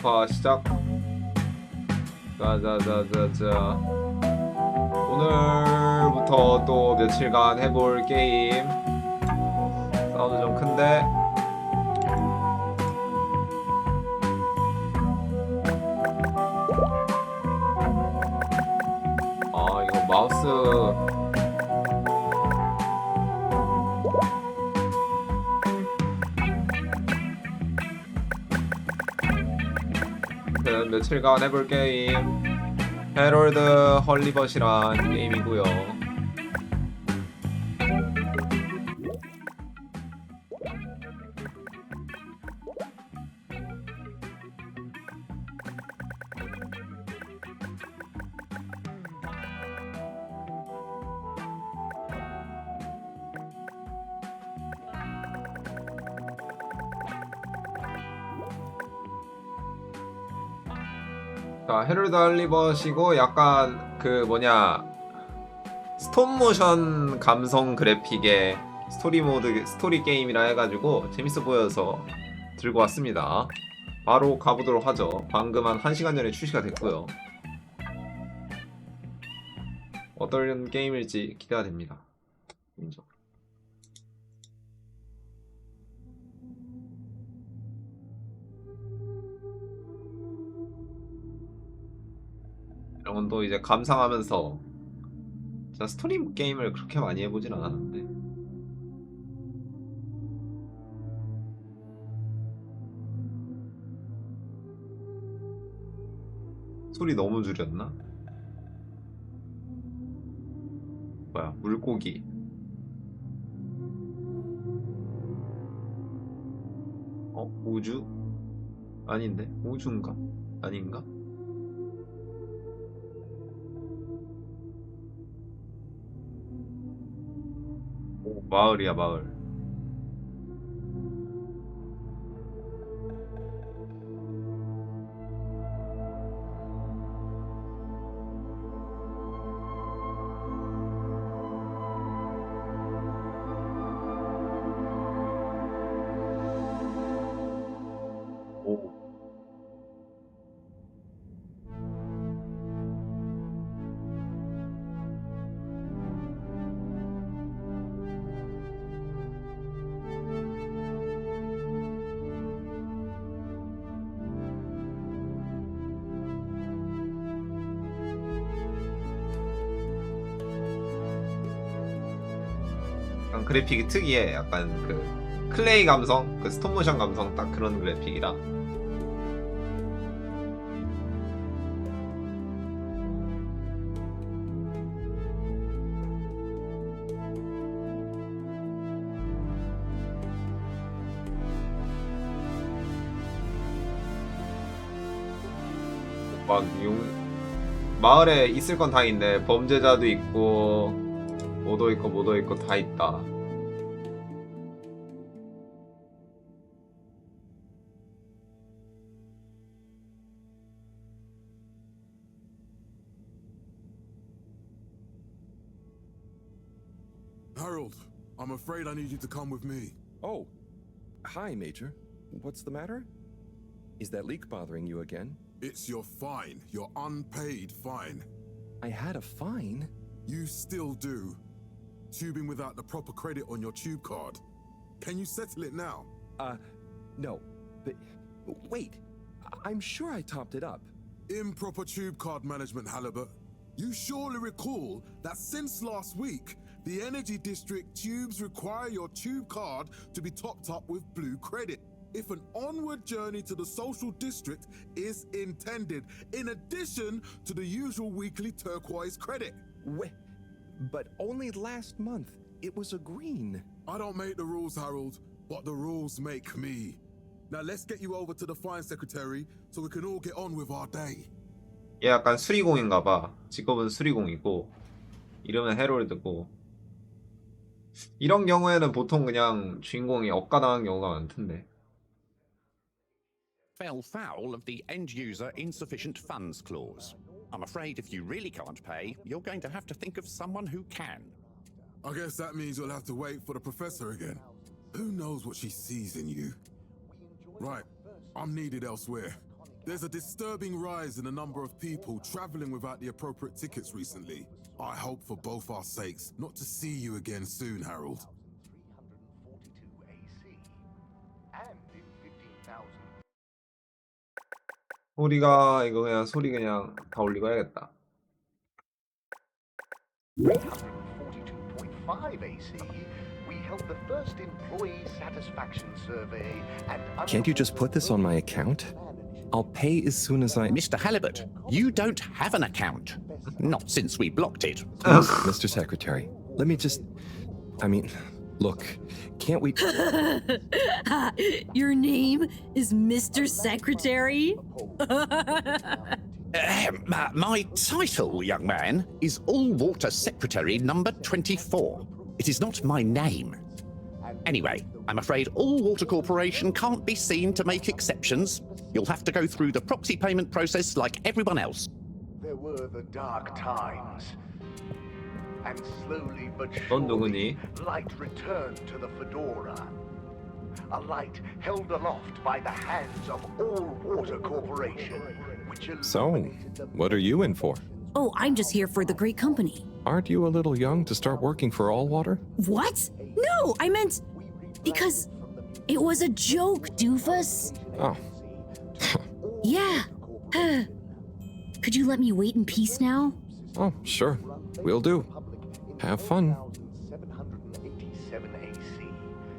알파 시작. 자자자자자. 오늘부터 또 며칠간 해볼 게임. 사운드 좀 큰데. 아 이거 마우스. 며칠간 해볼 게임 해롤드 헐리벗이란 게임이고요. 자, 해롤드 할리벗이고 약간 그 뭐냐 스톱모션 감성 그래픽의 스토리 게임이라 해가지고 재밌어 보여서 들고 왔습니다. 바로 가보도록 하죠. 방금 한 1시간 전에 출시가 됐고요. 어떤 게임일지 기대가 됩니다. 인정. 이런 건 또 이제 감상하면서 제가 스토리 게임을 그렇게 많이 해보진 않았는데 소리 너무 줄였나? 뭐야 물고기 우주? 아닌데? 우주인가? 아닌가? 오, 마을이야 마을. 오. 약간 그래픽이 특이해. 약간 그 클레이 감성, 그 스톱모션 감성 딱 그런 그래픽이라. 막 마을에 있을 건 다 있네. 범죄자도 있고 뭐도 있고 다 있다. Harold, I'm afraid I need you to come with me. Oh, hi, Major. What's the matter? Is that leak bothering you again? It's your fine, your unpaid fine. I had a fine? You still do. Tubing without the proper credit on your tube card. Can you settle it now? No. But wait, I'm sure I topped it up. Improper tube card management, Halibut. You surely recall that since last week, the Energy District tubes require your tube card to be topped up with blue credit if an onward journey to the social district is intended, in addition to the usual weekly turquoise credit. But only last month, it was a green. I don't make the rules, Harold, but the rules make me. Now let's get you over to the fine secretary so we can all get on with our day. 얘 약간 수리공인가봐. 직업은 수리공이고 이름은 해롤드고. 이런 경우에는 보통 그냥 주인공이 억까당한 경우가 많던데. Fell foul of the end user insufficient funds clause. I'm afraid if you really can't pay, you're going to have to think of someone who can. I guess that means you'll have to wait for the professor again. Who knows what she sees in you? Right, I'm needed elsewhere. There's a disturbing rise in the number of people traveling without the appropriate tickets recently. I hope for both our sakes not to see you again soon, Harold. 342 AC and in 15,000. 소리가 이거 그냥 소리 그냥 다 올리고 해야겠다. 342.5 AC, we held the first employee satisfaction survey and Can't you just put this on my account? I'll pay as soon as I... Mr. Halibut, you don't have an account. Not since we blocked it. Please, Mr. Secretary, let me just... I mean, look, can't we... Your name is Mr. Secretary? My title, young man, is All-Water Secretary number 24. It is not my name. Anyway, I'm afraid All-Water Corporation can't be seen to make exceptions. You'll have to go through the proxy payment process like everyone else. there were the dark times. And slowly but 넌 surely, 누구니? light returned to the fedora. A light held aloft by the hands of All-Water Corporation, which So, illuminated the what are you in for? Oh, I'm just here for the great company. Aren't you a little young to start working for All Water? What? No, I meant because it was a joke, doofus. Oh, Yeah. Could you let me wait in peace now? oh, sure. Will do. Have fun. 787 AC.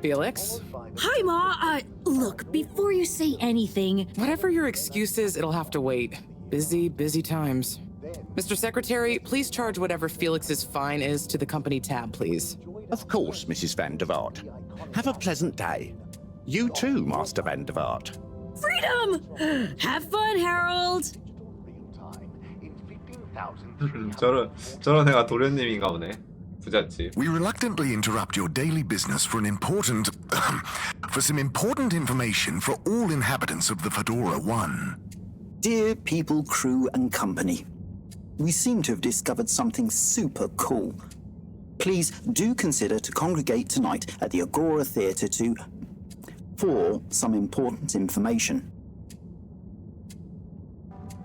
Felix? Hi, Ma. Look, before you say anything, Whatever your excuse is, it'll have to wait. Busy, busy times. Mr. Secretary, please charge whatever Felix's fine is to the company tab, please. Of course, Mrs. Van der Vaart. Have a pleasant day. You too, Master Van der Vaart. freedom! Have fun, Harold! Real time in 15,300. 저런 애가 도련님인가 보네. 부잣집. We reluctantly interrupt your daily business for some important information for all inhabitants of the Fedora 1. Dear people, crew, and company, we seem to have discovered something super cool. Please do consider to congregate tonight at the Agora Theatre for some important information.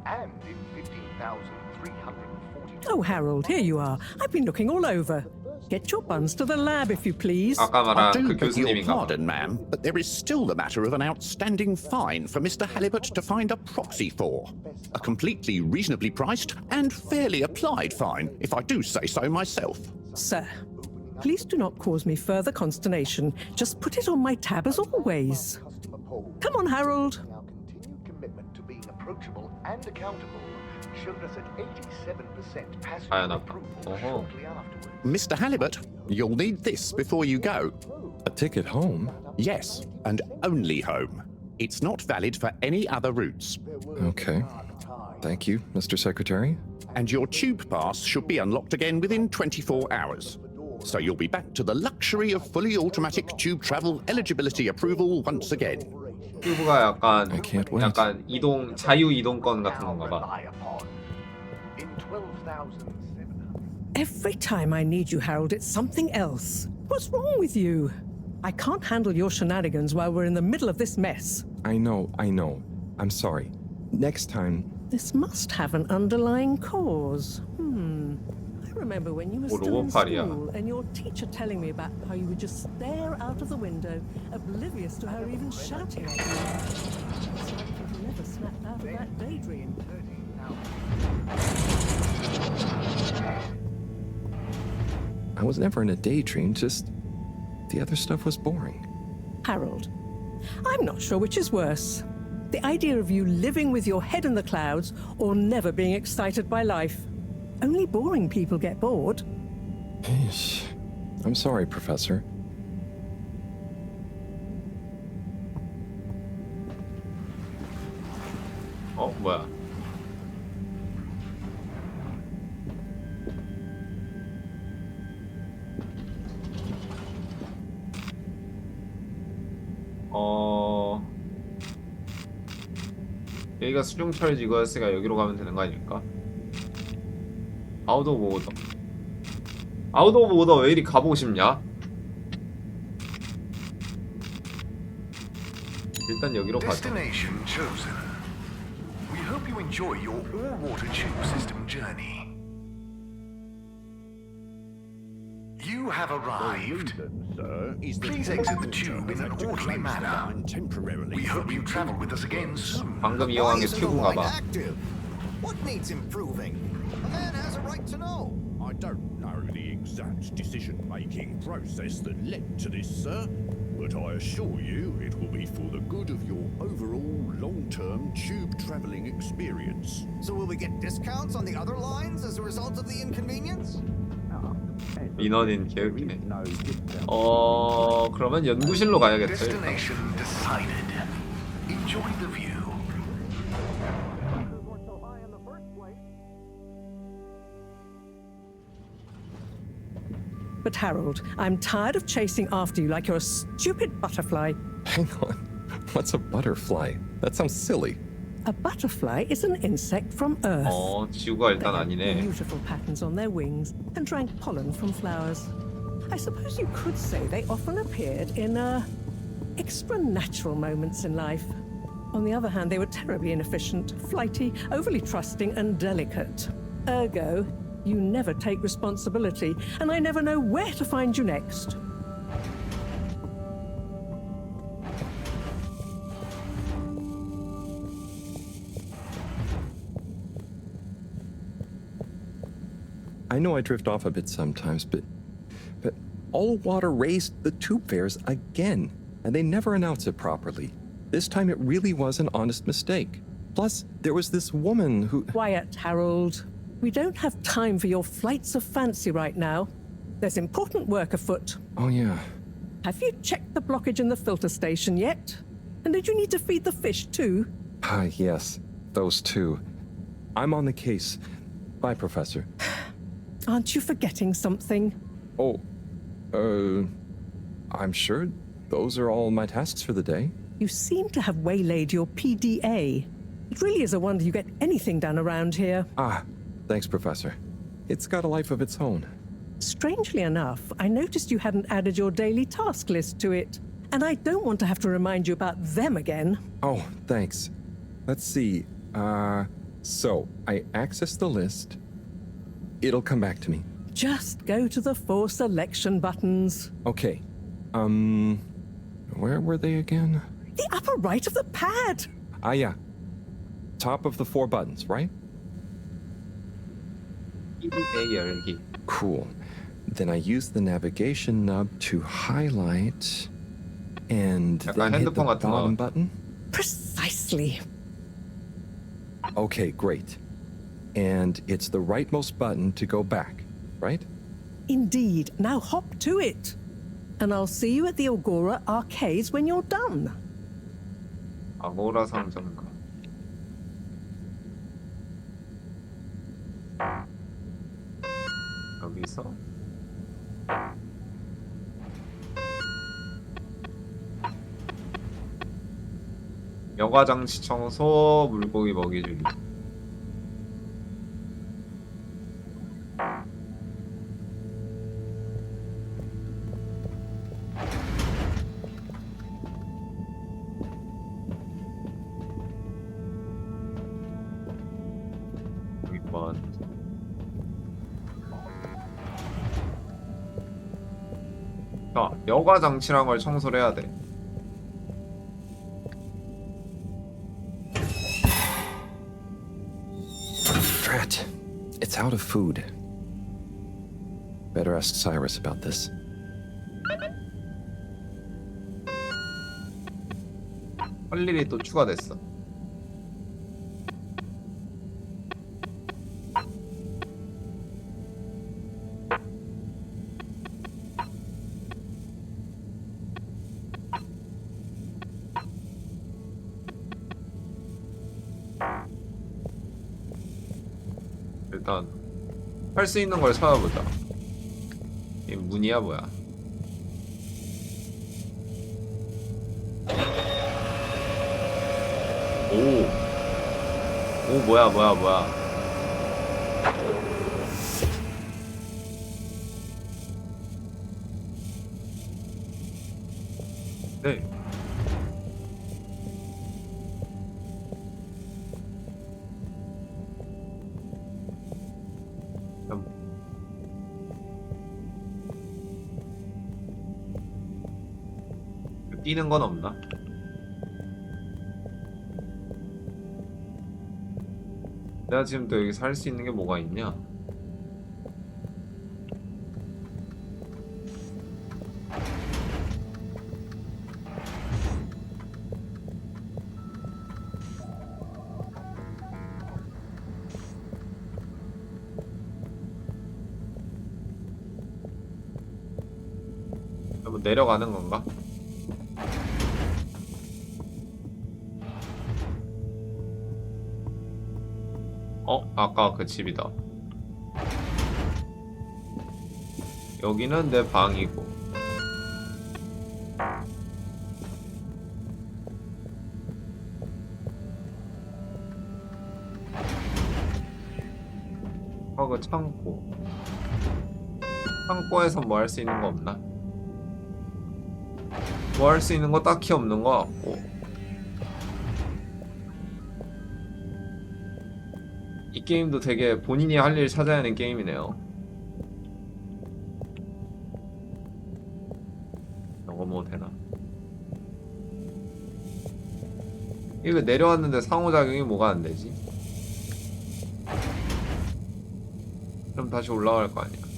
And in 15,342. Oh, Harold, here you are. I've been looking all over. Get your buns to the lab if you please. 아까 I 말한 do 그 beg your 교수님인가 봐. pardon, ma'am, but there is still the matter of an outstanding fine for Mr. Halibut to find a proxy for. A completely reasonably priced and fairly applied fine, if I do say so myself. Sir, please do not cause me further consternation. Just put it on my tab as always. Customer poll. Come on, Harold. Our continued commitment to being approachable and accountable showed us at 87% passenger 아야, 나- approval 어허. shortly afterwards. Mr. Halibut, you'll need this before you go. A ticket home? Yes, and only home. It's not valid for any other routes. Okay. Thank you, Mr. Secretary. And your tube pass should be unlocked again within 24 hours. So you'll be back to the luxury of fully automatic tube travel eligibility approval once again. 튜브가 약간 I can't wait. 약간 이동 자유 이동권 같은 Now 건가 봐. rely upon. In 12,700. Every time I need you, Harold, it's something else. What's wrong with you? I can't handle your shenanigans while we're in the middle of this mess. I know. I'm sorry. Next time, This must have an underlying cause. I remember when you were still in 로봇팔이야. school and your teacher telling me about how you would just stare out of the window, oblivious to her even shouting at you. It's like you've never snapped out of that daydream. I was never in a daydream, just the other stuff was boring. Harold, I'm not sure which is worse. The idea of you living with your head in the clouds or never being excited by life. Only boring people get bored. Eesh. I'm sorry, Professor. 뭐야? 여기가 수중철 지구였으니까 여기로 가면 되는 거 아닐까? 아웃 오브 오더. 아웃 오브 오더 왜 이리 가보고 싶냐? 일단 여기로 가자. Destination chosen. We hope you enjoy your all-water tube system journey. You have arrived. Please exit the tube in an orderly manner. We hope you travel with us again soon. 방금 이용한 게 튜브인가 봐. What needs improving? A man has a right to know. I don't know the exact decision-making process that led to this, sir, but I assure you it will be for the good of your overall long-term tube traveling experience. So will we get discounts on the other lines as a result of the inconvenience? 민원인 개웃기네. 그러면 연구실로 가야겠죠. 일단. Destination decided. Enjoy the view. But Harold, I'm tired of chasing after you like you're a stupid butterfly. Hang on. What's a butterfly? That sounds silly. A butterfly is an insect from Earth. 지구가 They 일단 have 아니네. beautiful patterns on their wings and drank pollen from flowers. I suppose you could say they often appeared in extra natural moments in life. On the other hand, they were terribly inefficient, flighty, overly trusting, and delicate. Ergo, you never take responsibility, and I never know where to find you next. I know I drift off a bit sometimes, but All Water raised the tube fares again, and they never announce it properly. This time it really was an honest mistake. Plus, there was this woman who... Quiet, Harold. We don't have time for your flights of fancy right now. There's important work afoot. Oh, yeah. Have you checked the blockage in the filter station yet? And did you need to feed the fish too? Yes, those two. I'm on the case. Bye, Professor. Aren't you forgetting something? Oh, I'm sure those are all my tasks for the day. You seem to have waylaid your PDA. It really is a wonder you get anything done around here. Thanks, Professor. It's got a life of its own. Strangely enough, I noticed you hadn't added your daily task list to it. And I don't want to have to remind you about them again. Oh, thanks. Let's see. So I access the list. It'll come back to me. Just go to the 4 selection buttons. Okay. Where were they again? The upper right of the pad. Yeah. Top of the 4 buttons, right? PDA 열기. Cool. Then I use the navigation nub to highlight and then hit the 핸드폰 같은 거. bottom button. Precisely. Okay, great. And it's the rightmost button to go back, right? Indeed. Now hop to it. And I'll see you at the Agora arcades when you're done. 아고라 상점가. 여기서 여과장치 청소, 물고기 먹이 주기. 자, 여과장치란 걸 청소를 해야 돼. Drat. It's out of food. Better ask Cyrus about this. 할 일이 또 추가됐어. 일단 할 수 있는 걸 찾아보자. 이 문이야 뭐야? 오, 뭐야. 네. 뛰는 건 없나? 내가 지금 또 여기서 할 수 있는 게 뭐가 있냐? 뭐 내려가는 건가? 아까 그 집이다. 여기는 내 방이고. 그 창고. 창고에서 뭐 할 수 있는 거 없나? 뭐 할 수 있는 거 딱히 없는 거 같고. 이 게임도 되게 본인이 할 일 찾아야 하는 게임이네요. 이거 뭐 되나? 이거 내려왔는데 상호작용이 뭐가 안 되지? 그럼 다시 올라갈 거 아니야?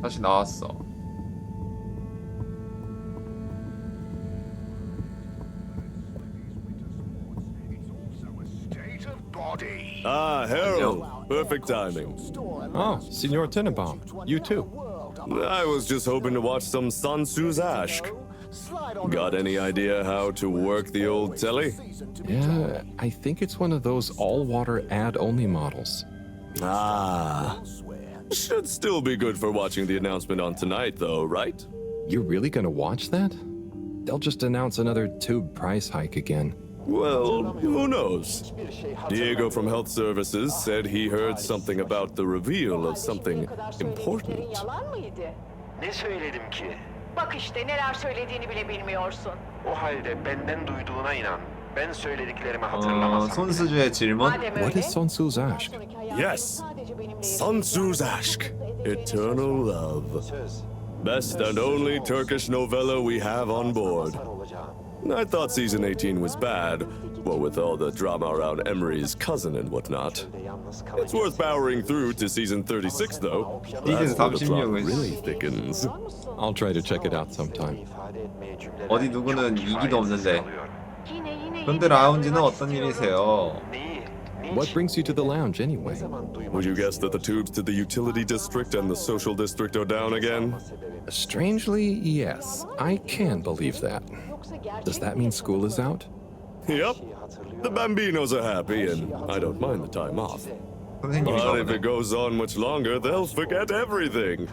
다시 나왔어. Ah, Harold. Perfect timing. Oh, Signor Tenenbaum. You too. I was just hoping to watch some Sansu's Got any idea how to work the old telly? Yeah, I think it's one of those all-water ad-only models. Ah. Should still be good for watching the announcement on tonight, though, right? You're really gonna watch that? They'll just announce another tube price hike again. Well, who knows? Diego from Health Services said he heard something about the reveal of something important. Ne söyledim ki? Bak işte neler söylediğini bile bilmiyorsun. O halde benden duyduğuna inan. Ben söylediklerimi hatırlamasam. 손수주의 질문? What is Sonsu's Ash? Yes, Sansu's Eternal Love. Best and only Turkish novella we have on board. I thought season 18 was bad, what with all the drama around Emery's cousin and whatnot. It's worth powering through to season 36, though. That's where the plot really thickens. I'll try to check it out sometime. 어디 누구는 이기도 없는데. 근데 라운지는 어떤 일이세요? What brings you to the lounge anyway? Would you guess that the tubes to the utility district and the social district are down again? Strangely, yes. I can believe that. Does that mean school is out? Yep. The Bambinos are happy, and I don't mind the time off. But if it goes on much longer, they'll forget everything.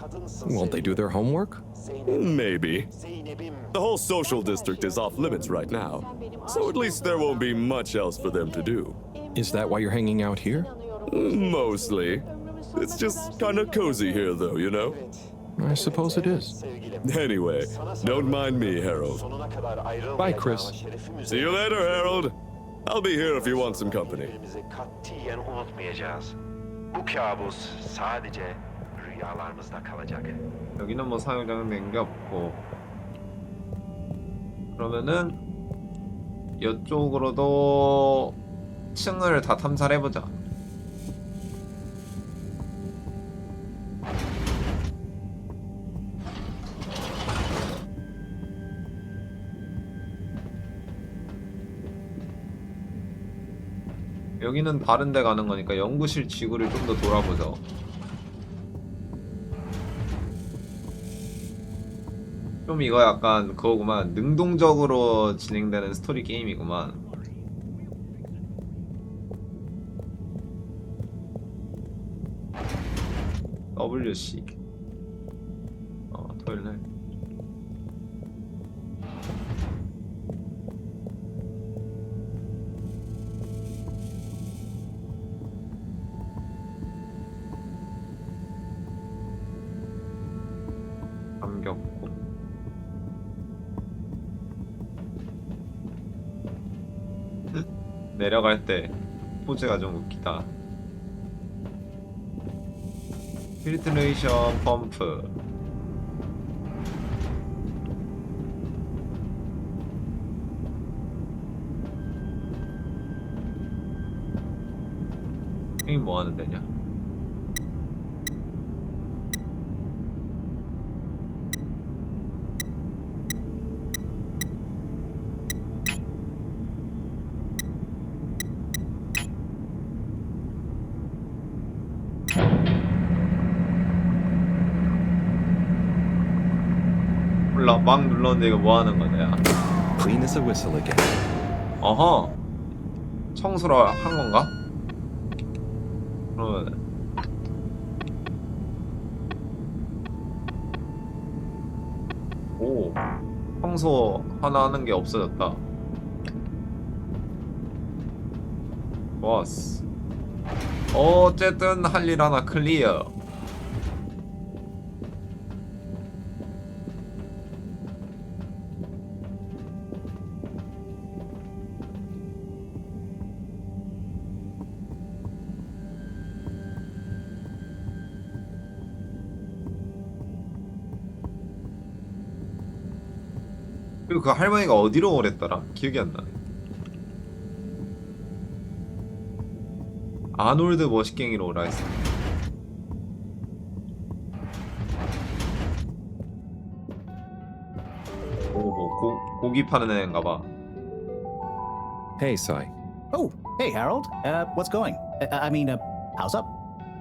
Won't they do their homework? Maybe. The whole social district is off limits right now, so at least there won't be much else for them to do. Is that why you're hanging out here? Mostly. It's just kind of cozy here, though, you know? I suppose it is. Anyway, don't mind me, Harold. Bye, Chris. See you later, Harold. I'll be here if you want some company. Katiyen unutmayacağız. Bu kabus sadece rüyalarımızda kalacak. 여기는 뭐 사용장은 된 게 없고. 그러면은 이쪽으로도 층을 다 탐사를 해보자. 여기는 다른 데 가는 거니까 연구실 지구를 좀 더 돌아보죠. 좀 이거 약간 그거구만. 능동적으로 진행되는 스토리 게임이구만. WC 토요일날 감격 내려갈 때 포즈가 좀 웃기다. 필트레이션 펌프. 이게 뭐 하는 데냐? 몰라, 막 눌렀는데 이거 뭐 하는 거냐? Clean as a whistle again. 어허, 청소를 한 건가? 그러면 오, 청소 하나 하는 게 없어졌다. 좋았어. 어쨌든 할 일 하나 클리어. 그리고 그 할머니가 어디로 오랬더라? 기억이 안 나네. 아놀드 머시갱이로 오라 했어. 고기 파는 애인가봐. Hey, Sai. Oh, hey, Harold. What's going? How's up?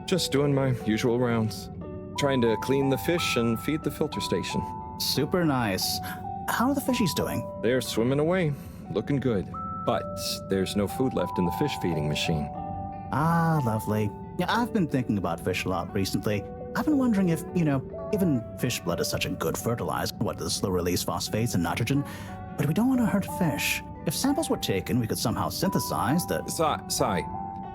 Just doing my usual rounds. Trying to clean the fish and feed the filter station. Super nice. How are the fishies doing? They're swimming away, looking good. But there's no food left in the fish feeding machine. Ah, lovely. Yeah, I've been thinking about fish a lot recently. I've been wondering if, given fish blood is such a good fertilizer, what the slow release phosphates and nitrogen, but we don't want to hurt fish. If samples were taken, we could somehow synthesize the... Sai,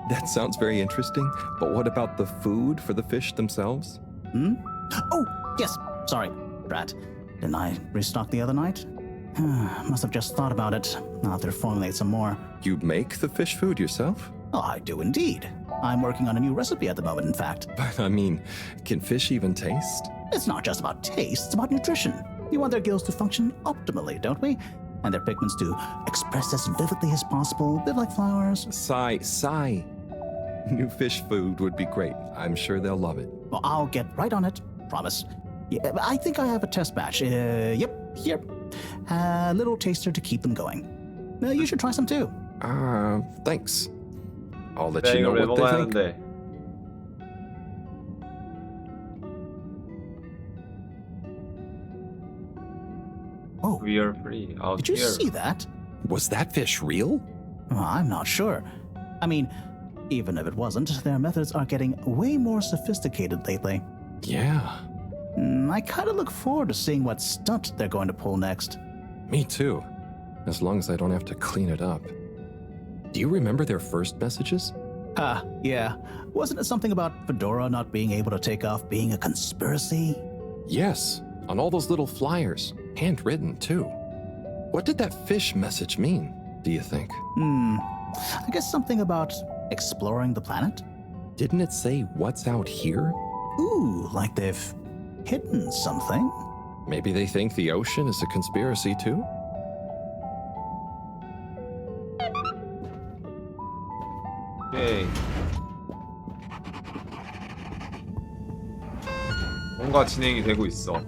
that sounds very interesting, but what about the food for the fish themselves? Oh, yes, sorry, Brat. Didn't I restock the other night? Must have just thought about it. I'll have to formulate some more. You make the fish food yourself? Oh, I do indeed. I'm working on a new recipe at the moment, in fact. But I mean, can fish even taste? It's not just about taste, it's about nutrition. We want their gills to function optimally, don't we? And their pigments to express as vividly as possible, a bit like flowers. Sai. New fish food would be great. I'm sure they'll love it. Well, I'll get right on it. Promise. Yeah, I think I have a test batch. Yep, here. A little taster to keep them going. You should try some too. Thanks. I'll let you know what they think. Oh, we are free out did you here. see that? Was that fish real? Well, I'm not sure. I mean, even if it wasn't, their methods are getting way more sophisticated lately. Yeah. I kind of look forward to seeing what stunt they're going to pull next. Me too. As long as I don't have to clean it up. Do you remember their first messages? Yeah. Wasn't it something about Fedora not being able to take off being a conspiracy? Yes, on all those little flyers. Handwritten, too. What did that fish message mean, do you think? I guess something about exploring the planet? Didn't it say what's out here? Ooh, like they've hidden something? Maybe they think the ocean is a conspiracy, too? 오케이. 뭔가 진행이 되고 있어.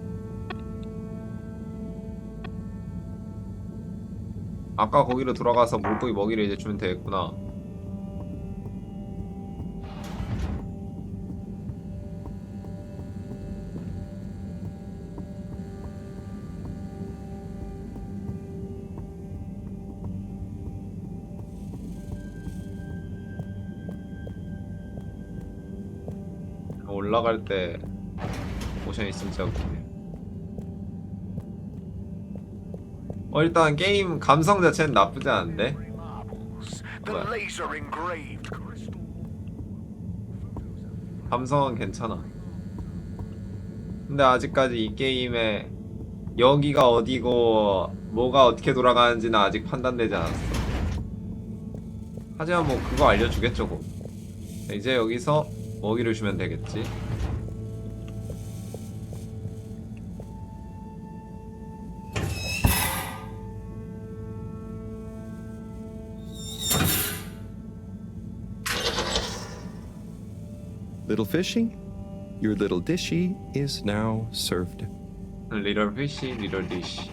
아까 거기로 돌아가서 물고기 먹이를 이제 주면 되겠구나. 올라갈 때 모션 있으면 진짜 웃기네. 일단 게임 감성 자체는 나쁘지 않은데. 뭐야. 감성은 괜찮아. 근데 아직까지 이 게임에 여기가 어디고 뭐가 어떻게 돌아가는지는 아직 판단되지 않았어. 하지만 뭐 그거 알려주겠죠 뭐. 이제 여기서 먹이를 주면 되겠지. Little fishy, your little dishy is now served. Little fishy, little dish.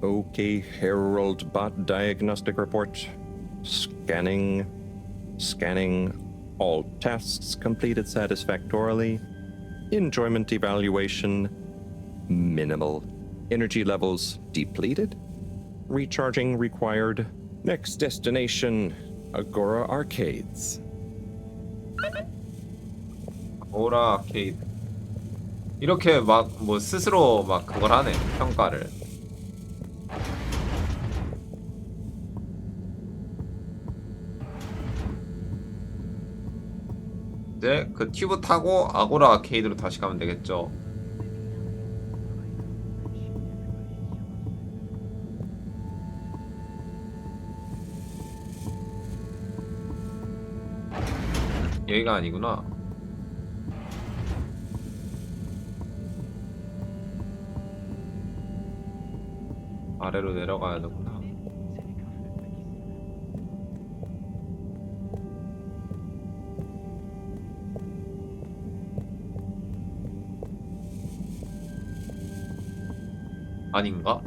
Okay, Harold Bot diagnostic report. Scanning. All tests completed satisfactorily. Enjoyment evaluation minimal. Energy levels depleted. Recharging required. Next destination, Agora Arcades. 오라 아케이드. 이렇게 막 뭐 스스로 막 그걸 하네. 평가를. 이제 그 튜브 타고 아고라 아케이드로 다시 가면 되겠죠. 여기가 아니구나. 아래로 내려가야 되구나. 아닌가?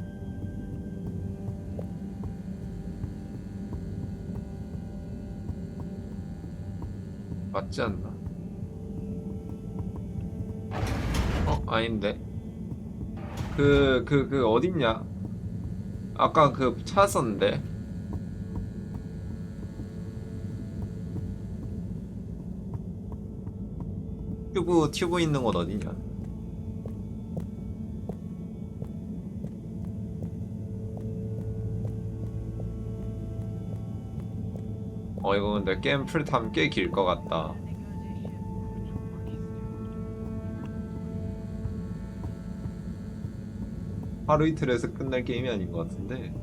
맞지 않나? 아닌데. 그 어딨냐? 아까 그 찾았었는데. 튜브 있는 곳 어디냐? 이거 근데 게임 풀타임 꽤 길 것 같다. 하루 이틀에서 끝날 게임이 아닌 것 같은데.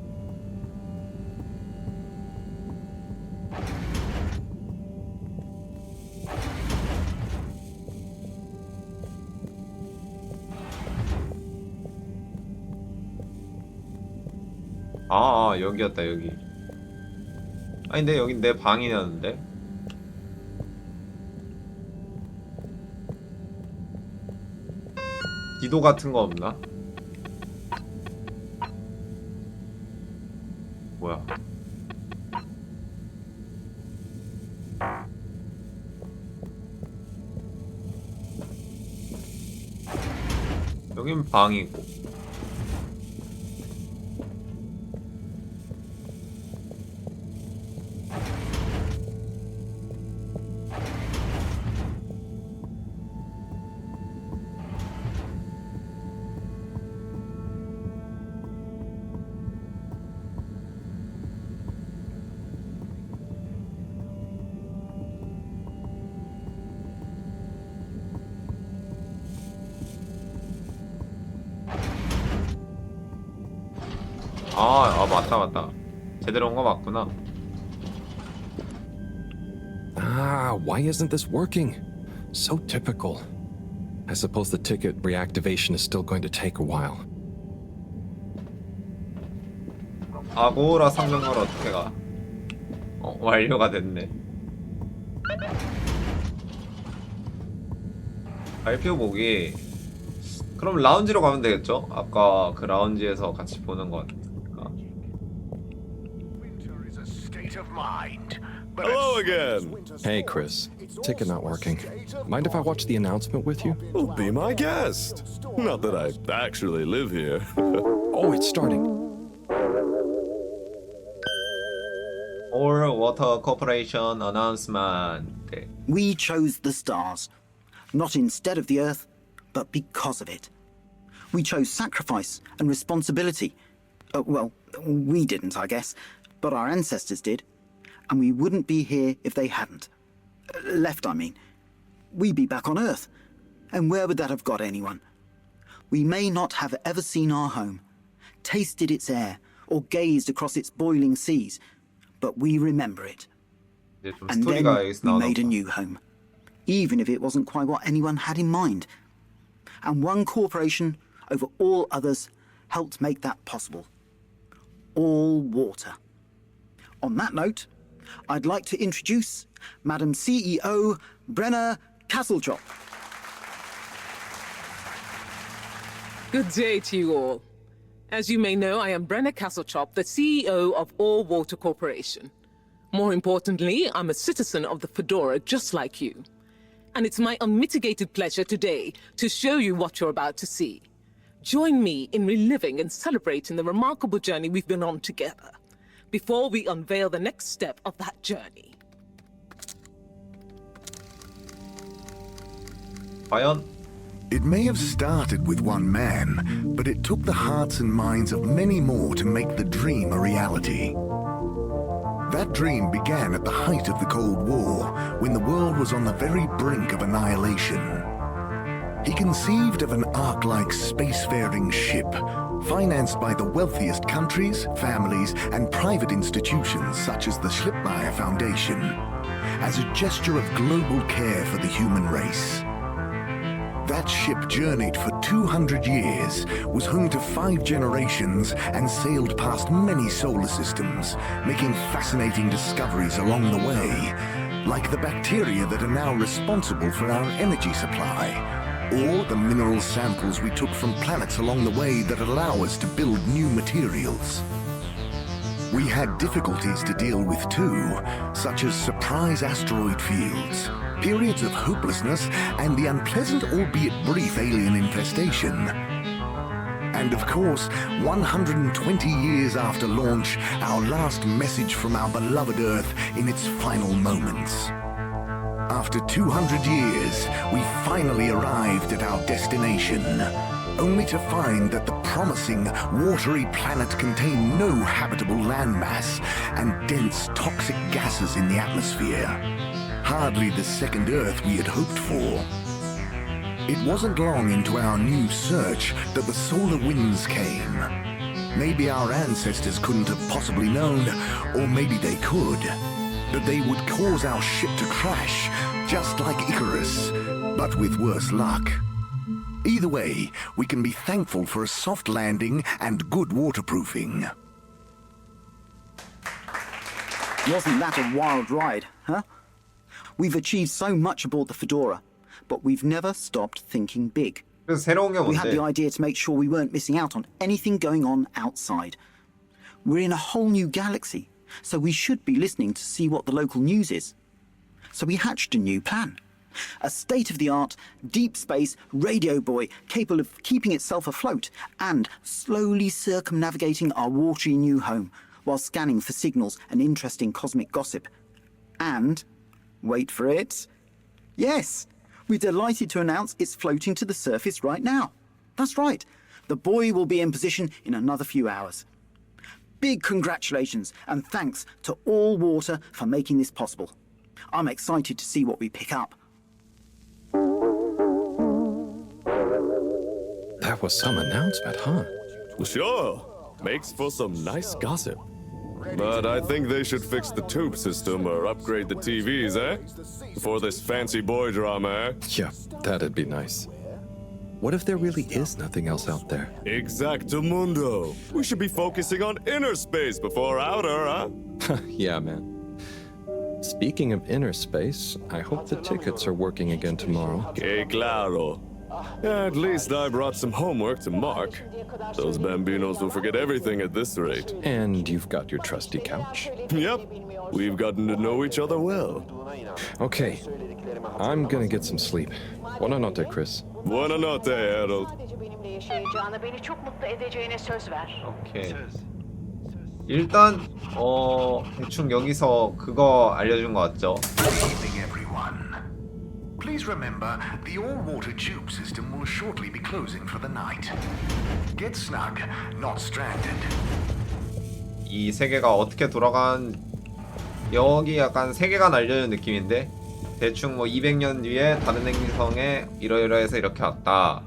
여기였다 여기. 아니 근데 여긴 내 방이었는데. 디도 같은 거 없나? 뭐야? 여긴 방이고. 맞다. 제대로 온 거 맞구나. Why isn't this working? So typical. I suppose the ticket reactivation is still going to take a while. 아고라 상점가로 어떻게 가? 완료가 됐네. 발표보기. 그럼 라운지로 가면 되겠죠? 아까 그 라운지에서 같이 보는 것 같으니까. Hello again. Hey, Chris. Ticket not working. Mind if I watch the announcement with you? Well, be my guest. Not that I actually live here. Oh, it's starting. All Water Corporation announcement. We chose the stars, not instead of the Earth, but because of it. We chose sacrifice and responsibility. Well, we didn't, I guess, but our ancestors did. And we wouldn't be here if they hadn't. Left, I mean. We'd be back on Earth. And where would that have got anyone? We may not have ever seen our home, tasted its air, or gazed across its boiling seas, but we remember it. 이제 좀 And then 스토리가 여기서 we 나오나 made a 보다. new home, even if it wasn't quite what anyone had in mind. And one corporation over all others helped make that possible. All water. On that note, I'd like to introduce Madam CEO Brenna Castlejob. Good day to you all. As you may know, I am Brenna Castlejob, the CEO of All Water Corporation. More importantly, I'm a citizen of the Fedora just like you. And it's my unmitigated pleasure today to show you what you're about to see. Join me in reliving and celebrating the remarkable journey we've been on together, before we unveil the next step of that journey. 과연 It may have started with one man, but it took the hearts and minds of many more to make the dream a reality. That dream began at the height of the Cold War, when the world was on the very brink of annihilation. He conceived of an Ark-like spacefaring ship, financed by the wealthiest countries, families, and private institutions such as the Schlipmeyer Foundation, as a gesture of global care for the human race. That ship journeyed for 200 years, was home to 5 generations, and sailed past many solar systems, making fascinating discoveries along the way, like the bacteria that are now responsible for our energy supply, or the mineral samples we took from planets along the way that allow us to build new materials. We had difficulties to deal with too, such as surprise asteroid fields, periods of hopelessness, and the unpleasant albeit brief alien infestation. And of course, 120 years after launch, our last message from our beloved Earth in its final moments. After 200 years, we finally arrived at our destination, only to find that the promising, watery planet contained no habitable landmass and dense, toxic gases in the atmosphere. Hardly the second Earth we had hoped for. It wasn't long into our new search that the solar winds came. Maybe our ancestors couldn't have possibly known, or maybe they could, that they would cause our ship to crash, just like Icarus, but with worse luck. Either way, we can be thankful for a soft landing and good waterproofing. Wasn't that a wild ride, huh? We've achieved so much aboard the Fedora, but we've never stopped thinking big. 그래서 새로운 게 We had the 뭔데? idea to make sure we weren't missing out on anything going on outside. We're in a whole new galaxy, so we should be listening to see what the local news is. So we hatched a new plan. A state-of-the-art, deep space radio buoy capable of keeping itself afloat and slowly circumnavigating our watery new home while scanning for signals and interesting cosmic gossip. And, wait for it, yes, we're delighted to announce it's floating to the surface right now. That's right, the buoy will be in position in another few hours. Big congratulations and thanks to All Water for making this possible. I'm excited to see what we pick up. That was some announcement, huh? Sure. Makes for some nice gossip. But I think they should fix the tube system or upgrade the TVs, eh? For this fancy boy drama, eh? Yeah, that'd be nice. What if there really is nothing else out there? Exactamundo. We should be focusing on inner space before outer, huh? Yeah, man. Speaking of inner space, I hope the tickets are working again tomorrow. Que claro. At least I brought some homework to mark. Those bambinos will forget everything at this rate. And you've got your trusty couch. Yep. We've gotten to know each other well. Okay. I'm gonna get some sleep. Buonanotte, Chris. Buonanotte, Harold. Sadece benimle yaşayacağına, beni çok mutlu edeceğine söz ver. 오케이. 일단 대충 여기서 그거 알려준 거 같죠? Good evening, everyone. Please remember, the all-water tube system will shortly be closing for the night. Get snug, not stranded. 이 세계가 어떻게 돌아간 여기 약간 세계관 알려준 느낌인데 대충 뭐 200년 뒤에 다른 행성에 이러이러해서 이렇게 왔다.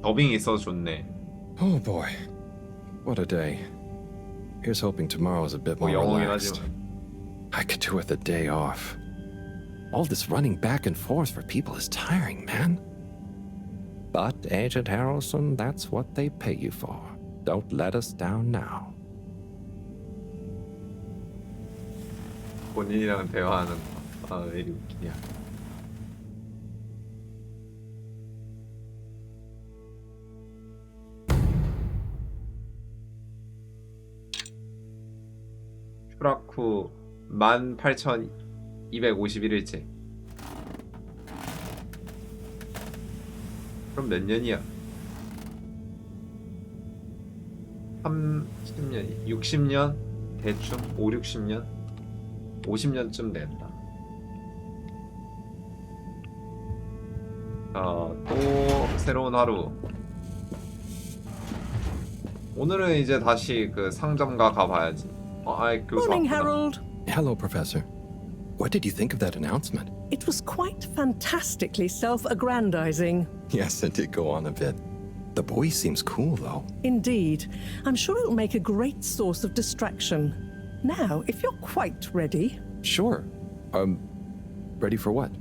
더빙이 있어서 좋네. Oh boy, what a day. Here's hoping tomorrow's a bit 뭐 more 영어긴 relaxed. 하지만. I could do with a day off. All this running back and forth for people is tiring, man. But, Agent Harrelson, that's what they pay you for. Don't let us down now. 본인이랑 대화하는 왜 이리 웃기냐. 추락 후 18,251일째. 그럼 몇 년이야? 30년, 60년? 대충 5, 60년? 50년쯤 됐다. 자, 또 새로운 하루. 오늘은 이제 다시 그 상점가 가봐야지. 교수 Morning, 왔구나. Harold. Hello, Professor. What did you think of that announcement? It was quite fantastically self-aggrandizing. Yes, it did go on a bit. The boy seems cool, though. Indeed. I'm sure it'll make a great source of distraction. Now, if you're quite ready, Sure. Ready for what?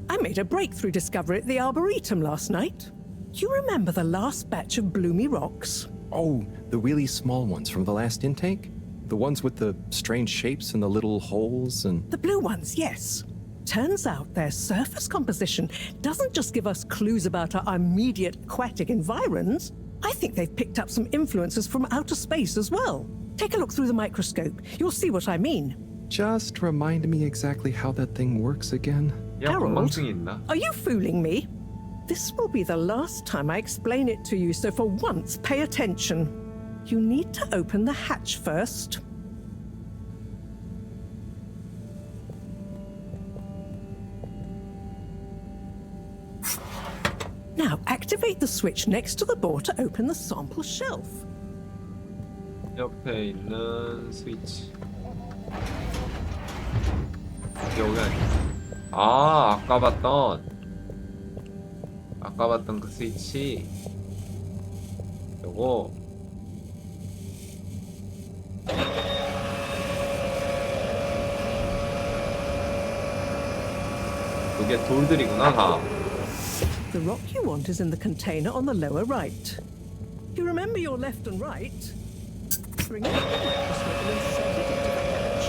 I made a breakthrough discovery at the Arboretum last night. You remember the last batch of bloomy rocks? Oh, the really small ones from the last intake? The ones with the strange shapes and the little holes and... The blue ones, yes. Turns out their surface composition doesn't just give us clues about our immediate aquatic environs. I think they've picked up some influences from outer space as well. Take a look through the microscope. You'll see what I mean. Just remind me exactly how that thing works again. Harold, 건망증이 있나? are you fooling me? This will be the last time I explain it to you, so for once, pay attention. You need to open the hatch first. Now, activate the switch next to the door to open the sample shelf. 옆에 있는 스위치. 여기 아까 봤던 그 스위치. 요거 그게 돌들이구나 다. The rock you want is in the container on the lower right. You remember your left and right? Bring it to the microscope and insert it into the hatch.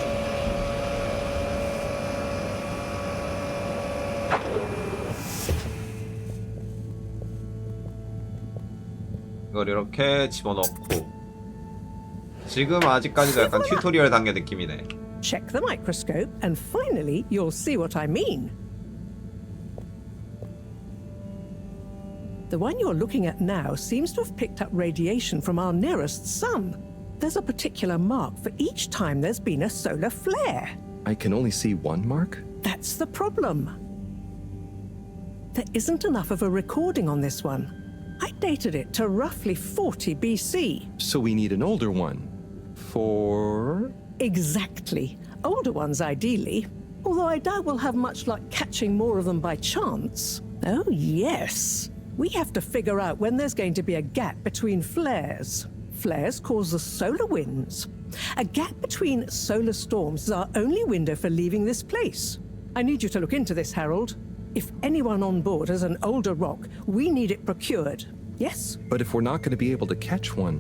이걸 이렇게 집어넣고 지금 아직까지도 약간 튜토리얼 단계 느낌이네. Check the microscope and finally you'll see what I mean. The one you're looking at now seems to have picked up radiation from our nearest sun. There's a particular mark for each time there's been a solar flare. I can only see one mark? That's the problem. There isn't enough of a recording on this one. I dated it to roughly 40 BC. So we need an older one. For... Exactly. Older ones, ideally. Although I doubt we'll have much luck catching more of them by chance. Oh, yes. We have to figure out when there's going to be a gap between flares. Flares cause the solar winds. A gap between solar storms is our only window for leaving this place. I need you to look into this, Harold. If anyone on board has an older rock, we need it procured. Yes? But if we're not going to be able to catch one,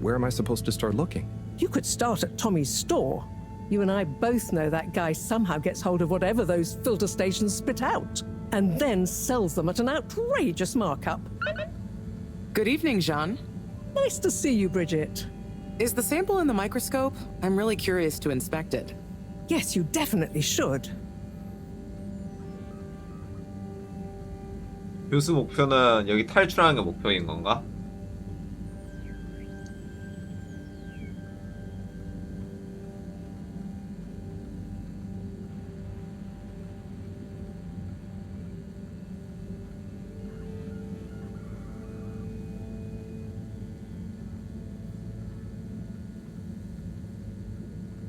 where am I supposed to start looking? You could start at Tommy's store. You and I both know that guy somehow gets hold of whatever those filter stations spit out, and then sells them at an outrageous markup. Good evening, Jean. Nice to see you, Bridget. Is the sample in the microscope? I'm really curious to inspect it. Yes, you definitely should. 교수 목표는 여기 탈출하는 게 목표인 건가?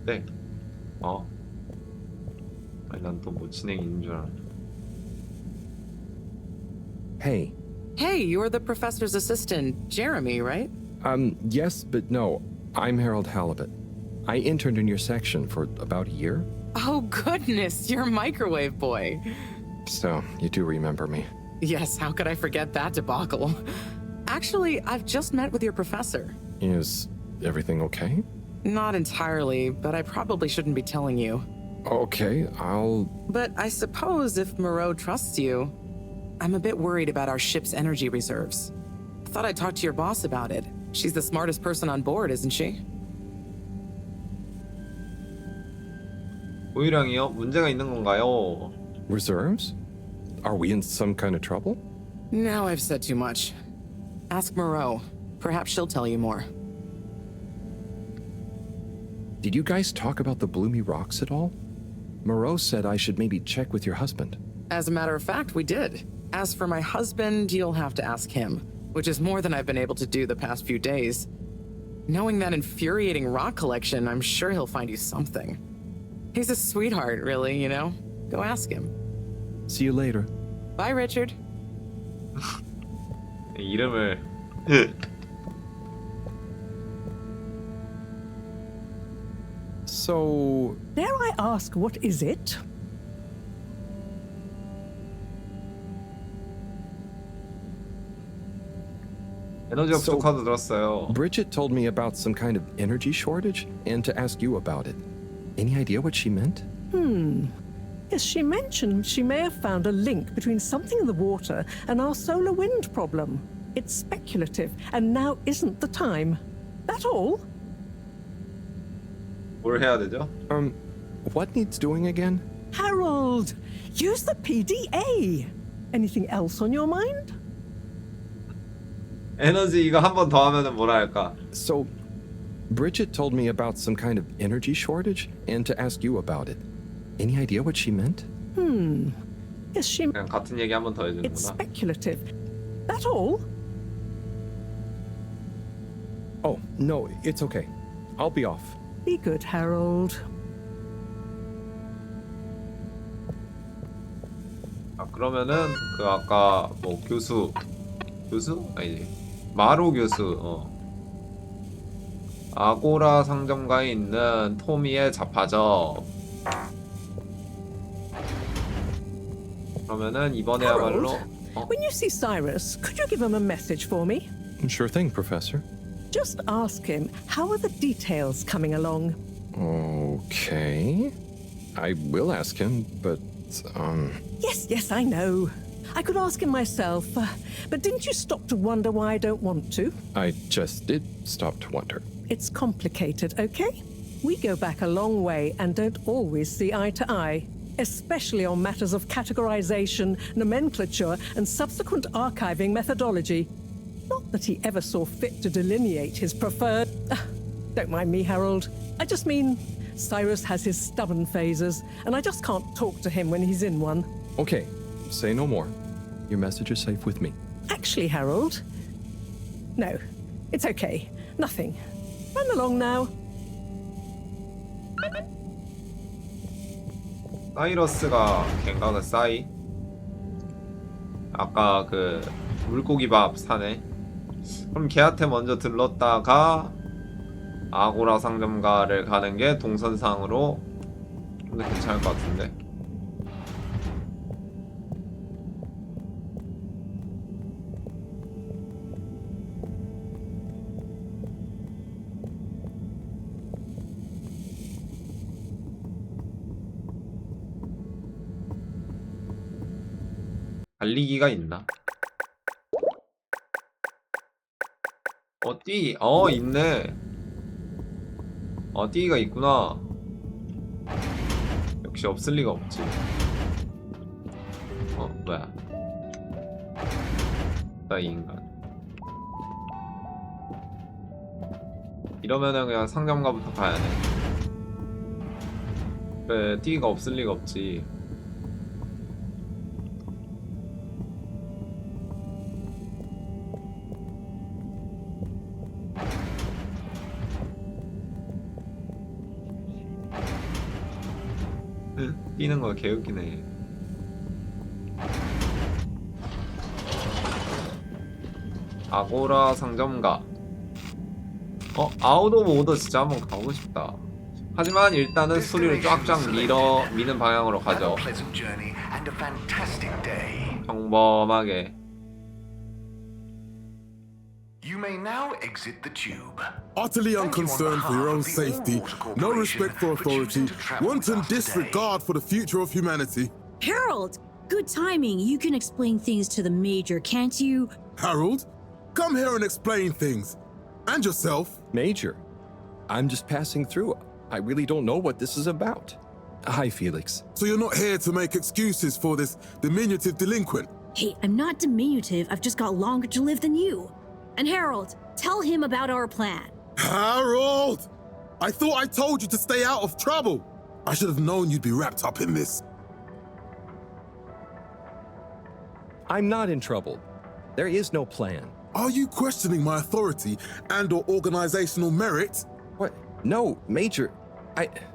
네. 아니 난 또 뭐 진행이 있는 줄 알았네. Hey, Hey, you're the professor's assistant, Jeremy, right? Yes, but no. I'm Harold Halibut. I interned in your section for about a year. Oh, goodness, you're a microwave boy. So, you do remember me. Yes, how could I forget that debacle? Actually, I've just met with your professor. Is everything okay? Not entirely, but I probably shouldn't be telling you. Okay, I'll... But I suppose if Moreau trusts you, I'm a bit worried about our ship's energy reserves. Thought I'd talk to your boss about it. She's the smartest person on board, isn't she? 보유량이요? 문제가 있는 건가요? Reserves? Are we in some kind of trouble? Now I've said too much. Ask Moreau. Perhaps she'll tell you more. Did you guys talk about the Bloomy Rocks at all? Moreau said I should maybe check with your husband. As a matter of fact, we did. As for my husband, you'll have to ask him, which is more than I've been able to do the past few days. Knowing that infuriating rock collection, I'm sure he'll find you something. He's a sweetheart, really, you know? Go ask him. See you later. Bye, Richard. 이름을 So... Dare I ask, what is it? 에너지가 부족하다고 들었어요. Bridget told me about some kind of energy shortage and to ask you about it. Any idea what she meant? Yes, she mentioned she may have found a link between something in the water and our solar wind problem. It's speculative, and now isn't the time. That all? 뭘 해야 되죠? What needs doing again? Harold, use the PDA. Anything else on your mind? 에너지 이거 한 번 더 하면은 뭐라 할까? So, Bridget told me about some kind of energy shortage and to ask you about it. Any idea what she meant? Yes, she... 그냥 같은 얘기 한 번 더 It's 해주는구나. speculative. That all? Oh, no, it's okay. I'll be off. Be good, Harold. 아, 그러면은 그 아까 뭐 교수 아니지 마루 교수 아고라 상점가에 있는 토미의 자파점. 그러면은 이번에야말로 When you see Cyrus, could you give him a message for me? Sure thing, Professor. Just ask him, how are the details coming along? Okay. I will ask him, but, Yes, I know. I could ask him myself, but didn't you stop to wonder why I don't want to? I just did stop to wonder. It's complicated, okay? We go back a long way and don't always see eye to eye, especially on matters of categorization, nomenclature, and subsequent archiving methodology. Not that he ever saw fit to delineate his preferred... Don't mind me, Harold. I just mean Cyrus has his stubborn phases, and I just can't talk to him when he's in one. Okay, say no more. Your message is safe with me. Actually, Harold... No, it's okay. Nothing. Run along now. 사이러스가 걘가 그 싸이? 아까 그 물고기밥 사네. 그럼 걔한테 먼저 들렀다가 아고라 상점가를 가는 게 동선상으로 좀 더 괜찮을 것 같은데. 달리기가 있나? 있네. 띠가 있구나. 역시 없을 리가 없지. 뭐야? 나 이 인간. 이러면은 그냥 상점가부터 가야 돼. 그래, 띠가 없을 리가 없지. 뛰는 거 개웃기네. 아고라 상점가. 아웃 오브 오더 진짜 한번 가보고 싶다. 하지만 일단은 스토리를 쫙쫙 미는 방향으로 가죠. 평범하게. You may now exit the tube. Utterly unconcerned for your own safety, no respect for authority, wanton disregard for the future of humanity. Harold, good timing. You can explain things to the Major, can't you? Harold, come here and explain things. And yourself. Major, I'm just passing through. I really don't know what this is about. Hi, Felix. So you're not here to make excuses for this diminutive delinquent? Hey, I'm not diminutive. I've just got longer to live than you. And Harold, tell him about our plan. Harold! I thought I told you to stay out of trouble. I should have known you'd be wrapped up in this. I'm not in trouble. There is no plan. Are you questioning my authority and/or organizational merit? What? No, Major.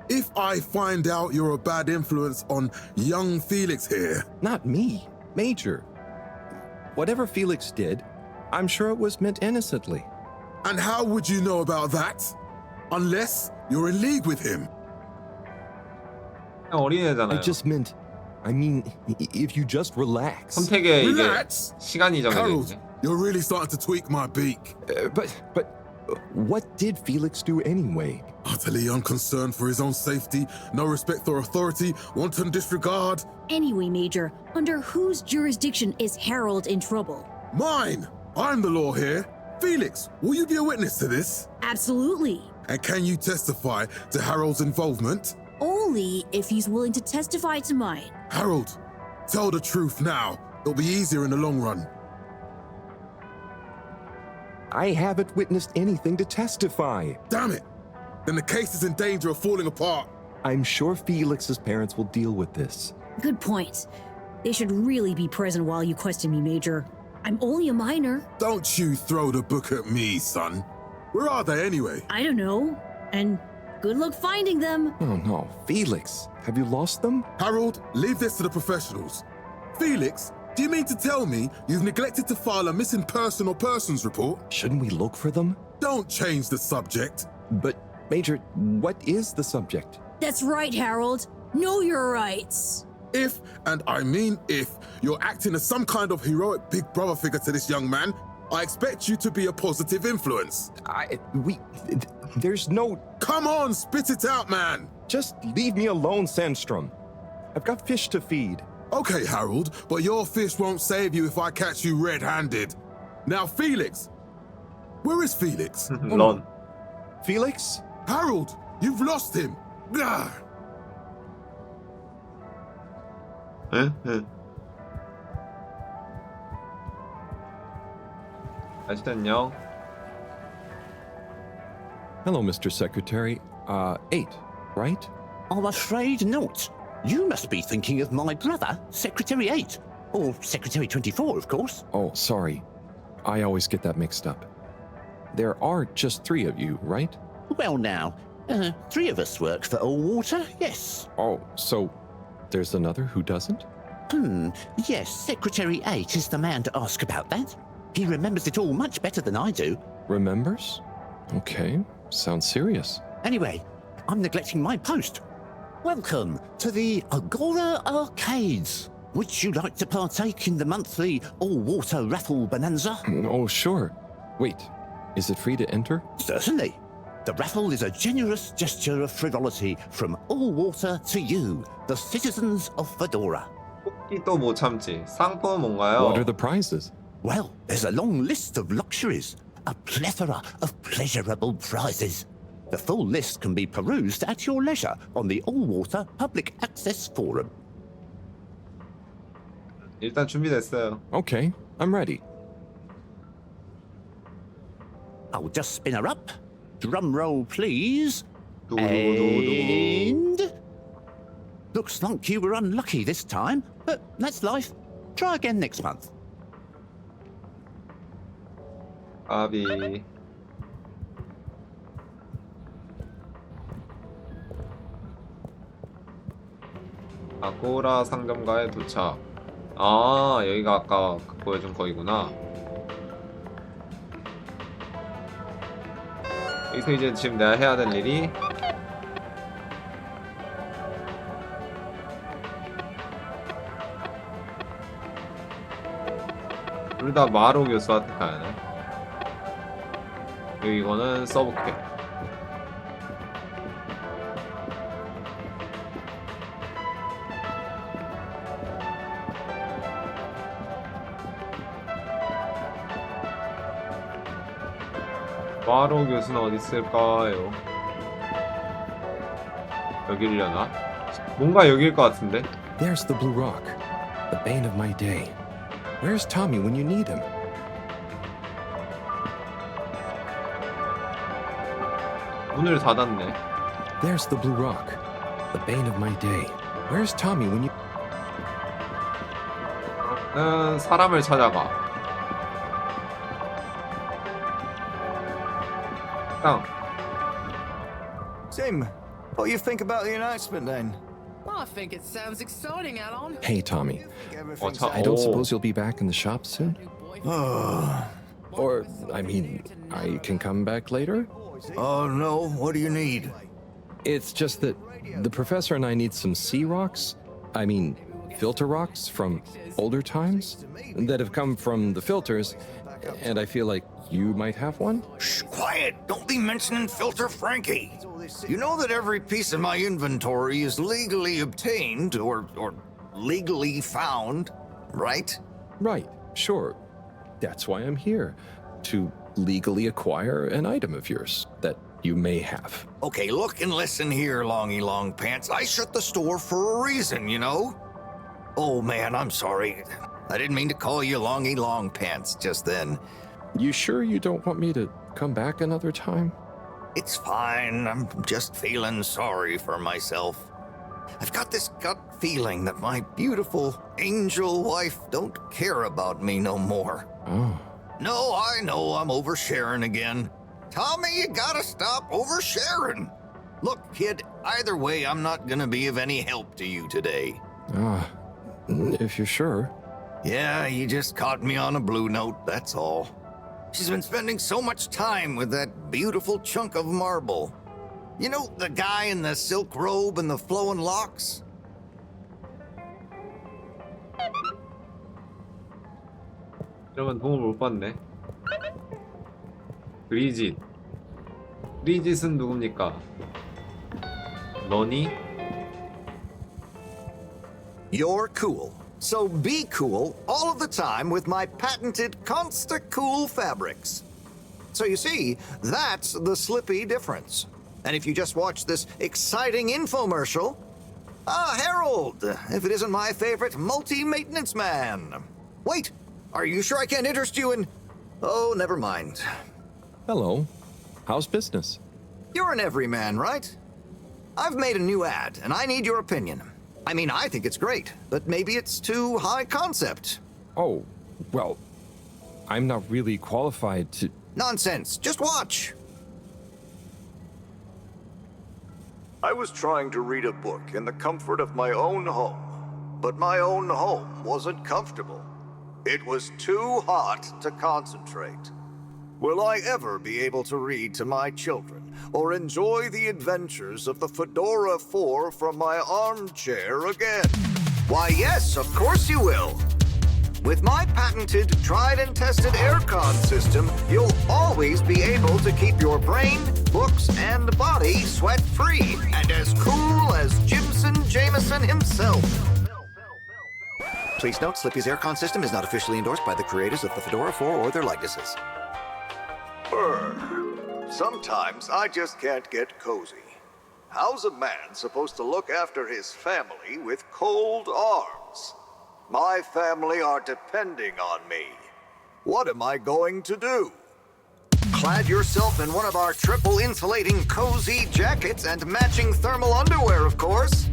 If I find out you're a bad influence on young Felix here... Not me, Major. Whatever Felix did, I'm sure it was meant innocently. And how would you know about that? Unless you're in league with him. I just meant... I mean, if you just relax. 선택에 이게 Relax? 시간이 Harold, 정해져. you're really starting to tweak my beak. But what did Felix do anyway? Utterly unconcerned for his own safety, no respect for authority, wanton disregard. Anyway, Major, under whose jurisdiction is Harold in trouble? Mine! I'm the law here. Felix, will you be a witness to this? Absolutely. And can you testify to Harold's involvement? Only if he's willing to testify to mine. Harold, tell the truth now. It'll be easier in the long run. I haven't witnessed anything to testify. Damn it! Then the case is in danger of falling apart. I'm sure Felix's parents will deal with this. Good point. They should really be present while you question me, Major. I'm only a minor. Don't you throw the book at me, son. Where are they anyway? I don't know. And good luck finding them. Oh no, Felix, have you lost them? Harold, leave this to the professionals. Felix, do you mean to tell me you've neglected to file a missing person or persons report? Shouldn't we look for them? Don't change the subject. But, Major, what is the subject? That's right, Harold. Know your rights. If, and I mean if, you're acting as some kind of heroic big brother figure to this young man, I expect you to be a positive influence. There's no... Come on, spit it out, man! Just leave me alone, Sandstrom. I've got fish to feed. Okay, Harold, but your fish won't save you if I catch you red-handed. Now, Felix! Where is Felix? None. Felix? Harold, you've lost him! Gah! 아시겠냐? Hello, Mr. Secretary. 8, right? I'm afraid not. You must be thinking of my brother, Secretary 8. Or Secretary 24, of course. Oh, sorry. I always get that mixed up. There are just 3 of you, right? Well now, 3 of us work for Allwater, yes. Oh, so there's another who doesn't? Yes, Secretary 8 is the man to ask about that. He remembers it all much better than I do. Remembers? Okay, sounds serious. Anyway, I'm neglecting my post. Welcome to the Agora Arcades. Would you like to partake in the monthly all-water raffle bonanza? Oh, sure. Wait, is it free to enter? Certainly. The raffle is a generous gesture of frivolity from Allwater to you, the citizens of Fedora. 뽑기도 못 참지. 상품은 뭔가요? What are the prizes? Well, there's a long list of luxuries, a plethora of pleasurable prizes. The full list can be perused at your leisure on the Allwater Public Access Forum. 일단 준비됐어요. Okay, I'm ready. I'll just spin her up. Drum roll, please. And... Looks like you were unlucky this time, but that's life. Try again next month. 아비. 아고라 상점가에 도착. 아, 여기가 아까 보여준 거이구나. 여기서 이제 지금 내가 해야 될 일이 둘 다 마로 교수한테 가야네. 그리고 이거는 써볼게. 마로 교수는 어디 있을까요? 여기려나? 뭔가 여기일 것 같은데? There's the Blue Rock, the bane of my day. Where's Tommy when you need him? 문을 닫았네. There's the Blue Rock, the bane of my day. Where's Tommy when you... 사람을 찾아가. 땅. Tim, what do you think about the announcement then? Well, I think it sounds exciting, Alan. Hey, Tommy. I don't suppose you'll be back in the shop soon? Or, I mean, I can come back later? Oh no, what do you need? It's just that the professor and I need some sea rocks. I mean, filter rocks from older times that have come from the filters, and I feel like you might have one? Shh, quiet! Don't be mentioning Filter Frankie! You know that every piece of my inventory is legally obtained, or legally found, right? Right, sure. That's why I'm here, to legally acquire an item of yours that you may have. Okay, look and listen here, Longy Long Pants. I shut the store for a reason, you know? Oh man, I'm sorry. I didn't mean to call you Longy Long Pants just then. You sure you don't want me to come back another time? It's fine. I'm just feeling sorry for myself. I've got this gut feeling that my beautiful angel wife don't care about me no more. Oh. No, I know I'm oversharing again. Tommy, you gotta stop oversharing. Look, kid, either way, I'm not gonna be of any help to you today. Ah, if you're sure. Yeah, you just caught me on a blue note, that's all. She's been spending so much time with that beautiful chunk of marble. You know, the guy in the silk robe and the flowing locks? 이러면 도움을 못 받네. 브리짓. 브리짓은 누굽니까? 너니? You're cool. So be cool all of the time with my patented Consta-Cool fabrics. So you see, that's the Slippy difference. And if you just watch this exciting infomercial, Harold, if it isn't my favorite multi-maintenance man. Wait, are you sure I can't interest you in... Oh, never mind. Hello. How's business? You're an everyman, right? I've made a new ad, and I need your opinion. I mean, I think it's great, but maybe it's too high concept. Oh, well, I'm not really qualified to... Nonsense. Just watch. I was trying to read a book in the comfort of my own home, but my own home wasn't comfortable. It was too hot to concentrate. Will I ever be able to read to my children or enjoy the adventures of the Fedora 4 from my armchair again? Why, yes, of course you will. With my patented, tried and tested aircon system, you'll always be able to keep your brain, books, and body sweat-free and as cool as Jimson Jameson himself. Please note, Slippy's aircon system is not officially endorsed by the creators of the Fedora 4 or their likenesses. Sometimes I just can't get cozy. How's a man supposed to look after his family with cold arms? My family are depending on me. What am I going to do? Clad yourself in one of our triple insulating cozy jackets and matching thermal underwear, of course.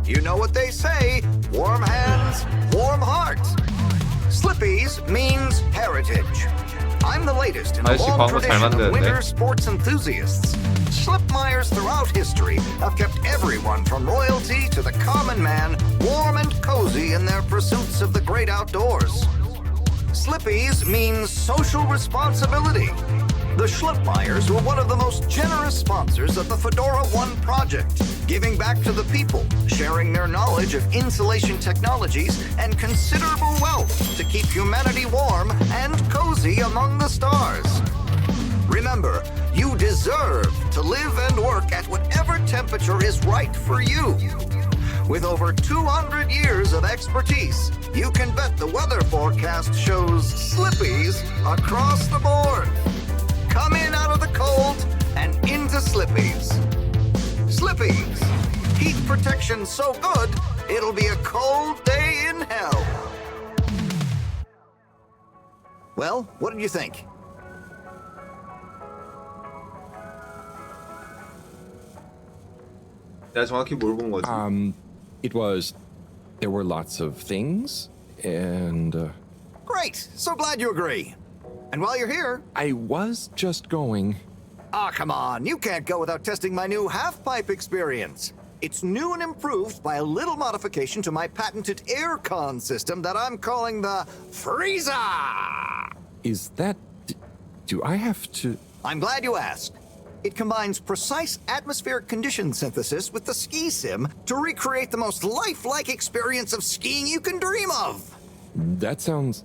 You know what they say, warm hands, warm heart. Slippy's means heritage. I'm the latest in a long tradition of winter sports enthusiasts. Slipmeyers throughout history have kept everyone from royalty to the common man warm and cozy in their pursuits of the great outdoors. Slippy's means social responsibility. The Schlippmeyers were one of the most generous sponsors of the Fedora 1 project, giving back to the people, sharing their knowledge of insulation technologies and considerable wealth to keep humanity warm and cozy among the stars. Remember, you deserve to live and work at whatever temperature is right for you. With over 200 years of expertise, you can bet the weather forecast shows slippies across the board. Come in out of the cold and into slippies. Slippies. Heat protection so good, it'll be a cold day in hell. Well, what did you think? 내가 정확히 뭘 본 거지? It was. There were lots of things, and. Great! So glad you agree. And while you're here... I was just going. Ah, come on. You can't go without testing my new half-pipe experience. It's new and improved by a little modification to my patented aircon system that I'm calling the Freezer! Is that... Do I have to... I'm glad you asked. It combines precise atmospheric condition synthesis with the ski sim to recreate the most lifelike experience of skiing you can dream of. That sounds...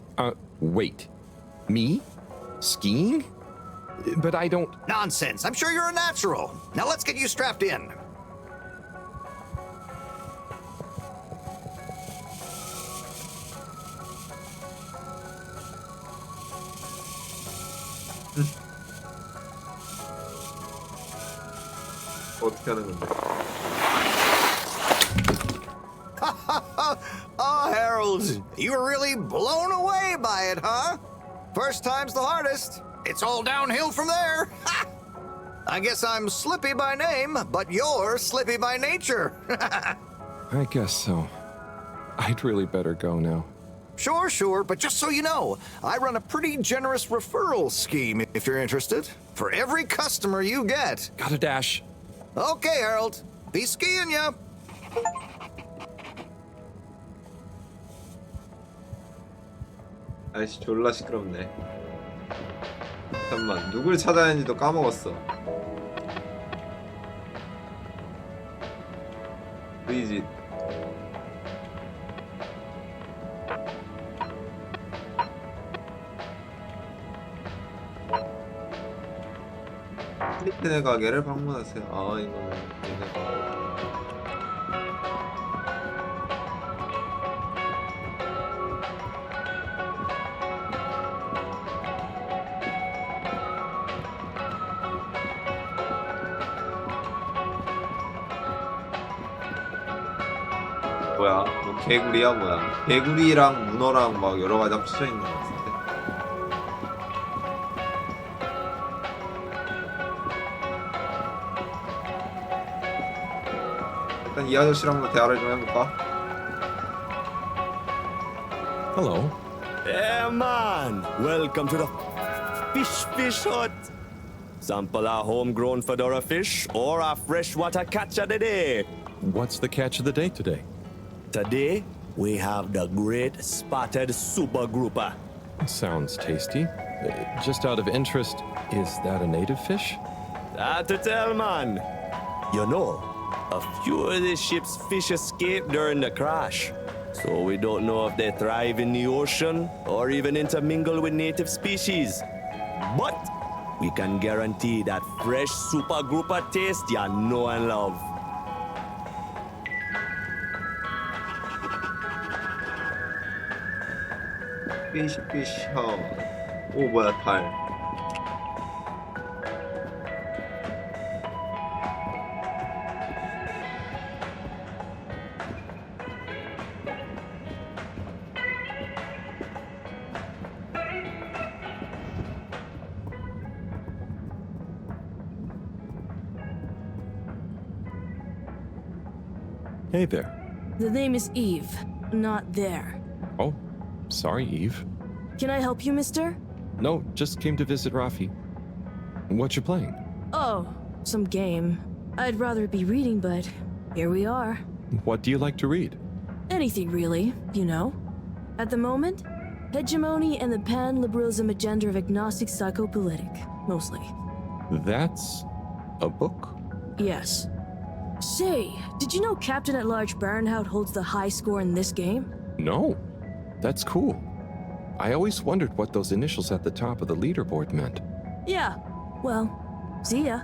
wait. Me? Skiing? But I don't... Nonsense. I'm sure you're a natural. Now let's get you strapped in. 어떻게 하는 건데? Oh, Harold, you were really blown away by it, huh? First time's the hardest. It's all downhill from there. I guess I'm Slippy by name, but you're Slippy by nature. I guess so. I'd really better go now. Sure, but just so you know, I run a pretty generous referral scheme if you're interested. For every customer you get. Gotta dash. Okay, Harold. Be skiing ya. 아이씨 졸라 시끄럽네. 잠깐만 누굴 찾아야 하는지도 까먹었어. 브리짓. 필리핀의 가게를 방문하세요. 아 이거는 얘네 가게. 뭐야? 뭐 개구리야 뭐야? 개구리랑 문어랑 막 여러 가지 합쳐져 있는 것 같은데. 일단 이 아저씨랑도 대화를 좀 해볼까? Hello. Yeah, man. Welcome to the fish hut. Sample a homegrown Fedora fish or a freshwater catch of the day. What's the catch of the day today? Today, we have the great spotted super grouper. Sounds tasty. Just out of interest, is that a native fish? Hard to tell, man. You know, a few of the ship's fish escaped during the crash. So we don't know if they thrive in the ocean or even intermingle with native species. But we can guarantee that fresh super grouper taste you know and love. 피쉬 오 뭐야 달. Hey there. The name is Eve, not there. Oh, sorry, Eve. Can I help you, mister? No, just came to visit Rafi. What you playing? Oh, some game. I'd rather be reading, but here we are. What do you like to read? Anything really, you know. At the moment, hegemony and the pan-liberalism agenda of agnostic psychopolitic. mostly. That's a book? Yes. Say, did you know Captain at Large Baronhout holds the high score in this game? No. That's cool. I always wondered what those initials at the top of the leaderboard meant. Yeah. Well, see ya.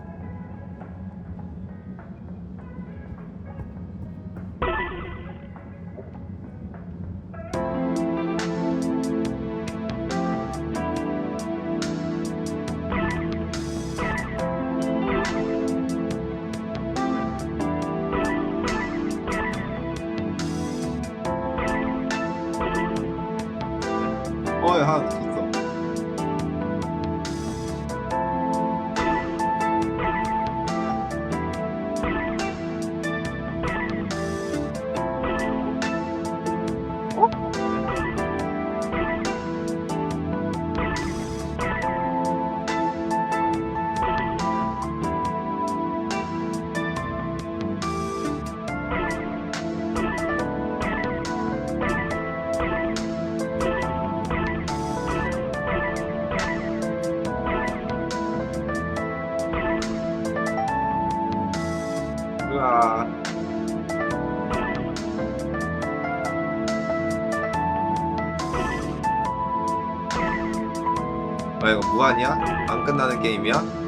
하나 있어. 으아. 아 이거 무한이야? 안 끝나는 게임이야?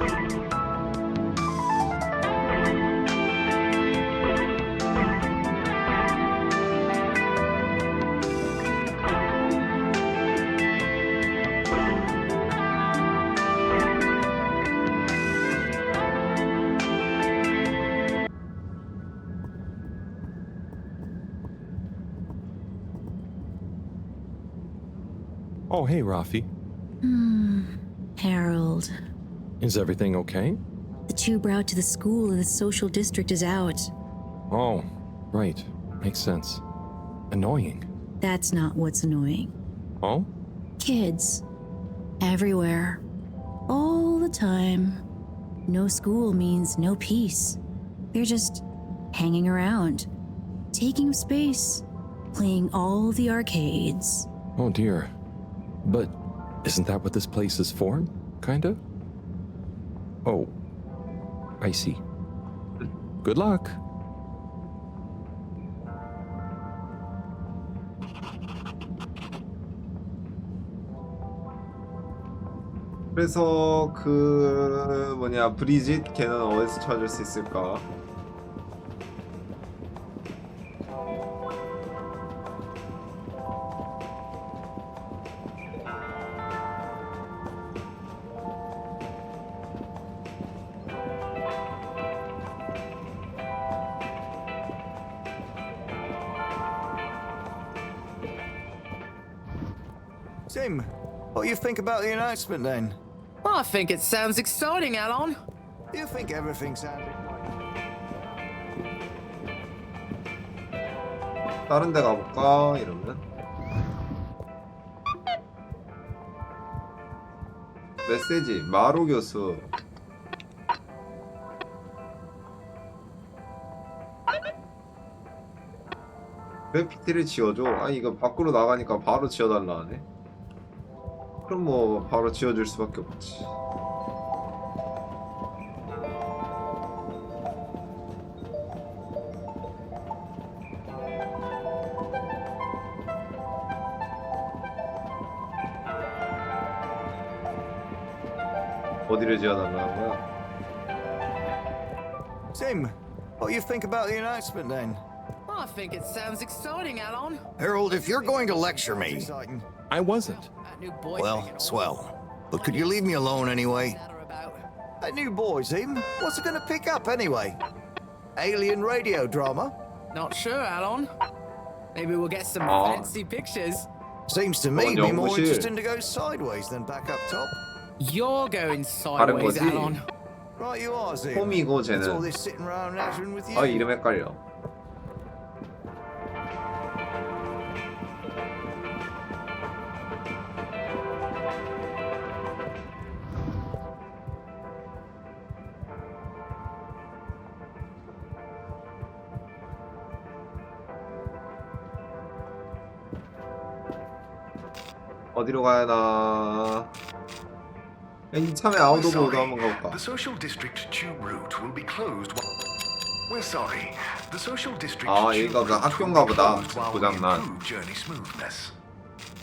Oh, hey, Rafi. Harold. Is everything okay? The tube route to the school in the social district is out. Oh, right. Makes sense. Annoying. That's not what's annoying. Oh? Kids. Everywhere. All the time. No school means no peace. They're just hanging around, taking up space, playing all the arcades. Oh, dear. But isn't that what this place is for? Kinda? Oh. I see. Good luck. 그래서 그 뭐냐 브리짓 걔는 어디서 찾을 수 있을까? Tim, what do you think about the announcement then? I think it sounds exciting, Alon. Do you think everything sounded 다른 데 가볼까? 이러면 메시지 마루 교수 왜 PT를 지워줘? 아니 이거 밖으로 나가니까 바로 지워달라 하네. 그럼 뭐 바로 지워줄 수밖에 없지. 어디를 지어달라는 거야? Tim, what do you think about the announcement then? I think it sounds exciting, Alon. Harold, if you're going to lecture me... I wasn't. Well, swell. But could you leave me alone anyway? That new boy, Tim, what's it gonna pick up anyway? Alien radio drama? Not sure, Alon. Maybe we'll get some fancy pictures. Seems to me be more interesting to go sideways than back up top. You're going sideways, Alon. Right you are, Zim. 홈이고 What's all 쟤는 this sitting around nattering with you? 아 이름 헷갈려. 어디로 가야 하나? 이참에 아웃오버도 한번 가볼까? The social district tube route will be closed. We're sorry. The social district 아, tube 얘가 그 route 학교인가 will be 보다. closed while we 고장난. improve journey smoothness.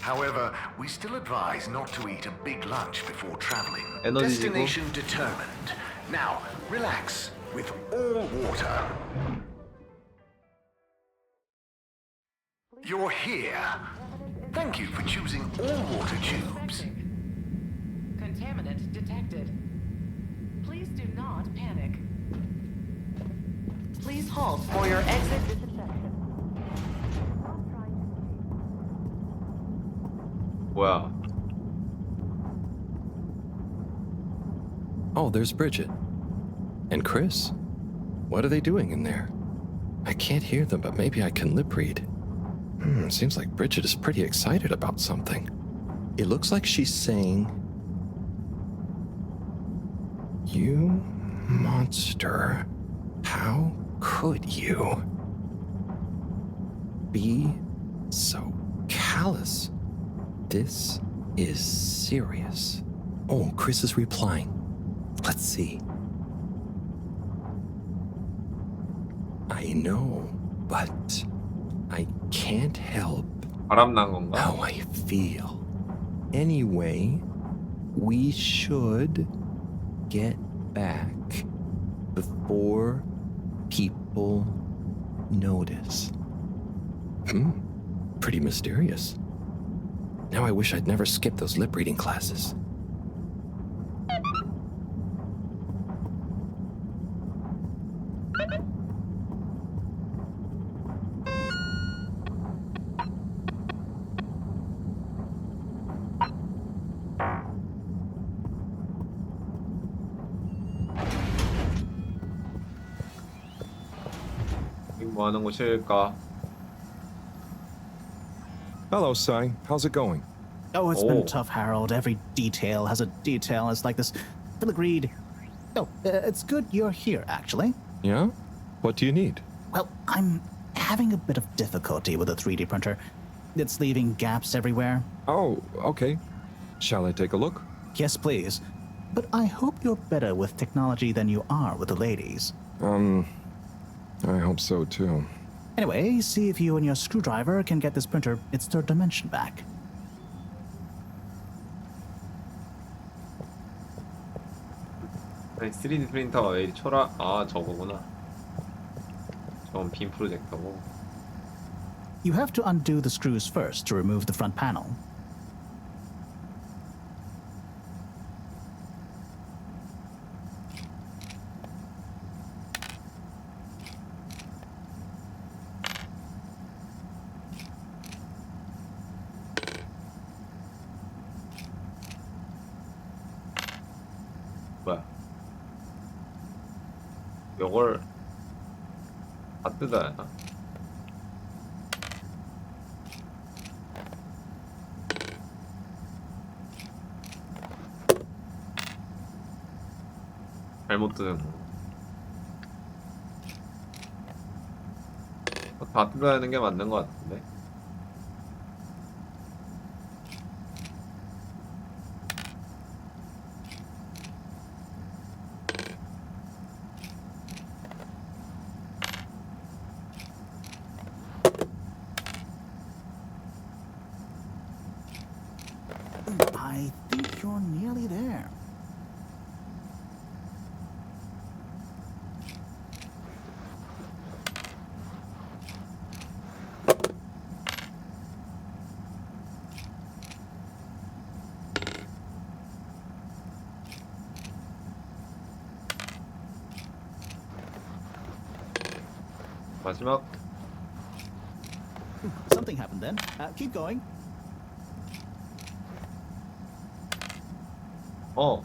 However, we still advise not to eat a big lunch before traveling. 에너지지구. Destination determined. Now, relax with all water. You're here. Thank you for choosing all water tubes. Contaminant detected. Please do not panic. Please halt for your exit disinfection. 뭐야? Oh, there's Bridget. And Chris. What are they doing in there? I can't hear them, but maybe I can lip read. Seems like Bridget is pretty excited about something. It looks like she's saying, "You monster, how could you be so callous? This is serious." Oh, Chris is replying. Let's see. I know, but I can't help 바람난 건가? how I feel. Anyway, we should get back before people notice. Pretty mysterious. Now I wish I'd never skipped those lip reading classes. 뭐 하는 곳일까? Hello, Sai. How's it going? Oh, it's been tough, Harold. Every detail has a detail. It's like this filigreed. Oh, it's good you're here, actually. Yeah? What do you need? Well, I'm having a bit of difficulty with a 3D printer. It's leaving gaps everywhere. Oh, okay. Shall I take a look? Yes, please. But I hope you're better with technology than you are with the ladies. I hope so too. Anyway, see if you and your screwdriver can get this printer its third dimension back. 아니, 3D 프린터가 왜 이리 초라? 아, 저거구나. 저건 빔 프로젝터고. You have to undo the screws first to remove the front panel. 뭐야? 요걸 다 뜯어야 하나? 잘못 뜯은 거. 다 뜯어야 하는 게 맞는 것 같은데. I think you're nearly there. 마지막. Something happened then. Keep going. 어.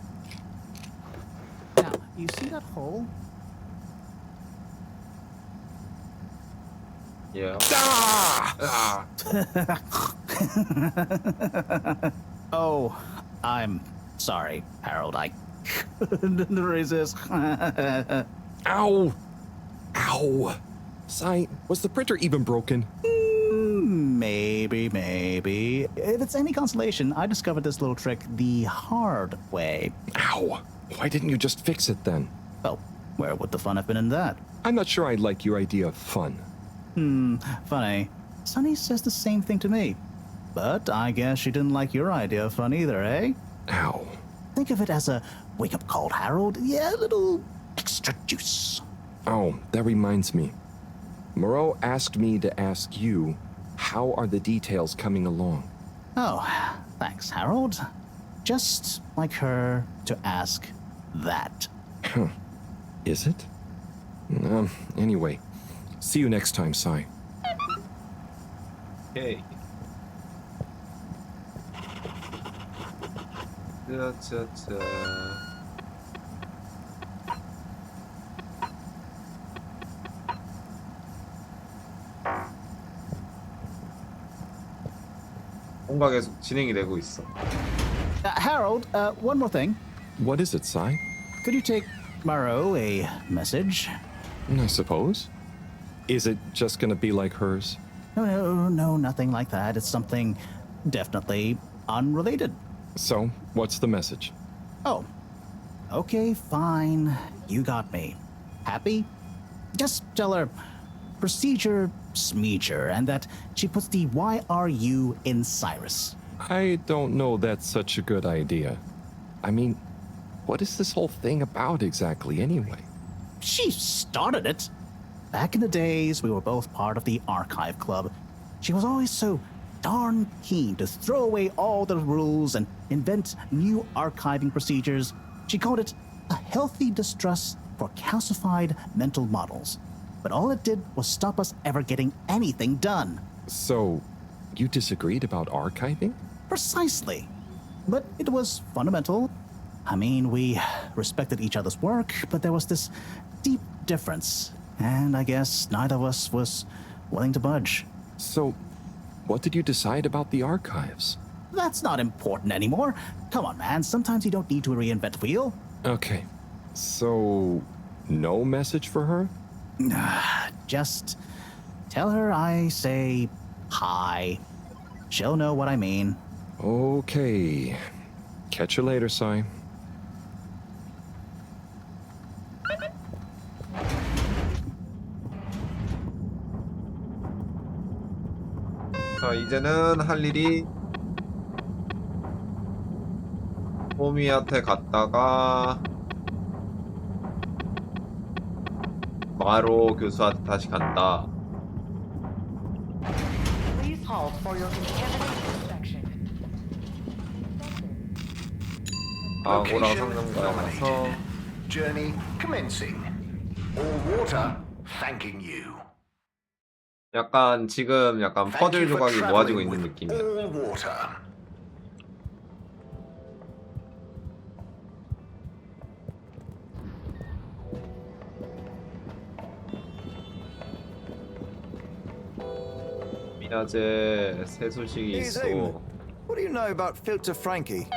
Now, you see that hole? Yeah. Oh, I'm sorry, Harold. I couldn't resist. Ow! Ow! Sai, was the printer even broken? Maybe. see. If it's any consolation, I discovered this little trick the hard way. Ow! Why didn't you just fix it then? Well, where would the fun have been in that? I'm not sure I like your idea of fun. Funny. Sunny says the same thing to me. But I guess she didn't like your idea of fun either, eh? Ow. Think of it as a wake-up call, Harold. Yeah, a little extra juice. Oh, that reminds me. Moreau asked me to ask you, how are the details coming along? Oh, thanks, Harold. Just like her to ask that. Huh. Is it? Anyway, see you next time, Sai. 오케이. 짜짜짜. 뭔가 계속 진행이 되고 있어. Harold, one more thing. What is it, Sai? Could you take Moreau a message? I suppose. Is it just gonna be like hers? No, nothing like that. It's something definitely unrelated. So, what's the message? Oh, okay, fine. You got me. Happy? Just tell her procedure smeecher and that she puts the YRU in Cyrus. I don't know that's such a good idea. I mean, what is this whole thing about exactly anyway? She started it. Back in the days, we were both part of the archive club. She was always so darn keen to throw away all the rules and invent new archiving procedures. She called it a healthy distrust for calcified mental models. But all it did was stop us ever getting anything done. So, you disagreed about archiving? Precisely. But it was fundamental. I mean, we respected each other's work, but there was this deep difference. And I guess neither of us was willing to budge. So, what did you decide about the archives? That's not important anymore. Come on, man. Sometimes you don't need to reinvent the wheel. Okay. So, no message for her? Just tell her I say hi. She'll know what I mean. Okay. Catch you later, Sai. 자, 이제는 할 일이 호미한테 갔다가 마로 교수한테 다시 간다. Please halt for your contaminant inspection. 아고랑 상점가에 가서 Journey commencing. All water thanking you. 약간 지금 약간 퍼즐 조각이 모아지고 있는 느낌이야. All water. 미나제 새 소식이 있어. What do you know about Filter Frankie?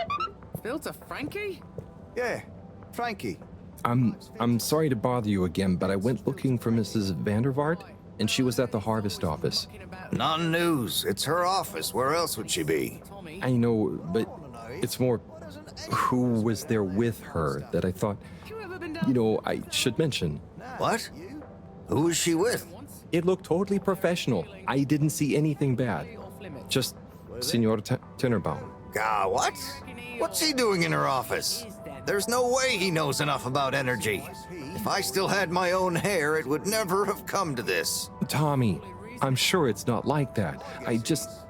Filter Frankie? Yeah, Frankie. I'm sorry to bother you again, but I went looking for Mrs. Vandervaart, and she was at the harvest office. Non-news. It's her office. Where else would she be? I know, but it's more who was there with her that I thought, I should mention. What? Who was she with? It looked totally professional. I didn't see anything bad. Just Senor Tenenbaum. What? What's he doing in her office? There's no way he knows enough about energy. If I still had my own hair, it would never have come to this. Tommy, I'm sure it's not like that.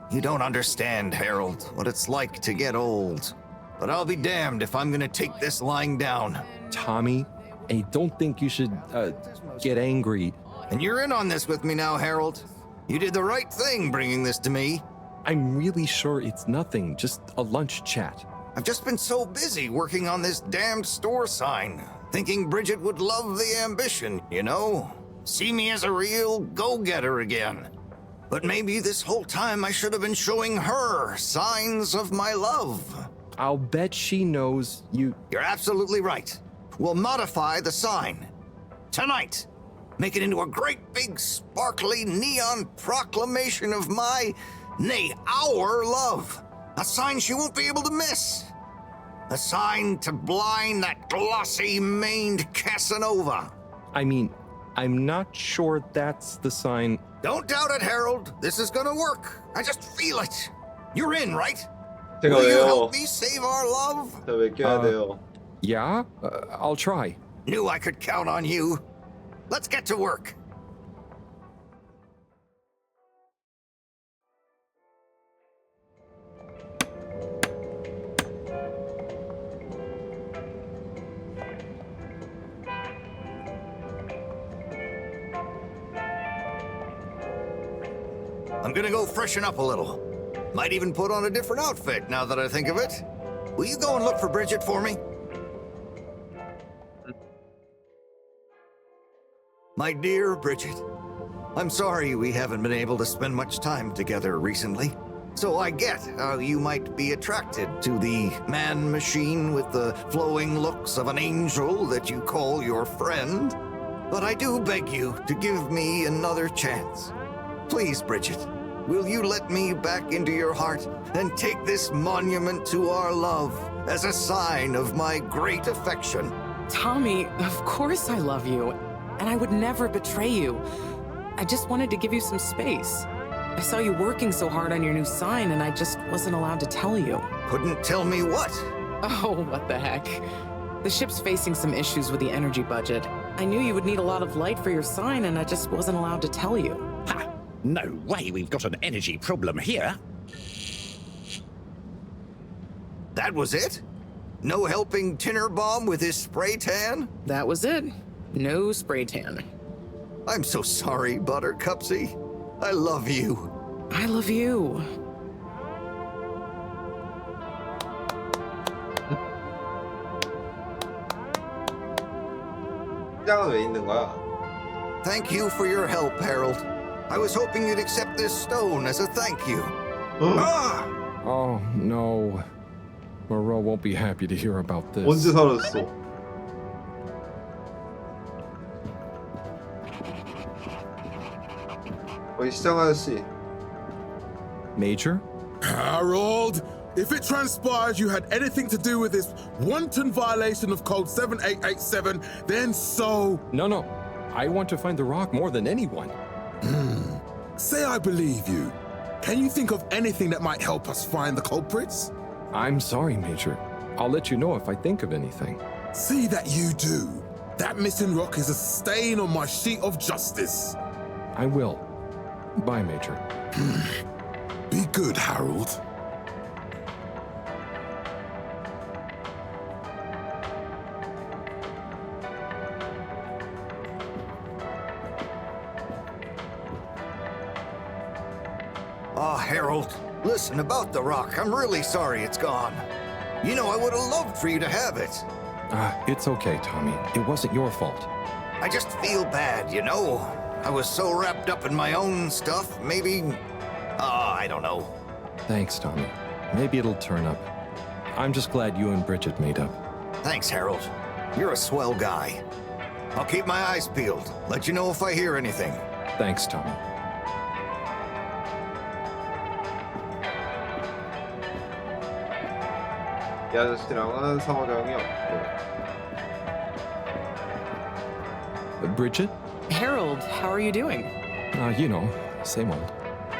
You don't understand, Harold, what it's like to get old. But I'll be damned if I'm gonna take this lying down. Tommy, I don't think you should, get angry. And you're in on this with me now, Harold. You did the right thing bringing this to me. I'm really sure it's nothing, just a lunch chat. I've just been so busy working on this damned store sign, thinking Bridget would love the ambition, you know? See me as a real go-getter again. But maybe this whole time I should have been showing her signs of my love. I'll bet she knows you... You're absolutely right. We'll modify the sign. Tonight. Make it into a great big sparkly neon proclamation of my nay, our love. A sign she won't be able to miss. A sign to blind that glossy-maned Casanova. I mean, I'm not sure that's the sign. Don't doubt it, Harold. This is gonna work. I just feel it. You're in, right? 제가 Will you 왜요? help me save our love? 제가 왜 껴야 돼요? Yeah? I'll try. Knew I could count on you. Let's get to work. I'm gonna go freshen up a little. Might even put on a different outfit now that I think of it. Will you go and look for Bridget for me? My dear Bridget, I'm sorry we haven't been able to spend much time together recently. So I get how you might be attracted to the man-machine with the flowing looks of an angel that you call your friend. But I do beg you to give me another chance. Please, Bridget, will you let me back into your heart and take this monument to our love as a sign of my great affection? Tommy, of course I love you, and I would never betray you. I just wanted to give you some space. I saw you working so hard on your new sign, and I just wasn't allowed to tell you. Couldn't tell me what? Oh, what the heck. The ship's facing some issues with the energy budget. I knew you would need a lot of light for your sign, and I just wasn't allowed to tell you. Ha! No way we've got an energy problem here. That was it? No helping Tinnerbomb with his spray tan? That was it. No spray tan. I'm so sorry, Buttercupsy. I love you. I love you. 시장은 왜 있는 거야? Thank you for your help, Harold. I was hoping you'd accept this stone as a thank you. Ah! Oh, no. Moreau won't be happy to hear about this. 언제 사라졌어? 시장 아저씨. Major? Harold, if it transpires you had anything to do with this wanton violation of Code 7887, then so... No. I want to find the rock more than anyone. Say I believe you. Can you think of anything that might help us find the culprits? I'm sorry, Major. I'll let you know if I think of anything. See that you do. That missing rock is a stain on my sheet of justice. I will. Bye, Major. Be good, Harold. Ah, Harold, listen, about the rock, I'm really sorry it's gone. You know, I would have loved for you to have it. It's okay, Tommy. It wasn't your fault. I just feel bad, you know? I was so wrapped up in my own stuff, maybe... I don't know. Thanks, Tommy. Maybe it'll turn up. I'm just glad you and Bridget made up. Thanks, Harold. You're a swell guy. I'll keep my eyes peeled. Let you know if I hear anything. Thanks, Tommy. 이 아저씨랑은 상호작용이 없고. Bridget? Harold, how are you doing? You know, same old.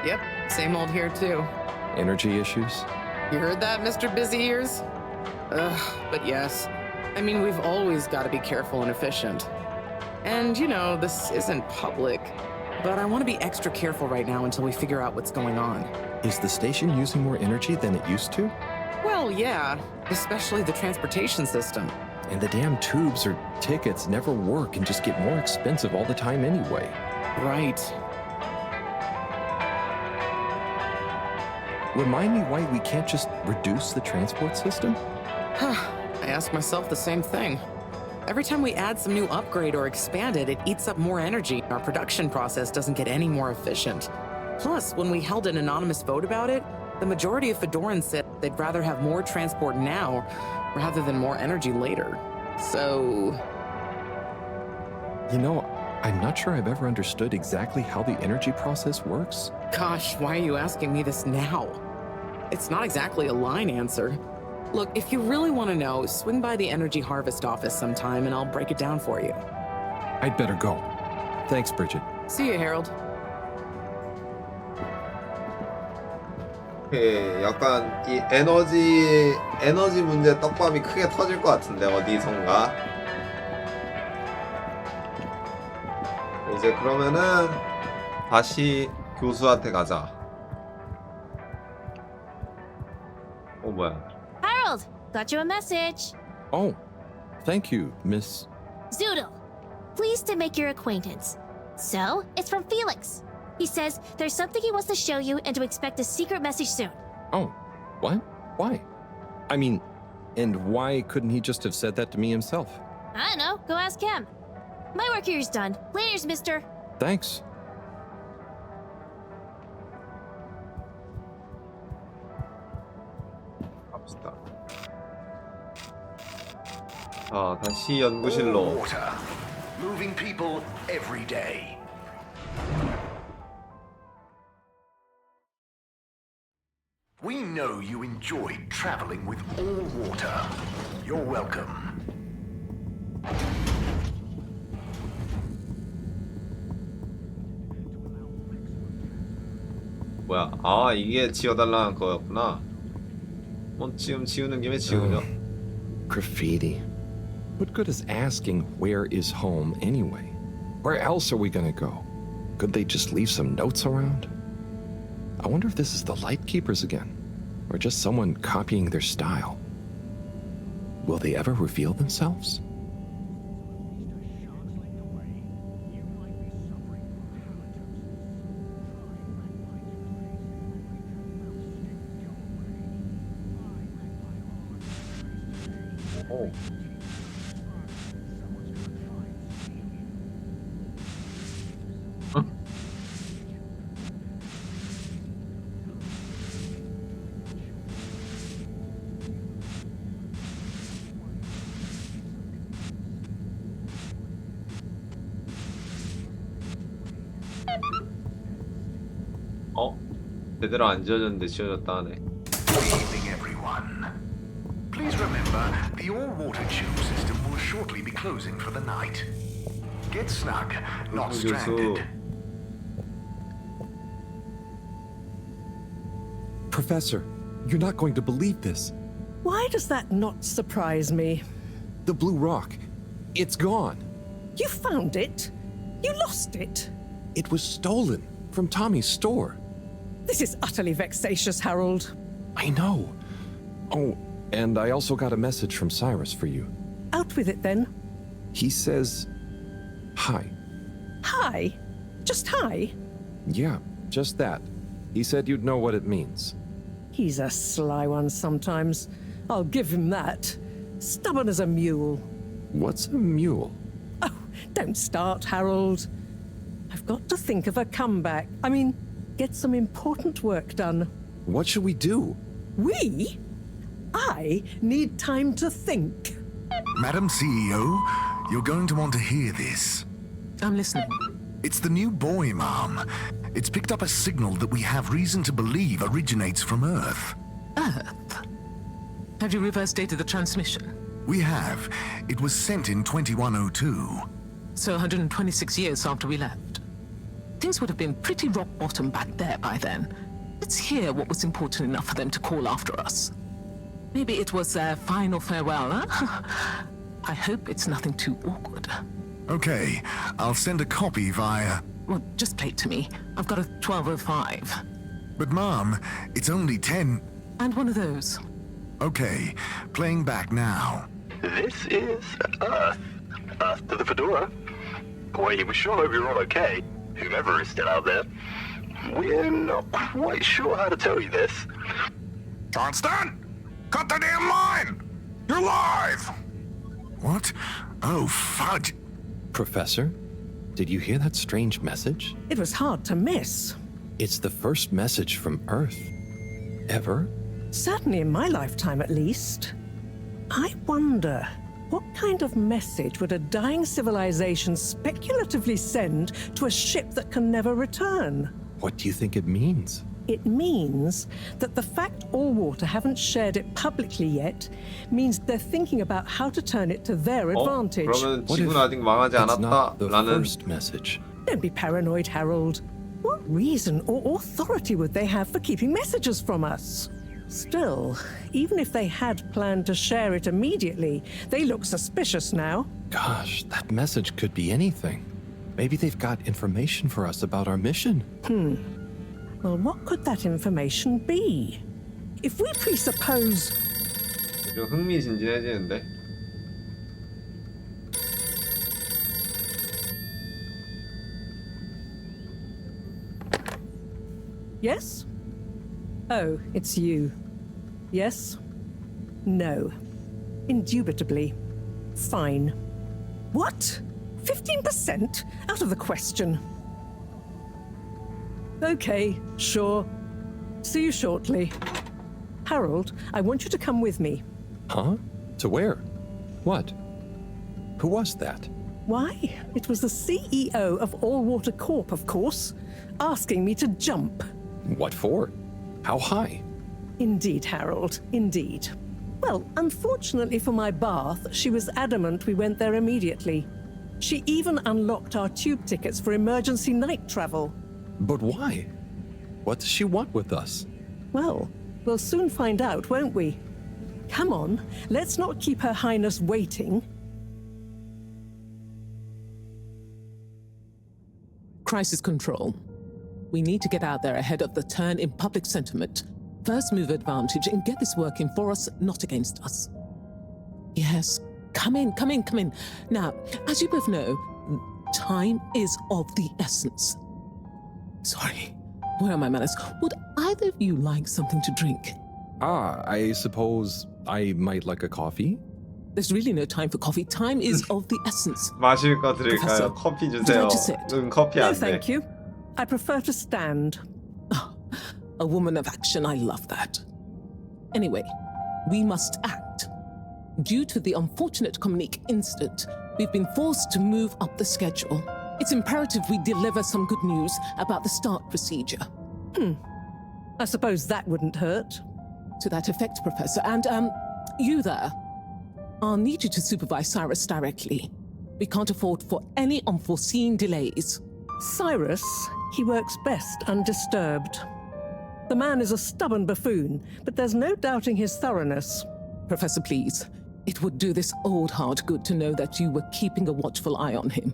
Yep, same old here too. Energy issues? You heard that, Mr. Busy Ears? But yes. I mean, we've always got to be careful and efficient. And, you know, this isn't public, but I want to be extra careful right now until we figure out what's going on. Is the station using more energy than it used to? Well, yeah, especially the transportation system. And the damn tubes or tickets never work and just get more expensive all the time anyway. Right. Remind me why we can't just reduce the transport system? I ask myself the same thing. Every time we add some new upgrade or expand it, it eats up more energy. Our production process doesn't get any more efficient. Plus, when we held an anonymous vote about it, the majority of Fedorans said they'd rather have more transport now rather than more energy later. So... You know, I'm not sure I've ever understood exactly how the energy process works. Gosh, why are you asking me this now? It's not exactly a line answer. Look, if you really want to know, swing by the Energy Harvest office sometime and I'll break it down for you. I'd better go. Thanks, Bridget. See you, Harold. 약간 이 에너지 문제 떡밥이 크게 터질 것 같은데 어디선가. 이제 그러면은 다시 교수한테 가자. 뭐야? Harold, got you a message. Oh, thank you, Miss... Zoodle, pleased to make your acquaintance. So, it's from Felix. He says there's something he wants to show you and to expect a secret message soon. Oh, what? Why? I mean, and why couldn't he just have said that to me himself? I don't know, go ask him. My work here's done. Laters, mister. Thanks. 갑시다. 자, 다시 연구실로. Water. Moving people every day. We know you enjoyed traveling with all water. You're welcome. 뭐야? 아, 이게 지워달라는 거였구나. 지금 지우는 김에 지우죠. Graffiti. What good is asking where is home anyway? Where else are we gonna go? Could they just leave some notes around? I wonder if this is the Lightkeepers again, or just someone copying their style. Will they ever reveal themselves? Oh. 제대로 안 지워졌는데 지워졌다 하네. Good evening, everyone. Please remember, the all-water tube system will shortly be closing for the night. Get snug, not stranded. Professor, you're not going to believe this. Why does that not surprise me? The blue rock. It's gone. You found it? You lost it? It was stolen from Tommy's store. This is utterly vexatious, Harold. I know. Oh, and I also got a message from Cyrus for you. Out with it, then. He says, hi. Hi? Just hi? Yeah, just that. He said you'd know what it means. He's a sly one sometimes. I'll give him that. Stubborn as a mule. What's a mule? Oh, don't start, Harold. I've got to think of a comeback. I mean, get some important work done. What should we do? We? I need time to think. Madam CEO, you're going to want to hear this. I'm listening. It's the new buoy, Mom. It's picked up a signal that we have reason to believe originates from Earth. Earth? Have you reverse dated the transmission? We have. It was sent in 2102. So 126 years after we left. Things would have been pretty rock bottom back there by then. Let's hear what was important enough for them to call after us. Maybe it was their final farewell, huh? I hope it's nothing too awkward. Okay, I'll send a copy via... Well, just play it to me. I've got a 1205. But Mom, it's only 10... And one of those. Okay, playing back now. This is Earth. Earth to the Fedora. We sure hope you're all okay, whomever is still out there. We're not quite sure how to tell you this. Johnston! Cut the damn line! You're live! What? Oh, fudge. Professor, did you hear that strange message? It was hard to miss. It's the first message from Earth. Ever? Certainly in my lifetime, at least. I wonder, What kind of message would a dying civilization speculatively send to a ship that can never return? What do you think it means? It means that the fact all water haven't shared it publicly yet means they're thinking about how to turn it to their advantage. 그러면 지구는 아직 망하지 않았다라는 first message. Don't be paranoid, Harold. What reason or authority would they have for keeping messages from us? Still, even if they had planned to share it immediately, they look suspicious now. Gosh, that message could be anything. Maybe they've got information for us about our mission. Well, what could that information be? If we presuppose... 좀 흥미진진해지는데? Yes? Oh, it's you. Yes? No. Indubitably. Fine. What? 15%? Out of the question. Okay, sure. See you shortly. Harold, I want you to come with me. Huh? To where? What? Who was that? Why, it was the CEO of All Water Corp, of course, asking me to jump. What for? How high? Indeed, Harold, indeed. Well, unfortunately for my bath, she was adamant we went there immediately. She even unlocked our tube tickets for emergency night travel. But why? What does she want with us? Well, we'll soon find out, won't we? Come on, let's not keep Her Highness waiting. Crisis control. We need to get out there ahead of the turn in public sentiment. First move advantage and get this working for us, not against us. Yes, come in. Now, as you both know, time is of the essence. Sorry, where are my manners? Would either of you like something to drink? I suppose I might like a coffee? There's really no time for coffee. Time is of the essence. 마실 거 드릴까요? 커피 주세요. 커피 No, 안 돼. thank you. I prefer to stand. A woman of action, I love that. Anyway, we must act. Due to the unfortunate Communique incident, we've been forced to move up the schedule. It's imperative we deliver some good news about the start procedure. I suppose that wouldn't hurt. To that effect, Professor. And, you there. I'll need you to supervise Cyrus directly. We can't afford for any unforeseen delays. Cyrus, he works best undisturbed. The man is a stubborn buffoon, but there's no doubting his thoroughness. Professor, please. It would do this old heart good to know that you were keeping a watchful eye on him.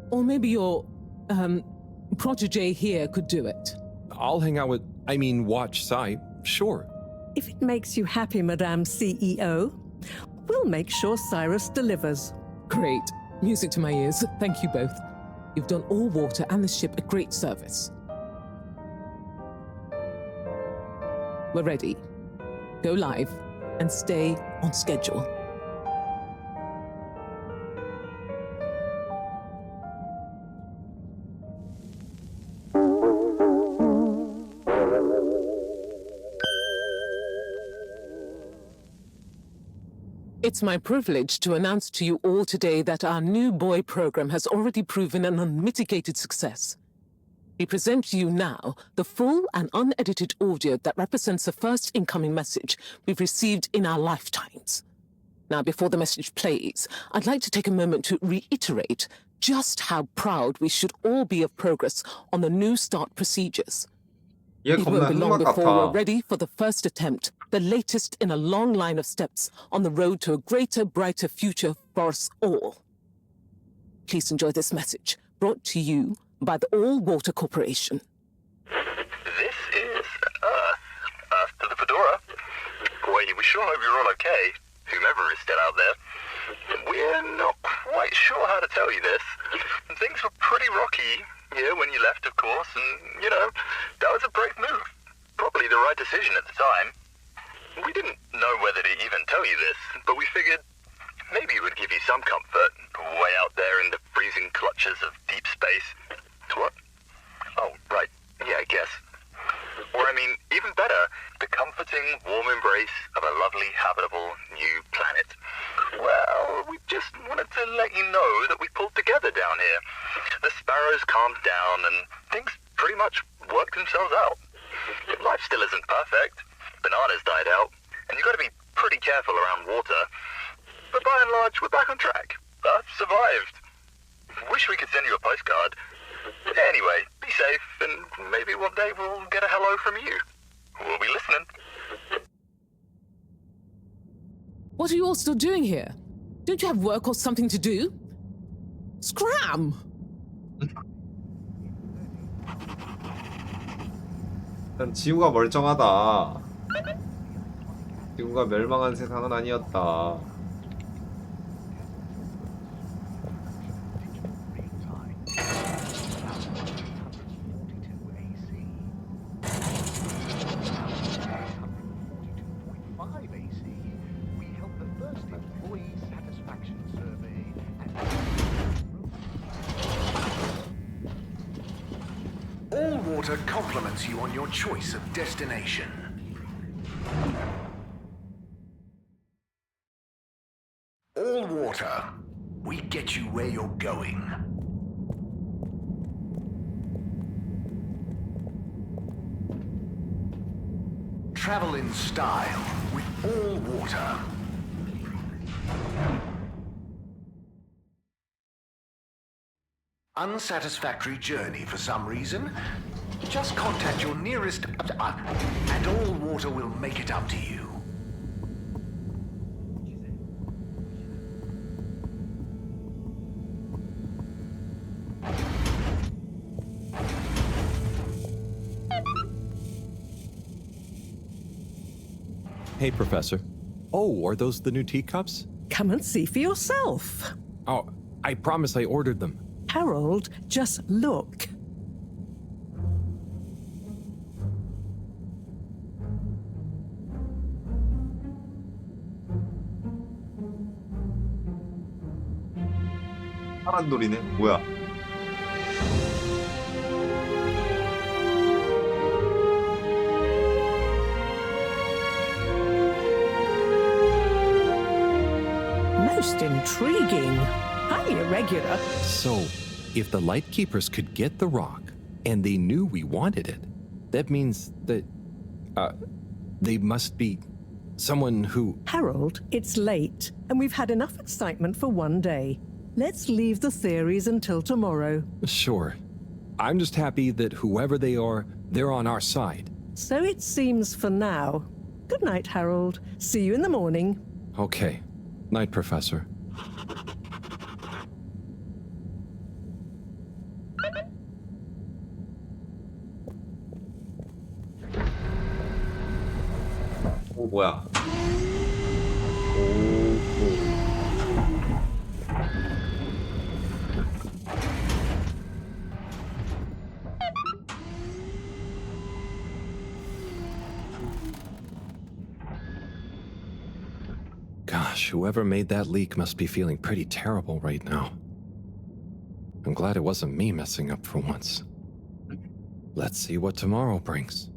Or maybe your, protege here could do it. I'll hang out with, watch Cy, sure. If it makes you happy, Madame CEO, we'll make sure Cyrus delivers. Great. Music to my ears. Thank you both. You've done All Water and the ship a great service. We're ready. Go live and stay on schedule. It's my privilege to announce to you all today that our new boy program has already proven an unmitigated success. We present to you now the full and unedited audio that represents the first incoming message we've received in our lifetimes. Now, before the message plays, I'd like to take a moment to reiterate just how proud we should all be of progress on the new start procedures. 얘 It 겁나 won't be long 흑막 before 같아. we're ready for the first attempt, the latest in a long line of steps on the road to a greater, brighter future for us all. Please enjoy this message, brought to you by the All Water Corporation. This is Earth to the Fedora. We sure hope you're all okay, whomever is still out there. We're not quite sure how to tell you this. Things were pretty rocky here when you left, of course, and, that was a brave move. Probably the right decision at the time. We didn't know whether to even tell you this, but we figured maybe it would give you some comfort way out there in the freezing clutches of deep space. What? Oh, right. Yeah, I guess. Or, even better, the comforting, warm embrace of a lovely, habitable new planet. Well, we let you know that we pulled together down here. The sparrows calmed down and things pretty much worked themselves out. Life still isn't perfect. Bananas died out, and you got to be pretty careful around water. But by and large, we're back on track. I've survived. Wish we could send you a postcard. Anyway, be safe, and maybe one day we'll get a hello from you. We'll be listening. What are you all still doing here? Don't you have work or something to do? Scram! 일단 지구가 멀쩡하다. 지구가 멸망한 세상은 아니었다. All water compliments you on your choice of destination. All water, we get you where you're going. Travel in style with all water. Unsatisfactory journey for some reason? Just contact your nearest and all water will make it up to you. Hey, Professor. Oh, are those the new teacups? Come and see for yourself. Oh, I promise I ordered them. Harold, just look. 파란돌이네. 뭐야? Most intriguing. Highly irregular. So, if the Lightkeepers could get the rock, and they knew we wanted it, that means that, they must be someone who... Harold, it's late, and we've had enough excitement for one day. Let's leave the theories until tomorrow. Sure. I'm just happy that whoever they are, they're on our side. So it seems for now. Good night, Harold. See you in the morning. Okay. Night, Professor. 오, 뭐야? Gosh, whoever made that leak must be feeling pretty terrible right now. I'm glad it wasn't me messing up for once. Let's see what tomorrow brings.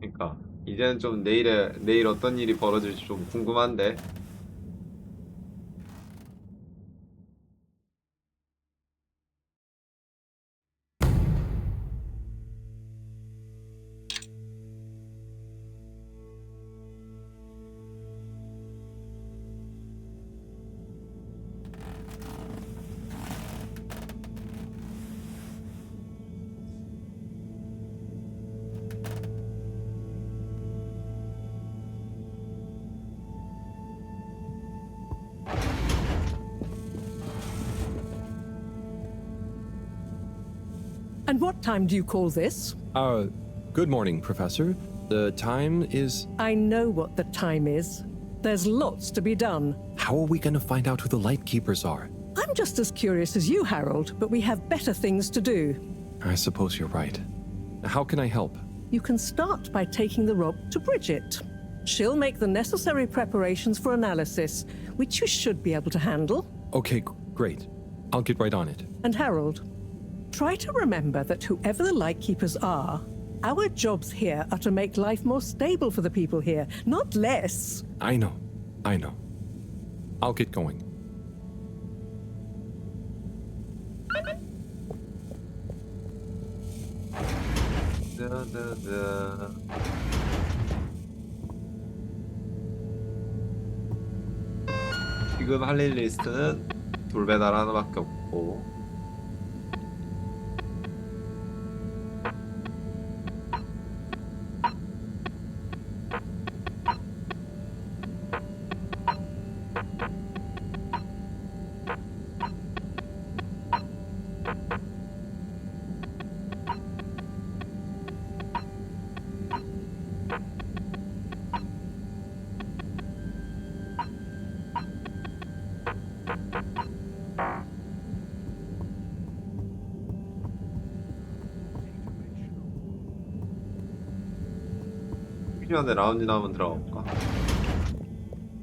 그러니까 이제는 좀 내일 어떤 일이 벌어질지 좀 궁금한데. And what time do you call this? Good morning, Professor. The time is... I know what the time is. There's lots to be done. How are we going to find out who the Lightkeepers are? I'm just as curious as you, Harold, but we have better things to do. I suppose you're right. How can I help? You can start by taking the rock to Bridget. She'll make the necessary preparations for analysis, which you should be able to handle. Okay, great. I'll get right on it. And Harold, try to remember that whoever the Lightkeepers are, our jobs here are to make life more stable for the people here, not less. I know. I'll get going. 뜨뜨뜨. 지금 할 일 리스트는 돌배달 하나밖에 없고 필요한데 라운지나 한번 들어가볼까?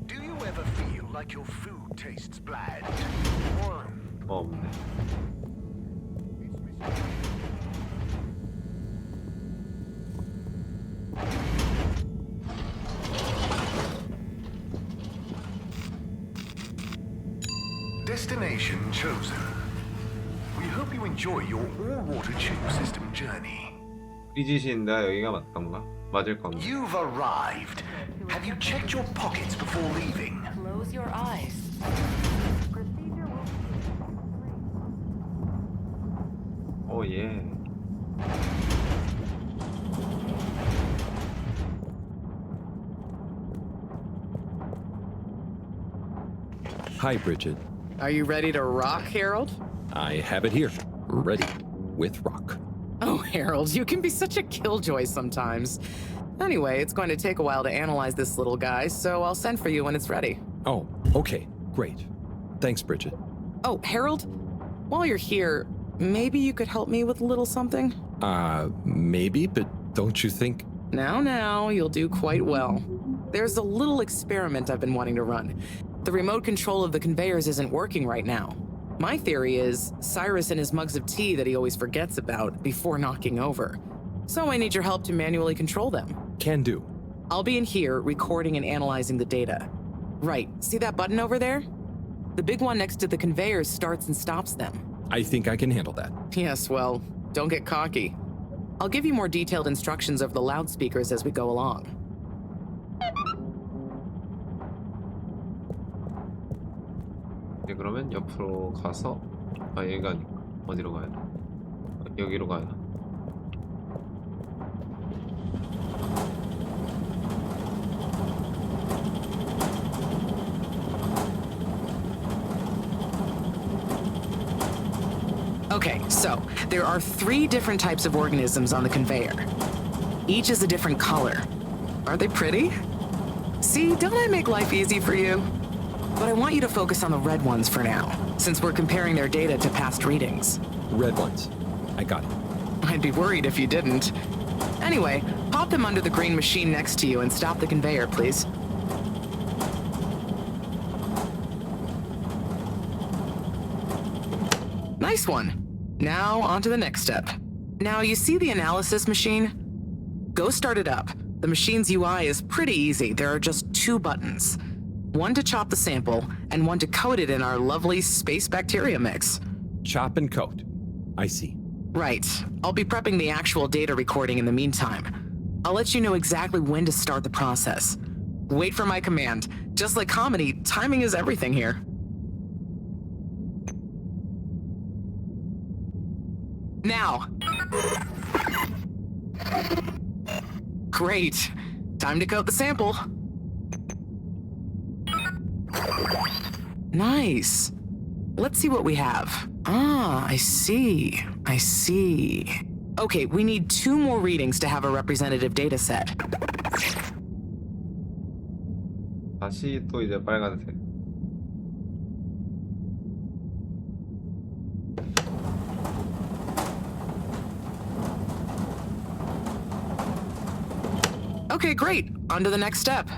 Do you ever feel like your food tastes bland? Or 없네. destination chosen. We hope you enjoy your all-water tube system journey. 삐지시인데 여기가 맞던가? 맞을 건가? You've arrived. Have you checked your pockets before leaving? Close your eyes. 오 예. Hi, Bridget. Are you ready to rock, Harold? I have it here, ready, with rock. Oh, Harold, you can be such a killjoy sometimes. Anyway, it's going to take a while to analyze this little guy, so I'll send for you when it's ready. Oh, okay, great. Thanks, Bridget. Oh, Harold, while you're here, maybe you could help me with a little something? Maybe, but don't you think? Now, you'll do quite well. There's a little experiment I've been wanting to run. The remote control of the conveyors isn't working right now. My theory is Cyrus and his mugs of tea that he always forgets about before knocking over. So I need your help to manually control them. Can do. I'll be in here recording and analyzing the data. Right, see that button over there? The big one next to the conveyors starts and stops them. I think I can handle that. Yes, well, don't get cocky. I'll give you more detailed instructions over the loudspeakers as we go along. 네, 그러면 옆으로 가서 여기가 어디로 가야 돼? 여기로 가야 돼. Okay, so there are 3 different types of organisms on the conveyor. Each is a different color. Are they pretty? See, don't I make life easy for you? But I want you to focus on the red ones for now, since we're comparing their data to past readings. Red ones. I got it. I'd be worried if you didn't. Anyway, pop them under the green machine next to you and stop the conveyor, please. Nice one. Now, on to the next step. Now, you see the analysis machine? Go start it up. The machine's UI is pretty easy. There are just 2 buttons. One to chop the sample, and one to coat it in our lovely space bacteria mix. Chop and coat. I see. Right. I'll be prepping the actual data recording in the meantime. I'll let you know exactly when to start the process. Wait for my command. Just like comedy, timing is everything here. Now. Great. Time to coat the sample. Nice. Let's see what we have. Ah, I see. Okay, we need 2 more readings to have a representative data set. 다시 또 이제 빨간색. Okay, great. On to the next step.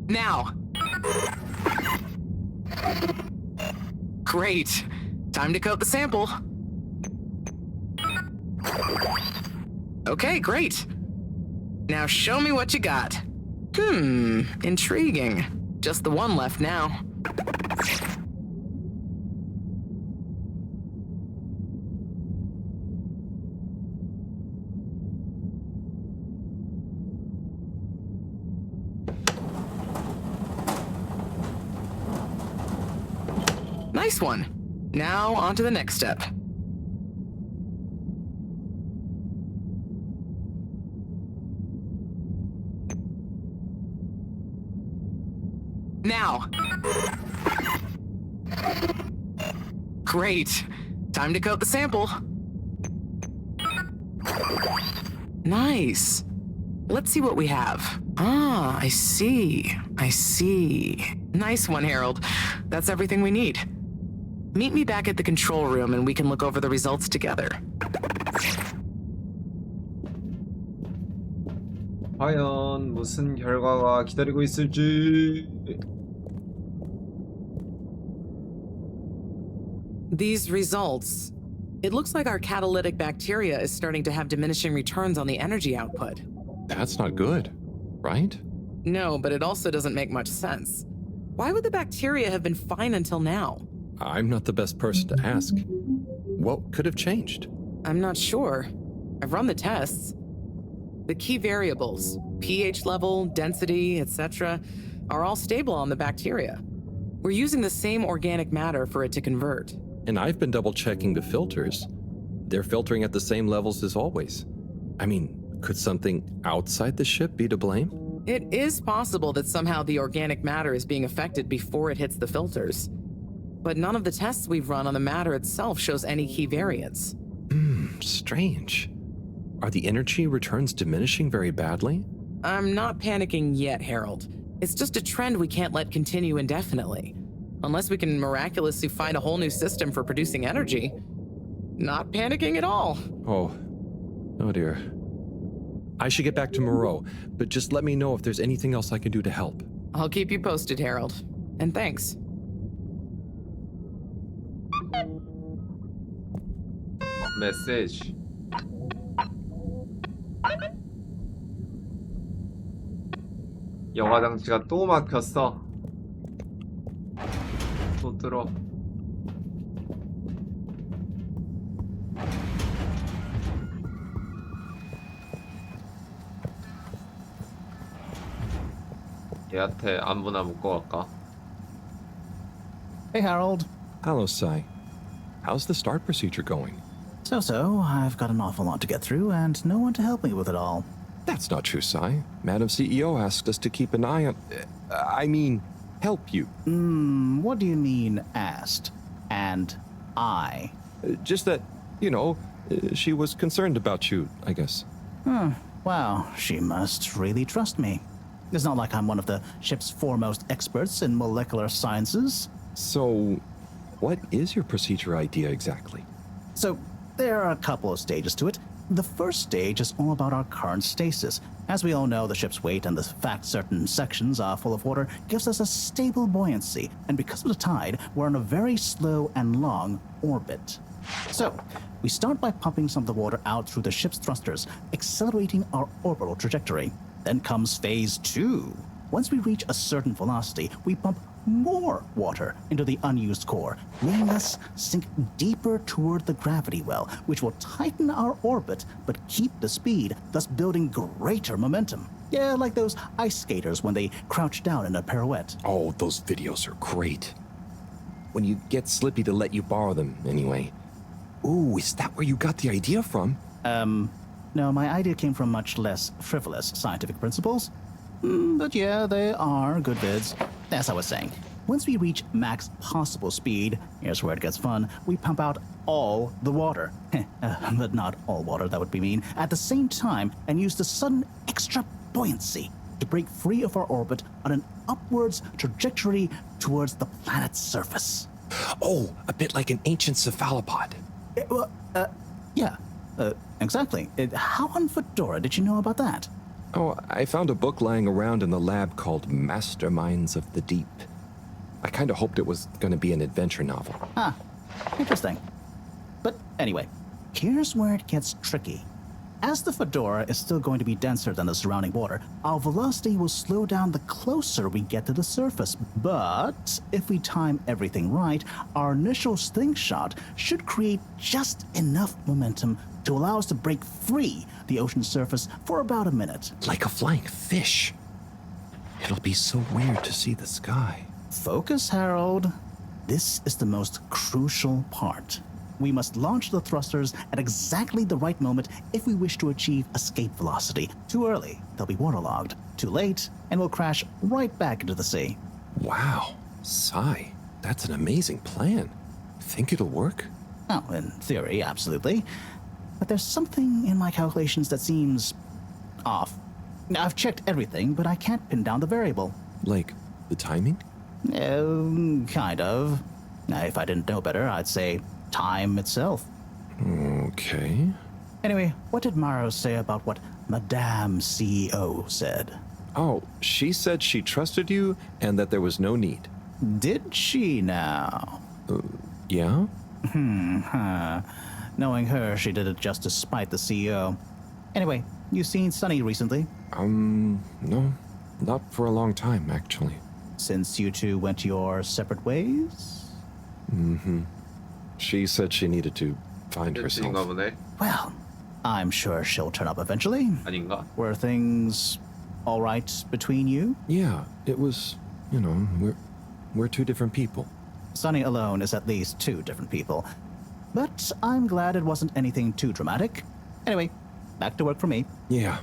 Now. Great. Time to coat the sample. Okay, great. Now show me what you got. Intriguing. Just the one left now. Nice one. Now on to the next step. Now. Great. Time to coat the sample. Nice. Let's see what we have. Ah, I see. I see. Nice one, Harold. That's everything we need. Meet me back at the control room and we can look over the results together. 과연 무슨 결과가 기다리고 있을지. These results. It looks like our catalytic bacteria is starting to have diminishing returns on the energy output. That's not good, right? No, but it also doesn't make much sense. Why would the bacteria have been fine until now? I'm not the best person to ask. What could have changed? I'm not sure. I've run the tests. The key variables, pH level, density, etc., are all stable on the bacteria. We're using the same organic matter for it to convert. And I've been double-checking the filters. They're filtering at the same levels as always. I mean, could something outside the ship be to blame? It is possible that somehow the organic matter is being affected before it hits the filters. But none of the tests we've run on the matter itself shows any key variants. Strange. Are the energy returns diminishing very badly? I'm not panicking yet, Harold. It's just a trend we can't let continue indefinitely. Unless we can miraculously find a whole new system for producing energy. Not panicking at all. Oh dear. I should get back to Moreau, but just let me know if there's anything else I can do to help. I'll keep you posted, Harold. And thanks. 메시지. 영화 장치가 또 막혔어. 또 뚫어. 얘한테 안부나 묻고 갈까? Hey, Harold. Hello, Sai. How's the start procedure going? So, I've got an awful lot to get through and no one to help me with it all. That's not true, Sai. Madam CEO asked us to keep an eye on... I mean, help you. What do you mean, asked? And I? Just that, you know, she was concerned about you, I guess. Wow, she must really trust me. It's not like I'm one of the ship's foremost experts in molecular sciences. So, what is your procedure idea exactly? So, there are a couple of stages to it. The first stage is all about our current stasis. As we all know, the ship's weight and the fact certain sections are full of water gives us a stable buoyancy, and because of the tide, we're on a very slow and long orbit. So, we start by pumping some of the water out through the ship's thrusters, accelerating our orbital trajectory. Then comes phase 2. Once we reach a certain velocity, we pump more water into the unused core, letting us sink deeper toward the gravity well, which will tighten our orbit but keep the speed, thus building greater momentum. Yeah, like those ice skaters when they crouch down in a pirouette. Oh, those videos are great. When you get Slippy to let you borrow them, anyway. Ooh, is that where you got the idea from? No, my idea came from much less frivolous scientific principles. But yeah, they are good vids. As I was saying, once we reach max possible speed, here's where it gets fun, we pump out all the water. But not all water, that would be mean. At the same time, and use the sudden extra buoyancy to break free of our orbit on an upwards trajectory towards the planet's surface. Oh, a bit like an ancient cephalopod. Yeah, exactly. How on Fedora did you know about that? Oh, I found a book lying around in the lab called Masterminds of the Deep. I kind of hoped it was going to be an adventure novel. Interesting. But anyway, here's where it gets tricky. As the Fedora is still going to be denser than the surrounding water, our velocity will slow down the closer we get to the surface. But if we time everything right, our initial slingshot should create just enough momentum to allow us to break free the ocean surface for about a minute. Like a flying fish. It'll be so weird to see the sky. Focus, Harold. This is the most crucial part. We must launch the thrusters at exactly the right moment if we wish to achieve escape velocity. Too early, they'll be waterlogged. Too late, and we'll crash right back into the sea. Wow. Sai, that's an amazing plan. Think it'll work? Oh, in theory, absolutely. But there's something in my calculations that seems off. I've checked everything, but I can't pin down the variable. Like the timing? Kind of. If I didn't know better, I'd say time itself. Okay. Anyway, what did Maro say about what Madame CEO said? Oh, she said she trusted you and that there was no need. Did she now? Yeah? Knowing her, she did it just to spite the CEO. Anyway, you seen Sunny recently? No. Not for a long time, actually. Since you two went your separate ways? She said she needed to find herself. Well, I'm sure she'll turn up eventually. 아닌가? Were things all right between you? Yeah, it was, we're two different people. Sunny alone is at least two different people. But I'm glad it wasn't anything too dramatic. Anyway, back to work for me. Yeah.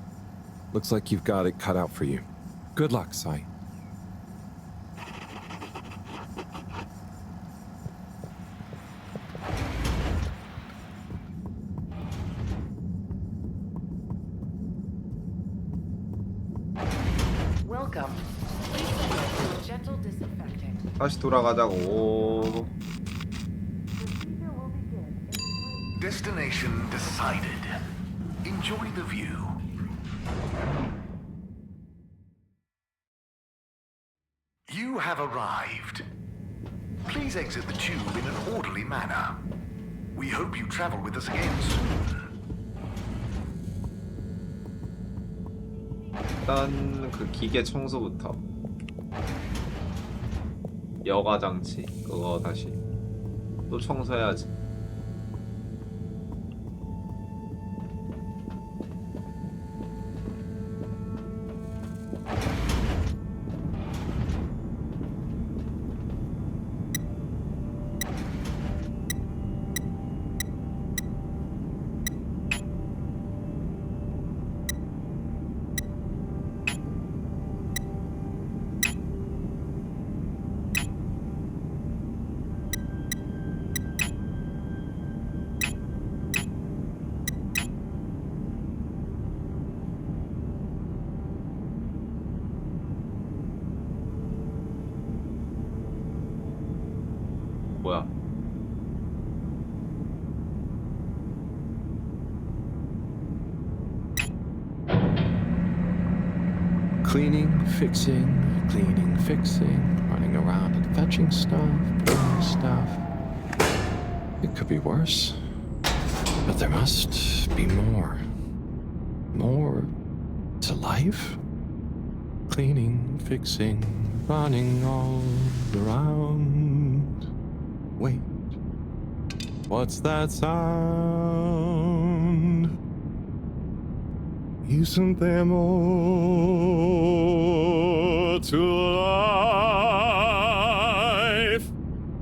Looks like you've got it cut out for you. Good luck, Sai. Welcome. Gentle disinfecting. 다시 돌아가자고. Destination decided. Enjoy the view. You have arrived. Please exit the tube in an orderly manner. We hope you travel with us again soon. 일단 그 기계 청소부터. 여가 장치 그거 다시 또 청소해야지. 뭐야? Cleaning, fixing, running around and fetching stuff. It could be worse. But there must be more. More to life? Cleaning, fixing, running all around. Wait. What's that sound? Isn't there more to life?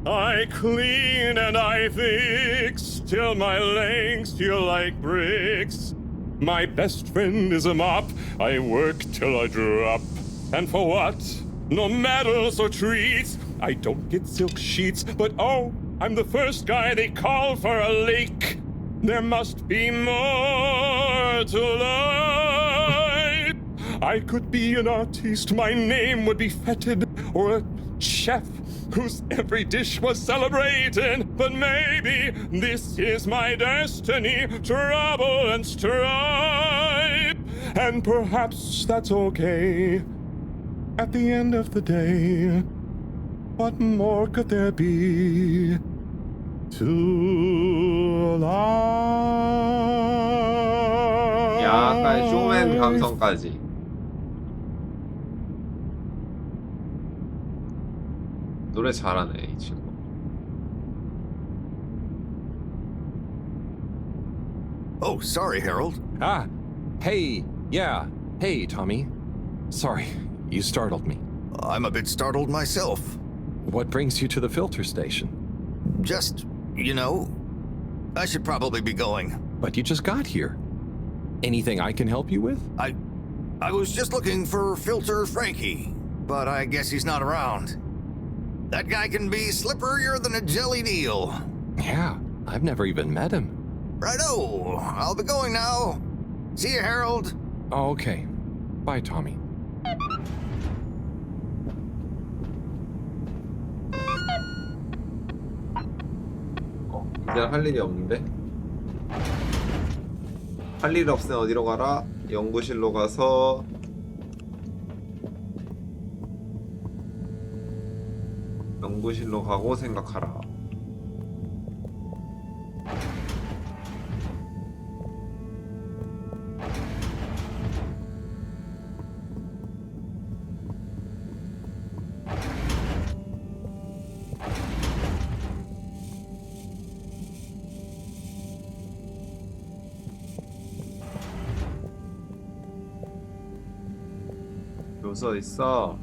I clean and I fix till my legs feel like bricks. My best friend is a mop. I work till I drop. And for what? No medals or treats. I don't get silk sheets, but oh, I'm the first guy they call for a leak. There must be more to life. I could be an artiste, my name would be feted, or a chef whose every dish was celebrated. But maybe this is my destiny, trouble and strife. And perhaps that's okay. At the end of the day, what more could there be to life? 약간 쇼맨 감성까지. 노래 잘하네 이 친구. Oh, sorry, Harold. Ah, hey, yeah. Hey, Tommy. Sorry, you startled me. I'm a bit startled myself. What brings you to the filter station? Just, you know, I should probably be going. But you just got here. Anything I can help you with? I was just looking for Filter Frankie, but I guess he's not around. That guy can be slipperier than a jelly deal. Yeah, I've never even met him. Righto, I'll be going now. See you, Harold. Oh, okay. Bye, Tommy. 이제 할 일이 없는데? 할 일 없으면 어디로 가라? 연구실로 가서 연구실로 가고 생각하라. 묘서 있어.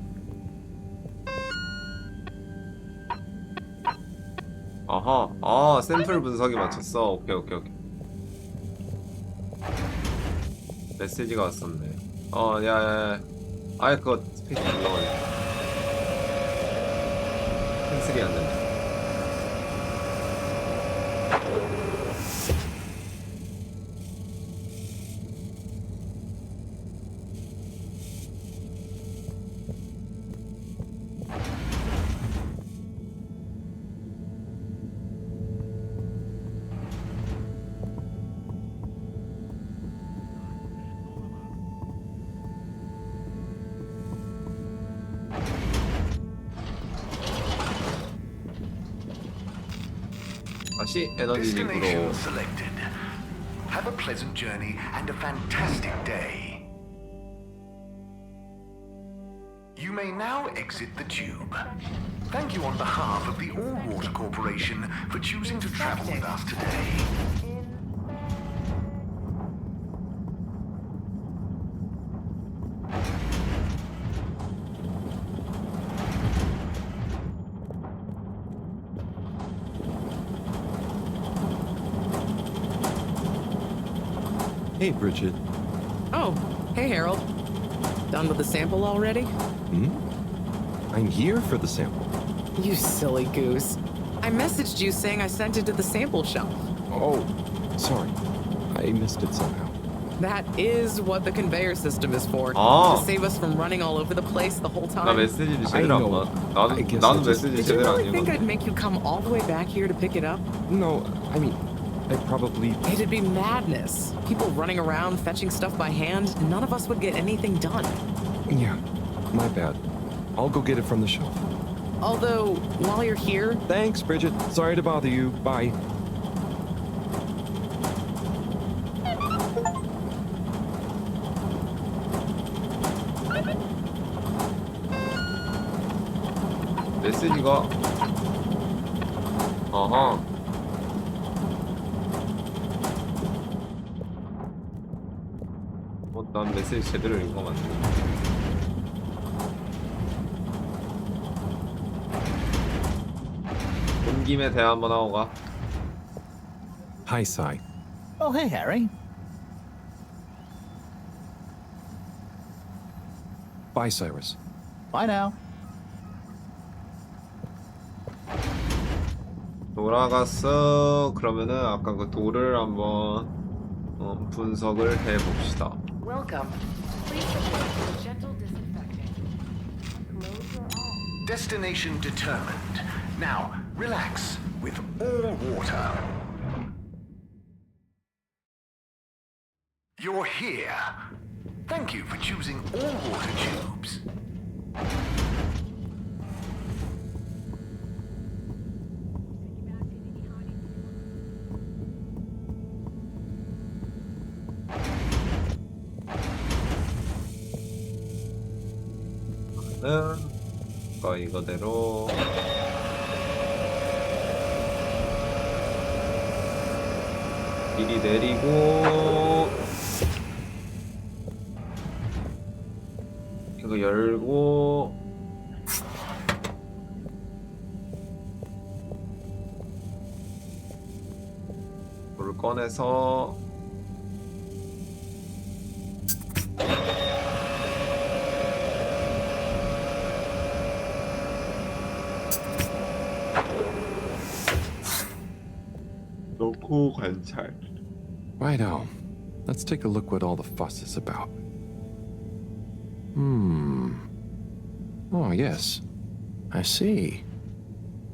아하, 아 샘플 분석이 맞췄어. 오케이 오케이 오케이. 메시지가 왔었네. 야야야. 아예 그거 스페이스 눌러버려. 캔슬이 안 된다. 다시 에너지 링크로. Destination selected. Have a pleasant journey and a fantastic day. You may now exit the tube. Thank you on behalf of the All Water Corporation for choosing to travel with us today. Hey, Bridget. Oh, hey, Harold. Done with the sample already? I'm here for the sample. You silly goose. I messaged you saying I sent it to the sample shelf. Oh, sorry. I missed it somehow. That is what the conveyor system is for. 아. To save us from running all over the place the whole time. 나 메시지를 제대로 안 봐. 나도 메시지 Did you 제대로 안 really think 읽었네. I'd make you come all the way back here to pick it up? No, I mean, I probably... It'd be madness. People running around, fetching stuff by hand. None of us would get anything done. Yeah, my bad. I'll go get it from the shelf. Although, while you're here... Thanks, Bridget. Sorry to bother you. Bye. 메시지가 아하. 난 메시지 제대로 읽은 거 맞네. 온 김에 대화 한번 하고 가. Hi, Sai. Oh, hey, Harry. Bye, Cyrus. Bye now. 돌아갔어. 그러면은 아까 그 돌을 한번 분석을 해봅시다. Welcome. Please prepare for gentle disinfecting. Close your eyes. Destination determined. Now, relax with all water. You're here. Thank you for choosing all water tubes. 이거대로 미리 내리고 이거 열고 불을 꺼내서 넣고 관찰. Righto. Let's take a look what all the fuss is about. Oh, yes. I see.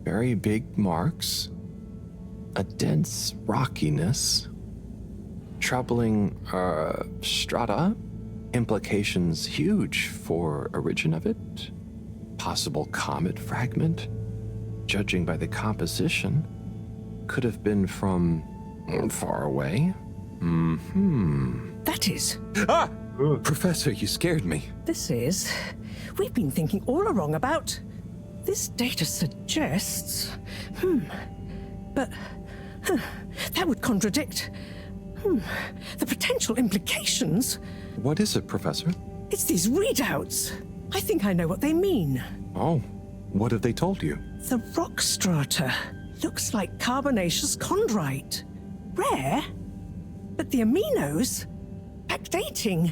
Very big marks. A dense rockiness. Troubling, strata. Implications huge for origin of it. Possible comet fragment. Judging by the composition, could have been from far away. That is. Ah! Professor, you scared me. This is. We've been thinking all along about. This data suggests. But. That would contradict. The potential implications. What is it, Professor? It's these readouts. I think I know what they mean. Oh, what have they told you? The rock strata looks like carbonaceous chondrite. Rare, but the aminos backdating.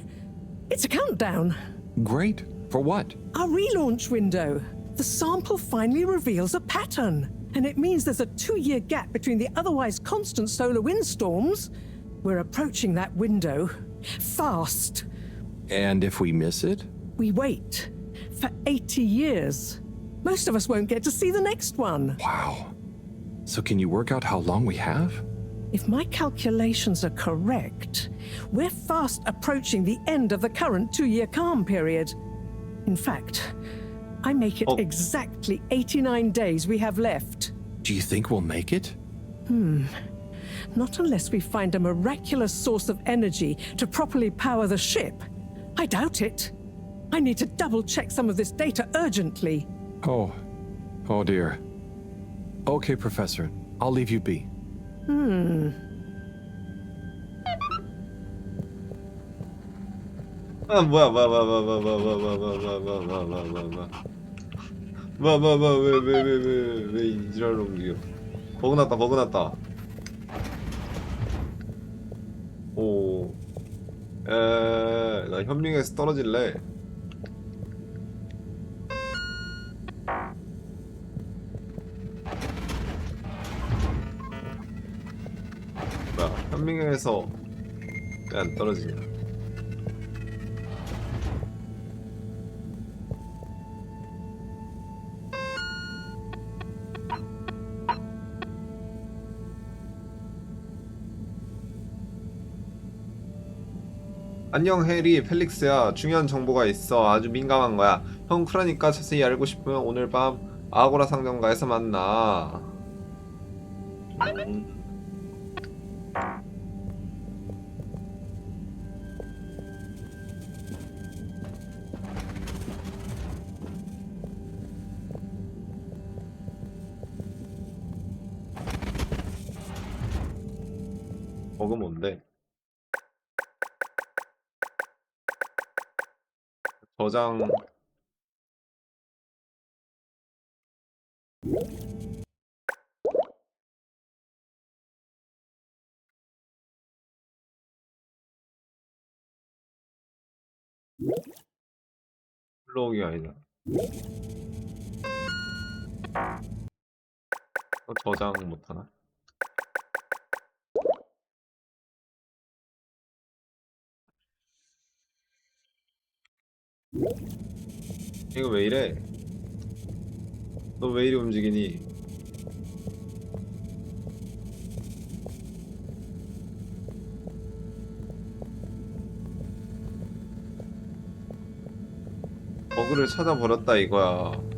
It's a countdown. Great. For what? Our relaunch window. The sample finally reveals a pattern, and it means there's a 2-year gap between the otherwise constant solar windstorms. We're approaching that window fast. And if we miss it? We wait for 80 years. Most of us won't get to see the next one. Wow. So can you work out how long we have? If my calculations are correct, we're fast approaching the end of the current 2-year calm period. In fact, I make it exactly 89 days we have left. Do you think we'll make it? Not unless we find a miraculous source of energy to properly power the ship. I doubt it. I need to double-check some of this data urgently. Oh dear. Okay, Professor. I'll leave you be. 아 뭐야 왜 이지랄 옮겨. 버그 났다. 나 현밍에서 떨어질래. 뭐야, 현밍에서 왜 안 떨어지냐. 안녕 해리, 펠릭스야. 중요한 정보가 있어. 아주 민감한 거야. 형 쿨하니까 자세히 알고 싶으면 오늘 밤 아고라 상점가에서 만나. 버그 뭔데? 저장 플로우기 아니다. 저장 못하나? 이거 왜 이래? 너 왜 이리 움직이니? 버그를 찾아버렸다 이거야.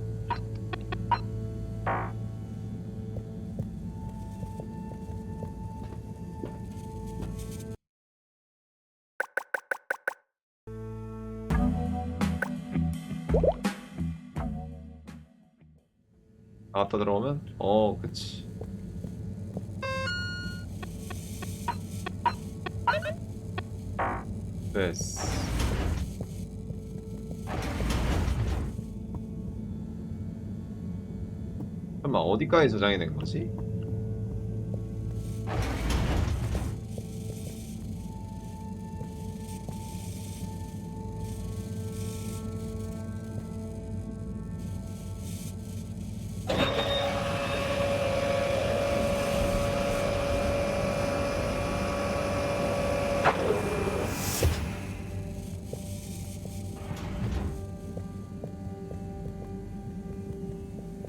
나갔다 들어오면? 그치. 됐어. 설마 어디까지 저장이 된 거지?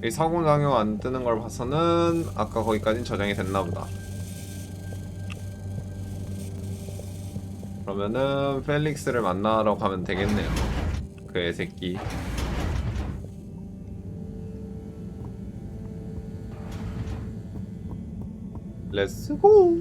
이 상호작용 안 뜨는 걸 봐서는 아까 거기까진 저장이 됐나 보다. 그러면은 펠릭스를 만나러 가면 되겠네요. 그 애새끼. 렛츠고!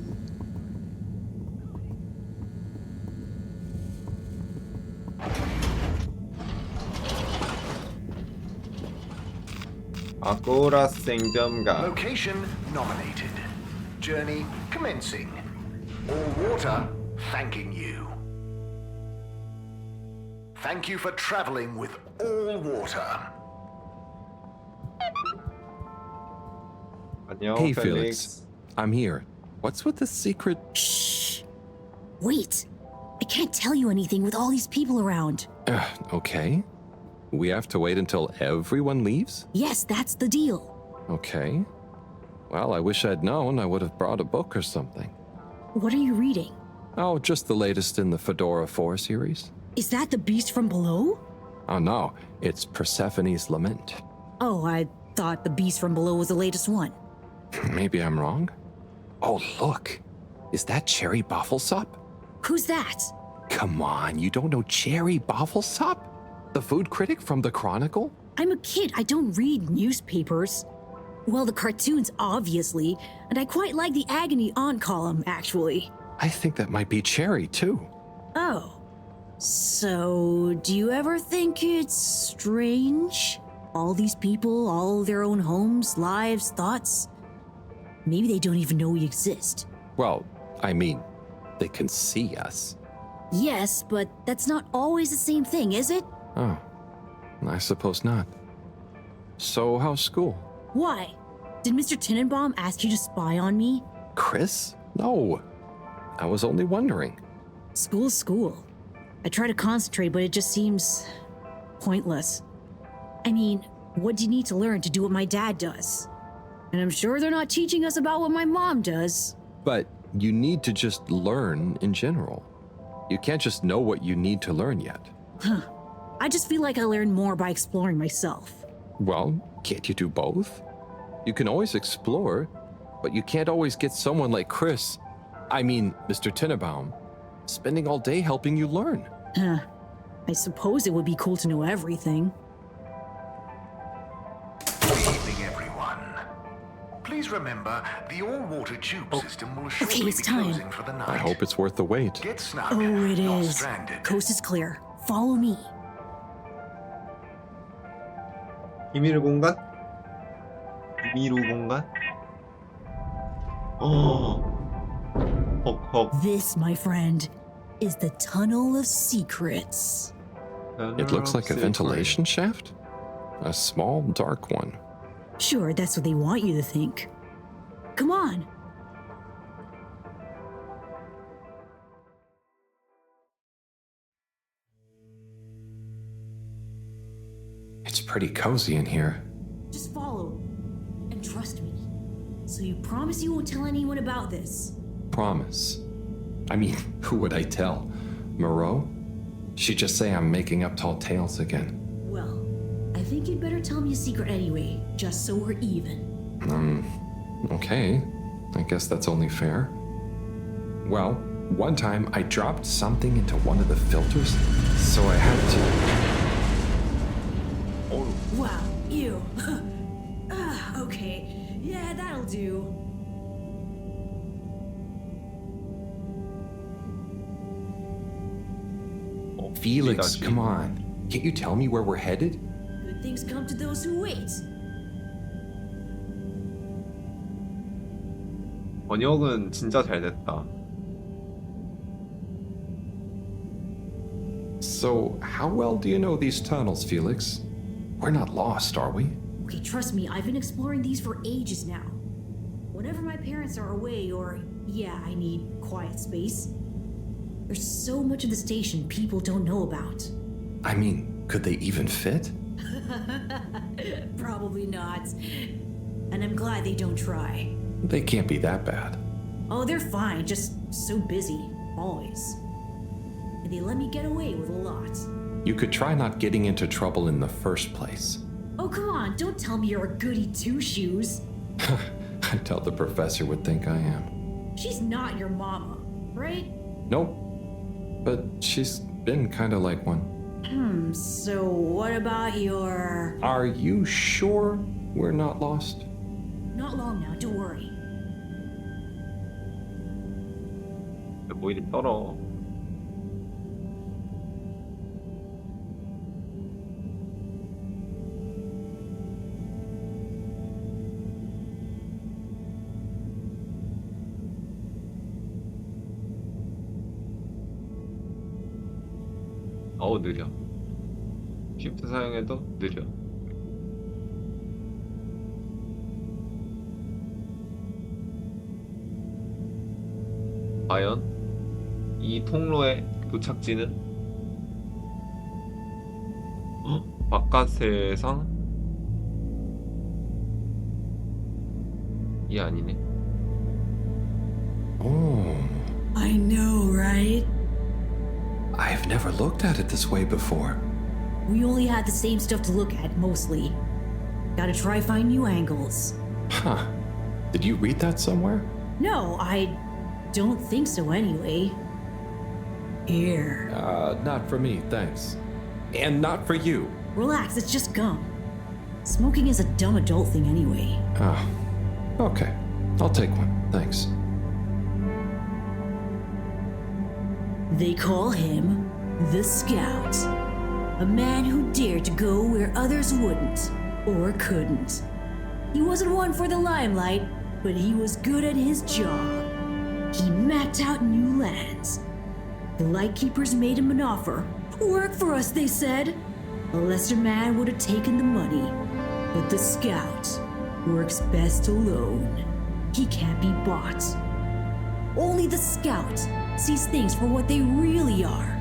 아고라 생점가. Location nominated. Journey commencing. All water thanking you. Thank you for traveling with all water. 안녕, Hey, 펠릭스. Felix. I'm here. What's with the secret? Shh. Wait. I can't tell you anything with all these people around. Okay. We have to wait until everyone leaves? Yes, that's the deal. Okay. Well, I wish I'd known. I would have brought a book or something. What are you reading? Oh, just the latest in the Fedora 4 series. Is that the beast from below? Oh no, it's Persephone's Lament. Oh, I thought the beast from below was the latest one. Maybe I'm wrong. Oh, look. Is that Cherry Bofflesop? Who's that? Come on, you don't know Cherry Bofflesop? The food critic from the Chronicle? I'm a kid. I don't read newspapers. Well, the cartoons, obviously. And I quite like the Agony On column, actually. I think that might be Cherry, too. Oh. So, do you ever think it's strange? All these people, all their own homes, lives, thoughts? Maybe they don't even know we exist. Well, I mean, they can see us. Yes, but that's not always the same thing, is it? Oh, I suppose not. So, how's school? Why? Did Mr. Tenenbaum ask you to spy on me? Chris? No. I was only wondering. School's school. I try to concentrate, but it just seems pointless. I mean, what do you need to learn to do what my dad does? And I'm sure they're not teaching us about what my mom does. But you need to just learn in general. You can't just know what you need to learn yet. Huh. I just feel like I learn more by exploring myself. Well, can't you do both? You can always explore, but you can't always get someone like Chris, Mr. Tenenbaum, spending all day helping you learn. Huh. I suppose it would be cool to know everything. Good evening, everyone. Please remember, the all-water tube system will shortly it's be time. closing for the night. I hope it's worth the wait. Get snug, Oh, it not is. stranded. Coast is clear. Follow me. 비밀 공간? 비밀 공간? 헉헉. This, my friend, is the Tunnel of Secrets. It looks like a ventilation shaft? A small, dark one. Sure, that's what they want you to think. Come on. It's pretty cozy in here. Just follow. And trust me. So you promise you won't tell anyone about this? Promise. Who would I tell? Moreau? She'd just say I'm making up tall tales again. Well, I think you'd better tell me a secret anyway, just so we're even. Okay. I guess that's only fair. Well, one time I dropped something into one of the filters, so I had to... Wow, ew. Okay, yeah, that'll do. Felix, come on. Can't you tell me where we're headed? Good things come to those who wait. 번역은 진짜 잘 됐다. So, how well do you know these tunnels, Felix? We're not lost, are we? Okay, trust me, I've been exploring these for ages now. Whenever my parents are away, or, yeah, I need quiet space, there's so much of the station people don't know about. I mean, could they even fit? Probably not. And I'm glad they don't try. They can't be that bad. Oh, they're fine, just so busy, always. And they let me get away with a lot. You could try not getting into trouble in the first place. Oh, come on, don't tell me you're a goody two-shoes. I doubt the professor would think I am. She's not your mama, right? Nope. But she's been kind of like one. So what about your... Are you sure we're not lost? Not long now, don't worry. 뭐 이리 떨어. 어우 느려. 쉬프트 사용해도 느려. 과연 이 통로의 도착지는 바깥 세상? 이 아니네. Oh. I know, right? I've never looked at it this way before. We only had the same stuff to look at, mostly. Gotta try find new angles. Huh. Did you read that somewhere? No, I don't think so anyway. Here. Not for me, thanks. And not for you. Relax, it's just gum. Smoking is a dumb adult thing anyway. Oh. Okay. I'll take one, thanks. They call him the Scout. A man who dared to go where others wouldn't, or couldn't. He wasn't one for the limelight, but he was good at his job. He mapped out new lands. The Lightkeepers made him an offer. Work for us, they said. A lesser man would have taken the money. But the Scout works best alone. He can't be bought. Only the Scout sees things for what they really are.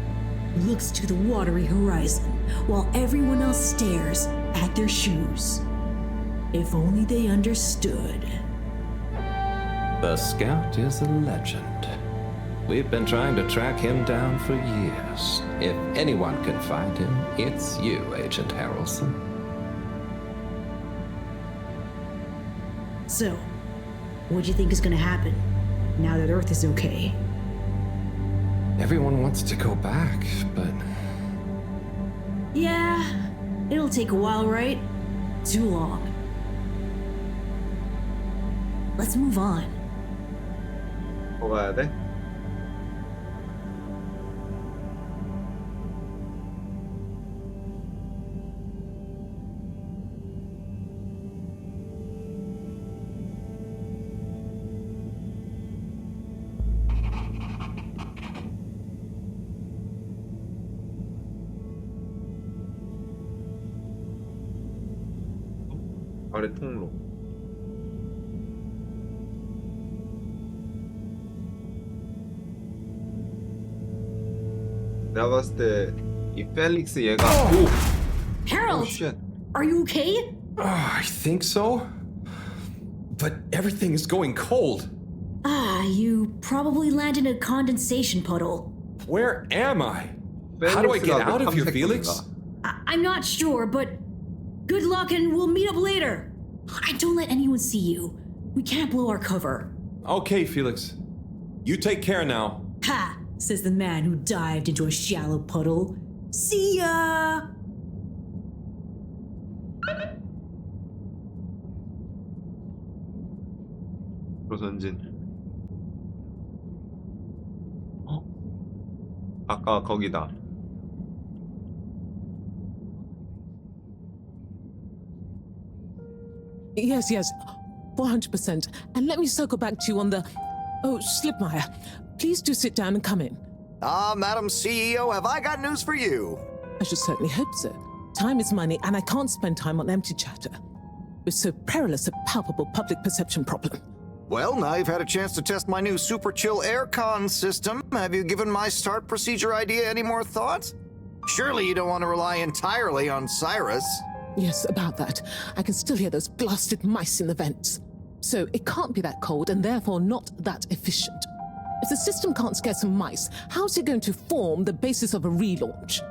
Looks to the watery horizon while everyone else stares at their shoes. If only they understood. The Scout is a legend. We've been trying to track him down for years. If anyone can find him, it's you, Agent Harrelson. So, what do you think is gonna happen now that Earth is okay? Everyone wants to go back, but... Yeah, it'll take a while, right? Too long. Let's move on. 뭐 가야 돼? 아래 통로. 내가 봤을 때 이 펠릭스 얘가 오! Harold! Oh, shit. Are you okay? I think so. But everything is going cold. You probably landed in a condensation puddle. Where am I? How do I get out of here, Felix? I'm not sure, but good luck and we'll meet up later. Don't let anyone see you. We can't blow our cover. Okay, Felix. You take care now. Ha! Says the man who dived into a shallow puddle. See ya! 조선진. 아까 거기다. Yes, yes. 400%. And let me circle back to you on the... Oh, Slipmeyer, please do sit down and come in. Madam CEO, have I got news for you? I should certainly hope so. Time is money, and I can't spend time on empty chatter. With so perilous a palpable public perception problem. Well, now you've had a chance to test my new super chill aircon system. Have you given my start procedure idea any more thought? Surely you don't want to rely entirely on Cyrus. Yes, about that. I can still hear those blasted mice in the vents. So it can't be that cold, and therefore not that efficient. If the system can't scare some mice, how's it going to form the basis of a relaunch?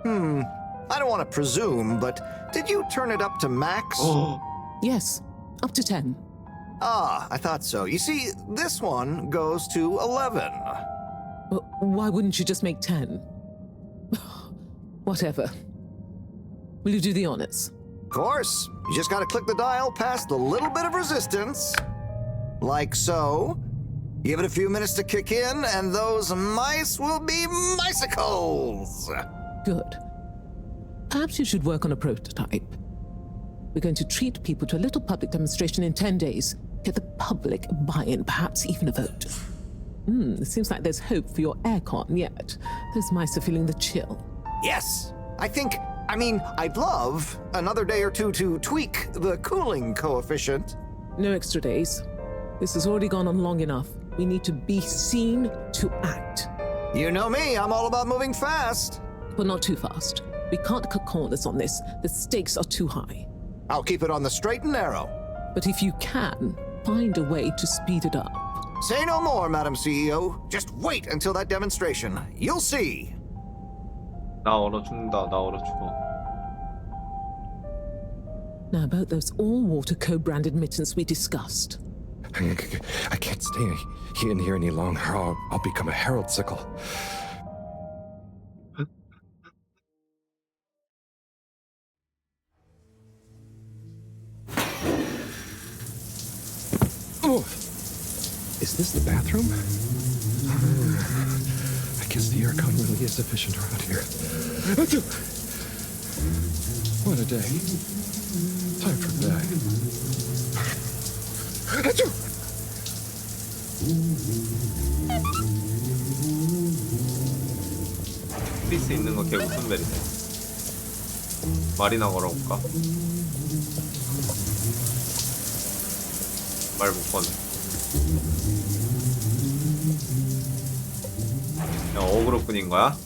I don't want to presume, but did you turn it up to max? Yes, up to 10. I thought so. You see, this one goes to 11. Well, why wouldn't you just make 10? Whatever. Will you do the honors? Of course. You just gotta click the dial past the little bit of resistance. Like so. Give it a few minutes to kick in, and those mice will be micicles! Good. Perhaps you should work on a prototype. We're going to treat people to a little public demonstration in 10 days. Get the public buy-in, perhaps even a vote. It seems like there's hope for your aircon yet. Those mice are feeling the chill. Yes! I'd love another day or two to tweak the cooling coefficient. No extra days. This has already gone on long enough. We need to be seen to act. You know me, I'm all about moving fast. But not too fast. We can't cut corners on this. The stakes are too high. I'll keep it on the straight and narrow. But if you can, find a way to speed it up. Say no more, Madam CEO. Just wait until that demonstration. You'll see. 나 얼어 죽는다. 나 얼어 죽어. Now about those all-water co-branded mittens we discussed. I can't stay in here any longer. I'll become a Harold sickle. Oh, is this the bathroom? I guess the aircon really is efficient around here. What a day. Time for bed. 크리스 있는 거 걔 무슨 벨이네. 말이나 걸어볼까? 말 못 거네. 야, 어그로뿐인 거야?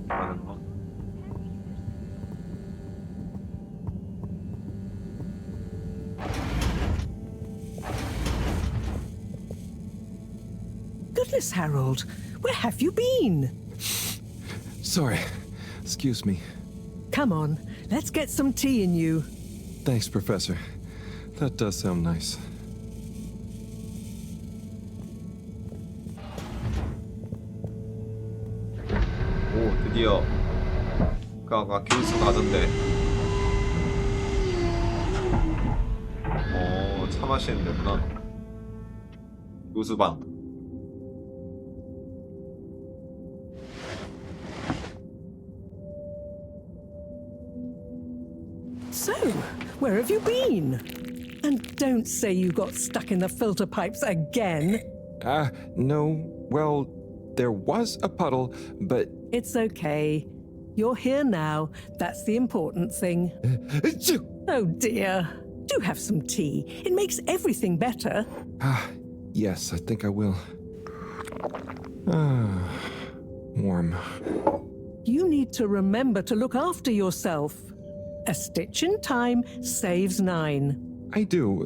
하는 거. Goodness, Harold, where have you been? Sorry. Excuse me. Come on, let's get some tea in you. Thanks, Professor. That does sound nice. 오, 드디어 아까 교수 가던데. 차 마시는 데구나. 교수방. So, where have you been? And don't say you got stuck in the filter pipes again. No. Well, there was a puddle, but... It's okay. You're here now. That's the important thing. Oh dear. Do have some tea. It makes everything better. Yes, I think I will. Warm. You need to remember to look after yourself. A stitch in time saves 9. I do.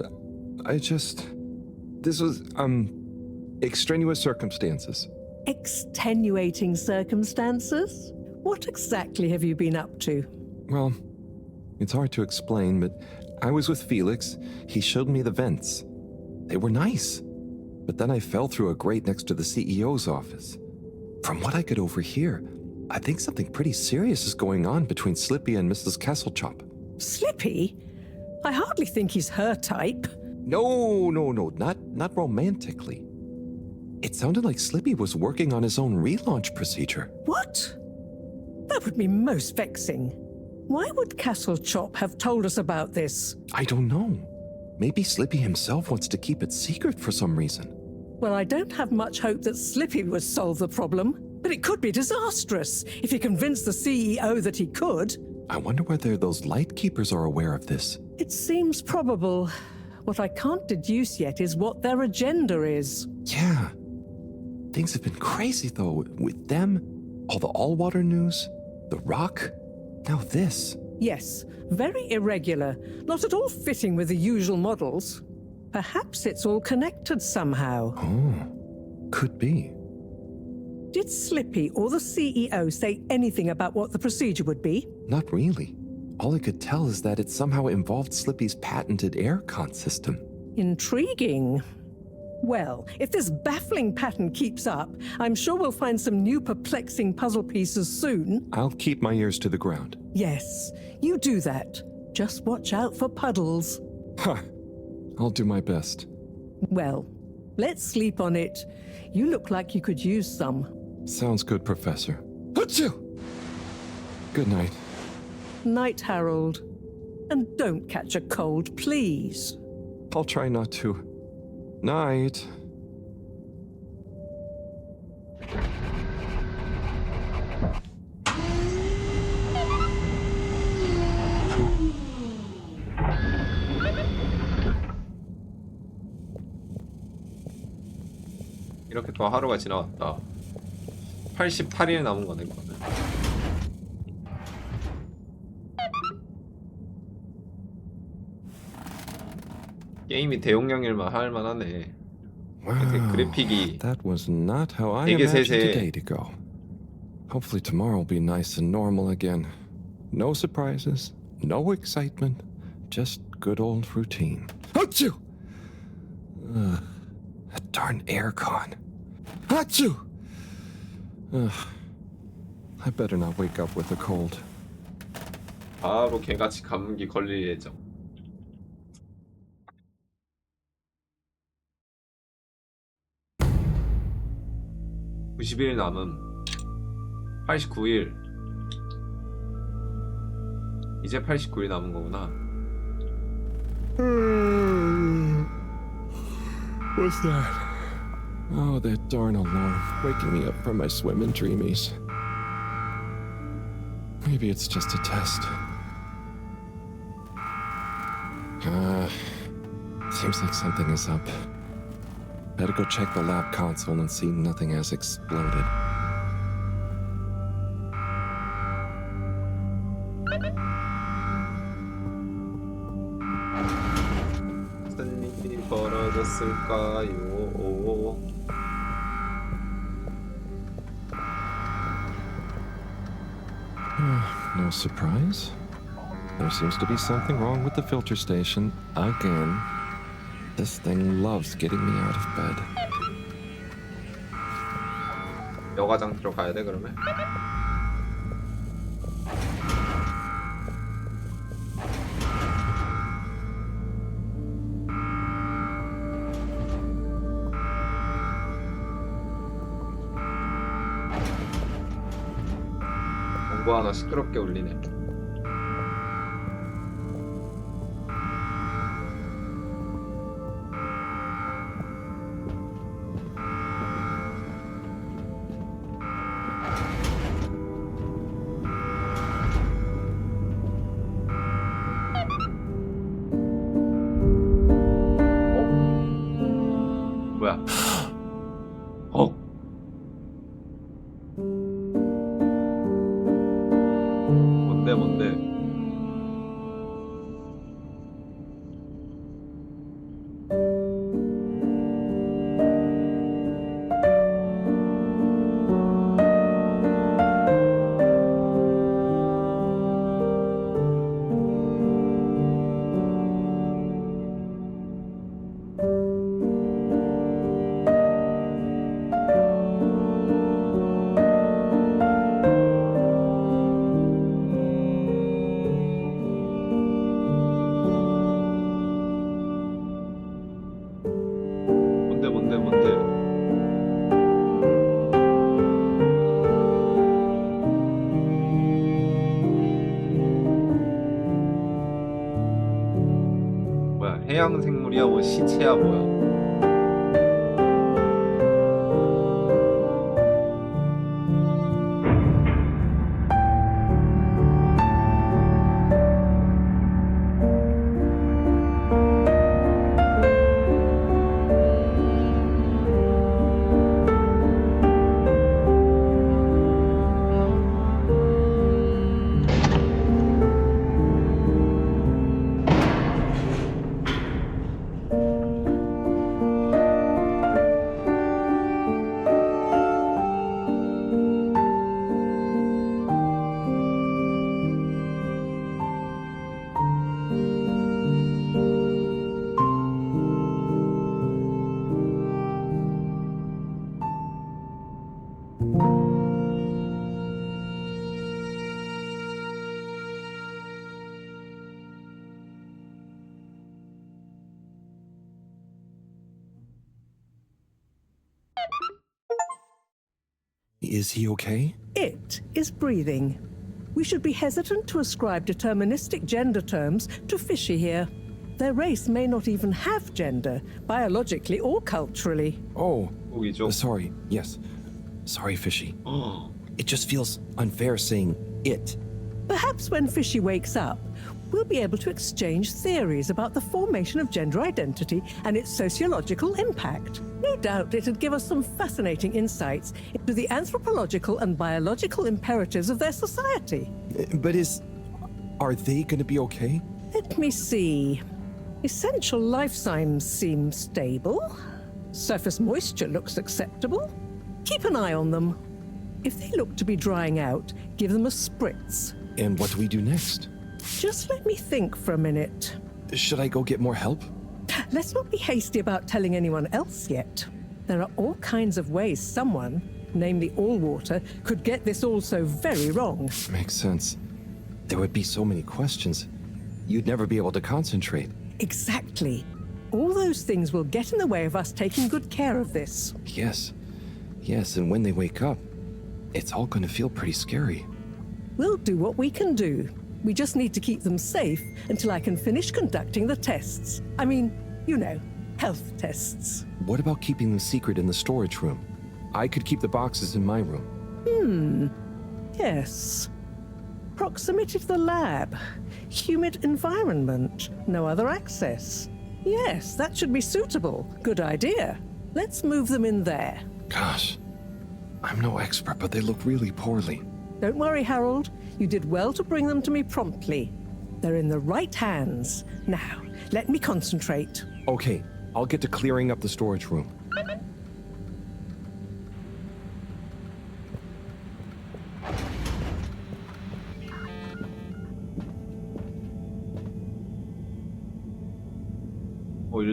This was, extraneous circumstances. Extenuating circumstances? What exactly have you been up to? Well, it's hard to explain, but I was with Felix. He showed me the vents. They were nice. But then I fell through a grate next to the CEO's office. From what I could overhear, I think something pretty serious is going on between Slippy and Mrs. Kesselchop. Slippy? I hardly think he's her type. No, not romantically. It sounded like Slippy was working on his own relaunch procedure. What? That would be most vexing. Why would Castle Chop have told us about this? I don't know. Maybe Slippy himself wants to keep it secret for some reason. Well, I don't have much hope that Slippy would solve the problem, but it could be disastrous if he convinced the CEO that he could. I wonder whether those Lightkeepers are aware of this. It seems probable. What I can't deduce yet is what their agenda is. Yeah. Things have been crazy, though, with them, all the all-water news, the rock, now this. Yes, very irregular, not at all fitting with the usual models. Perhaps it's all connected somehow. Oh, could be. Did Slippy or the CEO say anything about what the procedure would be? Not really. All I could tell is that it somehow involved Slippy's patented aircon system. Intriguing. Well, if this baffling pattern keeps up, I'm sure we'll find some new perplexing puzzle pieces soon. I'll keep my ears to the ground. Yes, you do that. Just watch out for puddles. Ha! I'll do my best. Well, let's sleep on it. You look like you could use some. Sounds good, Professor. Achoo! Good night. Night, Harold. And don't catch a cold, please. I'll try not to. Night. 이렇게 또 하루가 지나갔다. 88일 남은 거네, 이거는. 게임이 대용량일만 할만하네. Wow, 그래픽이 that was not how I 되게 imagined 세세해. today to go. Hopefully tomorrow will be nice and normal again. No surprises, no excitement, just good old routine. Achoo! That darn aircon. Achoo! I better not wake up with a cold. 바로 개같이 감기 걸릴 예정. (90일) 남음. 89일. 이제 89일 남은 거구나. What's that? Oh, that darn alarm, waking me up from my swimming dreamies. Maybe it's just a test. Seems like something is up. Better go check the lab console and see nothing has exploded. 무슨 일이 벌어졌을까요? No surprise. There seems to be something wrong with the filter station again. This thing loves getting me out of bed. 여과장 들어가야 돼 그러면? 공부 하나 시끄럽게 울리네. 뭐야? 뭔데? 해양 생물이야 뭐 시체야 뭐야. Is he okay? It is breathing. We should be hesitant to ascribe deterministic gender terms to Fishy here. Their race may not even have gender, biologically or culturally. Oh, sorry. Yes. Sorry, Fishy. It just feels unfair saying it. Perhaps when Fishy wakes up, we'll be able to exchange theories about the formation of gender identity and its sociological impact. No doubt it'd give us some fascinating insights into the anthropological and biological imperatives of their society. But are they going to be okay? Let me see. Essential life signs seem stable. Surface moisture looks acceptable. Keep an eye on them. If they look to be drying out, give them a spritz. And what do we do next? Just let me think for a minute. Should I go get more help? Let's not be hasty about telling anyone else yet. There are all kinds of ways someone, namely Allwater, could get this all so very wrong. Makes sense. There would be so many questions. You'd never be able to concentrate. Exactly. All those things will get in the way of us taking good care of this. Yes. Yes, and when they wake up, it's all going to feel pretty scary. We'll do what we can do. We just need to keep them safe until I can finish conducting the tests. I mean, you know, health tests. What about keeping them secret in the storage room? I could keep the boxes in my room. Yes. Proximity to the lab. Humid environment. No other access. Yes, that should be suitable. Good idea. Let's move them in there. Gosh, I'm no expert, but they look really poorly. Don't worry, Harold. You did well to bring them to me promptly. They're in the right hands. Now, let me concentrate. Okay, I'll get to clearing up the storage room.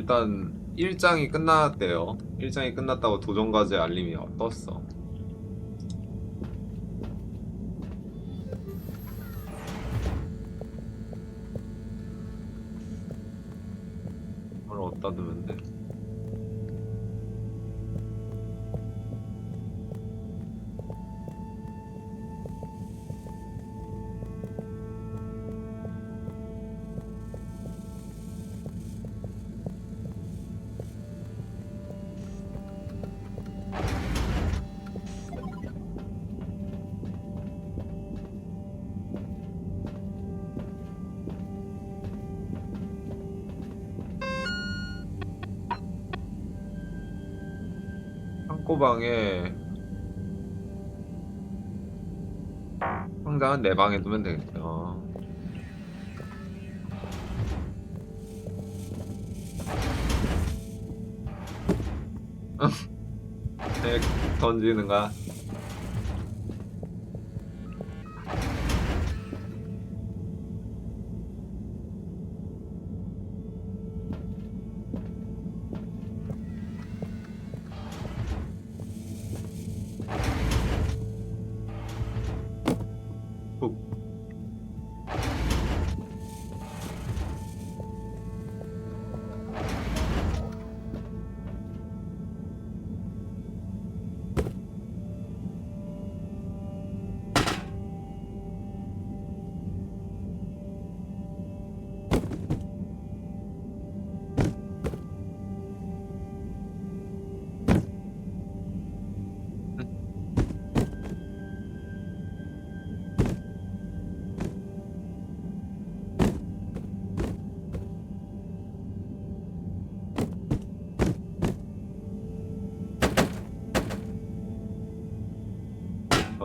일단 1장이 끝났대요. 1장이 끝났다고 도전과제 알림이 떴어. 뭘 어디다 두면 돼? 창고방에 상자는 내 방에 두면 되겠다. 네, 던지는 거야.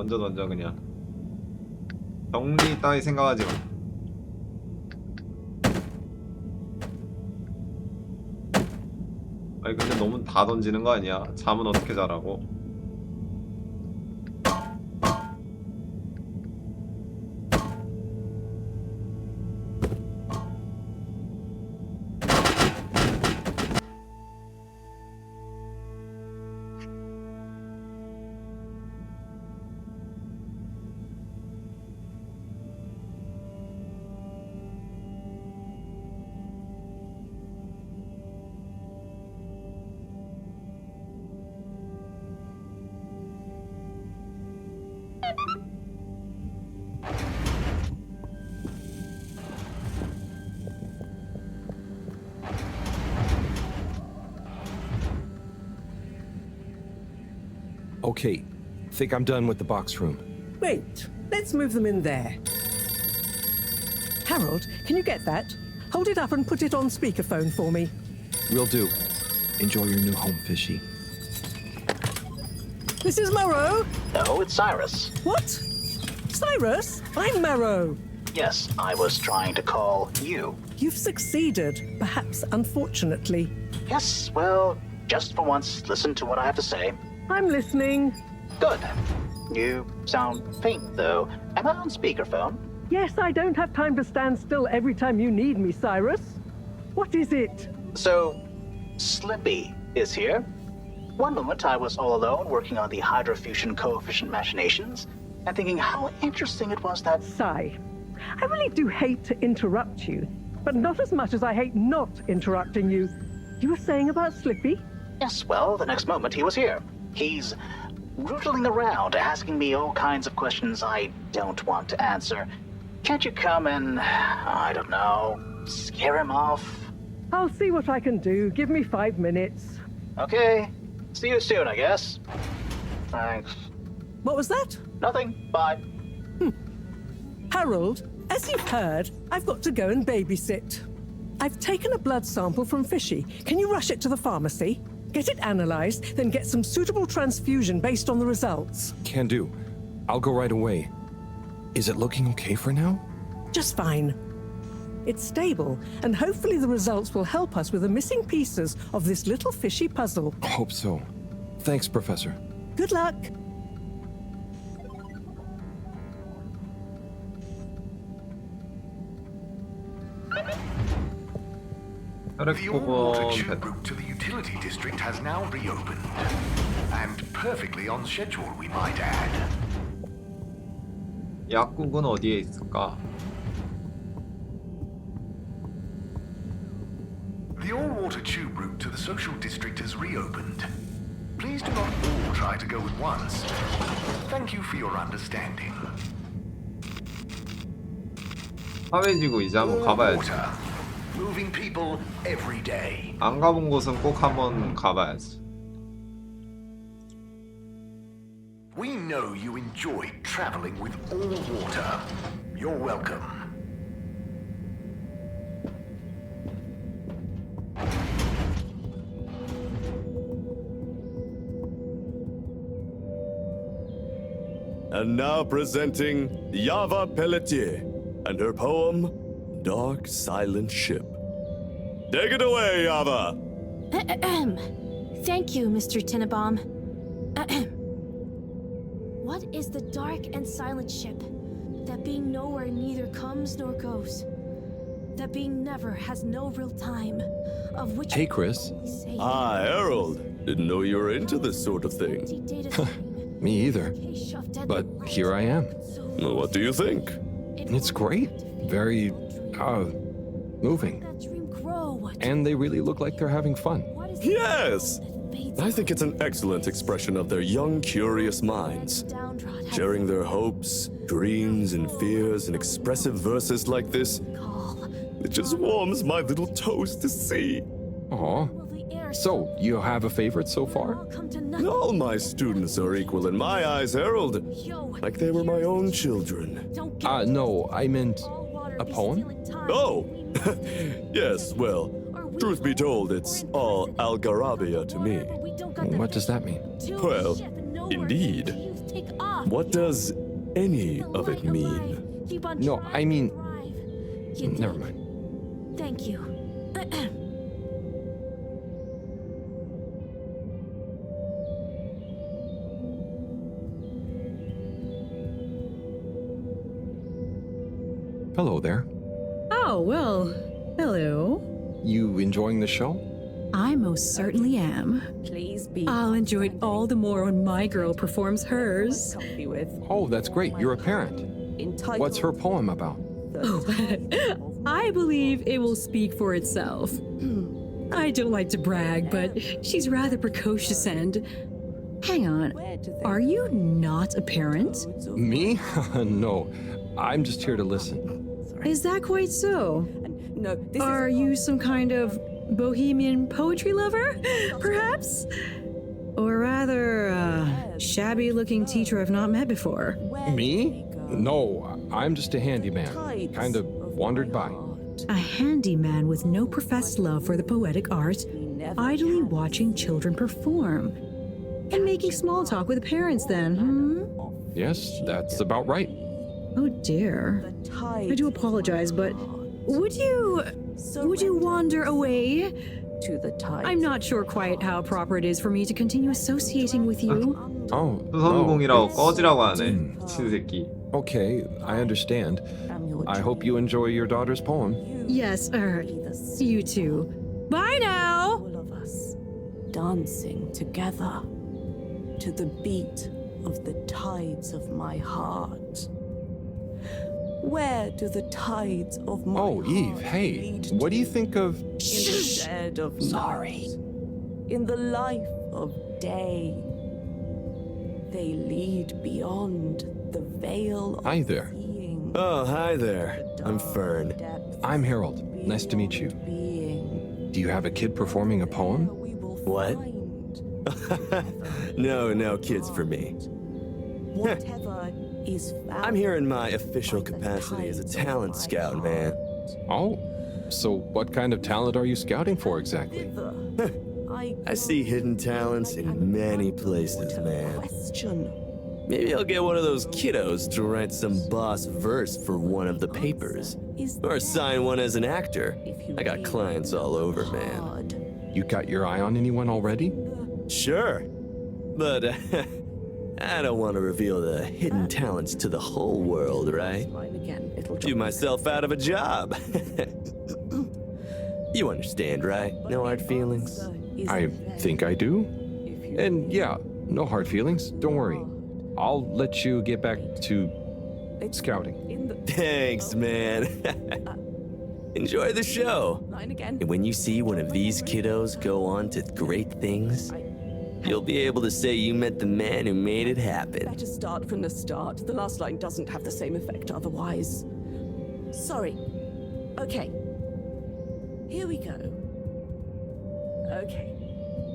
던져 그냥. 정리 따위 생각하지 마. 아니 근데 너무 다 던지는 거 아니야? 잠은 어떻게 자라고? Okay, think I'm done with the box room. Wait, let's move them in there. Harold, can you get that? Hold it up and put it on speakerphone for me. Will do. Enjoy your new home, Fishy. This is Morrow. No, it's Cyrus. What? Cyrus? I'm Marrow. Yes, I was trying to call you. You've succeeded, perhaps unfortunately. Yes, well, just for once, listen to what I have to say. I'm listening. Good. You sound faint, though. Am I on speakerphone? Yes, I don't have time to stand still every time you need me, Cyrus. What is it? So, Slippy is here. One moment I was all alone working on the hydrofusion coefficient machinations and thinking how interesting it was that... Sigh. I really do hate to interrupt you, but not as much as I hate not interrupting you. You were saying about Slippy? Yes, well, the next moment he was here. He's rootling around, asking me all kinds of questions I don't want to answer. Can't you come and, I don't know, scare him off? I'll see what I can do. Give me 5 minutes. Okay. See you soon, I guess. Thanks. What was that? Nothing. Bye. Harold, as you've heard, I've got to go and babysit. I've taken a blood sample from Fishy. Can you rush it to the pharmacy? Get it analyzed, then get some suitable transfusion based on the results. Can do. I'll go right away. Is it looking okay for now? Just fine. It's stable, and hopefully the results will help us with the missing pieces of this little fishy puzzle. Hope so. Thanks, Professor. Good luck. The all-water tube route to the utility district has now reopened. And perfectly on schedule, we might add. 약국은 어디에 있을까? The all-water tube route to the social district has reopened. Please do not all try to go at once. Thank you for your understanding. 사회지구 이제 한번 가봐야지. Moving people every day. 안 가본 곳은 꼭 한번 가봐야지. We know you enjoy traveling with all water. You're welcome. And now presenting Yava Pelletier and her poem, Dark Silent Ship. Take it away, Yava! Thank you, Mr. Tinnabaum. What is the dark and silent ship? That being nowhere neither comes nor goes. That being never has no real time. Of which Hey, Chris. Ah, Harold. Didn't know you were into this sort of thing. Me either. But here I am. Well, what do you think? It's great. Very, moving. And they really look like they're having fun. Yes! I think it's an excellent expression of their young, curious minds. Sharing their hopes, dreams, and fears in expressive verses like this, it just warms my little toes to see. Aw. So, you have a favorite so far? All my students are equal in my eyes, Harold. Like they were my own children. No, I meant a poem? Oh! Yes, well, truth be told, it's all Algarabia to me. What does that mean? Well, indeed. Kick off. What does any of it mean? Keep on No, trying I mean... to thrive. You Never did. mind. Thank you. Hello there. Oh, well, hello. You enjoying the show? I most certainly am. Please be. I'll enjoy it all the more when my girl performs hers. Comfy with. Oh, that's great. You're a parent. Entitled. What's her poem about? I believe it will speak for itself. I don't like to brag, but she's rather precocious and... Hang on, are you not a parent? Me? No. I'm just here to listen. Is that quite so? No, Are you some kind of bohemian poetry lover, perhaps? Or rather, shabby-looking teacher I've not met before? Me? No, I'm just a handyman. Kind of wandered by. A handyman with no professed love for the poetic art, idly watching children perform. And making small talk with parents then, Yes, that's about right. Oh dear. I do apologize, but would you wander away? To the tide. I'm not sure quite how proper it is for me to continue associating with you. Oh. 수선공이라고 꺼지라고 하네. 미친 새끼. Okay, I understand. I hope you enjoy your daughter's poem. Yes, you too. Bye now! All of us dancing together to the beat of the tides of my heart. Where do the tides of my Oh, Eve, hey, what do you think of... In the dead of night, in the life of day, they lead beyond the veil of Hi there. Oh, hi there. I'm Fern. I'm Harold. Nice to meet you. Do you have a kid performing a poem? What? No kids for me. Whatever is found. I'm here in my official capacity as a talent scout, man. Oh, so what kind of talent are you scouting for exactly? I see hidden talents in many places, man. Maybe I'll get one of those kiddos to write some boss verse for one of the papers. Or sign one as an actor. I got clients all over, man. You got your eye on anyone already? Sure. But I don't want to reveal the hidden talents to the whole world, right? Do myself out of a job. You understand, right? No hard feelings? I think I do. And yeah, no hard feelings. Don't worry. I'll let you get back to scouting. Thanks, man. Enjoy the show. And when you see one of these kiddos go on to great things, you'll be able to say you met the man who made it happen. Better start from the start. The last line doesn't have the same effect otherwise. Sorry. Okay. Here we go. Okay.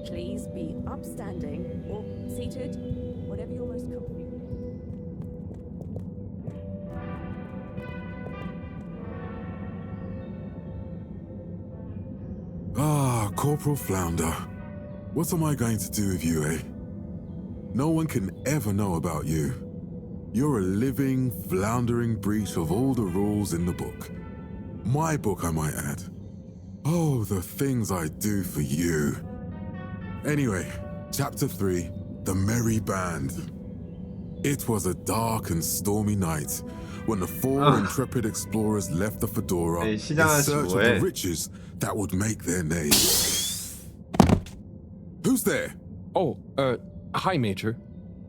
Please be upstanding or seated, whatever you're most comfortable with. Ah, Corporal Flounder. What am I going to do with you, eh? No one can ever know about you. You're a living, floundering breach of all the rules in the book. My book, I might add. Oh, the things I do for you. Anyway, Chapter 3, The Merry Band. It was a dark and stormy night when the four intrepid explorers left the Fedora in search of the riches that would make their name. Who's there? Oh, hi, Major.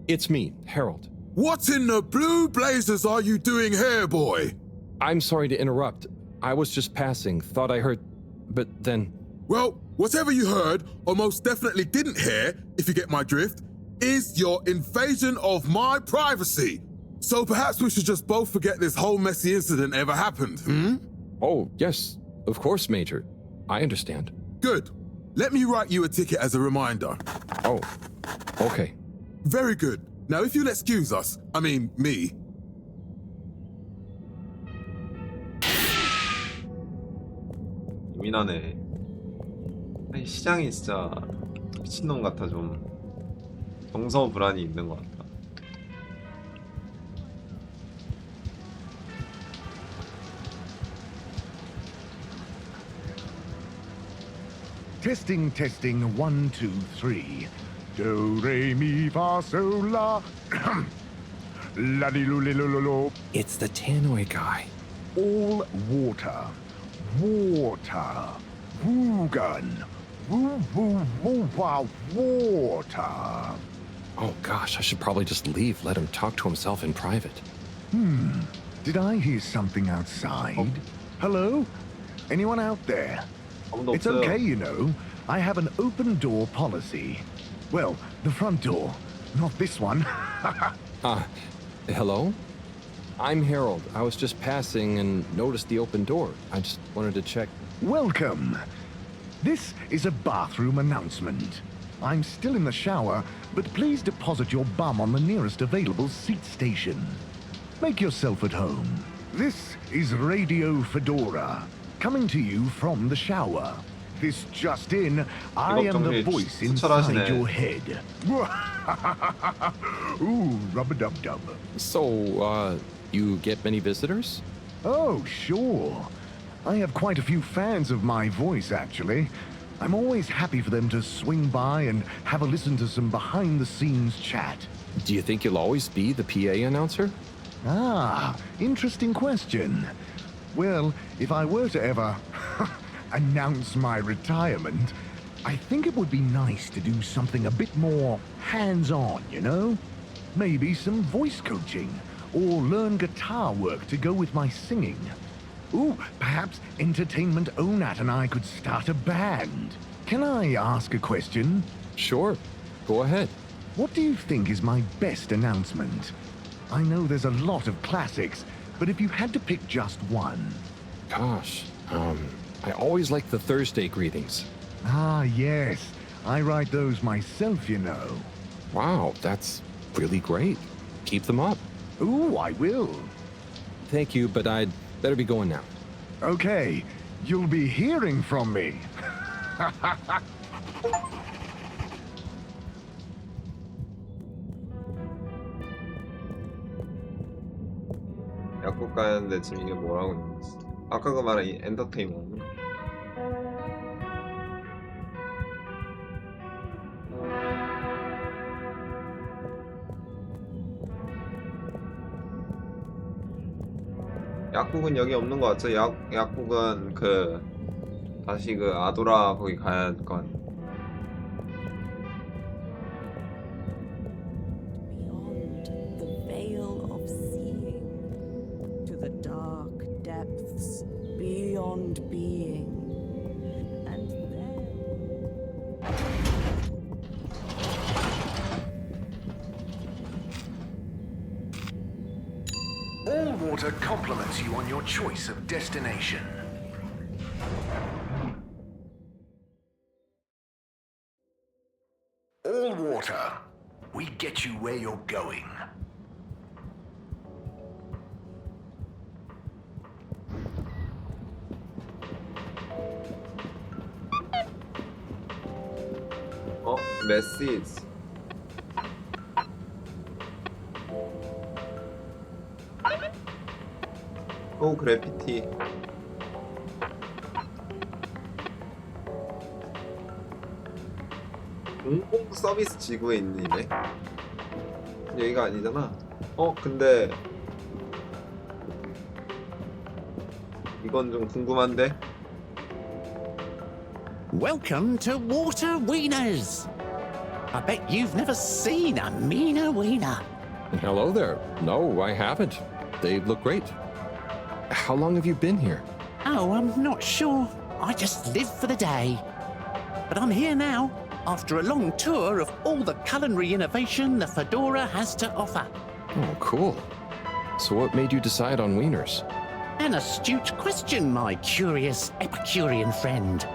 It's me, Harold. What in the blue blazes are you doing here, boy? I'm sorry to interrupt. I was just passing, thought I heard, but then... Well, whatever you heard, or most definitely didn't hear, if you get my drift, is your invasion of my privacy. So perhaps we should just both forget this whole messy incident ever happened, Oh, yes, of course, Major. I understand. Good. Let me write you a ticket as a reminder. Oh, okay. Very good. Now, if you'll excuse us, I mean, me. 예민하네. 아니, 시장이 진짜 미친놈 같아. 좀 정서 불안이 있는 것 같다. Testing, testing, 1, 2, 3. Do, re, mi, fa, sol, la. La, di, lu, li, lu, lu, lu. It's the tannoy guy. All water. Water. Woogun. Woo, woo, woo, wow, water. Oh gosh, I should probably just leave, let him talk to himself in private. Did I hear something outside? Hello? Anyone out there? It's okay, you know. I have an open door policy. Well, the front door, not this one. Hello? I'm Harold. I was just passing and noticed the open door. I just wanted to check. Welcome. This is a bathroom announcement. I'm still in the shower, but please deposit your bum on the nearest available seat station. Make yourself at home. This is Radio Fedora, coming to you from the shower. This just in, I am the voice inside your head. Ooh, rub-a-dub-dub. So, you get many visitors? Oh, sure. I have quite a few fans of my voice, actually. I'm always happy for them to swing by and have a listen to some behind-the-scenes chat. Do you think you'll always be the PA announcer? Ah, interesting question. Well, if I were to ever announce my retirement, I think it would be nice to do something a bit more hands-on, you know? Maybe some voice coaching, or learn guitar work to go with my singing. Ooh, perhaps Entertainment Onat and I could start a band. Can I ask a question? Sure. Go ahead. What do you think is my best announcement? I know there's a lot of classics, but if you had to pick just one. Gosh, I always like the Thursday greetings. Ah, yes. I write those myself, you know. Wow, that's really great. Keep them up. Ooh, I will. Thank you, but I'd better be going now. Okay, you'll be hearing from me. 약국 가는데 지금 이게 뭐라고 있는지. 아까 그 말한 이 엔터테인먼트. 약국은 여기 없는 것 같죠? 약국은 다시 아도라 거기 가야 할 거 아니에요. Beyond the veil of seeing, to the dark depths beyond being, and then... All water compliments you on your choice of destination. All water, we get you where you're going. 메시지. 오, 그래피티. 공공 서비스 지구에 있는 이네. 여기가 아니잖아. 근데 이건 좀 궁금한데. Welcome to Water Wieners. I bet you've never seen a meaner wiener. Hello there. No, I haven't. They look great. How long have you been here? Oh, I'm not sure. I just live for the day. But I'm here now, after a long tour of all the culinary innovation the Fedora has to offer. Oh, cool. So what made you decide on wieners? An astute question, my curious Epicurean friend.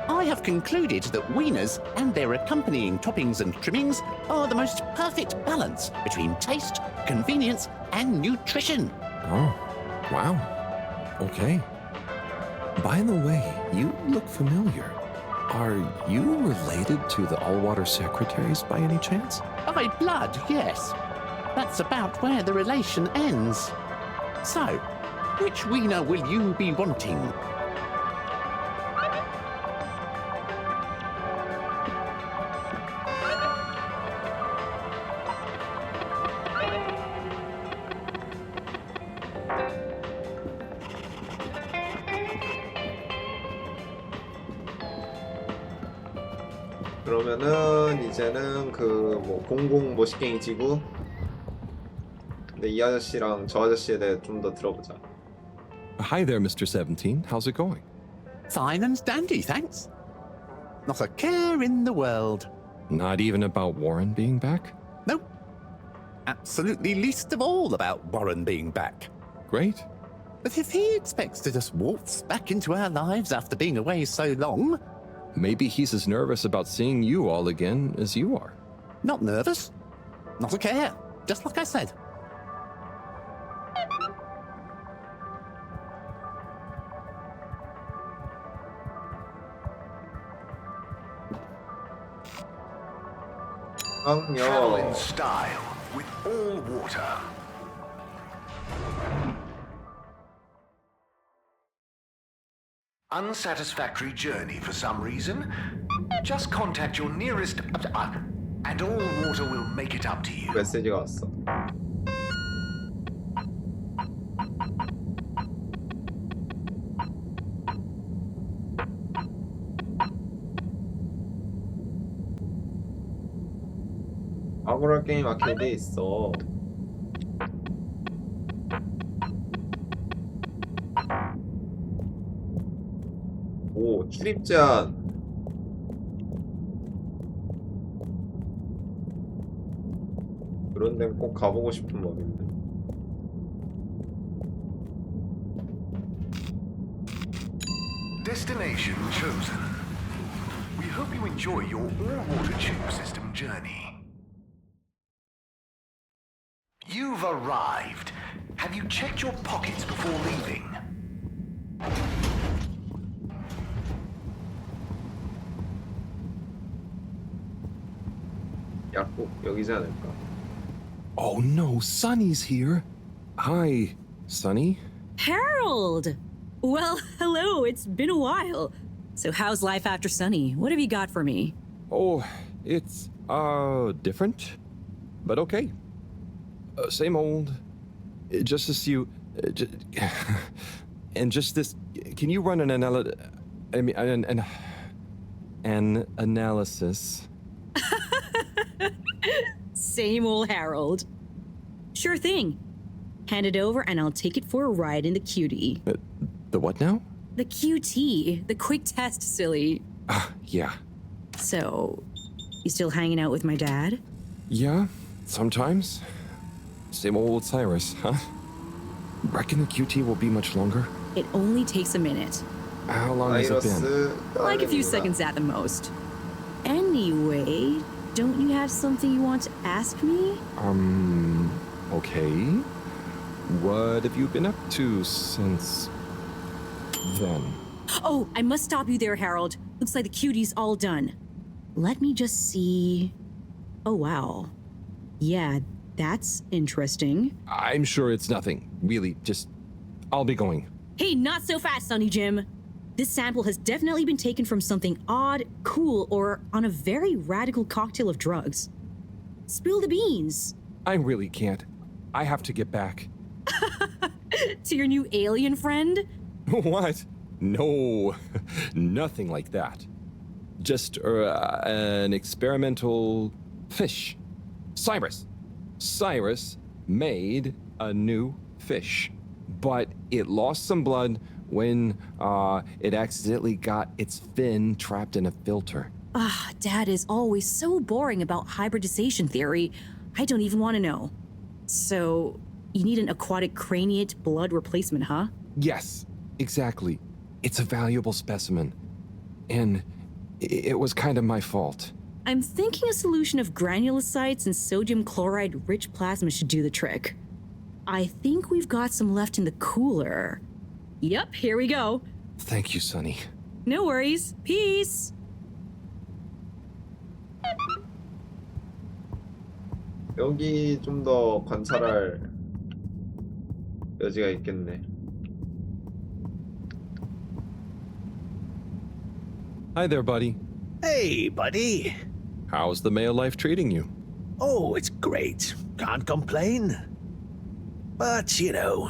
I have concluded that wieners and their accompanying toppings and trimmings are the most perfect balance between taste, convenience, and nutrition. Oh, wow. Okay. By the way, you look familiar. Are you related to the all-water secretaries by any chance? By blood, yes. That's about where the relation ends. So, which wiener will you be wanting? 그러면은 이제는 그 뭐 공공 모시갱이 지구. 근데 이 아저씨랑 저 아저씨에 대해 좀 더 들어보자. Hi there, Mr. 17. How's it going? Fine and dandy, thanks. Not a care in the world. Not even about Warren being back? Nope. Absolutely least of all about Warren being back. Great. But if he expects to just waltz back into our lives after being away so long... Maybe he's as nervous about seeing you all again as you are. Not nervous. Not a care. Just like I said. Travel in style with all water. Unsatisfactory journey for some reason? Just contact your nearest and all water will make it up to you. 메시지가 왔어. 아고라 게임 아케이드에 있어. 오, 출입 제한. 그런 데는 꼭 가보고 싶은 법인데. Destination chosen. We hope you enjoy your all-water tube system journey. You've arrived. Have you checked your pockets before leaving? 약국 여기지 않을까? Oh no, Sonny's here. Hi, Sonny. Harold! Well, hello, it's been a while. So how's life after Sunny? What have you got for me? Oh, it's, different, but okay. Same old. Just as you, and just this. Can you run an analysis? Same old Harold. Sure thing. Hand it over and I'll take it for a ride in the QT. The what now? The QT, the quick test, silly. Yeah. So, you still hanging out with my dad? Yeah, sometimes. Same old Cyrus, huh? Reckon the QT will be much longer? It only takes a minute. How long has it been? Like a few seconds at the most. Anyway, don't you have something you want to ask me? Okay. What have you been up to since then? Oh, I must stop you there, Harold. Looks like the QT's all done. Let me just see. Oh, wow. Yeah, that's interesting. I'm sure it's nothing. Really, just... I'll be going. Hey, not so fast, Sonny Jim. This sample has definitely been taken from something odd, cool, or on a very radical cocktail of drugs. Spill the beans. I really can't. I have to get back. To your new alien friend? What? No, nothing like that. Just an experimental fish. Cyrus made a new fish, but it lost some blood when it accidentally got its fin trapped in a filter. Dad is always so boring about hybridization theory. I don't even want to know. So, you need an aquatic craniate blood replacement, huh? Yes, exactly. It's a valuable specimen. And it was kind of my fault. I'm thinking a solution of granulocytes and sodium chloride-rich plasma should do the trick. I think we've got some left in the cooler. Yep, here we go. Thank you, Sonny. No worries. Peace! 여기 좀 더 관찰할 여지가 있겠네. Hi there, buddy. Hey, buddy. How's the male life treating you? Oh, it's great. Can't complain. But, you know,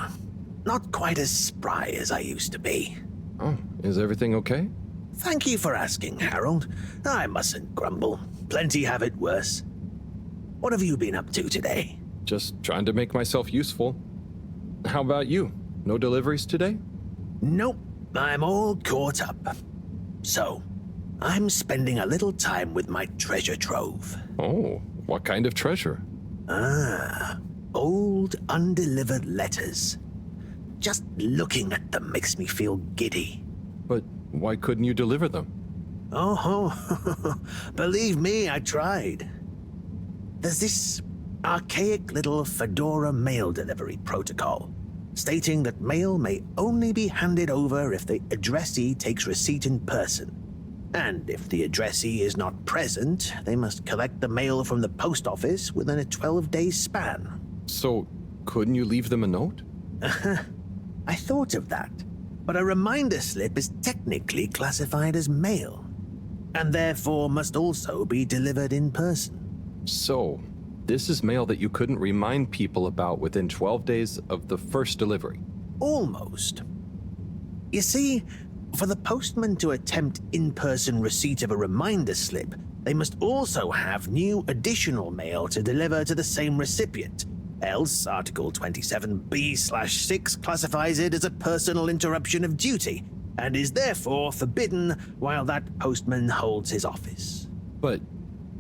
not quite as spry as I used to be. Oh, is everything okay? Thank you for asking, Harold. I mustn't grumble. Plenty have it worse. What have you been up to today? Just trying to make myself useful. How about you? No deliveries today? Nope, I'm all caught up. So, I'm spending a little time with my treasure trove. Oh, what kind of treasure? Old undelivered letters. Just looking at them makes me feel giddy. But why couldn't you deliver them? Oh, believe me, I tried. There's this archaic little Fedora mail delivery protocol, stating that mail may only be handed over if the addressee takes receipt in person. And if the addressee is not present, they must collect the mail from the post office within a 12-day span. So, couldn't you leave them a note? I thought of that, but a reminder slip is technically classified as mail, and therefore must also be delivered in person. So, this is mail that you couldn't remind people about within 12 days of the first delivery? Almost. You see, for the postman to attempt in-person receipt of a reminder slip, they must also have new additional mail to deliver to the same recipient. Else, Article 27B/6 classifies it as a personal interruption of duty, and is therefore forbidden while that postman holds his office. But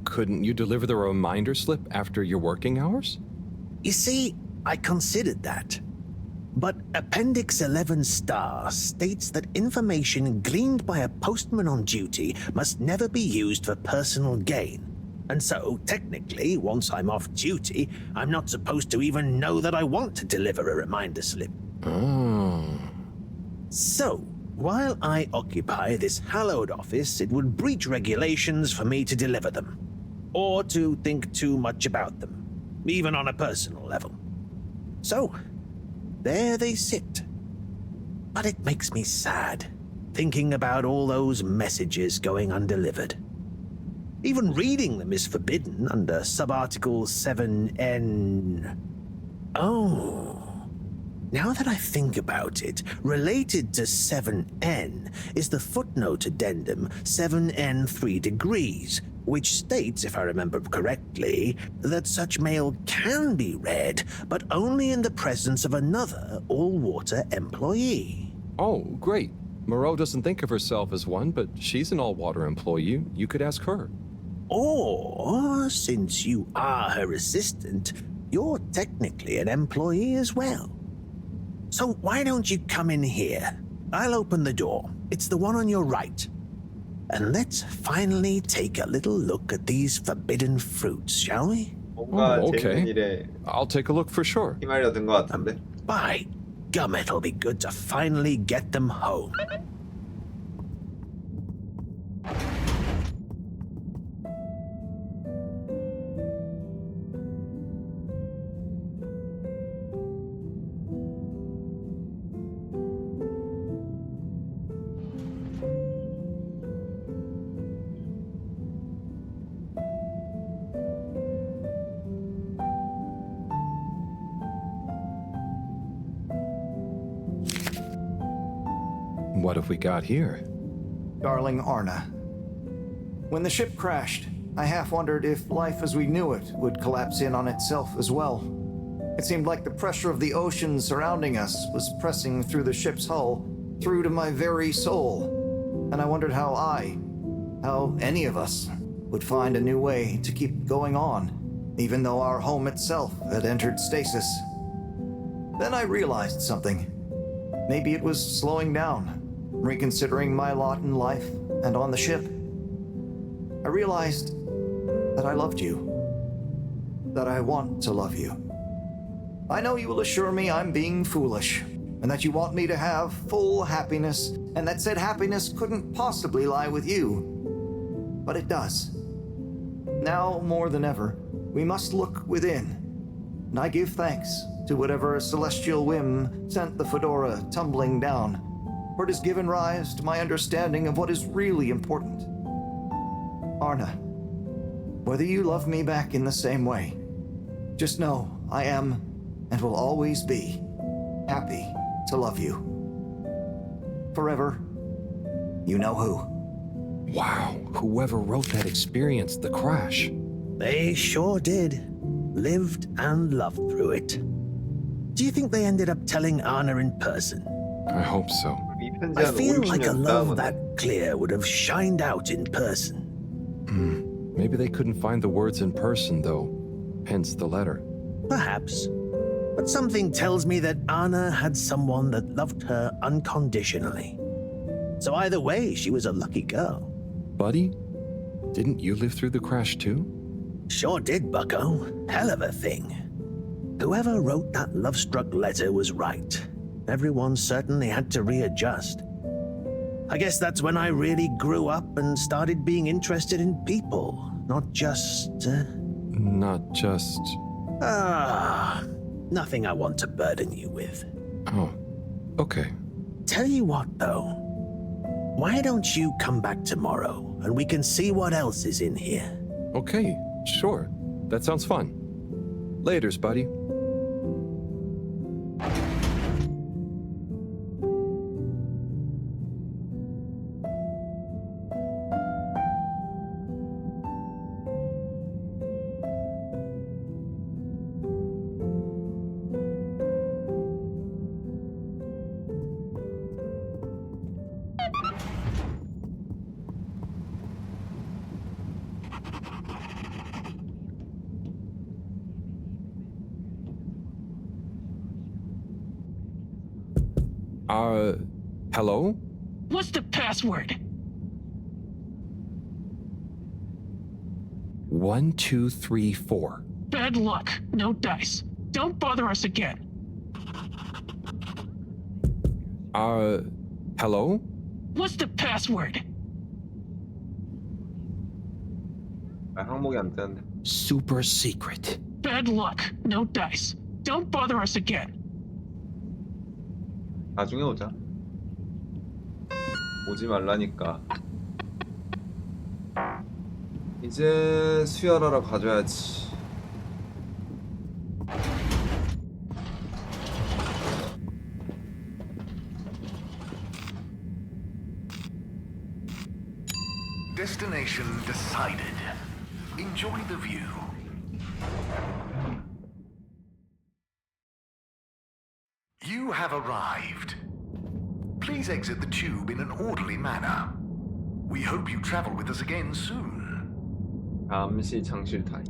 couldn't you deliver the reminder slip after your working hours? You see, I considered that. But Appendix 11 Star states that information gleaned by a postman on duty must never be used for personal gain. And so, technically, once I'm off duty, I'm not supposed to even know that I want to deliver a reminder slip. Oh. So, while I occupy this hallowed office, it would breach regulations for me to deliver them, or to think too much about them, even on a personal level. So, there they sit. But it makes me sad, thinking about all those messages going undelivered. Even reading them is forbidden under Subarticle 7N. Oh. Now that I think about it, related to 7N is the footnote addendum 7N 3 degrees, which states, if I remember correctly, that such mail can be read, but only in the presence of another all-water employee. Oh, great. Moreau doesn't think of herself as one, but she's an all-water employee. You could ask her. Or, since you are her assistant, you're technically an employee as well. So why don't you come in here? I'll open the door. It's the one on your right. And let's finally take a little look at these forbidden fruits, shall we? 뭔가 Oh, okay. 재밌는 일에 I'll take a look for sure. 힘알려 든 것 같은데. By gum, it'll be good to finally get them home. What have we got here? Darling Arna, when the ship crashed, I half wondered if life as we knew it would collapse in on itself as well. It seemed like the pressure of the ocean surrounding us was pressing through the ship's hull, through to my very soul. And I wondered how any of us, would find a new way to keep going on, even though our home itself had entered stasis. Then I realized something. Maybe it was slowing down, reconsidering my lot in life and on the ship. I realized that I loved you, that I want to love you. I know you will assure me I'm being foolish, and that you want me to have full happiness, and that said happiness couldn't possibly lie with you. But it does. Now more than ever, we must look within, and I give thanks to whatever celestial whim sent the Fedora tumbling down, for it has given rise to my understanding of what is really important. Arna, whether you love me back in the same way, just know I am, and will always be, happy to love you. Forever, you know who. Wow, whoever wrote that experienced the crash. They sure did. Lived and loved through it. Do you think they ended up telling Anna in person? I hope so. I feel like a love that clear would have shined out in person. Maybe they couldn't find the words in person, though. Hence the letter. Perhaps. But something tells me that Anna had someone that loved her unconditionally. So either way, she was a lucky girl. Buddy, didn't you live through the crash too? Sure did, bucko. Hell of a thing. Whoever wrote that love-struck letter was right. Everyone certainly had to readjust. I guess that's when I really grew up and started being interested in people, not just... Not just... Nothing I want to burden you with. Oh, okay. Tell you what, though. Why don't you come back tomorrow and we can see what else is in here? Okay, sure. That sounds fun. Laters, buddy. Hello? What's the password? 1, 2, 3, 4. Bad luck. No dice. Don't bother us again. Hello? What's the password? 항목이 안 뜨는데. Super secret. Bad luck. No dice. Don't bother us again. 나중에 오자. 오지 말라니까. 이제 수혈하러 가줘야지. Destination decided. Enjoy the view. You have arrived. Please exit the tube in an orderly manner. We hope you travel with us again soon. 잠시 장실 타임.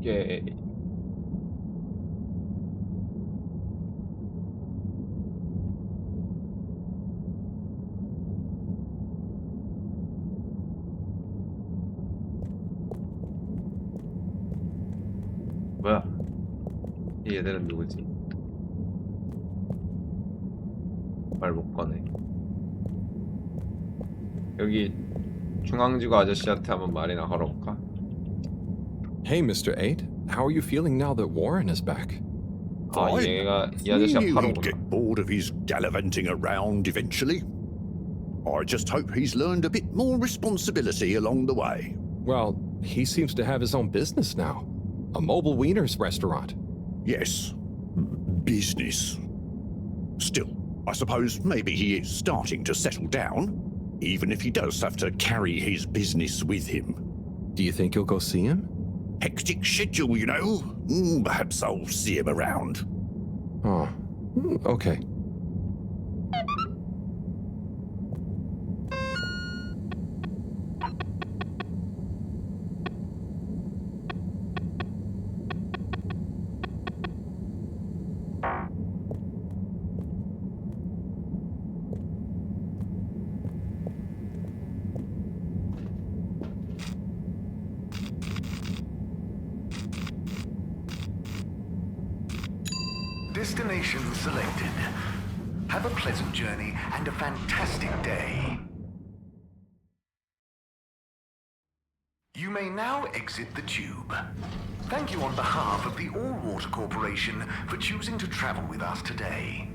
오케이. 뭐야? 얘들은 누구지? 말 못 꺼내. 여기 중앙지구 아저씨한테 한번 말이나 걸어볼까? Hey, Mr. 8. How are you feeling now that Warren is back? 아, Fine. 얘가 이 We 아저씨가 knew he'd 파로구나. get bored of his gallivanting around eventually. I just hope he's learned a bit more responsibility along the way. Well, he seems to have his own business now. A mobile wieners restaurant. Yes, business. Still, I suppose maybe he is starting to settle down, even if he does have to carry his business with him. Do you think you'll go see him? Hectic schedule, you know. Perhaps I'll see him around. Oh, okay. Destination selected. Have a pleasant journey and a fantastic day. You may now exit the tube. Thank you on behalf of the All Water Corporation for choosing to travel with us today.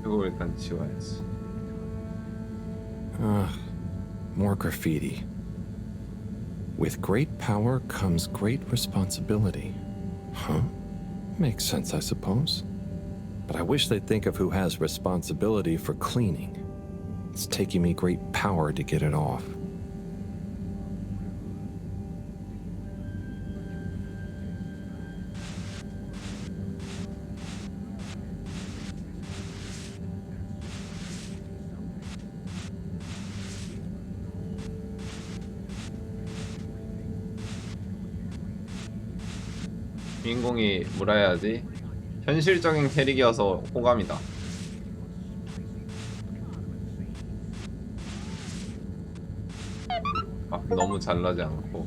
이거 일단 지워야지. More graffiti. With great power comes great responsibility. Huh? Makes sense, I suppose. But I wish they'd think of who has responsibility for cleaning. It's taking me great power to get it off. 주인공이 뭐라 해야지? 현실적인 캐릭이어서 호감이다. 막 너무 잘나지 않고.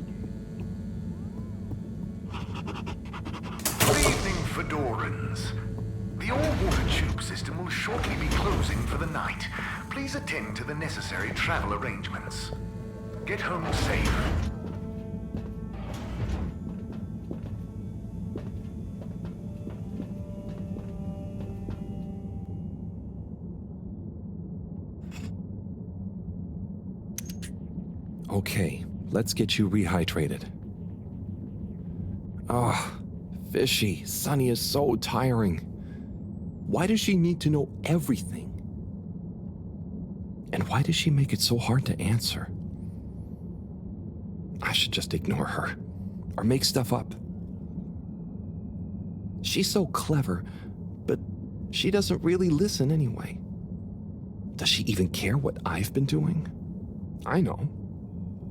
Good evening, Fedorans. The all-water tube system will shortly be closing for the night. Please attend to the necessary travel arrangements. Get home safe. Okay, let's get you rehydrated. Ah, Fishy, Sunny is so tiring. Why does she need to know everything? And why does she make it so hard to answer? I should just ignore her, or make stuff up. She's so clever, but she doesn't really listen anyway. Does she even care what I've been doing? I know.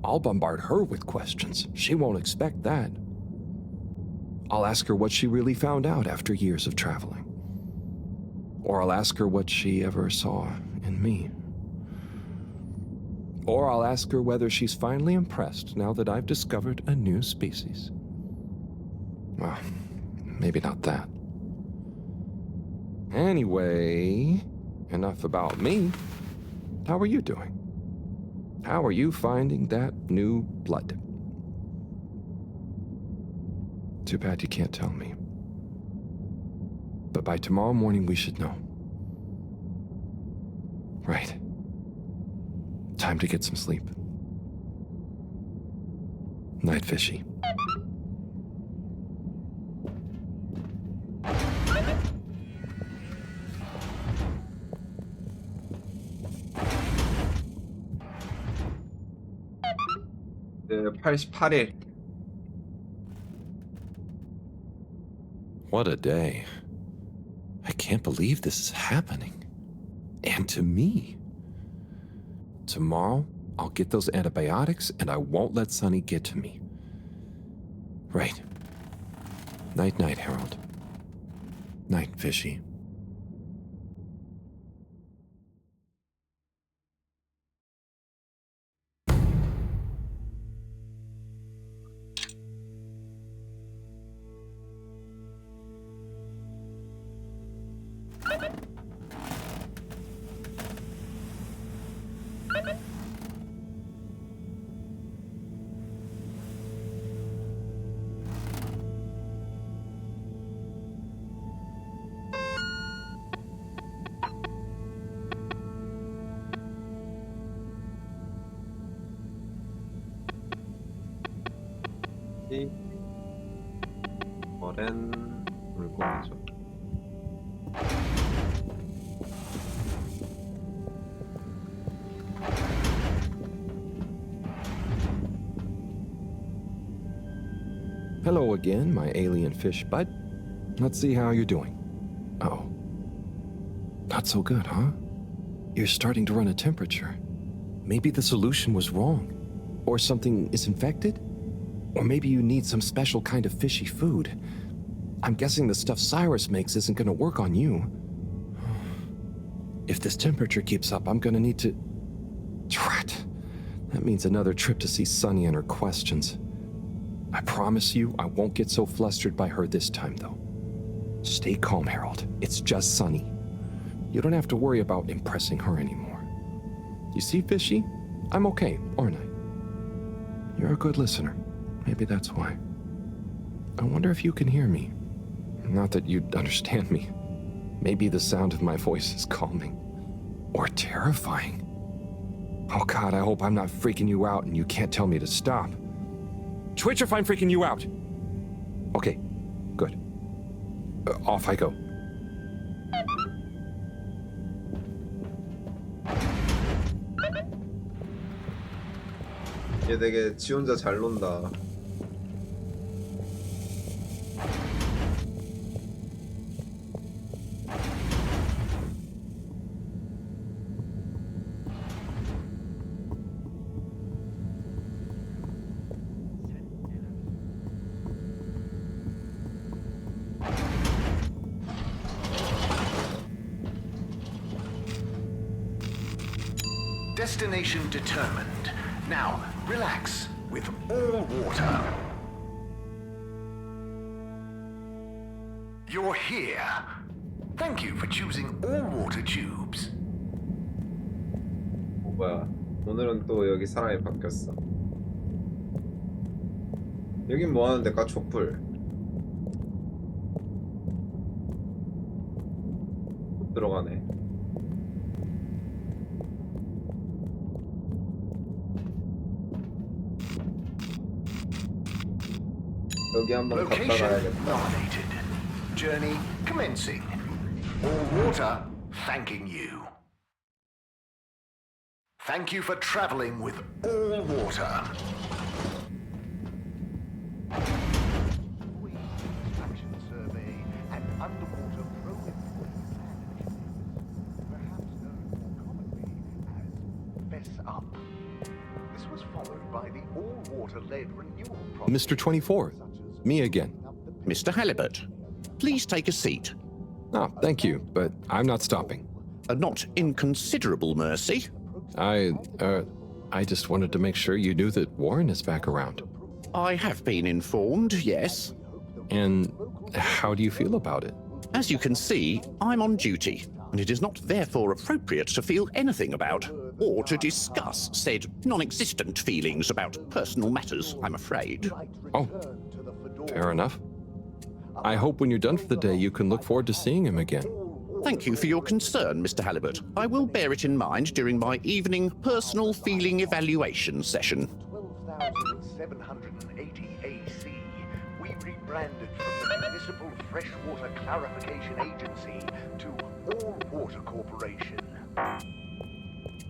I'll bombard her with questions. She won't expect that. I'll ask her what she really found out after years of traveling. Or I'll ask her what she ever saw in me. Or I'll ask her whether she's finally impressed now that I've discovered a new species. Well, maybe not that. Anyway, enough about me. How are you doing? How are you finding that new blood? Too bad you can't tell me. But by tomorrow morning, we should know. Right. Time to get some sleep. Night, Fishy. 네, 88일. What a day. I can't believe this is happening. And to me. Tomorrow, I'll get those antibiotics and I won't let Sunny get to me. Right. Night-night, Harold. Night, Fishy. 오랜 물고기죠. Hello again, my alien fish bud. Let's see how you're doing. Oh. Not so good, huh? You're starting to run a temperature. Maybe the solution was wrong. Or something is infected? Or maybe you need some special kind of fishy food. I'm guessing the stuff Cyrus makes isn't gonna work on you. If this temperature keeps up, I'm gonna need to... Drat. That means another trip to see Sunny and her questions. I promise you, I won't get so flustered by her this time, though. Stay calm, Harold. It's just Sunny. You don't have to worry about impressing her anymore. You see, Fishy? I'm okay, aren't I? You're a good listener. Maybe that's why. I wonder if you can hear me. Not that you'd understand me. Maybe the sound of my voice is calming. Or terrifying. Oh God, I hope I'm not freaking you out and you can't tell me to stop. Twitch if I'm freaking you out! Okay, good. Off I go. 얘 되게 지 혼자 잘 논다. Destination determined. Now, relax with all water. You're here. Thank you for choosing all water tubes. 뭐야? 오늘은 또 여기 사람이 바뀌었어. 여긴 뭐 하는 데까? 촛불. 못 들어가네. 여기 한번 갔다 Location 가야겠다. nominated. Journey commencing. All water thanking you. Thank you for traveling with all water. Survey and underwater probe. Perhaps known more commonly as Fess Up. This was followed by the all-water-led renewal project. Mr. 24, me again. Mr. Halibut, please take a seat. Oh, thank you, but I'm not stopping. A not inconsiderable mercy. I just wanted to make sure you knew that Warren is back around. I have been informed, yes. And how do you feel about it? As you can see, I'm on duty, and it is not therefore appropriate to feel anything about, or to discuss said non-existent feelings about personal matters, I'm afraid. Oh, fair enough. I hope when you're done for the day you can look forward to seeing him again. Thank you for your concern, Mr. Halibut. I will bear it in mind during my evening personal feeling evaluation session. 12,780 AC. We rebranded from the Municipal Freshwater Clarification Agency to All Water Corporation.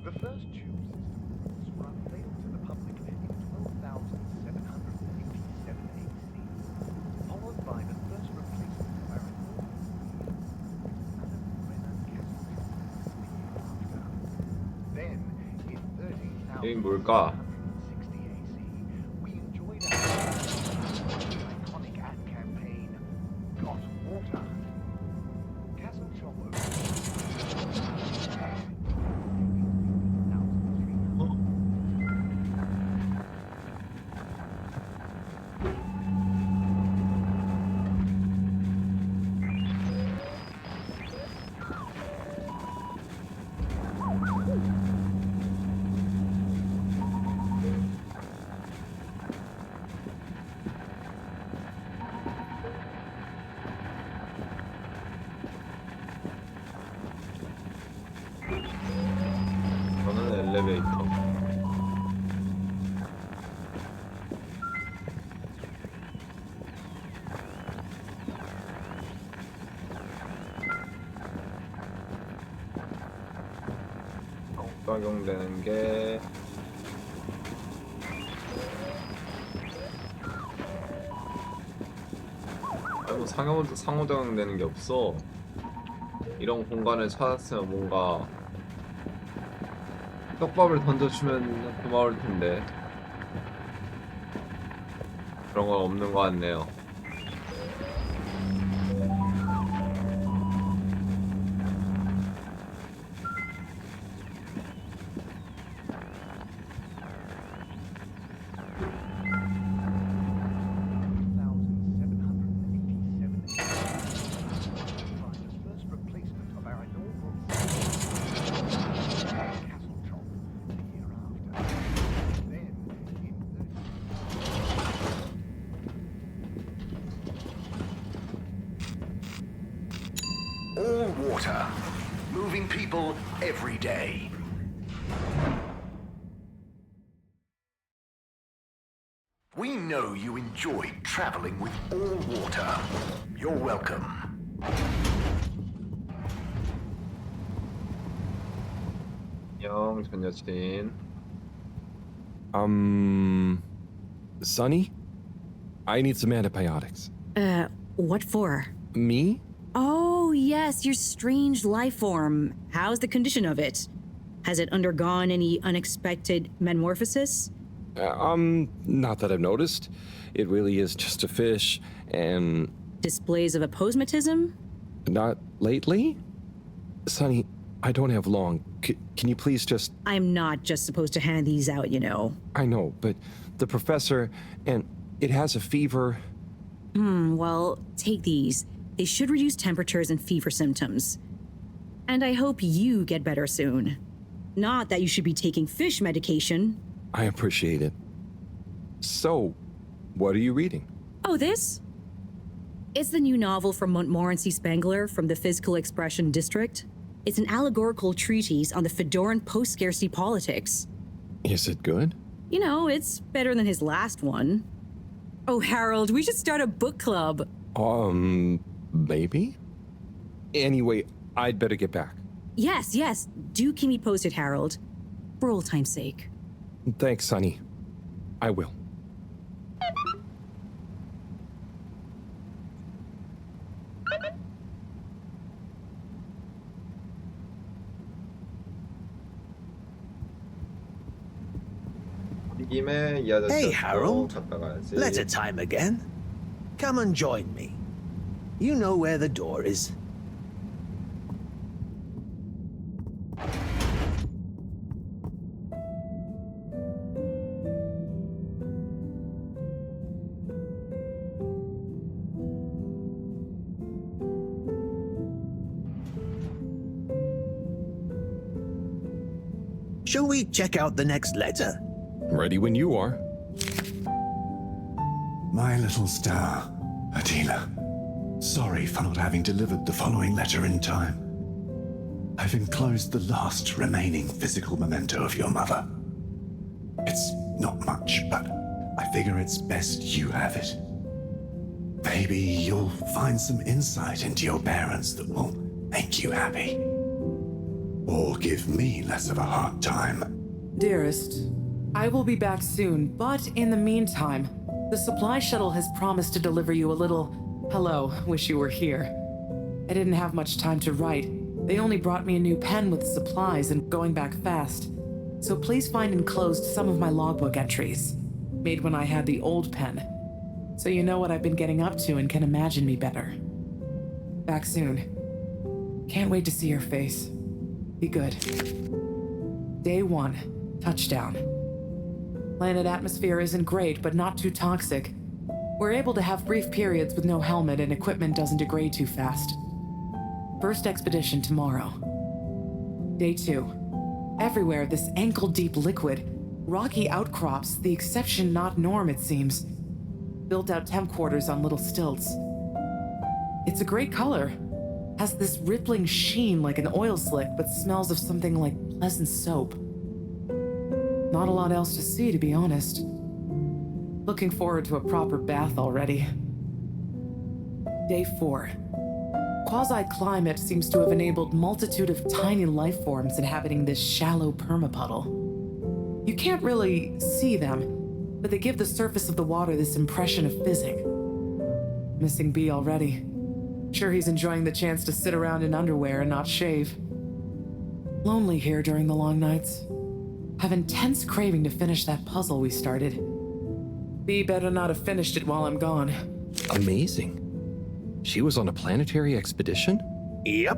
The first tube system was unveiled to the public in 12,787 AC, followed by the first replacement of our Then, in 13,000 여긴 뭘까? we enjoyed our iconic ad campaign, 엘리베이터. 적용되는 게 아이고 상호작용되는 게 없어. 이런 공간을 찾았으면 뭔가 떡밥을 던져주면 고마울 텐데 그런 건 없는 것 같네요. All water, moving people every day. We know you enjoy traveling with all water. You're welcome. 안녕 전 여친. Sonny? I need some antibiotics. What for? Me? Oh, yes, your strange life form. How's the condition of it? Has it undergone any unexpected metamorphosis? Not that I've noticed. It really is just a fish, and... Displays of aposematism? Not lately? Sonny, I don't have long. Can you please just... I'm not just supposed to hand these out, you know. I know, but the professor, and it has a fever. Well, take these. They should reduce temperatures and fever symptoms. And I hope you get better soon. Not that you should be taking fish medication. I appreciate it. So, what are you reading? Oh, this? It's the new novel from Montmorency Spengler from the Physical Expression District. It's an allegorical treatise on the Fedoran post-scarcity politics. Is it good? You know, it's better than his last one. Oh, Harold, we should start a book club. Maybe? Anyway, I'd better get back. Yes, do keep me posted, Harold. For old time's sake. Thanks, Sonny. I will. Hey, Harold. Letter time again. Come and join me. You know where the door is. Shall we check out the next letter? Ready when you are. My little star, Attila. Sorry for not having delivered the following letter in time. I've enclosed the last remaining physical memento of your mother. It's not much, but I figure it's best you have it. Maybe you'll find some insight into your parents that will make you happy. Or give me less of a hard time. Dearest, I will be back soon, but in the meantime, the supply shuttle has promised to deliver you a little hello, wish you were here. I didn't have much time to write. They only brought me a new pen with supplies and going back fast. So please find enclosed some of my logbook entries, made when I had the old pen, so you know what I've been getting up to and can imagine me better. Back soon. Can't wait to see your face. Be good. Day 1, touchdown. Planet atmosphere isn't great, but not too toxic. We're able to have brief periods with no helmet and equipment doesn't degrade too fast. First expedition tomorrow. Day 2. Everywhere this ankle-deep liquid. Rocky outcrops, the exception not norm it seems. Built-out temp quarters on little stilts. It's a great color. Has this rippling sheen like an oil slick, but smells of something like pleasant soap. Not a lot else to see, to be honest. Looking forward to a proper bath already. Day 4. Quasi-climate seems to have enabled multitude of tiny life forms inhabiting this shallow permapuddle. You can't really see them, but they give the surface of the water this impression of fizzing. Missing B already. Sure he's enjoying the chance to sit around in underwear and not shave. Lonely here during the long nights. Have intense craving to finish that puzzle we started. B better not have finished it while I'm gone. Amazing. She was on a planetary expedition? Yep.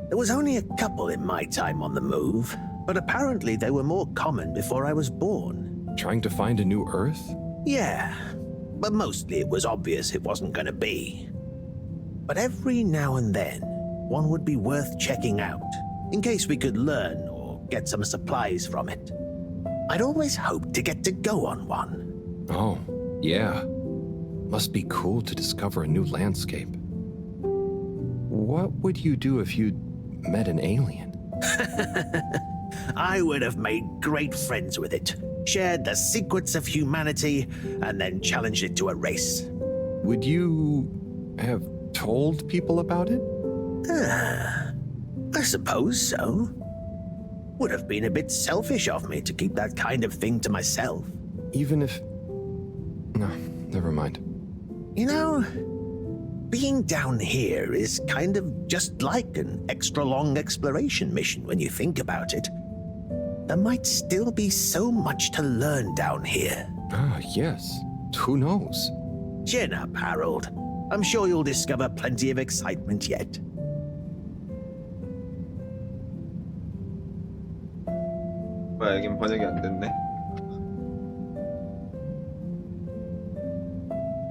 There was only a couple in my time on the move, but apparently they were more common before I was born. Trying to find a new Earth? Yeah, but mostly it was obvious it wasn't going to be. But every now and then, one would be worth checking out, in case we could learn or get some supplies from it. I'd always hoped to get to go on one. Oh, yeah. Must be cool to discover a new landscape. What would you do if you'd met an alien? I would have made great friends with it, shared the secrets of humanity, and then challenged it to a race. Would you have told people about it? I suppose so. Would have been a bit selfish of me to keep that kind of thing to myself. Even if... No, never mind. You know, being down here is kind of just like an extra long exploration mission when you think about it. There might still be so much to learn down here. Ah, yes. Who knows? Chin up, Harold. I'm sure you'll discover plenty of excitement yet. 뭐야, 여긴 번역이 안 됐네.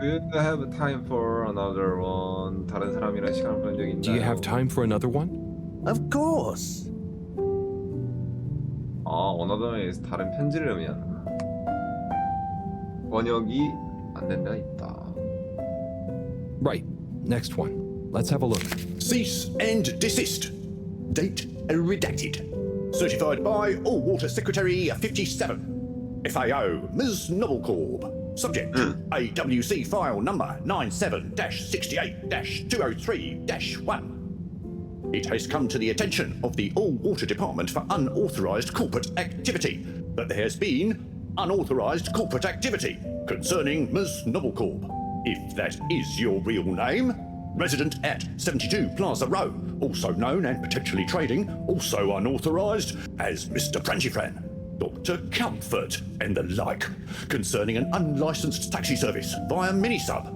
Do you have time for another one? 다른 사람이랑 시간을 보낸 적 있나요? Do you have time for another one? Of course. 아, 언어동에서 다른 편지를 의미하나? 번역이 안 된 데가 있다. Right. Next one. Let's have a look. Cease and desist. Date redacted. Certified by All Water Secretary 57. FAO, Ms. Novelcorp. Subject, AWC file number 97-68-203-1. It has come to the attention of the All Water Department for unauthorized corporate activity that there has been unauthorized corporate activity concerning Ms. Novelcorp. If that is your real name, resident at 72 Plaza Row, also known and potentially trading, also unauthorized, as Mr. Pranchifran, Dr. Comfort, and the like, concerning an unlicensed taxi service via Minisub.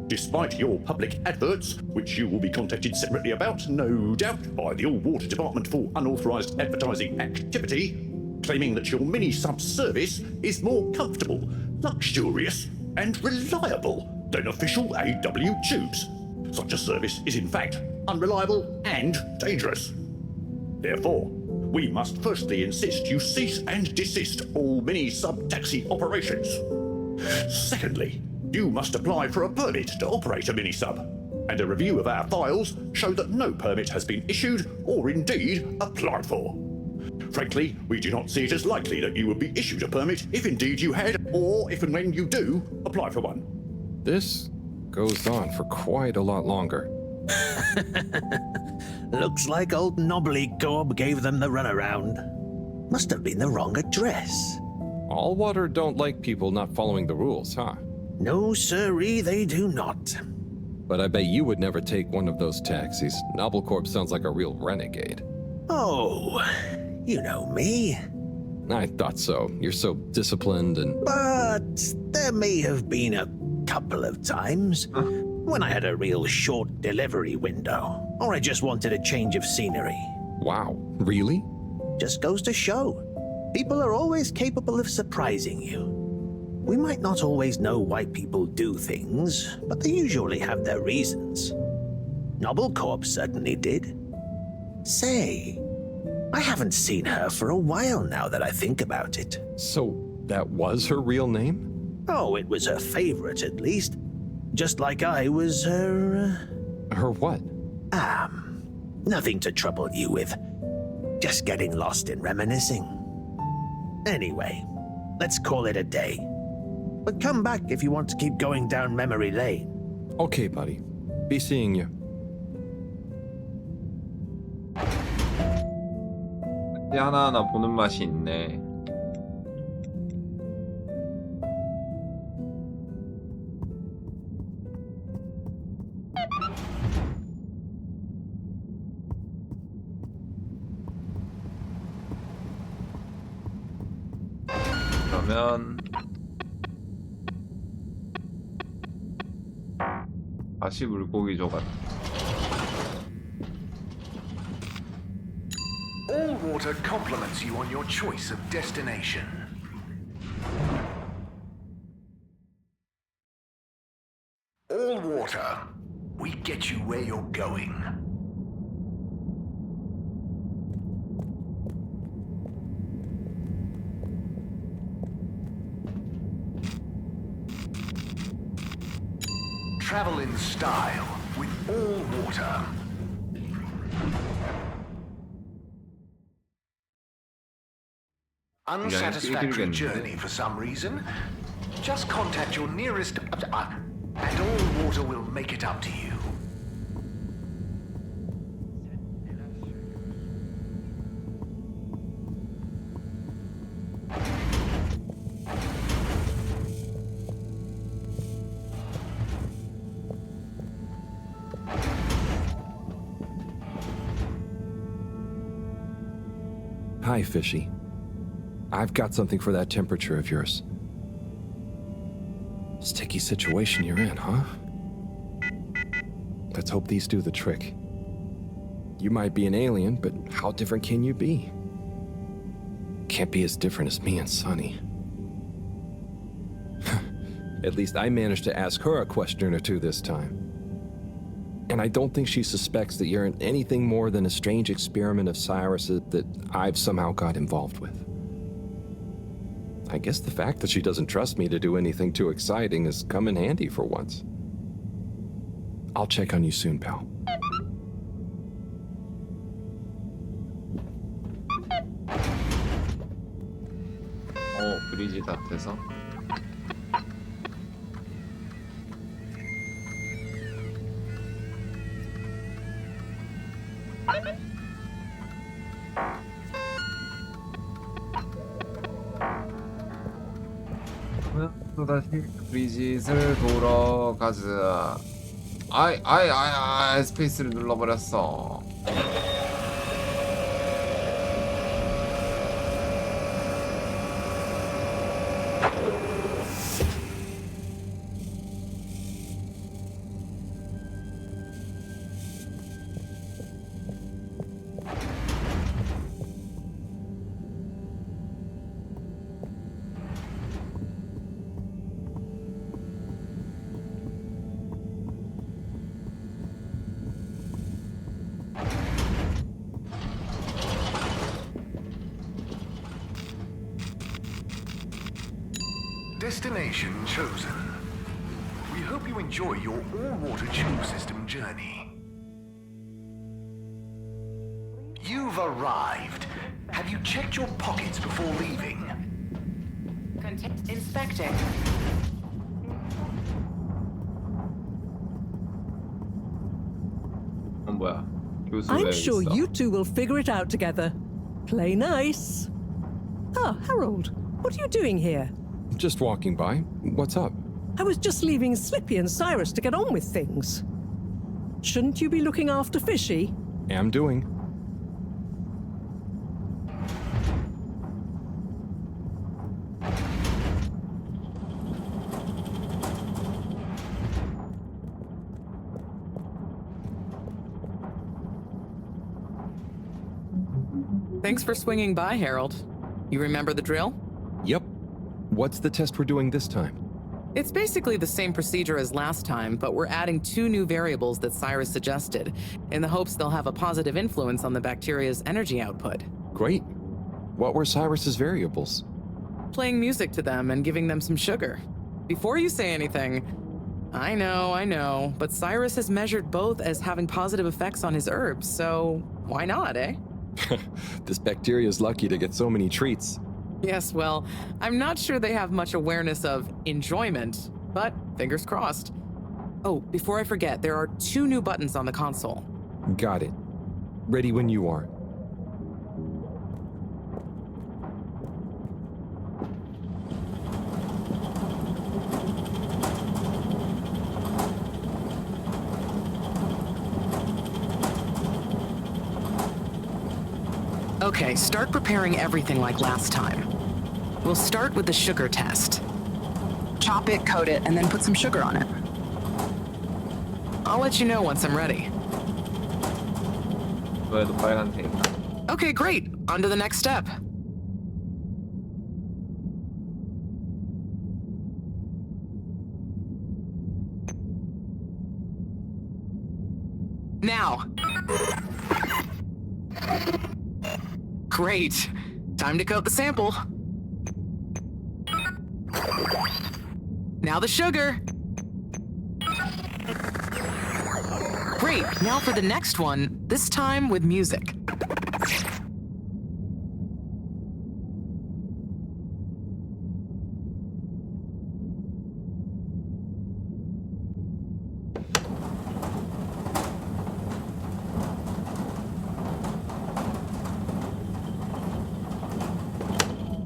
Despite your public adverts, which you will be contacted separately about, no doubt, by the All Water Department for unauthorized advertising activity, claiming that your Minisub service is more comfortable, luxurious, and reliable than official AW tubes. Such a service is in fact unreliable and dangerous. Therefore, we must firstly insist you cease and desist all mini-sub taxi operations. Secondly, you must apply for a permit to operate a mini-sub, and a review of our files show that no permit has been issued or indeed applied for. Frankly, we do not see it as likely that you would be issued a permit if indeed you had, or if and when you do, apply for one. This goes on for quite a lot longer. Looks like old Knobbly Corb gave them the runaround. Must have been the wrong address. All Water don't like people not following the rules, huh? No, sirree, they do not. But I bet you would never take one of those taxis. Nobblecorp sounds like a real renegade. Oh, you know me. I thought so. You're so disciplined and... But there may have been a couple of times when I had a real short delivery window, or I just wanted a change of scenery. Wow, really? Just goes to show. People are always capable of surprising you. We might not always know why people do things, but they usually have their reasons. Nobblecorp certainly did. Say, I haven't seen her for a while now that I think about it. So that was her real name? Oh, it was her favorite at least. Just like I was her... Her what? Nothing to trouble you with. Just getting lost in reminiscing. Anyway, let's call it a day. But come back if you want to keep going down memory lane. Okay, buddy. Be seeing you. 하나하나 보는 맛이 있네. 그러면 다시 물고기 조각. All water compliments you on your choice of destination. All water, we get you where you're going. Travel in style with all water. Unsatisfactory journey for some reason? Just contact your nearest... and all water will make it up to you. Hi, Fishy. I've got something for that temperature of yours. Sticky situation you're in, huh? Let's hope these do the trick. You might be an alien, but how different can you be? Can't be as different as me and Sunny. At least I managed to ask her a question or two this time. And I don't think she suspects that you're anything more than a strange experiment of Cyrus's that I've somehow got involved with. I guess the fact that she doesn't trust me to do anything too exciting has come in handy for once. I'll check on you soon, pal. 브리지 다 돼서. 또다시 브리짓을 도러 가자. 스페이스를 눌러버렸어. Destination chosen. We hope you enjoy your all-water tube system journey. You've arrived. Have you checked your pockets before leaving? Inspecting. 뭐야? 교수 I'm 왜 sure 있어? you two will figure it out together. Play nice. Ah, Harold, what are you doing here? Just walking by. What's up? I was just leaving Slippy and Cyrus to get on with things. Shouldn't you be looking after Fishy? Am doing. Thanks for swinging by, Harold. You remember the drill? Yep. What's the test we're doing this time? It's basically the same procedure as last time, but we're adding 2 new variables that Cyrus suggested, in the hopes they'll have a positive influence on the bacteria's energy output. Great. What were Cyrus's variables? Playing music to them and giving them some sugar. Before you say anything, I know, but Cyrus has measured both as having positive effects on his herbs, so why not, eh? This bacteria is lucky to get so many treats. Yes, well, I'm not sure they have much awareness of enjoyment, but fingers crossed. Oh, before I forget, there are 2 new buttons on the console. Got it. Ready when you are. Okay, start preparing everything like last time. We'll start with the sugar test. Chop it, coat it, and then put some sugar on it. I'll let you know once I'm ready. 너에도 빨간색. Okay, great. On to the next step. Now. Great. Time to coat the sample. Now the sugar. Great. Now for the next one, this time with music.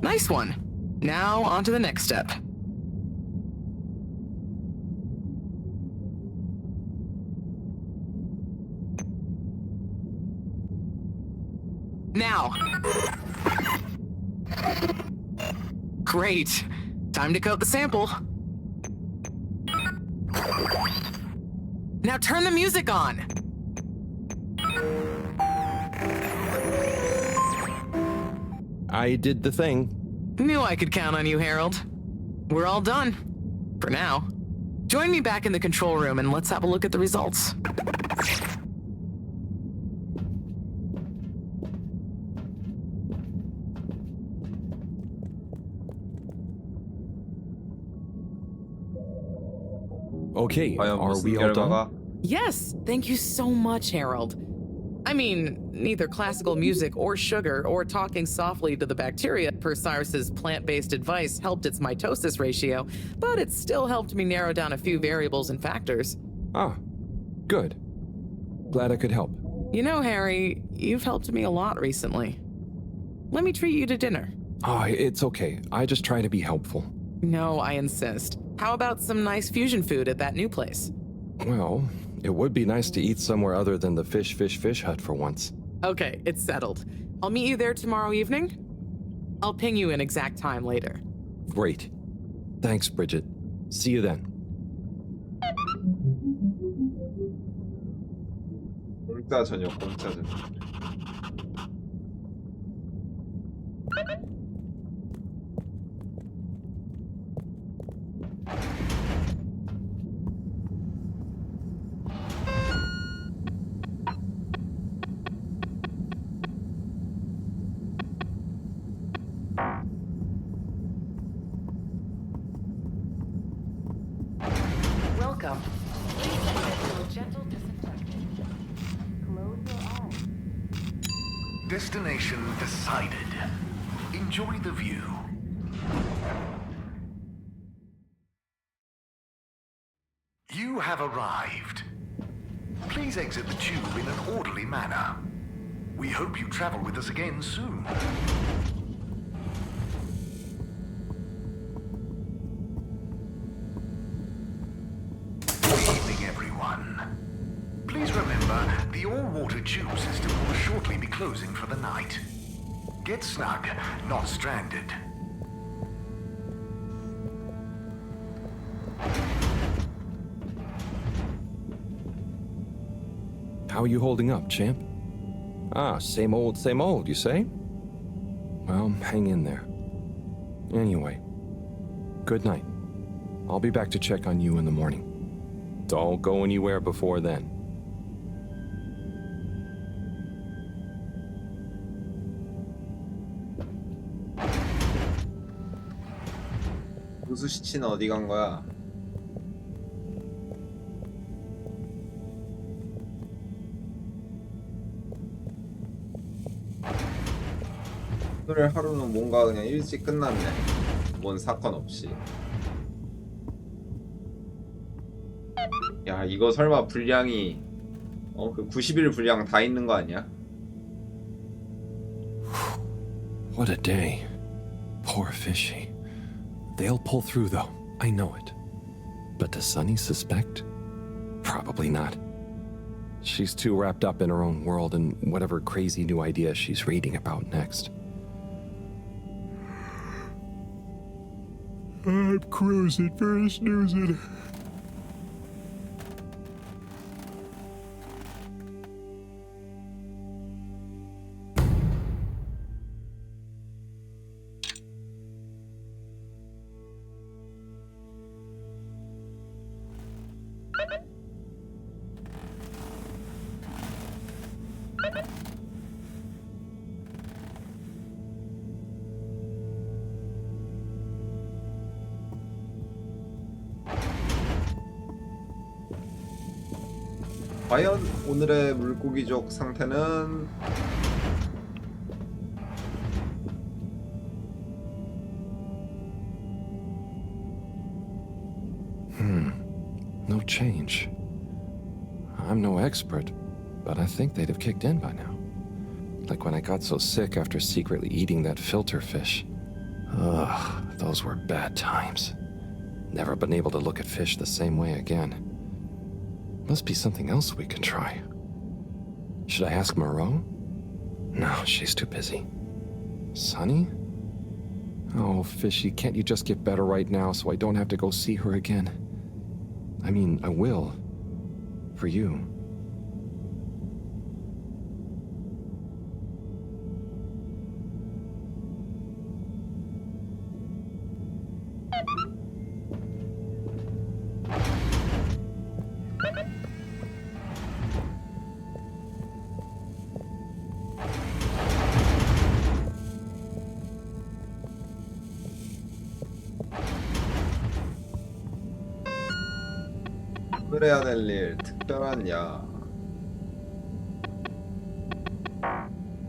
Nice one. Now on to the next step. Now. Great. Time to coat the sample. Now turn the music on. I did the thing. Knew I could count on you, Harold. We're all done. For now. Join me back in the control room and let's have a look at the results. Okay, 과연 are 무슨 we all done? 결과가? Yes, thank you so much, Harold. I mean, neither classical music or sugar or talking softly to the bacteria per Cyrus's plant-based advice helped its mitosis ratio, but it still helped me narrow down a few variables and factors. Ah, good. Glad I could help. You know, Harry, you've helped me a lot recently. Let me treat you to dinner. Ah, it's okay. I just try to be helpful. No, I insist. How about some nice fusion food at that new place? Well, it would be nice to eat somewhere other than the fish hut for once. Okay, it's settled. I'll meet you there tomorrow evening. I'll ping you an exact time later. Great. Thanks, Bridget. See you then. 공짜 저녁, 공짜 저녁. Welcome. Please submit to a gentle disinfectant. Close your eyes. Destination decided. Enjoy the view. You have arrived. Please exit the tube in an orderly manner. We hope you travel with us again soon. Good evening, everyone. Please remember, the all-water tube system will shortly be closing for the night. Get snug, not stranded. How are you holding up, champ? Ah, same old, you say? Well, hang in there. Anyway, good night. I'll be back to check on you in the morning. Don't go anywhere before then. 우수 시치는 어디 간 거야? 오늘 하루는 뭔가 그냥 일찍 끝났네. 뭔 사건 없이. 야, 이거 설마 분량이 그 90일 분량 다 있는 거 아니야? What a day. Poor Fishy. They'll pull through, though. I know it. But does Sunny suspect? Probably not. She's too wrapped up in her own world and whatever crazy new idea she's reading about next. I'm cruising for snoozing. 과연 오늘의 물고기족 상태는 No change. I'm no expert, but I think they'd have kicked in by now. Like when I got so sick after secretly eating that filter fish. Ugh, those were bad times. Never been able to look at fish the same way again. Must be something else we can try. Should I ask Moreau? No, she's too busy. Sunny? Oh, Fishy, can't you just get better right now so I don't have to go see her again? I mean, I will. For you. 그래야 될 일, 특별한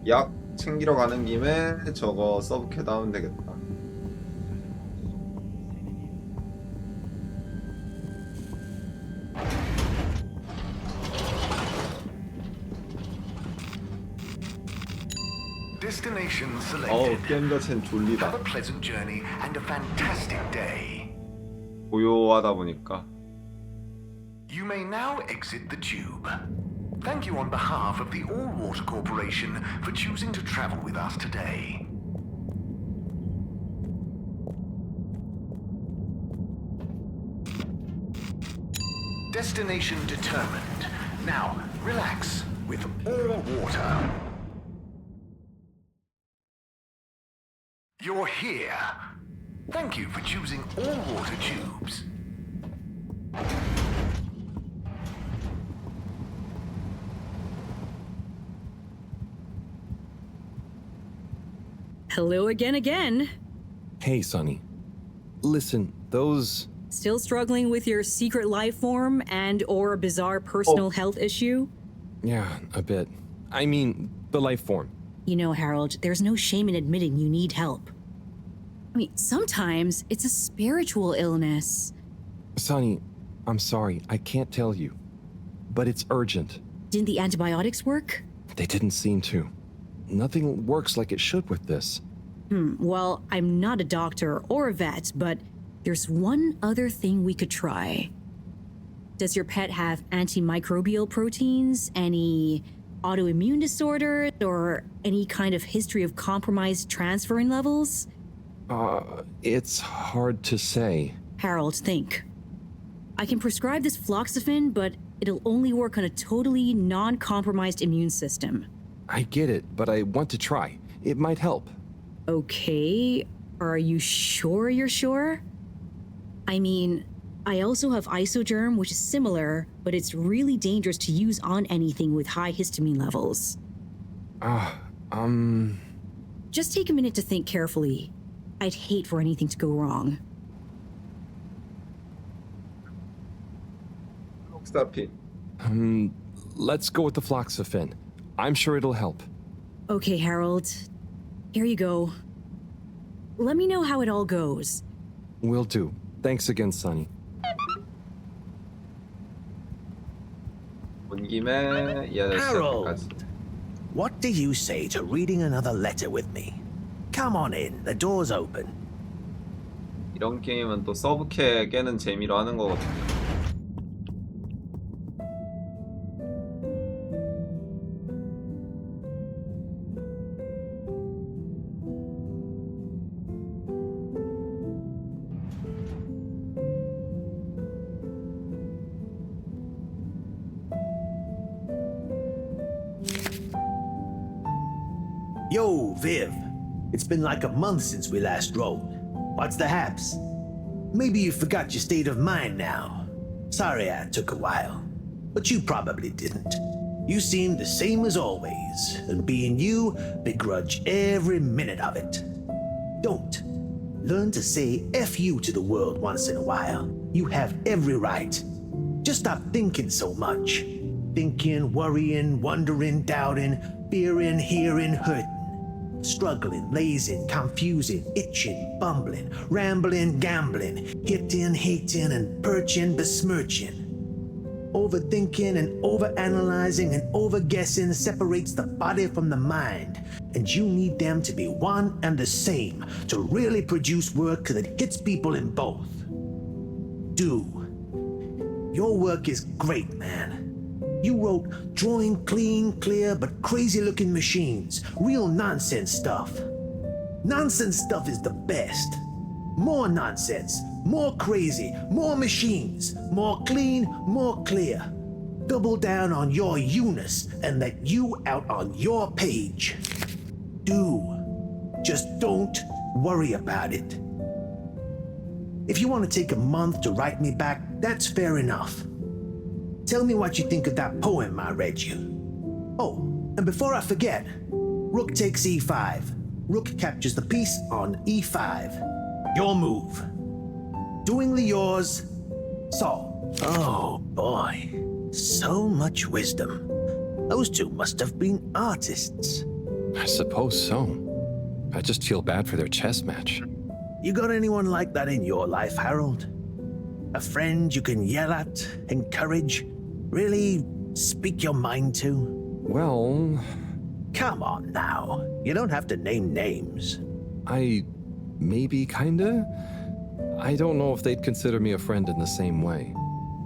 약 챙기러 가는 김에 저거 서브캐드 하면 되겠다. Destination selected. 게임 자체는 졸리다. Have a pleasant journey and a fantastic day. 고요하다 보니까. You may now exit the tube. Thank you on behalf of the All Water Corporation for choosing to travel with us today. Destination determined. Now, relax with All Water. You're here. Thank you for choosing All Water Tubes. Hello again. Hey, Sunny. Listen, those... Still struggling with your secret life form and or a bizarre personal health issue? Yeah, a bit. I mean, the life form. You know, Harold, there's no shame in admitting you need help. I mean, sometimes it's a spiritual illness. Sunny, I'm sorry, I can't tell you. But it's urgent. Didn't the antibiotics work? They didn't seem to. Nothing works like it should with this. Well, I'm not a doctor or a vet, but there's one other thing we could try. Does your pet have antimicrobial proteins, any autoimmune disorders, or any kind of history of compromised transferrin levels? It's hard to say. Harold, think. I can prescribe this floxifene, but it'll only work on a totally non-compromised immune system. I get it, but I want to try. It might help. Okay, are you sure you're sure? I mean, I also have Isogerm, which is similar, but it's really dangerous to use on anything with high histamine levels. Just take a minute to think carefully. I'd hate for anything to go wrong. Let's go with the floxifene. I'm sure it'll help. Okay, Harold. Here you go. Let me know how it all goes. Will do. Thanks again, Sonny. 온 김에 이 아저씨한테까지. Harold, what do you say to reading another letter with me? Come on in. The door's open. 이런 게임은 또 서브캐 깨는 재미로 하는 거거든요. Yo, Viv. It's been like a month since we last rode. What's the haps? Maybe you forgot your state of mind now. Sorry I took a while. But you probably didn't. You seemed the same as always, and being you, begrudge every minute of it. Don't. Learn to say F you to the world once in a while. You have every right. Just stop thinking so much. Thinking, worrying, wondering, doubting, fearing, hearing, hurting. Struggling, lazing, confusing, itching, bumbling, rambling, gambling, hitting, hating, and perching, besmirching. Overthinking and overanalyzing and overguessing separates the body from the mind, and you need them to be one and the same to really produce work that hits people in both. Do. Your work is great, man. You wrote drawing clean, clear, but crazy-looking machines. Real nonsense stuff. Nonsense stuff is the best. More nonsense, more crazy, more machines, more clean, more clear. Double down on your you-ness and let you out on your page. Do. Just don't worry about it. If you want to take a month to write me back, that's fair enough. Tell me what you think of that poem I read you. Oh, and before I forget, rook takes e5. Rook captures the piece on e5. Your move. Doingly yours, Saul. Oh boy, so much wisdom. Those two must have been artists. I suppose so. I just feel bad for their chess match. You got anyone like that in your life, Harold? A friend you can yell at, encourage, really speak your mind to? Well... Come on now. You don't have to name names. Maybe kinda? I don't know if they'd consider me a friend in the same way.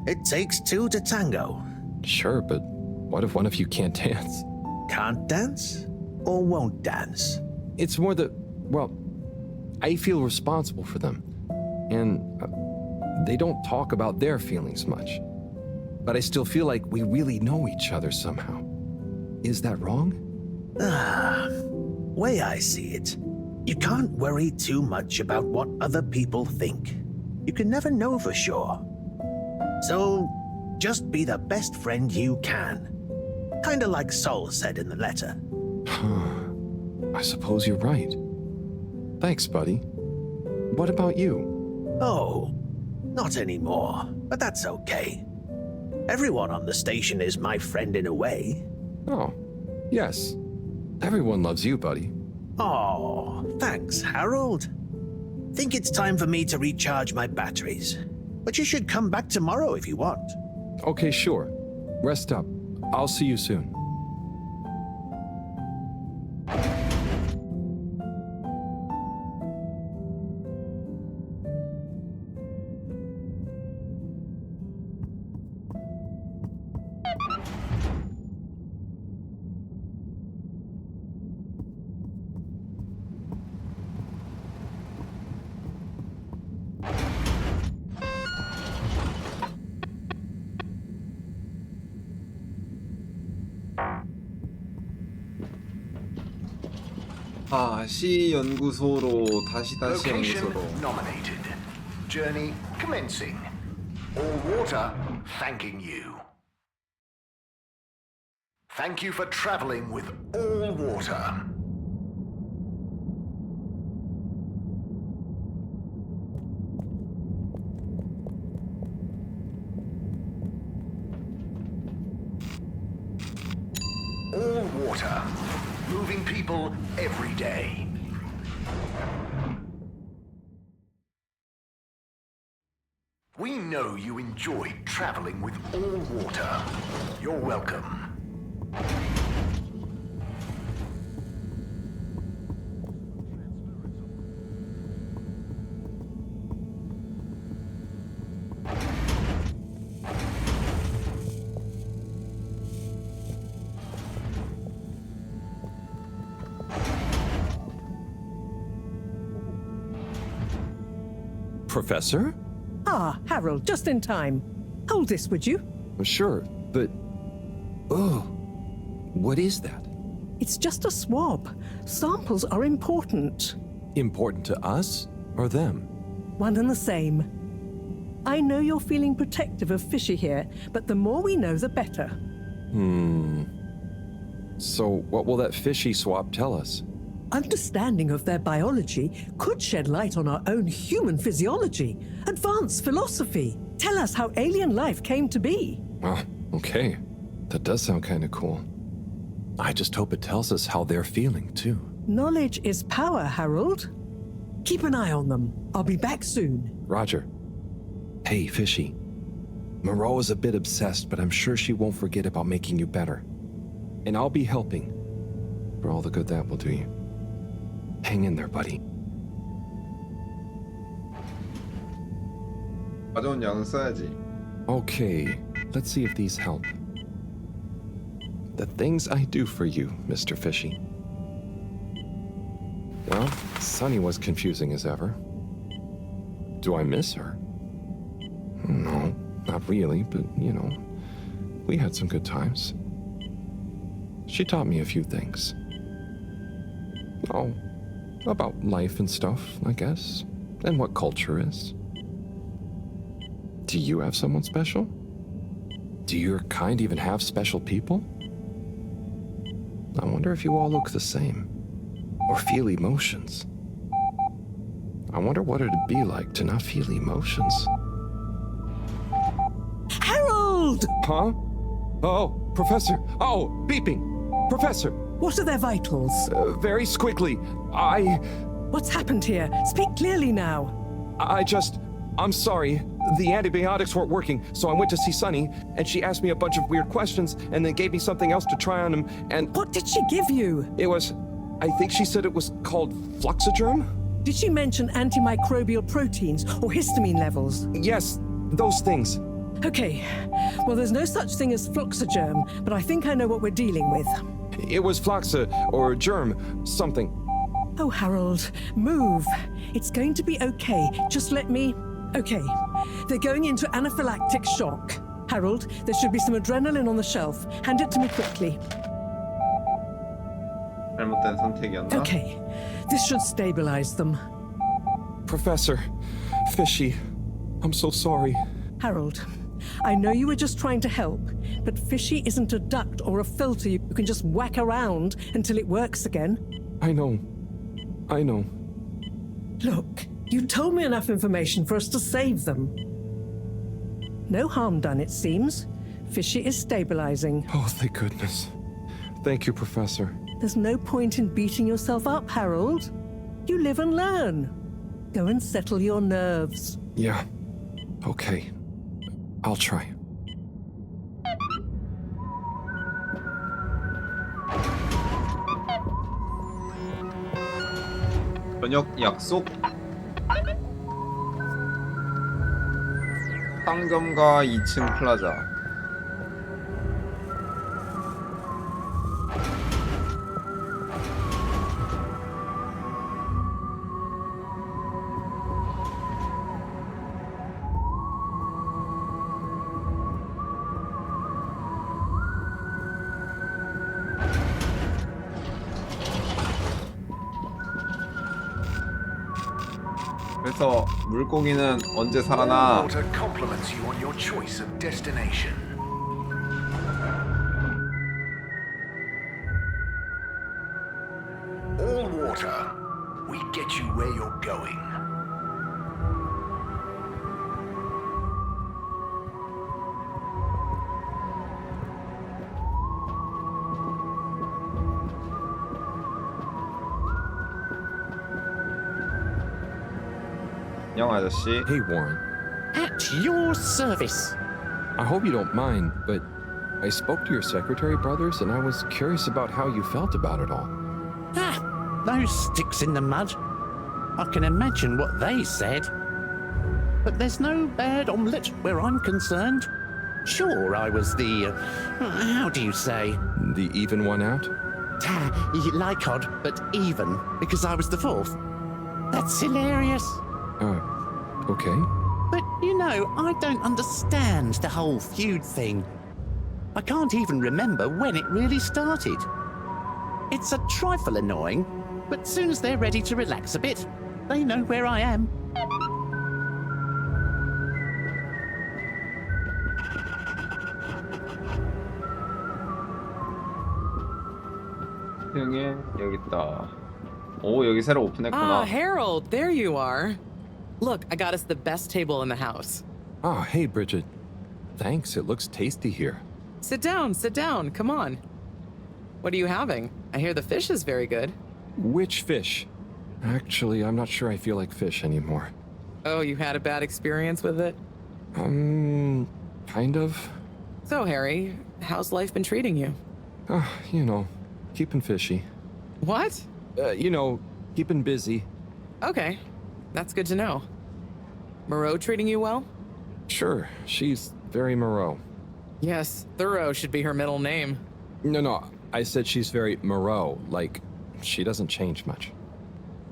It takes two to tango. Sure, but what if one of you can't dance? Can't dance? Or won't dance? It's more that, well, I feel responsible for them. And they don't talk about their feelings much. But I still feel like we really know each other somehow. Is that wrong? Way I see it, you can't worry too much about what other people think. You can never know for sure. So, just be the best friend you can. Kinda like Sol said in the letter. I suppose you're right. Thanks, buddy. What about you? Oh, not anymore, but that's okay. Everyone on the station is my friend in a way. Oh, yes. Everyone loves you, buddy. Oh, thanks, Harold. Think it's time for me to recharge my batteries. But you should come back tomorrow if you want. Okay, sure. Rest up. I'll see you soon. 다시 연구소로 다시 Location 연구소로. nominated. Journey commencing. All water thanking you. Thank you for traveling with all water. All water. Moving people every day. We know you enjoyed traveling with all water. You're welcome. Professor? Ah, Harold, just in time. Hold this, would you? Sure, but... Oh, what is that? It's just a swab. Samples are important. Important to us or them? One and the same. I know you're feeling protective of Fishy here, but the more we know, the better. So what will that fishy swab tell us? Understanding of their biology could shed light on our own human physiology, advance philosophy, tell us how alien life came to be. Oh, okay. That does sound kind of cool. I just hope it tells us how they're feeling, too. Knowledge is power, Harold. Keep an eye on them. I'll be back soon. Roger. Hey, Fishy. Moreau is a bit obsessed, but I'm sure she won't forget about making you better. And I'll be helping. For all the good that will do you. Hang in there, buddy. 가져온 양은 써야지. Okay, let's see if these help. The things I do for you, Mr. Fishy. Well, Sunny was confusing as ever. Do I miss her? No, not really, but, you know, we had some good times. She taught me a few things. Oh, about life and stuff, I guess, and what culture is. Do you have someone special? Do your kind even have special people? I wonder if you all look the same, or feel emotions. I wonder what it'd be like to not feel emotions. Harold! Huh? Oh, Professor. Oh, beeping. Professor. What are their vitals? Very squiggly. What's happened here? Speak clearly now. I'm sorry. The antibiotics weren't working, so I went to see Sunny, and she asked me a bunch of weird questions, and then gave me something else to try on him, and... What did she give you? It was... I think she said it was called Fluxogerm? Did she mention antimicrobial proteins or histamine levels? Yes, those things. Okay. Well, there's no such thing as Fluxogerm, but I think I know what we're dealing with. It was Fluxa, or germ, something. Oh, Harold, move. It's going to be okay. Just let me... Okay. They're going into anaphylactic shock. Harold, there should be some adrenaline on the shelf. Hand it to me quickly. 잘못된 선택이었나? Okay. This should stabilize them. Professor, Fishy, I'm so sorry. Harold, I know you were just trying to help, but Fishy isn't a duct or a filter you can just whack around until it works again. I know. Look, you told me enough information for us to save them. No harm done, it seems. Fishy is stabilizing. Oh, thank goodness. Thank you, Professor. There's no point in beating yourself up, Harold. You live and learn. Go and settle your nerves. Yeah. Okay. I'll try. 저녁 약속? 상점가 2층 플라자. 그래서 물고기는 언제 살아나? Water compliments you on your choice of destination. All water, we get you where you're going. 안녕 아저씨. Hey, Warren. At your service. I hope you don't mind, but I spoke to your secretary brothers and I was curious about how you felt about it all. Ah, those sticks in the mud. I can imagine what they said. But there's no bad omelette where I'm concerned. Sure, I was the, how do you say? The even one out? Like odd, but even, because I was the fourth. That's hilarious. Okay. But, you know, I don't understand the whole feud thing. I can't even remember when it really started. It's a trifle annoying, but soon as they're ready to relax a bit, they know where I am. 형님 여기 있다. 오 여기 새로 오픈했구나. Ah, Harold, there you are. Look, I got us the best table in the house. Oh, hey, Bridget. Thanks, it looks tasty here. Sit down, come on. What are you having? I hear the fish is very good. Which fish? Actually, I'm not sure I feel like fish anymore. Oh, you had a bad experience with it? Kind of. So, Harry, how's life been treating you? You know, keeping fishy. What? You know, keeping busy. Okay, that's good to know. Moreau treating you well? Sure, she's very Moreau. Yes, Thorough should be her middle name. No, I said she's very Moreau, like, she doesn't change much.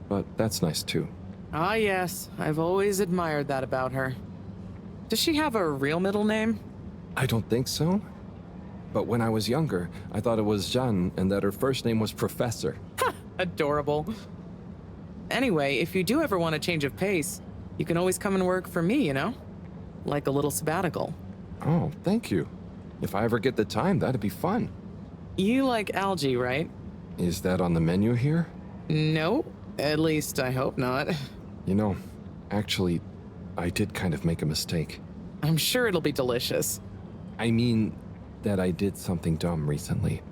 But that's nice too. Ah, yes, I've always admired that about her. Does she have a real middle name? I don't think so. But when I was younger, I thought it was Jeanne and that her first name was Professor. Ha! Adorable. Anyway, if you do ever want a change of pace, you can always come and work for me, you know? Like a little sabbatical. Oh, thank you. If I ever get the time, that'd be fun. You like algae, right? Is that on the menu here? No, at least I hope not. You know, actually, I did kind of make a mistake. I'm sure it'll be delicious. I mean that I did something dumb recently.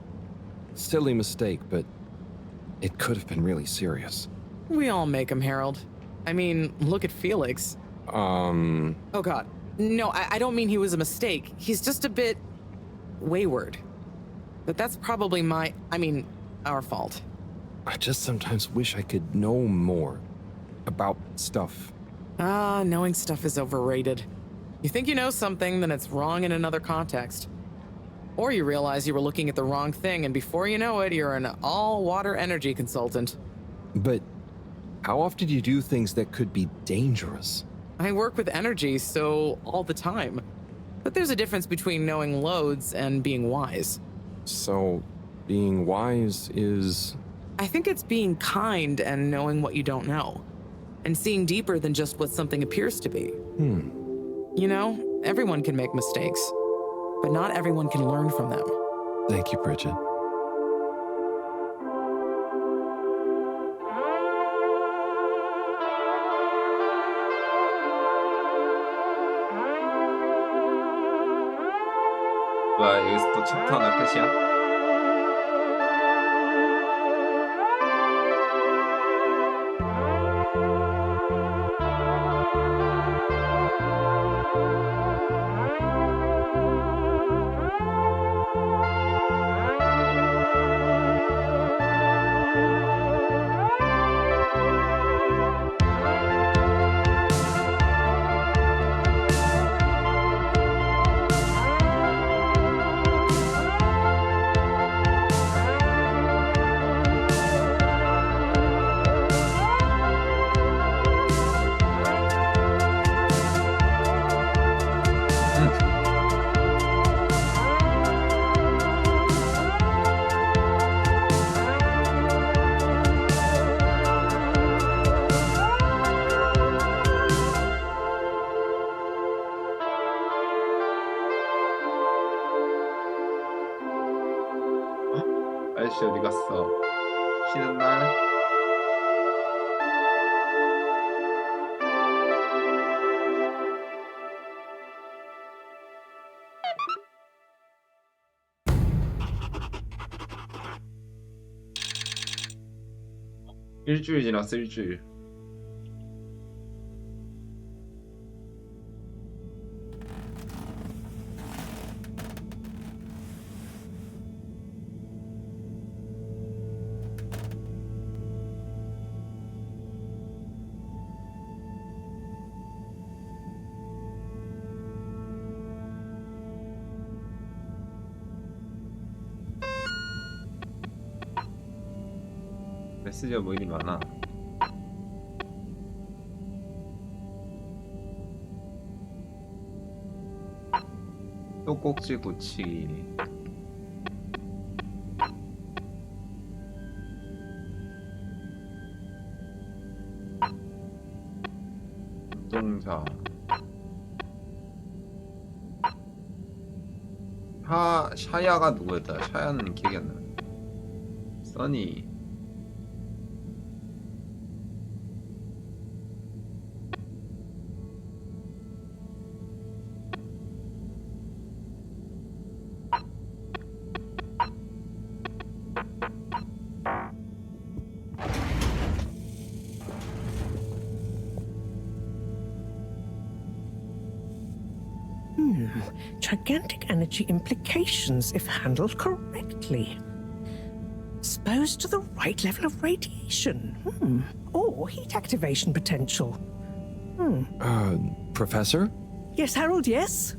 Silly mistake, but it could have been really serious. We all make them, Harold. I mean, look at Felix. Oh god. No, I don't mean he was a mistake. He's just a bit wayward. But that's probably our fault. I just sometimes wish I could know more about stuff. Knowing stuff is overrated. You think you know something, then it's wrong in another context. Or you realize you were looking at the wrong thing, and before you know it, you're an all-water energy consultant. But how often do you do things that could be dangerous? I work with energy, so all the time. But there's a difference between knowing loads and being wise. So, being wise is... I think it's being kind and knowing what you don't know. And seeing deeper than just what something appears to be. You know, everyone can make mistakes. But not everyone can learn from them. Thank you, Bridget. 와 여기서 또 챕터 하나 끝이야? 아저씨 어디 갔어? 쉬는 날? 일주일 지났어 일주일. 메시지가 뭐 이리 많아. 또 꼭지 굳히기. 동사. 샤야가 누구였다? 샤야는 기억이 안 나. 써니. Gigantic energy implications if handled correctly. Exposed to the right level of radiation. Or heat activation potential. Professor? Yes, Harold, yes?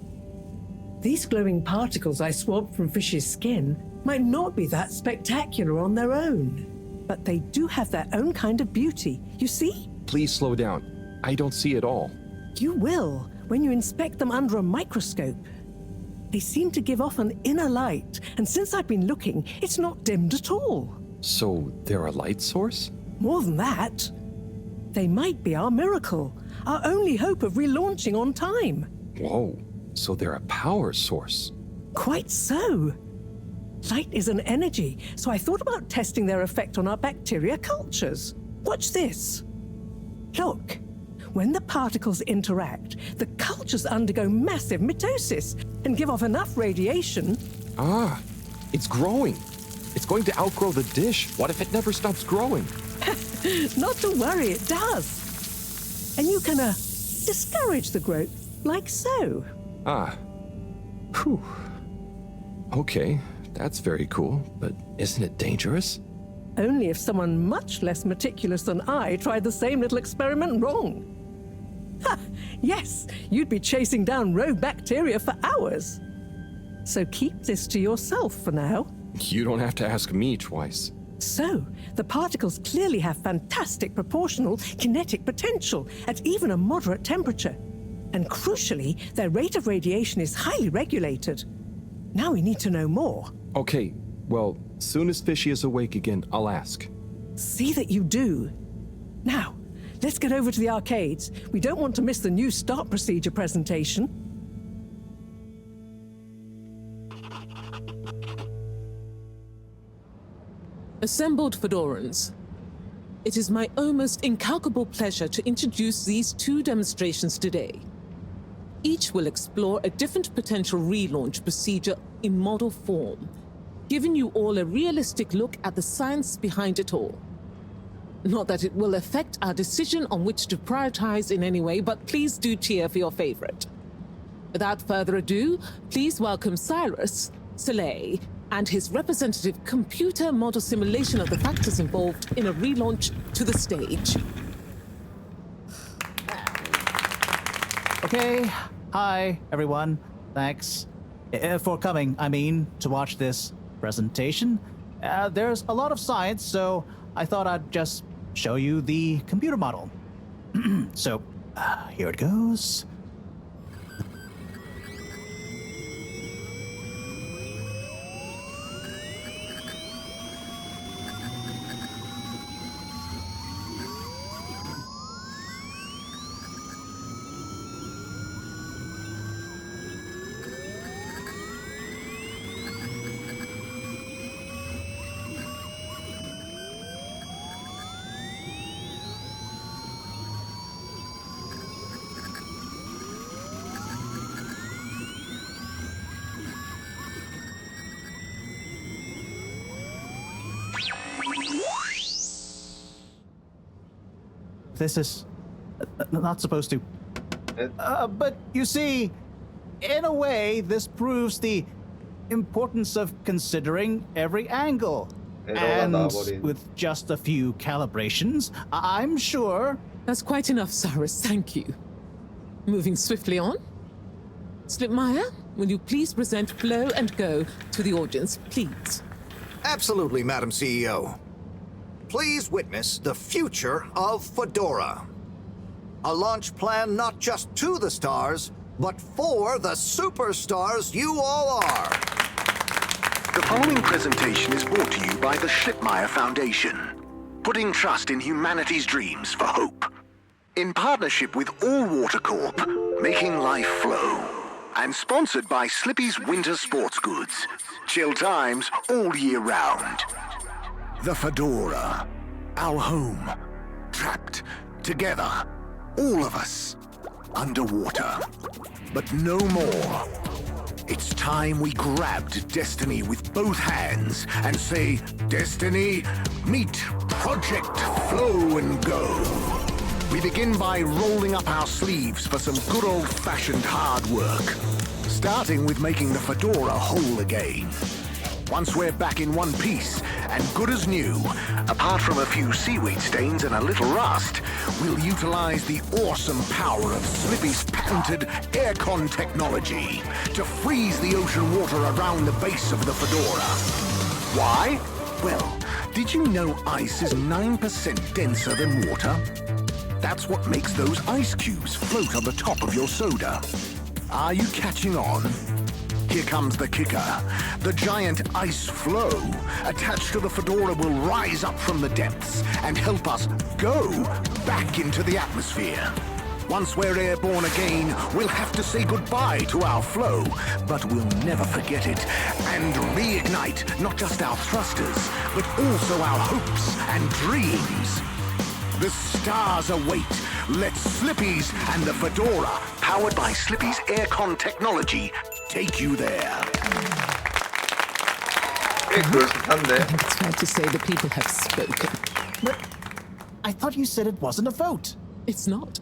These glowing particles I swabbed from fish's skin might not be that spectacular on their own, but they do have their own kind of beauty, you see? Please slow down. I don't see it all. You will when you inspect them under a microscope. They seem to give off an inner light, and since I've been looking, it's not dimmed at all. So they're a light source? More than that, they might be our miracle, our only hope of relaunching on time. Whoa, so they're a power source. Quite so. Light is an energy, so I thought about testing their effect on our bacteria cultures. Watch this. Look. When the particles interact, the cultures undergo massive mitosis and give off enough radiation. Ah, it's growing. It's going to outgrow the dish. What if it never stops growing? Not to worry, it does. And you can discourage the growth, like so. Ah. Whew. Okay, that's very cool, but isn't it dangerous? Only if someone much less meticulous than I tried the same little experiment wrong. Ha! Yes, you'd be chasing down rogue bacteria for hours. So keep this to yourself for now. You don't have to ask me twice. So, the particles clearly have fantastic proportional kinetic potential at even a moderate temperature. And crucially, their rate of radiation is highly regulated. Now we need to know more. Okay, well, soon as Fishy is awake again, I'll ask. See that you do. Now, let's get over to the arcades. We don't want to miss the new start procedure presentation. Assembled Fedorans, it is my almost incalculable pleasure to introduce these two demonstrations today. Each will explore a different potential relaunch procedure in model form, giving you all a realistic look at the science behind it all. Not that it will affect our decision on which to prioritize in any way, but please do cheer for your favorite. Without further ado, please welcome Cyrus, Soleil, and his representative computer model simulation of the factors involved in a relaunch to the stage. Okay, hi everyone. Thanks for coming, to watch this presentation. There's a lot of science, so I thought I'd just show you the computer model. So, here it goes. This is not supposed to. But you see, in a way, this proves the importance of considering every angle. And with just a few calibrations, I'm sure... That's quite enough, Cyrus, thank you. Moving swiftly on. Slipmeyer, will you please present Flow and Go to the audience, please? Absolutely, Madam CEO. please witness the future of Fedora. A launch plan not just to the stars, but for the superstars you all are. The following presentation is brought to you by the Schlippmeyer Foundation, putting trust in humanity's dreams for hope. In partnership with All Water Corp, making life flow. And sponsored by Slippy's Winter Sports Goods. Chill times all year round. The Fedora, our home, trapped together, all of us, underwater. But no more. It's time we grabbed Destiny with both hands and say, Destiny, meet Project Flow and Go. We begin by rolling up our sleeves for some good old-fashioned hard work, starting with making the Fedora whole again. Once we're back in one piece and good as new, apart from a few seaweed stains and a little rust, we'll utilize the awesome power of Slippy's patented aircon technology to freeze the ocean water around the base of the Fedora. Why? Well, did you know ice is 9% denser than water? That's what makes those ice cubes float on the top of your soda. Are you catching on? Here comes the kicker. The giant ice flow attached to the Fedora will rise up from the depths and help us go back into the atmosphere. Once we're airborne again, we'll have to say goodbye to our flow, but we'll never forget it and reignite not just our thrusters, but also our hopes and dreams. The stars await. Let Slippy's and the Fedora, powered by Slippy's aircon technology, take you there. 꽤 그럴듯한데. I think it's fair to say the people have spoken. But I thought you said it wasn't a vote. It's not.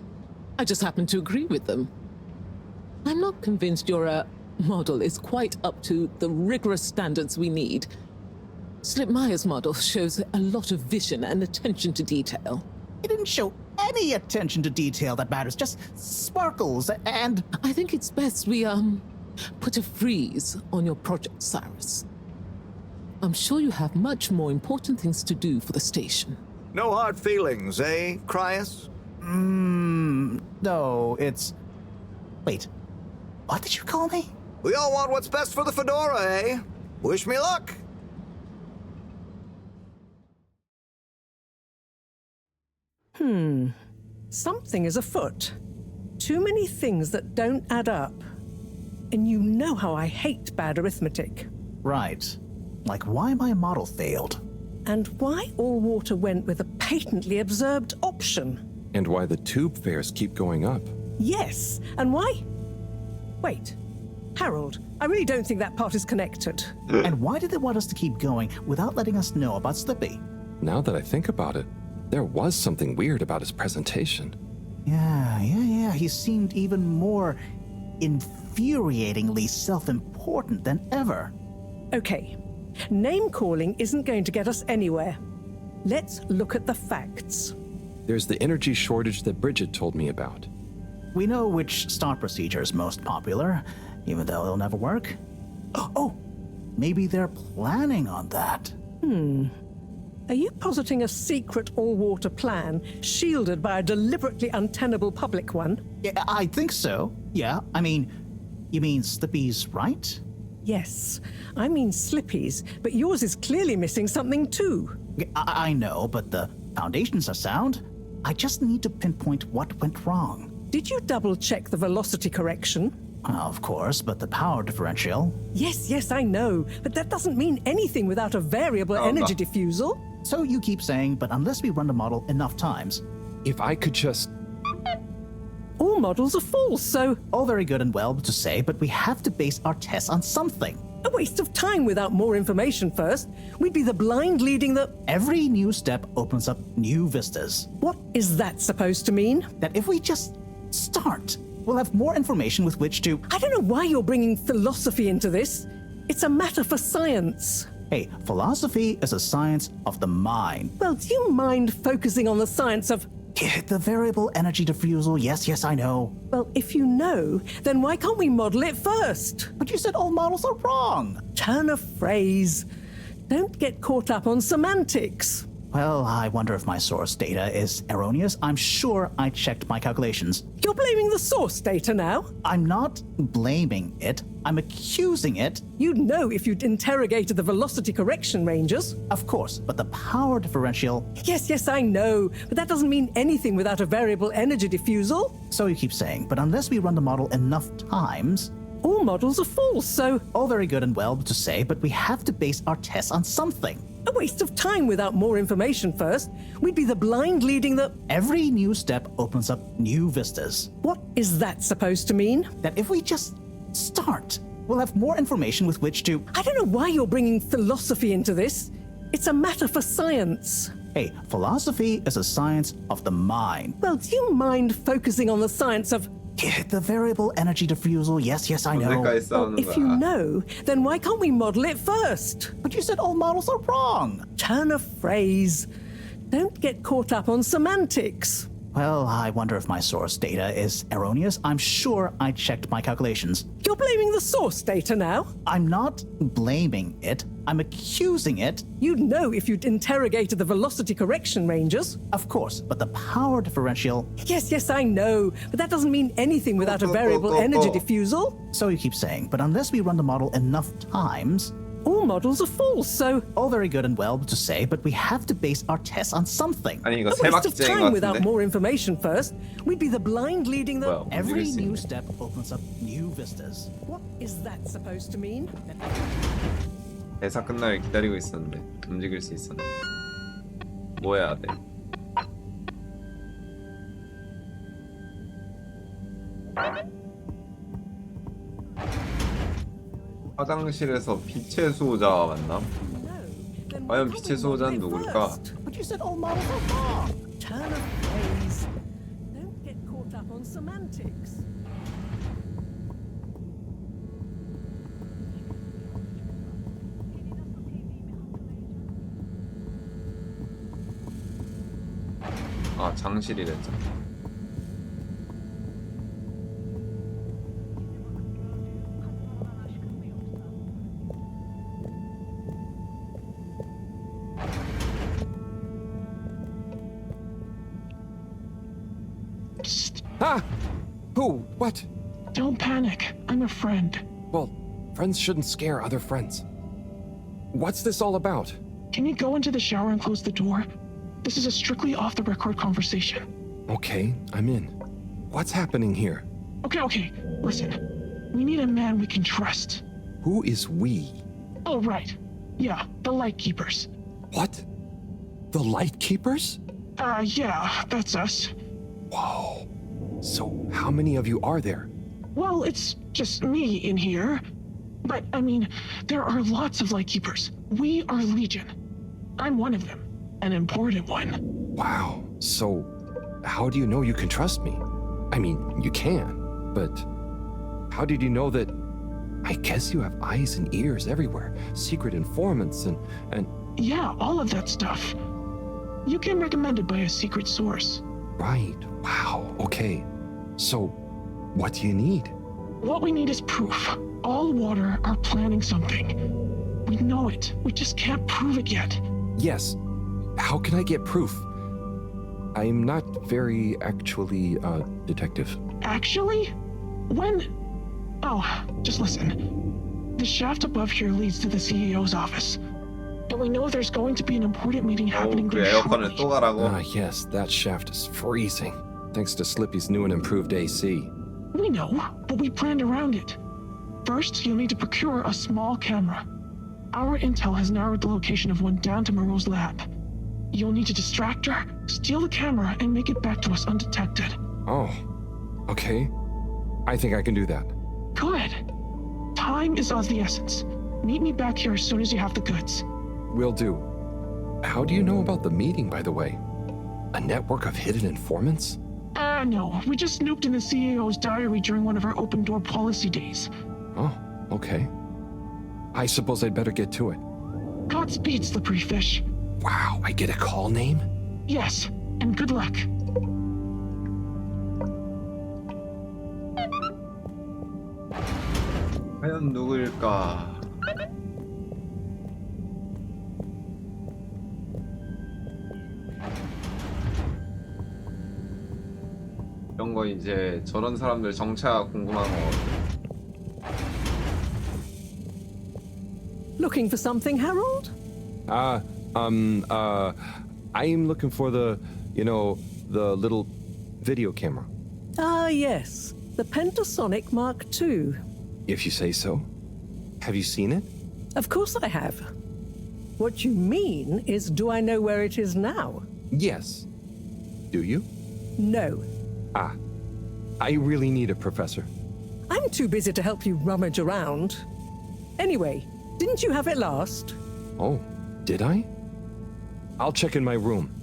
I just happen to agree with them. I'm not convinced your model is quite up to the rigorous standards we need. Slipmeyer's model shows a lot of vision and attention to detail. It didn't show any attention to detail that matters, just sparkles and... I think it's best we, put a freeze on your project, Cyrus. I'm sure you have much more important things to do for the station. No hard feelings, eh, Cryus? No, it's... Wait, what did you call me? We all want what's best for the Fedora, eh? Wish me luck. Something is afoot. Too many things that don't add up. And you know how I hate bad arithmetic. Right. Like why my model failed. And why All Water went with a patently absurd option. And why the tube fares keep going up. Yes, and why? Wait, Harold, I really don't think that part is connected. And why did they want us to keep going without letting us know about Slippy? Now that I think about it, there was something weird about his presentation. Yeah. He seemed even more infuriatingly self-important than ever. Okay, name-calling isn't going to get us anywhere. Let's look at the facts. There's the energy shortage that Bridget told me about. We know which start procedure is most popular, even though it'll never work. Oh, maybe they're planning on that. Are you positing a secret all-water plan, shielded by a deliberately untenable public one? Yeah, I think so. Yeah, I mean, you mean Slippy's right? Yes, I mean Slippy's, but yours is clearly missing something too. I know, but the foundations are sound. I just need to pinpoint what went wrong. Did you double-check the velocity correction? Of course, but the power differential... Yes, I know, but that doesn't mean anything without a variable energy diffusal. So you keep saying, but unless we run the model enough times... If I could just... All models are false, so... All very good and well to say, but we have to base our tests on something. A waste of time without more information first. We'd be the blind leading the... Every new step opens up new vistas. What is that supposed to mean? That if we just start, we'll have more information with which to... I don't know why you're bringing philosophy into this. It's a matter for science. Hey, philosophy is a science of the mind. Well, do you mind focusing on the science of... The variable energy diffusal, yes, I know. Well, if you know, then why can't we model it first? But you said all models are wrong. Turn a phrase. Don't get caught up on semantics. Well, I wonder if my source data is erroneous. I'm sure I checked my calculations. You're blaming the source data now? I'm not blaming it. I'm accusing it. You'd know if you'd interrogated the velocity correction ranges. Of course, but the power differential... Yes, I know. But that doesn't mean anything without a variable energy diffusal. So you keep saying, but unless we run the model enough times... All models are false, so... All very good and well to say, but we have to base our tests on something. A waste of time without more information first. We'd be the blind leading the... Every new step opens up new vistas. What is that supposed to mean? That if we just start, we'll have more information with which to... I don't know why you're bringing philosophy into this. It's a matter for science. Hey, philosophy is a science of the mind. Well, do you mind focusing on the science of... The variable energy diffusal, yes, I know. Well, if you know, then why can't we model it first? But you said all models are wrong. Turn a phrase. Don't get caught up on semantics. Well, I wonder if my source data is erroneous. I'm sure I checked my calculations. You're blaming the source data now? I'm not blaming it. I'm accusing it. You'd know if you'd interrogated the velocity correction ranges. Of course, but the power differential... Yes, I know. But that doesn't mean anything without a variable energy diffusal. So you keep saying, but unless we run the model enough times... All models are false, so... All very good and well to say, but we have to base our tests on something. 아니 이거 A 세 waste of 박자인 것 time without 같은데. more information first. We'd be the blind leading the... Well, Every new step opens up new vistas. What is that supposed to mean? 대사 끝나길 기다리고 있었는데 움직일 수 있었는데 뭐 해야 돼? 화장실에서 빛의 수호자가 만남? 과연 빛의 수호자는 누굴까? But you said all models are wrong. Turn a phrase. Don't get caught up on semantics. 아 장실이랬잖아. Ah! Who? What? Don't panic. I'm a friend. Well, friends shouldn't scare other friends. What's this all about? Can you go into the shower and close the door? This is a strictly off-the-record conversation. Okay, I'm in. What's happening here? Okay. Listen. We need a man we can trust. Who is we? Oh, right. Yeah, the Lightkeepers. What? The Lightkeepers? Yeah, that's us. Whoa. So, how many of you are there? Well, it's just me in here. But, I mean, there are lots of Lightkeepers. We are Legion. I'm one of them. An important one. Wow. So, how do you know you can trust me? I mean, you can, but how did you know that? I guess you have eyes and ears everywhere, secret informants and... Yeah, all of that stuff. You came recommended by a secret source. Right. Wow. Okay. So, what do you need? What we need is proof. All water are planning something. We know it. We just can't prove it yet. Yes. How can I get proof? I'm not very actually, detective. Actually? When? Oh, just listen. The shaft above here leads to the CEO's office. And we know there's going to be an important meeting happening there shortly. 또 가라고. Ah, yes, that shaft is freezing. Thanks to Slippy's new and improved AC. We know, but we planned around it. First, you'll need to procure a small camera. Our intel has narrowed the location of one down to Moreau's lab. You'll need to distract her, steal the camera, and make it back to us undetected. Oh, okay. I think I can do that. Good. Time is of the essence. Meet me back here as soon as you have the goods. Will do. How do you know about the meeting, by the way? A network of hidden informants? No. We just snooped in the CEO's diary during one of our open door policy days. Oh, okay. I suppose I'd better get to it. Godspeed, Slippery Fish. Wow, I get a call name? Yes, and good luck. 과연 누구일까? 그거 이제 저런 사람들 정체가 궁금한 거거든. Looking for something, Harold? I'm looking for the, the little video camera. Ah, yes. The Pentasonic Mark II. If you say so. Have you seen it? Of course I have. What you mean is, do I know where it is now? Yes. Do you? No. Ah. I really need it, Professor. I'm too busy to help you rummage around. Anyway, didn't you have it last? Oh, did I? I'll check in my room.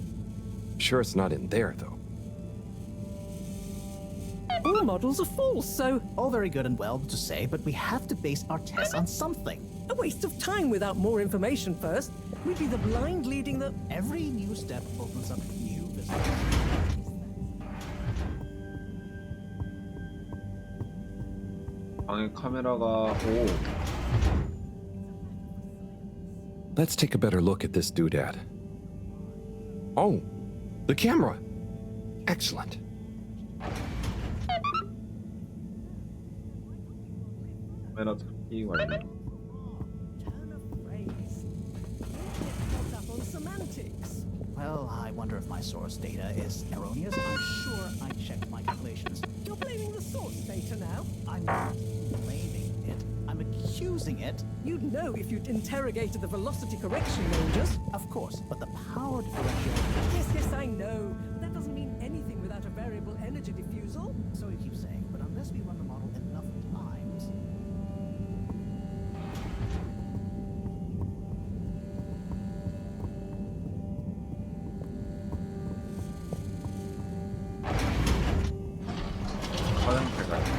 Sure it's not in there, though. All models are false, so... All very good and well to say, but we have to base our tests on something. A waste of time without more information first. We'd be the blind leading the... Every new step opens up new business. 방에 카메라가 오. Let's take a better look at this doodad. Oh, the camera. Excellent. 카메라 찾기 완료. Turn of phrase. Get up on semantics. Well, I wonder if my source data is erroneous. I'm sure I checked my calculations. You're blaming the source data now? I'm not blaming it. I'm accusing it. You'd know if you'd interrogated the velocity correction ranges. Of course, but the power differential... Yes, I know. That doesn't mean anything without a variable energy diffusal. So you keep saying, but unless we run the model enough times... 화장실 가야 돼.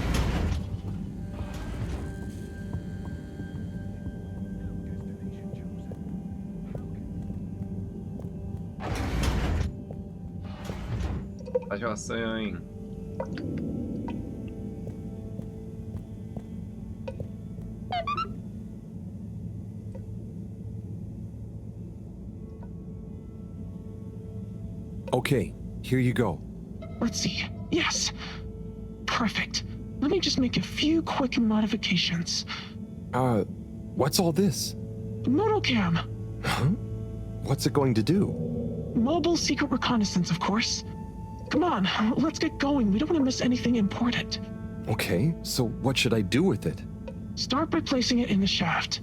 다시 왔어요. Okay, here you go. Let's see. Yes. Perfect. Let me just make a few quick modifications. What's all this? Modal cam. Huh? What's it going to do? Mobile secret reconnaissance, of course. Come on, let's get going. We don't want to miss anything important. Okay, so what should I do with it? Start by placing it in the shaft.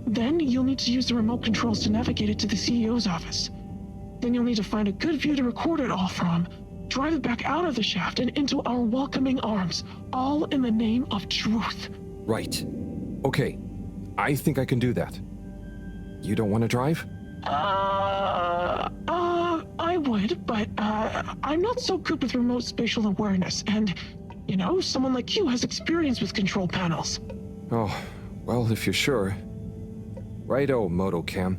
Then you'll need to use the remote controls to navigate it to the CEO's office. Then you'll need to find a good view to record it all from, drive it back out of the shaft and into our welcoming arms, all in the name of truth. Right. Okay, I think I can do that. You don't want to drive? I would, but, I'm not so good with remote spatial awareness, and, you know, someone like you has experience with control panels. Oh, well, if you're sure. Righto, MotoCam.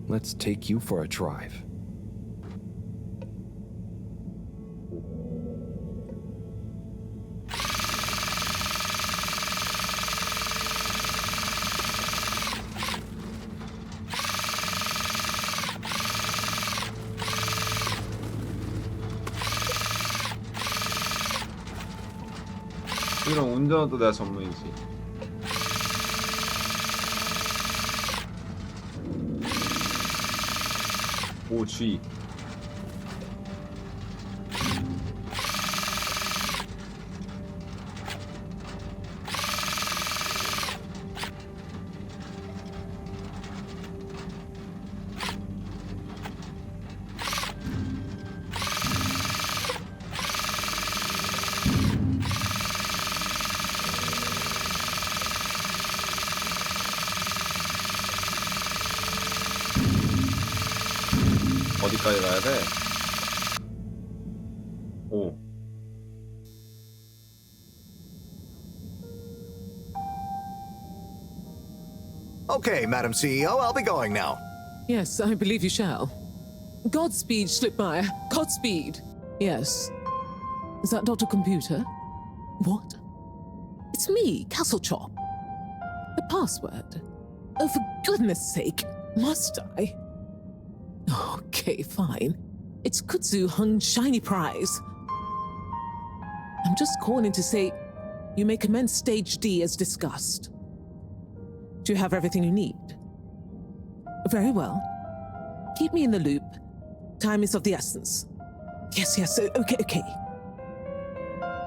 Let's take you for a drive. 이런 운전도 내가 전문이지. 오, G. 어디까지 가야 돼? 오. Okay, Madam CEO, I'll be going now. Yes, I believe you shall. Godspeed, Schlipmeyer. Godspeed. Yes. Is that Dr. Computer? What? It's me, Castlechop. The password. Oh, for goodness sake, must I? Okay, fine. It's Kutsu Hung Shiny Prize. just calling to say you may commence Stage D as discussed. Do you have everything you need? Very well. Keep me in the loop. Time is of the essence. Yes, okay.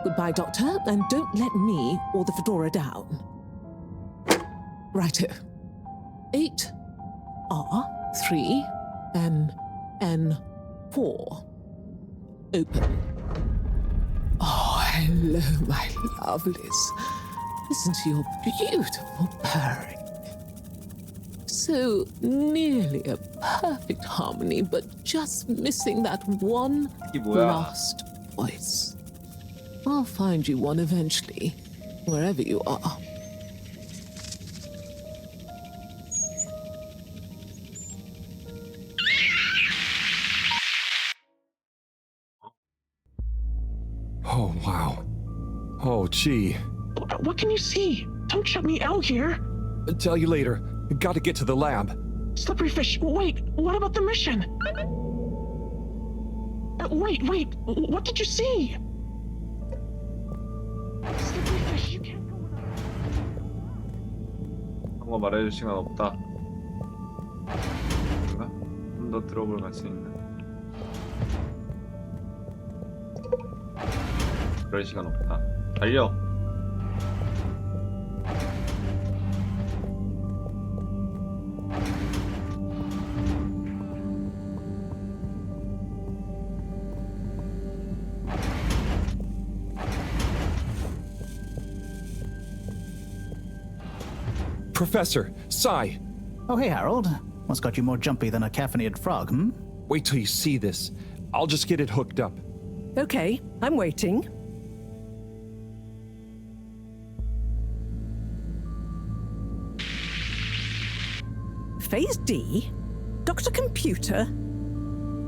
Goodbye, Doctor, and don't let me or the Fedora down. Righto. 8R3NN4. Open. Oh, hello, my lovelies. Listen to your beautiful purring. So nearly a perfect harmony, but just missing that one last voice. I'll find you one eventually, wherever you are. Oh, wow. Oh, gee. What can you see? Don't shut me out here. Tell you later. Gotta get to the lab. Slippery fish, wait, what about the mission? Wait, what did you see? Slippery fish, you can't go without... 그런 거 말해줄 시간 없다. 뭔가? 좀 더 들어볼 가치 있네. 그럴 시간 없다. 달려! Professor, Sai. Oh, hey, Harold. What's got you more jumpy than a caffeinated frog, hmm? Wait till you see this. I'll just get it hooked up. Okay, I'm waiting. Phase D? Dr. Computer?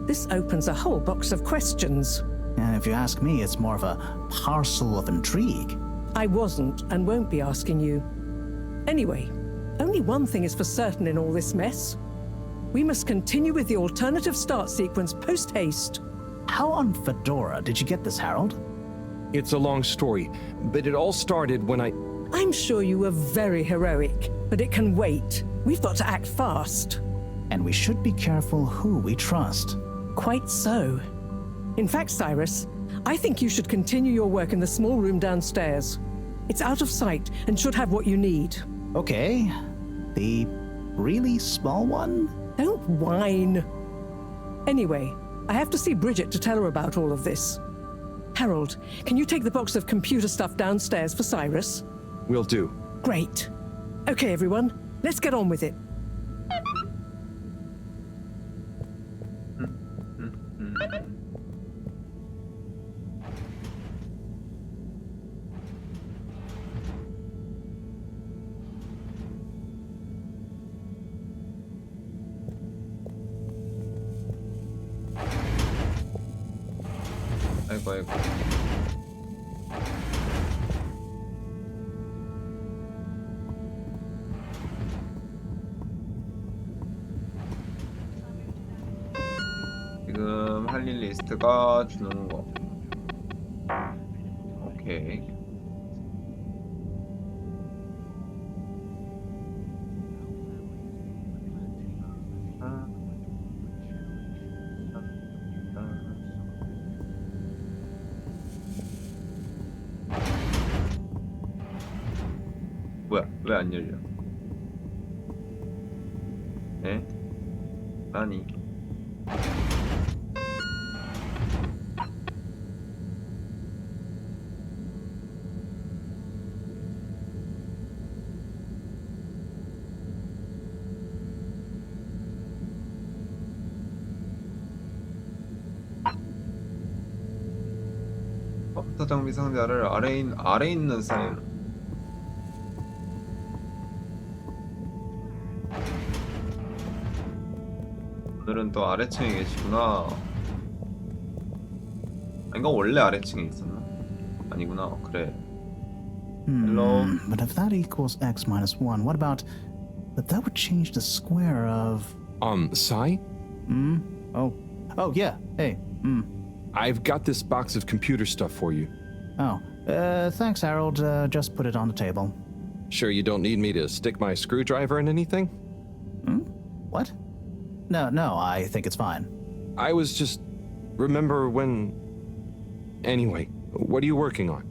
This opens a whole box of questions. And if you ask me, it's more of a parcel of intrigue. I wasn't and won't be asking you. Anyway, only one thing is for certain in all this mess. We must continue with the alternative start sequence post-haste. How on Fedora did you get this, Harold? It's a long story, but it all started when I'm sure you were very heroic, but it can wait. We've got to act fast. And we should be careful who we trust. Quite so. In fact, Cyrus, I think you should continue your work in the small room downstairs. It's out of sight and should have what you need. Okay. The really small one? Don't whine. Anyway, I have to see Bridget to tell her about all of this. Harold, can you take the box of computer stuff downstairs for Cyrus? Will do. Great. Okay, everyone, let's get on with it. 아이고. 지금 할 일 리스트가 주는 거. 오케이. 뭐야? 왜 안 열려? 에? 아니. 컴퓨터 장비 상자를 아래 있는 사이로. 오늘은 또 아래층에 계시구나. 아닌가 원래 아래층에 있었나? 아니구나. 그래. Hello. But if that equals x minus 1, what about... But that would change the square of... Sai? Oh, yeah. Hey, I've got this box of computer stuff for you. Oh, Thanks, Harold. Just put it on the table. Sure you don't need me to stick my screwdriver in anything? What? No, I think it's fine. I was just... Remember when... Anyway, what are you working on?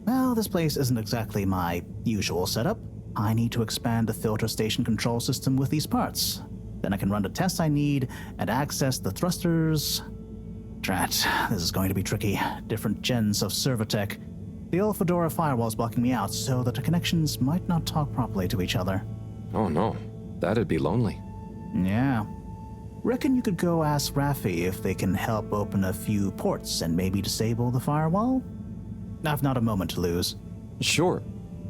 Well, this place isn't exactly my usual setup. I need to expand the filter station control system with these parts. Then I can run the tests I need and access the thrusters. Drat, this is going to be tricky. Different gens of server tech. The old Fedora firewall's blocking me out so that the connections might not talk properly to each other. Oh no, that'd be lonely. Yeah. Reckon you could go ask Raffi if they can help open a few ports and maybe disable the firewall? I've not a moment to lose. Sure.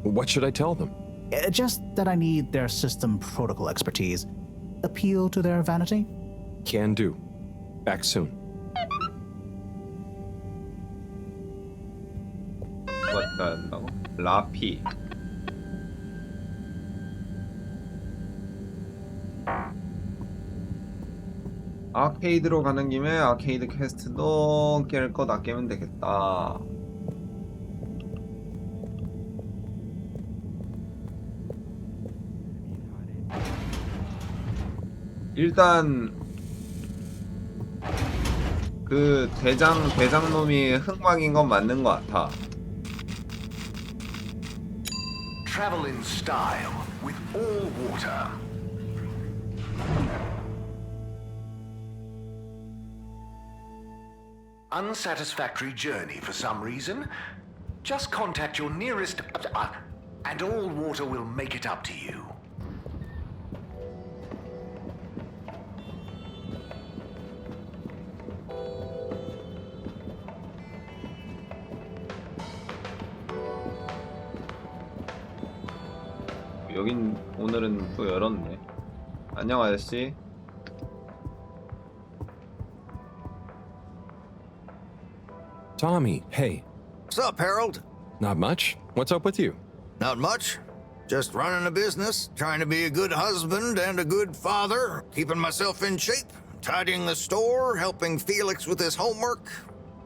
What should I tell them? Just that I need their system protocol expertise. Appeal to their vanity? Can do. Back soon. 왔다 한다고? 라피. 아케이드로 가는 김에 아케이드 퀘스트도 깰 거 다 깨면 되겠다. 일단 그 대장놈이 흑막인 건 맞는 것 같아. Travel in style with all water. Unsatisfactory journey for some reason? Just contact your nearest... and all water will make it up to you. 여긴 오늘은 또 열었네. 안녕 아저씨. Tommy, hey. What's up, Harold? Not much. What's up with you? Not much. Just running a business, trying to be a good husband and a good father, keeping myself in shape, tidying the store, helping Felix with his homework.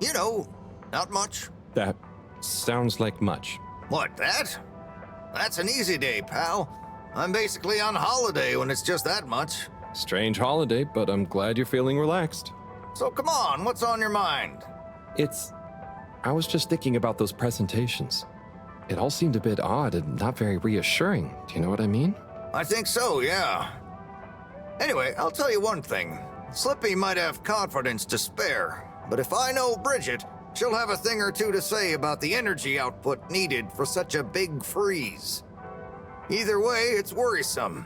You know, not much. That sounds like much. What, that? That's an easy day, pal. I'm basically on holiday when it's just that much. Strange holiday, but I'm glad you're feeling relaxed. So come on, what's on your mind? I was just thinking about those presentations. It all seemed a bit odd and not very reassuring. Do you know what I mean? I think so, yeah. Anyway, I'll tell you one thing. Slippy might have confidence to spare, but if I know Bridget, she'll have a thing or two to say about the energy output needed for such a big freeze. Either way, it's worrisome.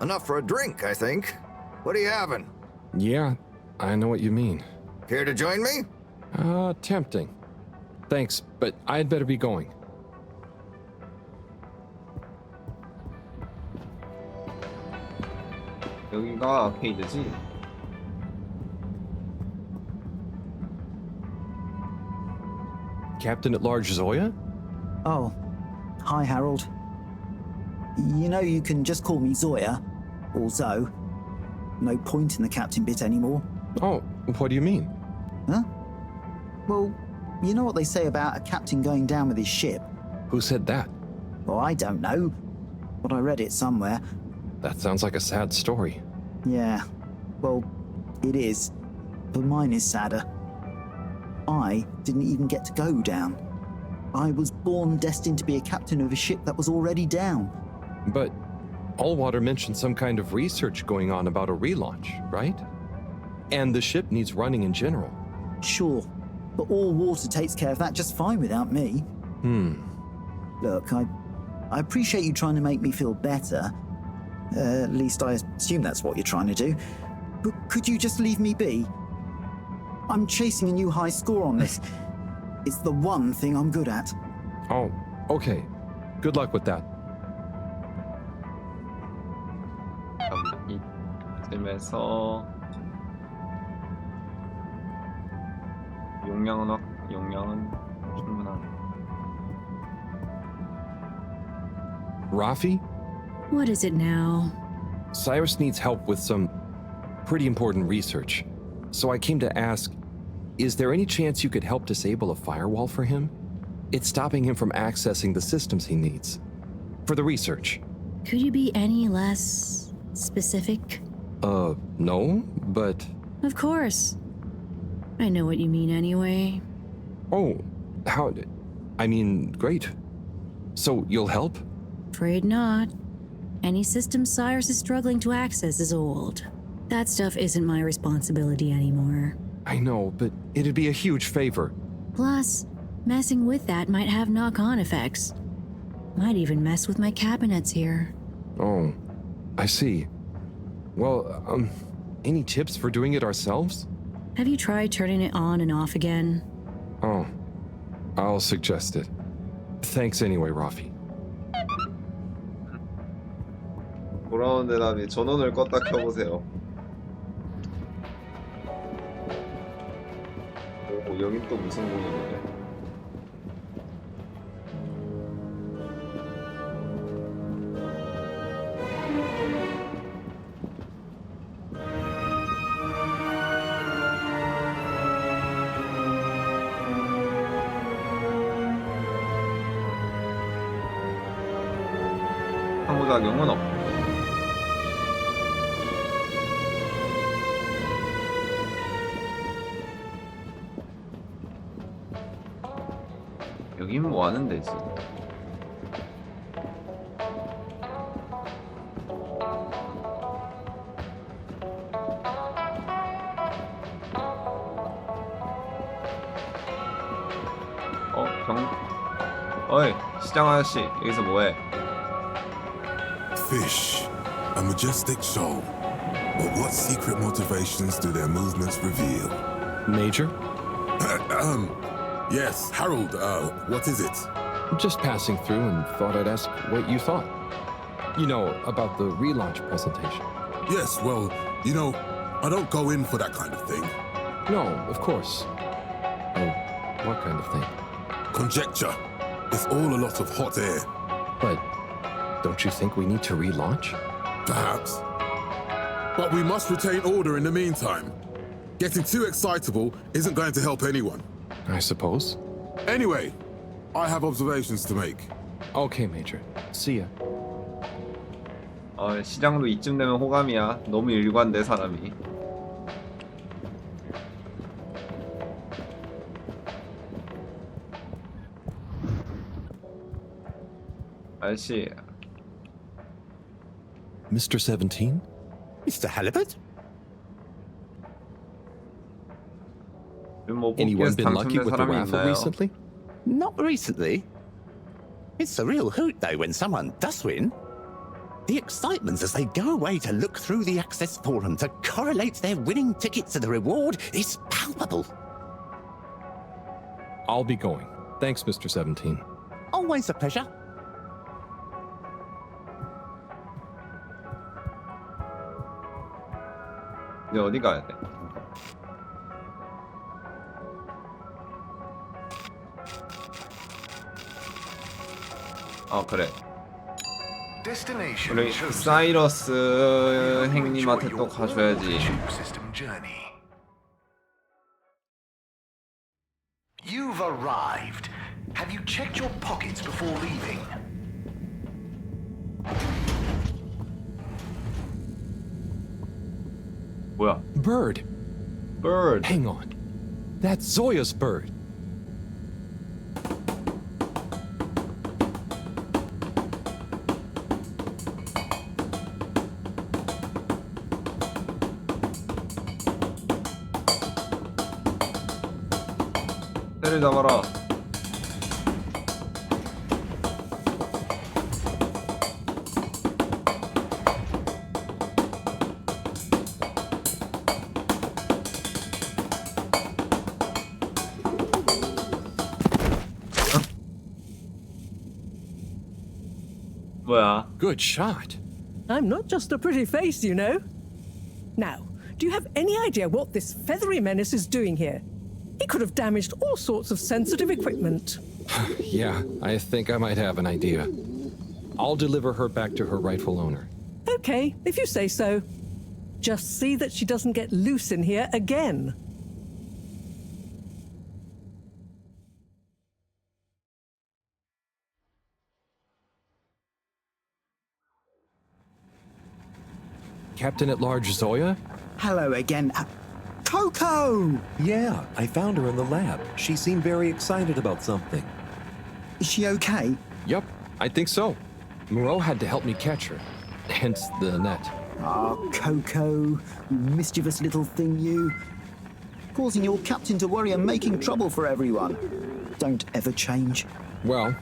Enough for a drink, I think. What are you having? Yeah, I know what you mean. Care to join me? Tempting. Thanks, but I'd better be going. 여기가 아케이드지? Captain at Large Zoya? Oh, hi, Harold. You know you can just call me Zoya, or Zoe. No point in the captain bit anymore. Oh, what do you mean? Huh? Well, you know what they say about a captain going down with his ship? Who said that? Well, I don't know, but I read it somewhere. That sounds like a sad story. Yeah, well, it is, but mine is sadder. I didn't even get to go down. I was born destined to be a captain of a ship that was already down. But Allwater mentioned some kind of research going on about a relaunch, right? And the ship needs running in general. Sure, but Allwater takes care of that just fine without me. Look, I appreciate you trying to make me feel better. At least I assume that's what you're trying to do. But could you just leave me be? I'm chasing a new high score on this. It's the one thing I'm good at. Oh, okay. Good luck with that. 이쯤에서 용량은 충분한. Rafi? What is it now? Cyrus needs help with some pretty important research. So I came to ask, is there any chance you could help disable a firewall for him? It's stopping him from accessing the systems he needs. For the research. Could you be any less specific? No, but... Of course. I know what you mean anyway. Oh, how... I mean, great. So, you'll help? Afraid not. Any system Cyrus is struggling to access is old. That stuff isn't my responsibility anymore. I know, but it'd be a huge favor. Plus, messing with that might have knock-on effects. Might even mess with my cabinets here. Oh, I see. Well, any tips for doing it ourselves? Have you tried turning it on and off again? Oh, I'll suggest it. Thanks anyway, Rafi. 돌아온 대답이 전원을 껐다 켜보세요. 오, 여긴 또 무슨 공이네. 상호작용은 없고. 여긴 뭐 하는 데지? 어이, 시장 아저씨, 여기서 뭐해? Fish, a majestic shoal. But what secret motivations do their movements reveal? Major? Yes, Harold, what is it? Just passing through and thought I'd ask what you thought. You know, about the relaunch presentation. Yes, well, you know, I don't go in for that kind of thing. No, of course. Oh, what kind of thing? Conjecture. It's all a lot of hot air. But don't you think we need to relaunch? Perhaps. But we must retain order in the meantime. Getting too excitable isn't going to help anyone. I suppose. Anyway, I have observations to make. Okay, Major. See ya. 시장도 이쯤 되면 호감이야. 너무 일관돼 사람이. 아저씨. Mr. 17? Mr. Halibut? Anyone been lucky with the raffle recently? Not recently. It's a real hoot, though, when someone does win. The excitement as they go away to look through the access forum to correlate their winning ticket to the reward is palpable. I'll be going. Thanks, Mr. 17. Always a pleasure. 이제 어디 가야 돼? 그래. 우리 사이러스 행님한테 또 가줘야지. You've arrived. Have you checked your pockets before leaving? 뭐야? Bird. Hang on. That's Zoya's bird. 때를 잡아라. 뭐야? Good shot. I'm not just a pretty face, you know. Now, do you have any idea what this feathery menace is doing here? He could have damaged all sorts of sensitive equipment. Yeah, I think I might have an idea. I'll deliver her back to her rightful owner. Okay, if you say so. Just see that she doesn't get loose in here again. Captain at Large Zoya? Hello again. Coco! Yeah, I found her in the lab. She seemed very excited about something. Is she okay? Yup, I think so. Moreau had to help me catch her. Hence the net. Oh, Coco, you mischievous little thing, you. Causing your captain to worry and making trouble for everyone. Don't ever change. Well,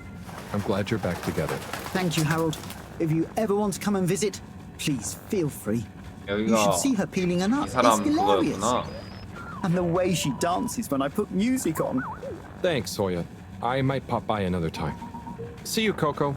I'm glad you're back together. Thank you, Harold. If you ever want to come and visit, please feel free. You should see her peeling a nut. 이 사람 It's hilarious. 그거였구나. And the way she dances when I put music on. Thanks, Zoya. I might pop by another time. See you, Coco.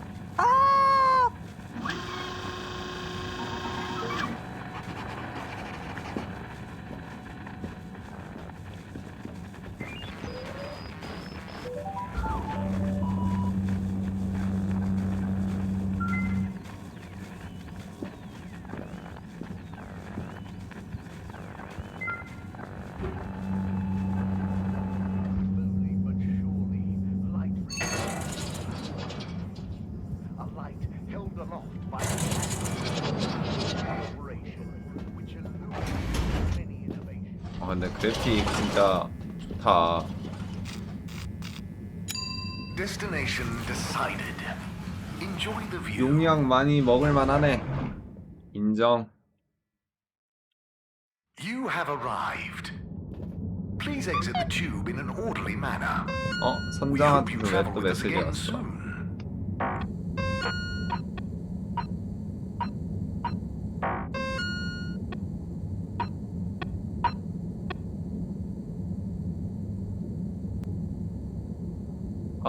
근데 그래픽 진짜 좋다. Destination decided. Enjoy the view. 용량 많이 먹을만하네. 인정. You have arrived. Please exit the tube in an orderly manner. 선장한테도 왜 또 메시지 왔어?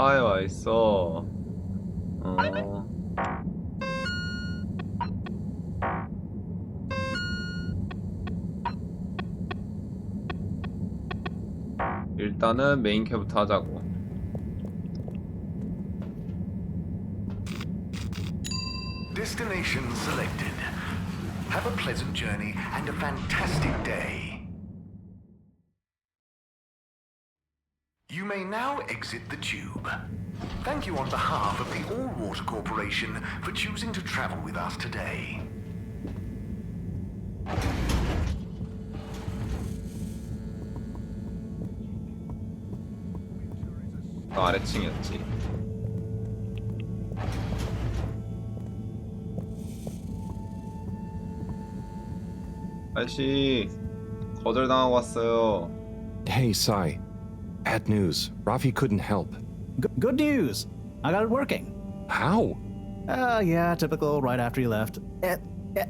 아예 와 있어. 일단은 메인 캐부터 하자고. Destination selected. Have a pleasant journey and a fantastic day. You may now exit the tube. Thank you on behalf of the All Water Corporation for choosing to travel with us today. 아래층이었지. 아저씨 거절당하고 왔어요. Hey, Sai. Bad news. Rafi couldn't help. Good news. I got it working. How? Yeah, typical right after you left.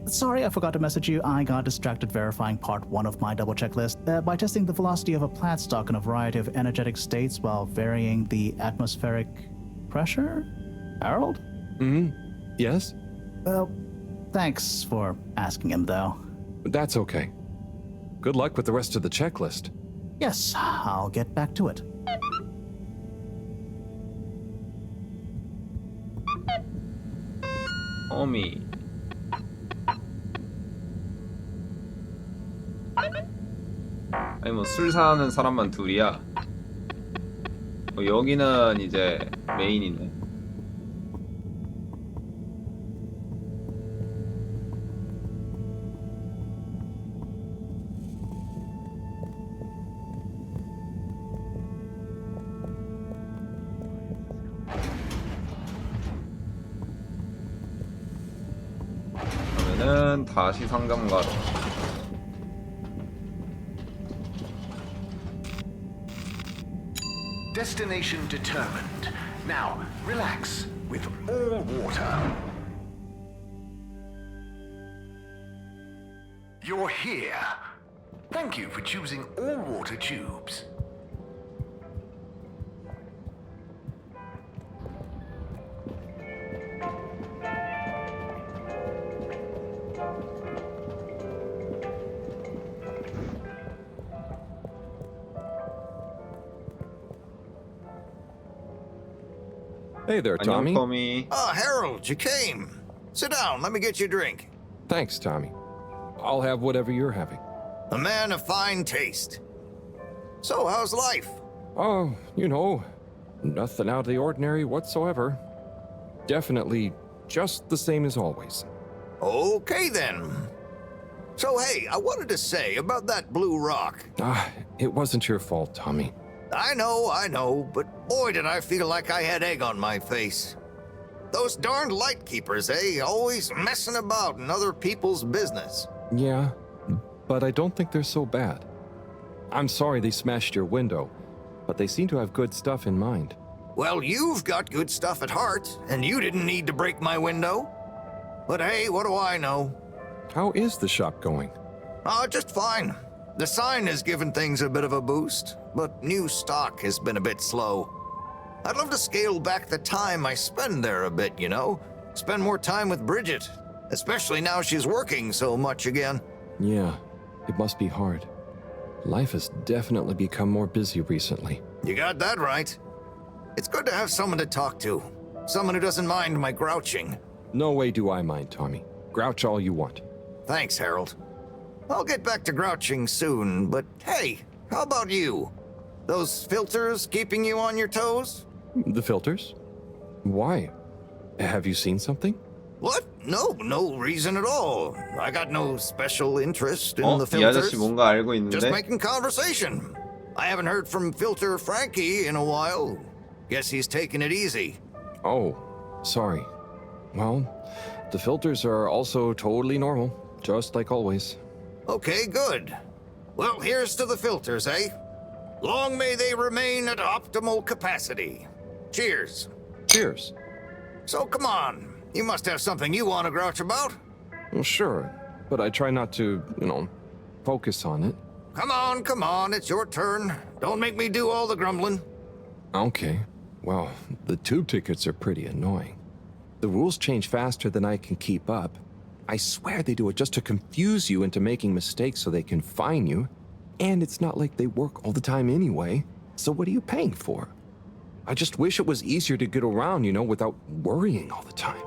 Sorry, I forgot to message you. I got distracted verifying part 1 of my double checklist by testing the velocity of a plant stock in a variety of energetic states while varying the atmospheric pressure. Harold? Yes? Well, thanks for asking him, though. That's okay. Good luck with the rest of the checklist. Yes, I'll get back to it. 어미. 아니 뭐 술 사는 사람만 둘이야. 여기는 이제 메인이네. 그러면은 다시 상점가로. Destination determined. Now, relax with all water. You're here. Thank you for choosing all water tubes. Hey there, Tommy. Oh, Harold, you came. Sit down, let me get you a drink. Thanks, Tommy. I'll have whatever you're having. A man of fine taste. So, how's life? Oh, you know, nothing out of the ordinary whatsoever. Definitely just the same as always. Okay then. So hey, I wanted to say about that blue rock. It wasn't your fault, Tommy. I know, but boy did I feel like I had egg on my face. Those darned light keepers, eh? Always messing about in other people's business. Yeah, but I don't think they're so bad. I'm sorry they smashed your window, but they seem to have good stuff in mind. Well, you've got good stuff at heart, and you didn't need to break my window. But hey, what do I know? How is the shop going? Just fine. The sign has given things a bit of a boost, but new stock has been a bit slow. I'd love to scale back the time I spend there a bit, you know? Spend more time with Bridget, especially now she's working so much again. Yeah, it must be hard. Life has definitely become more busy recently. You got that right. It's good to have someone to talk to. Someone who doesn't mind my grouching. No way do I mind, Tommy. Grouch all you want. Thanks, Harold. I'll get back to grouching soon, but hey, how about you? Those filters keeping you on your toes? The filters? Why? Have you seen something? What? No reason at all. I got no special interest in the 이 아저씨 filters. 뭔가 알고 있는데? Just making conversation. I haven't heard from Filter Frankie in a while. Guess he's taking it easy. Oh, sorry. Well, the filters are also totally normal, just like always. Okay, good. Well, here's to the filters, eh? Long may they remain at optimal capacity. Cheers. Cheers. So come on, you must have something you want to grouch about. Well, sure, but I try not to, focus on it. Come on, it's your turn. Don't make me do all the grumbling. Okay. Well, the tube tickets are pretty annoying. The rules change faster than I can keep up. I swear they do it just to confuse you into making mistakes so they can fine you. And it's not like they work all the time anyway. So what are you paying for? I just wish it was easier to get around, without worrying all the time.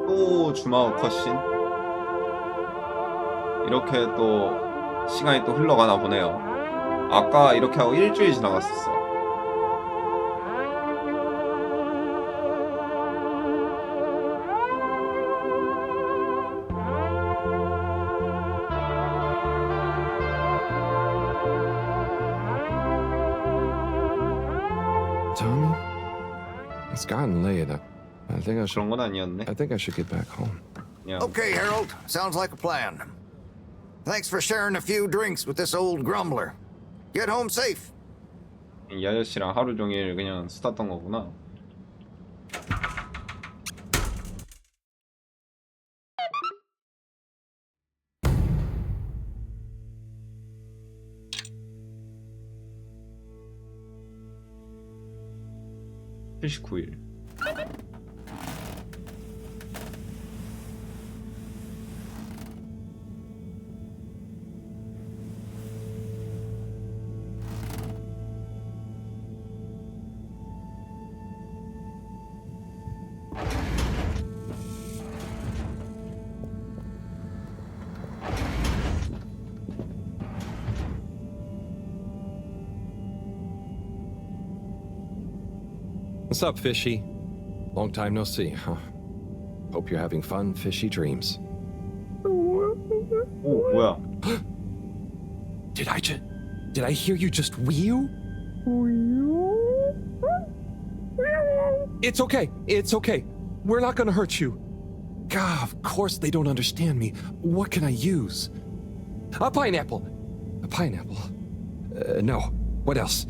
또 주마우 컷신. 이렇게 또 시간이 또 흘러가나 보네요. 아까 이렇게 하고 일주일이 지나갔었어. Tommy? It's gotten late. I think I should. 그런 건 아니었네. I think I should get back home. Yeah. Okay, Harold, sounds like a plan. Thanks for sharing a few drinks with this old grumbler. Get home safe. 이 아저씨랑 하루 종일 그냥 수다 떤 거구나. (79일) What's up, Fishy? Long time no see, huh? Hope you're having fun, fishy dreams. 오 뭐야? Did I hear you just whew? It's okay. We're not gonna hurt you. God, of course they don't understand me. What can I use? A pineapple. No. What else?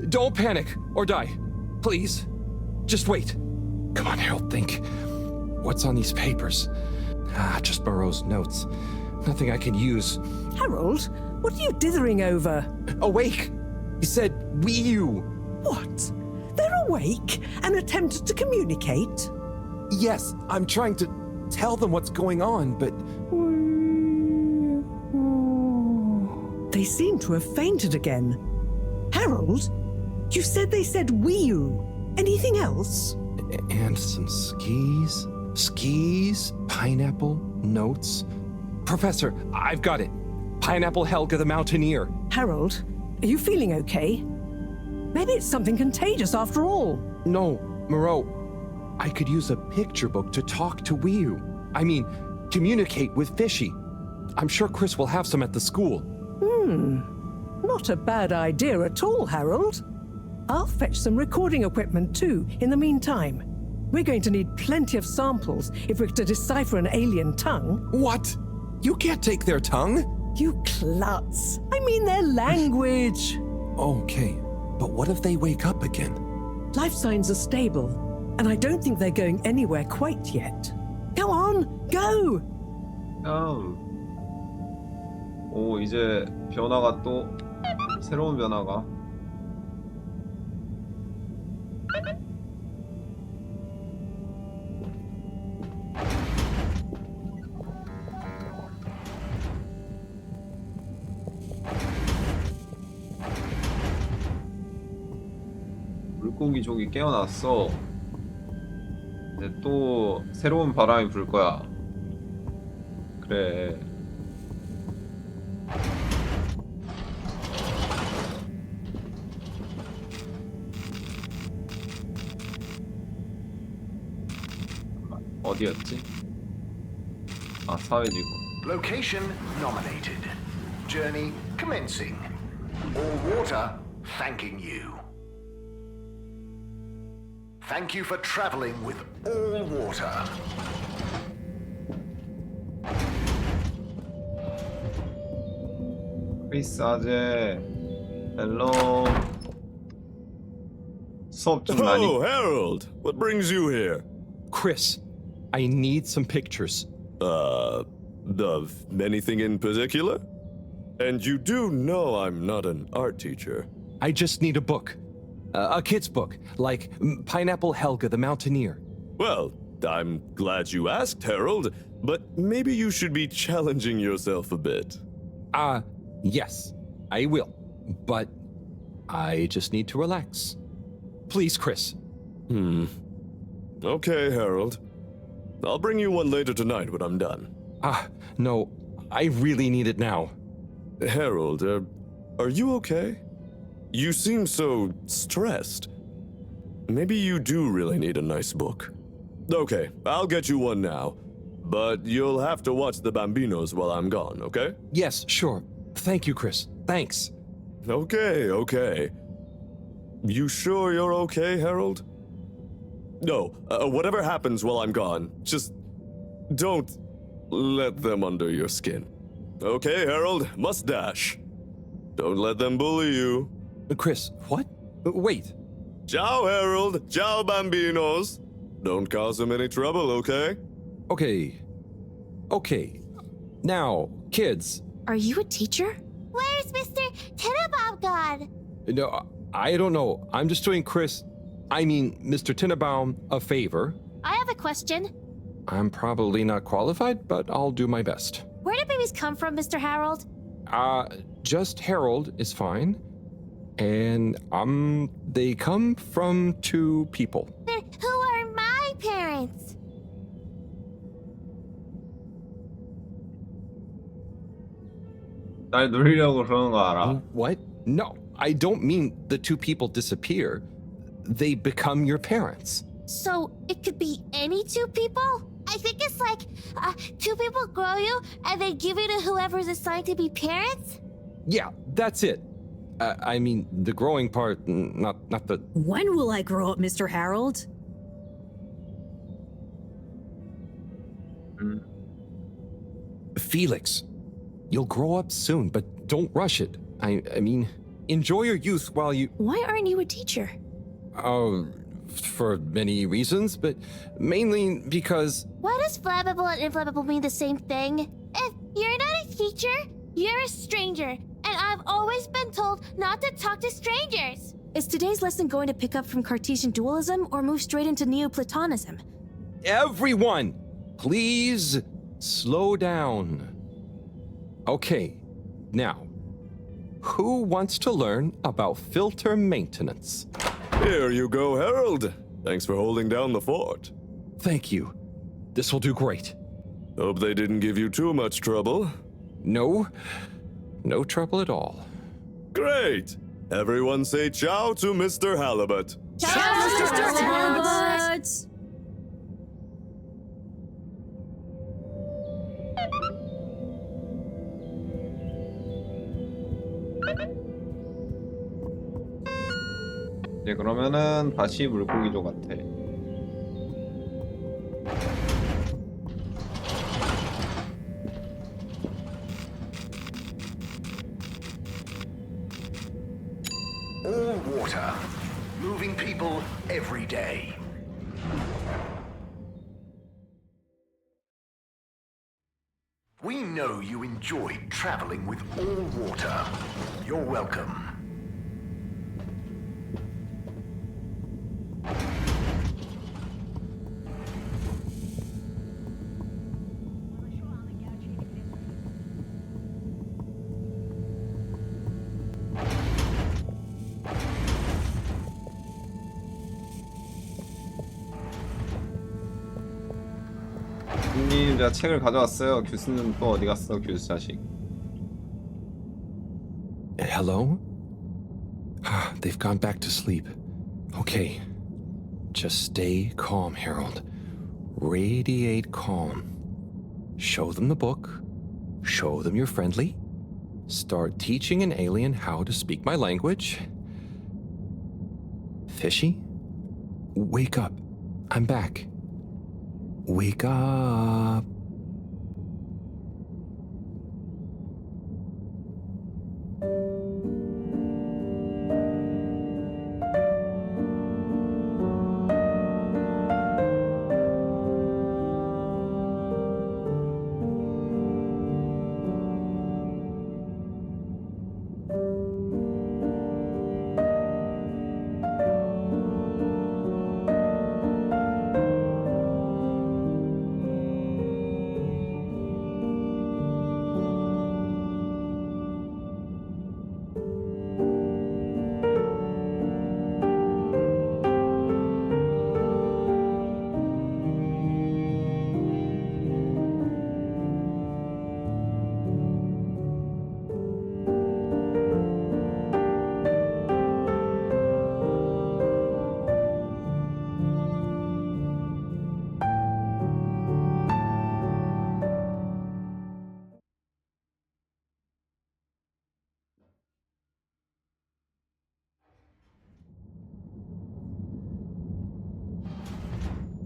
Don't panic or die. Please. Just wait. Come on, Harold, think. What's on these papers? Just Moreau's notes. Nothing I can use. Harold, what are you dithering over? Awake! He said, "Wee-you." What? They're awake and attempted to communicate? Yes, I'm trying to tell them what's going on, but... They seem to have fainted again. Harold, you said they said wee-oo. Anything else? And some skis? Skis? Pineapple? Notes? Professor, I've got it. Pineapple Helga the Mountaineer. Harold, are you feeling okay? Maybe it's something contagious after all. No, Moreau. I could use a picture book to talk to Wiu. I mean, communicate with Fishy. I'm sure Chris will have some at the school. Not a bad idea at all, Harold. I'll fetch some recording equipment too, in the meantime. We're going to need plenty of samples if we're to decipher an alien tongue. What? You can't take their tongue? You klutz. I mean their language. Okay, but what if they wake up again? Life signs are stable, and I don't think they're going anywhere quite yet. Go on, go! 오, 이제 변화가 또 새로운 변화가. 물고기 족이 깨어났어. 이제 또 새로운 바람이 불 거야. 그래. 어디였지? 아, 사회지구. Location nominated. Journey commencing. All water thanking you. Thank you for traveling with all water. 크리스 아재. 헬로. 수업 좀 많이. Oh, Harold, what brings you here? Chris, I need some pictures. Of anything in particular? And you do know I'm not an art teacher. I just need a book. A kid's book, like Pineapple Helga the Mountaineer. Well, I'm glad you asked, Harold, but maybe you should be challenging yourself a bit. Yes, I will. But I just need to relax. Please, Chris. Okay, Harold. I'll bring you one later tonight when I'm done. No, I really need it now. Harold, are you okay? You seem so stressed. Maybe you do really need a nice book. Okay, I'll get you one now. But you'll have to watch the Bambinos while I'm gone, okay? Yes, sure. Thank you, Chris. Thanks. Okay. You sure you're okay, Harold? No, whatever happens while I'm gone, just don't let them under your skin. Okay, Harold, mustache. Don't let them bully you. Chris, what? Wait. Ciao, Harold. Ciao, Bambinos. Don't cause them any trouble, okay? Okay. Now, kids. Are you a teacher? Where's Mr. Tenenbaum gone? No, I don't know. I'm just doing Mr. Tenenbaum a favor. I have a question. I'm probably not qualified, but I'll do my best. Where do babies come from, Mr. Harold? Just Harold is fine. And, they come from two people. Then who are my parents? 날 놀리려고 그러는 거 알아. What? No, I don't mean the two people disappear. They become your parents. So it could be any two people? I think it's like two people grow you and they give you to whoever's assigned to be parents? Yeah, that's it. I mean, the growing part, not the... When will I grow up, Mr. Harold? Felix, you'll grow up soon, but don't rush it. I mean, enjoy your youth while you... Why aren't you a teacher? For many reasons, but mainly because... Why does flammable and inflammable mean the same thing? If you're not a teacher, you're a stranger, and I've always been told not to talk to strangers. Is today's lesson going to pick up from Cartesian dualism or move straight into Neoplatonism? Everyone, please slow down. Okay, now, who wants to learn about filter maintenance? Here you go, Harold. Thanks for holding down the fort. Thank you. This will do great. Hope they didn't give you too much trouble. No trouble at all. Great. Everyone say ciao to Mr. Halibut. Ciao, Mr. Halibut! 이제 그러면은 다시 물고기조 같아. All water. Moving people every day. We know you enjoyed traveling with all water. You're welcome. 교수님, 제가 책을 가져왔어요. 교수님 또 어디 갔어, 교수 자식? Hello? They've gone back to sleep. Okay. Just stay calm, Harold. Radiate calm. Show them the book. Show them you're friendly. Start teaching an alien how to speak my language. Fishy? Wake up. I'm back. Wake up.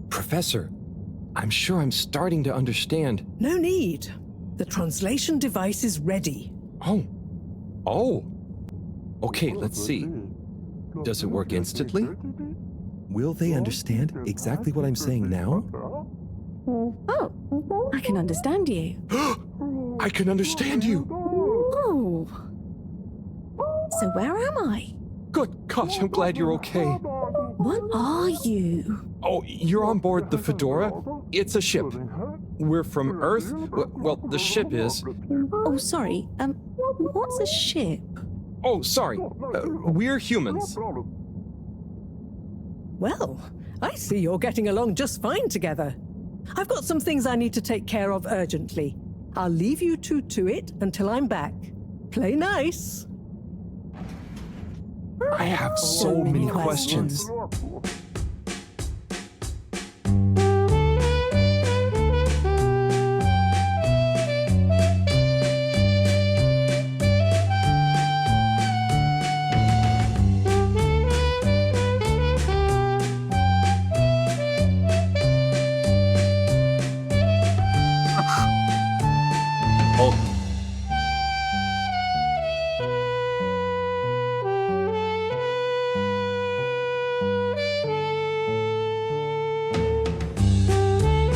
Professor, I'm sure I'm starting to understand. No need. The translation device is ready. Oh. Okay, let's see. Does it work instantly? Will they understand exactly what I'm saying now? Oh, I can understand you. I can understand you! Oh. So where am I? Good gosh, I'm glad you're okay. What are you? Oh, you're on board the Fedora? It's a ship. We're from Earth? Well, the ship is. Oh, sorry. What's a ship? Oh, sorry. We're humans. Well, I see you're getting along just fine together. I've got some things I need to take care of urgently. I'll leave you two to it until I'm back. Play nice. I have so many questions.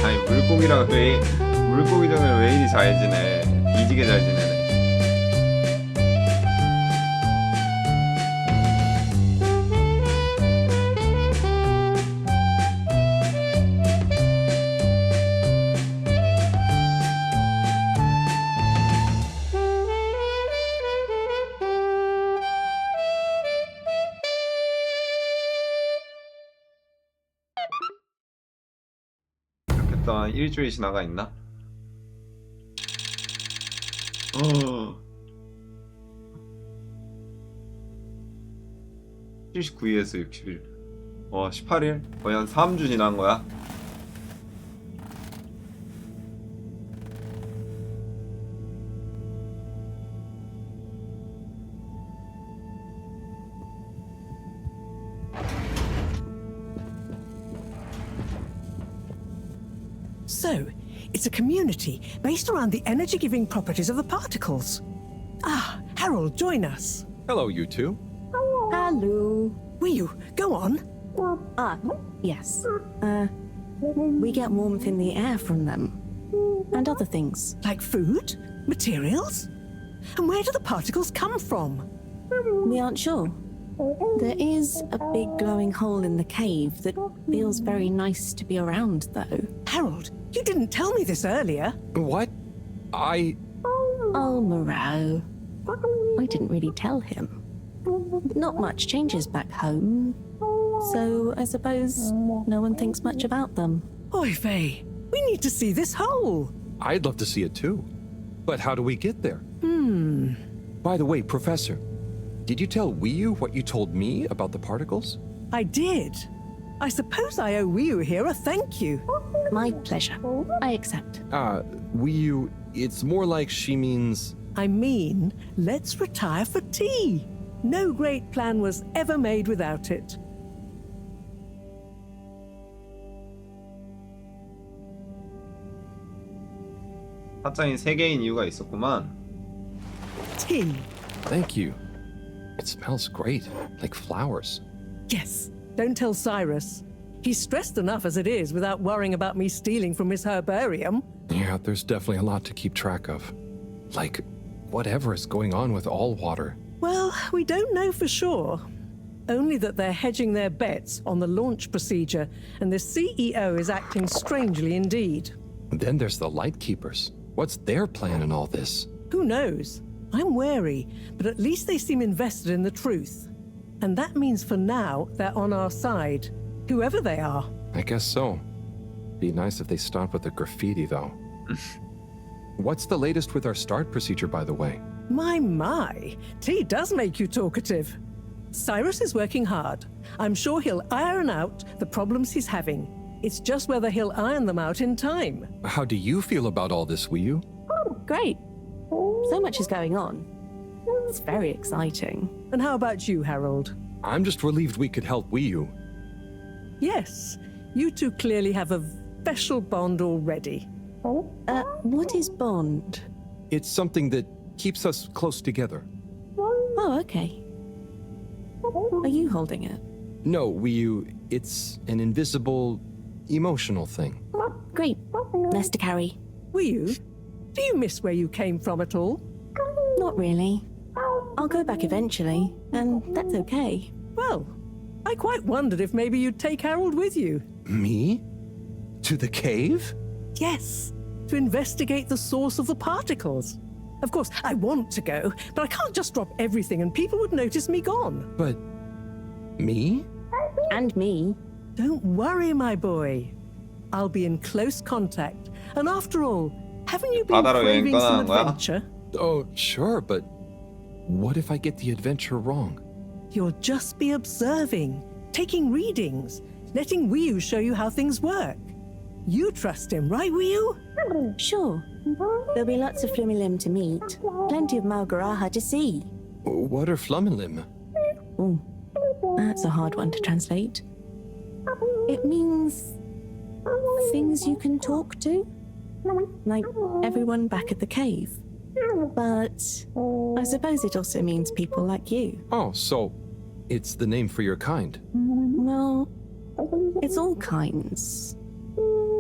아니 물고기전을 왜 이리 잘 지내? 뒤지게 잘 지내네. 이렇게 또 한 일주일 지나가 있나? 79일에서 60일. 18일? 거의 한 3주 지난 거야. So, it's a community based around the energy-giving properties of the particles. Ah, Harold, join us. Hello, you two. Hello. Will you go on? Yes. We get warmth in the air from them. And other things. Like food? Materials? And where do the particles come from? We aren't sure. There is a big glowing hole in the cave that feels very nice to be around, though. Harold, you didn't tell me this earlier. What? Oh, Moreau. I didn't really tell him. Not much changes back home. So I suppose no one thinks much about them. Oy vey, we need to see this hole. I'd love to see it too. But how do we get there? By the way, Professor, did you tell Wiyu what you told me about the particles? I did. I suppose I owe Wiyu here a thank you. My pleasure. I accept. Wiyu, it's more like she means... I mean, let's retire for tea. No great plan was ever made without it. 사장이 3개인 이유가 있었구만. Tea. Thank you. It smells great, like flowers. Yes. Don't tell Cyrus. He's stressed enough as it is without worrying about me stealing from his herbarium. Yeah, there's definitely a lot to keep track of. Like, whatever is going on with all water. Well, we don't know for sure. Only that they're hedging their bets on the launch procedure, and the CEO is acting strangely indeed. Then there's the Lightkeepers. What's their plan in all this? Who knows? I'm wary, but at least they seem invested in the truth. And that means for now, they're on our side, whoever they are. I guess so. Be nice if they stop with the graffiti, though. What's the latest with our start procedure, by the way? My. Tea does make you talkative. Cyrus is working hard. I'm sure he'll iron out the problems he's having. It's just whether he'll iron them out in time. How do you feel about all this, Wiyu? Great. So much is going on. It's very exciting. And how about you, Harold? I'm just relieved we could help Wiyu. Yes, you two clearly have a special bond already. What is bond? It's something that keeps us close together. Oh, okay. Are you holding it? No, Wiyu, it's an invisible, emotional thing. Great. Less to carry. Wiyu, do you miss where you came from at all? Not really. I'll go back eventually, and that's okay. Well, I quite wondered if maybe you'd take Harold with you. Me? To the cave? Yes, to investigate the source of the particles. Of course, I want to go, but I can't just drop everything and people would notice me gone. But... me? And me. Don't worry, my boy. I'll be in close contact. And after all, haven't you been 바다로 여행 craving some 떠나는 거야? adventure? Oh, sure, but what if I get the adventure wrong? You'll just be observing, taking readings, letting Wiyu show you how things work. You trust him, right, Wiyu? Sure. There'll be lots of Flumilim to meet. Plenty of Malgaraha to see. What are Flumilim? Oh, that's a hard one to translate. It means things you can talk to. Like everyone back at the cave. But I suppose it also means people like you. Oh, so it's the name for your kind. Well, it's all kinds.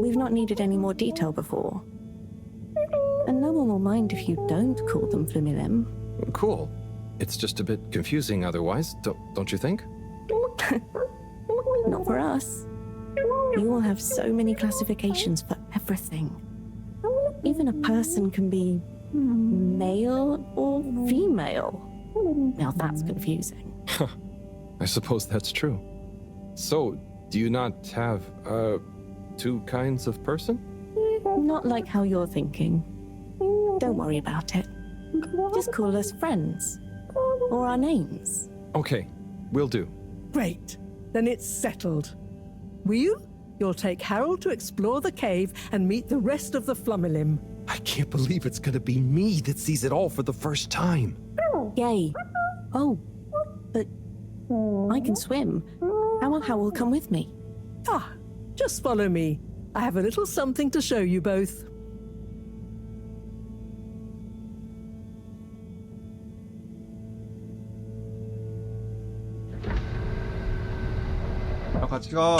We've not needed any more detail before. And no one will mind if you don't call them Flumilim. Cool. It's just a bit confusing otherwise, don't you think? Not for us. You all have so many classifications for everything. Even a person can be male or female. Now that's confusing. I suppose that's true. So, do you not have, two kinds of person? Not like how you're thinking. Don't worry about it. Just call us friends. Or our names. Okay, will do. Great. Then it's settled. Will you? You'll take Harold to explore the cave and meet the rest of the Flummilim. I can't believe it's gonna be me that sees it all for the first time. Yay. Oh, but I can swim. How will Howell come with me? Ah, just follow me. I have a little something to show you both. 야, 같이 가.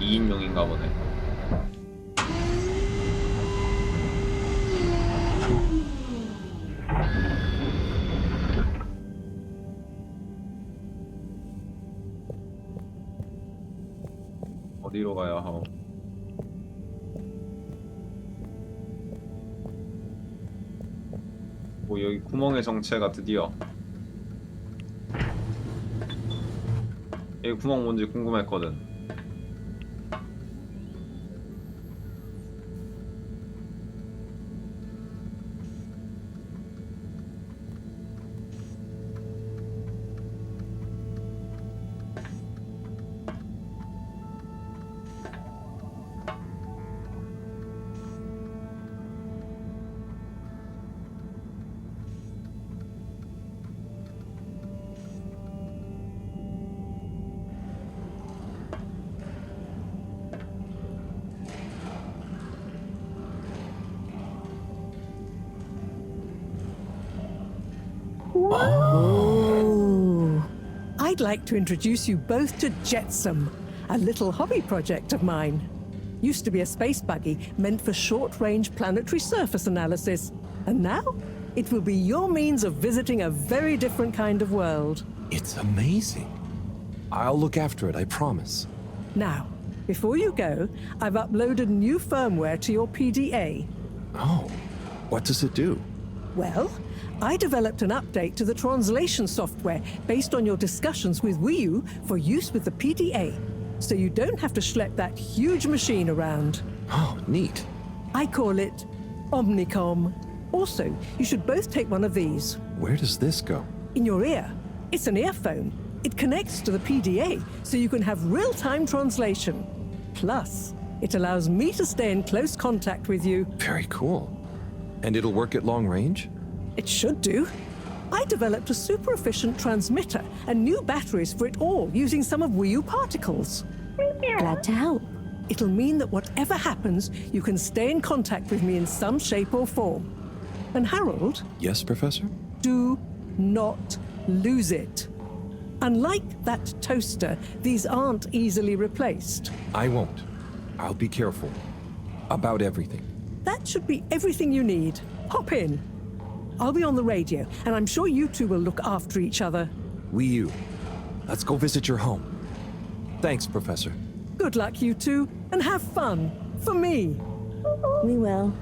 인용인가 보네. 어디로 가야 하오? 뭐 여기 구멍의 정체가 드디어. 여기 구멍 뭔지 궁금했거든. Oh. I'd like to introduce you both to Jetsam, a little hobby project of mine. Used to be a space buggy meant for short-range planetary surface analysis, and now it will be your means of visiting a very different kind of world. It's amazing. I'll look after it, I promise. Now, before you go, I've uploaded new firmware to your PDA. Oh, what does it do? Well, I developed an update to the translation software based on your discussions with Wii U for use with the PDA, so you don't have to schlep that huge machine around. Oh, neat. I call it Omnicom. Also, you should both take one of these. Where does this go? In your ear. It's an earphone. It connects to the PDA, so you can have real-time translation. Plus, it allows me to stay in close contact with you. Very cool. And it'll work at long range? It should do. I developed a super efficient transmitter and new batteries for it all using some of Wii U particles. Glad to help. It'll mean that whatever happens, you can stay in contact with me in some shape or form. And Harold? Yes, Professor? Do not lose it. Unlike that toaster, these aren't easily replaced. I won't. I'll be careful. About everything. That should be everything you need. Hop in. I'll be on the radio, and I'm sure you two will look after each other. Wii U. Let's go visit your home. Thanks, Professor. Good luck, you two, and have fun. For me. We will.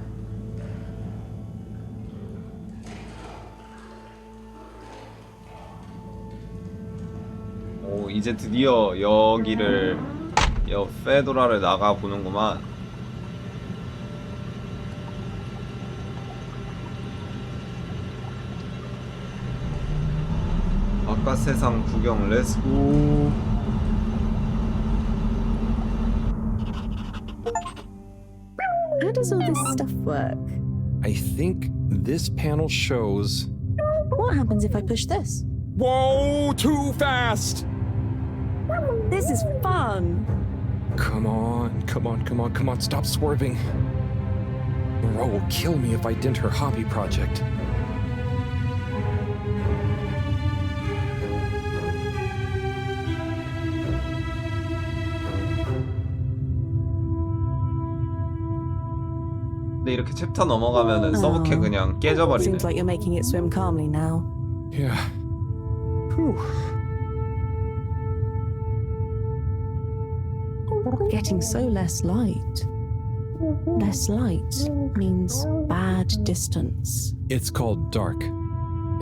오, 이제 드디어 여기를 페도라를 나가 보는구만. 바깥 세상 구경 렛츠고. How does all this stuff work? I think this panel shows... What happens if I push this? Whoa, too fast! This is fun! Come on, come on, come on, come on, stop swerving. Moreau will kill me if I dent her hobby project. 근데 이렇게 챕터 넘어가면은 서브캐 그냥 깨져버리네. Seems like you're making it swim calmly now. Yeah. Whew. Getting so less light. Less light means bad distance. It's called dark.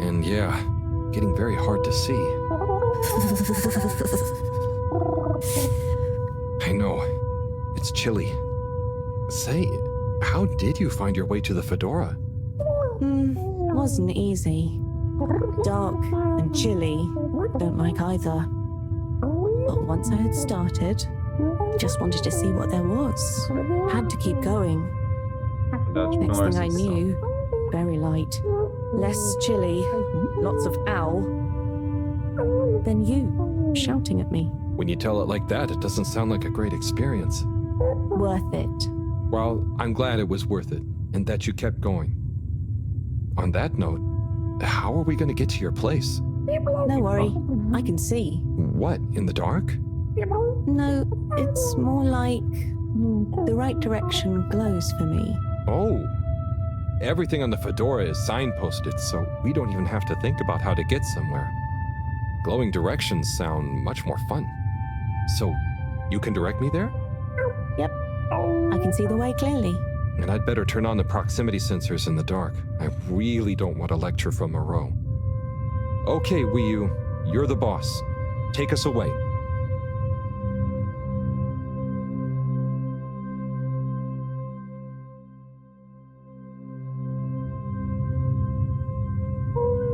And yeah, getting very hard to see. I know. It's chilly. Say, how did you find your way to the Fedora? Wasn't easy. Dark and chilly. Don't like either. But once I had started, just wanted to see what there was. Had to keep going. Next thing I knew, very light. Less chilly, lots of owl. Then you, shouting at me. When you tell it like that, it doesn't sound like a great experience. Worth it. Well, I'm glad it was worth it, and that you kept going. On that note, how are we going to get to your place? No worry, I can see. What, in the dark? No, it's more like the right direction glows for me. Oh. Everything on the Fedora is signposted, so we don't even have to think about how to get somewhere. Glowing directions sound much more fun. So, you can direct me there? Yep. I can see the way clearly. And I'd better turn on the proximity sensors in the dark. I really don't want a lecture from Moreau. Okay, Wii U, you're the boss. Take us away.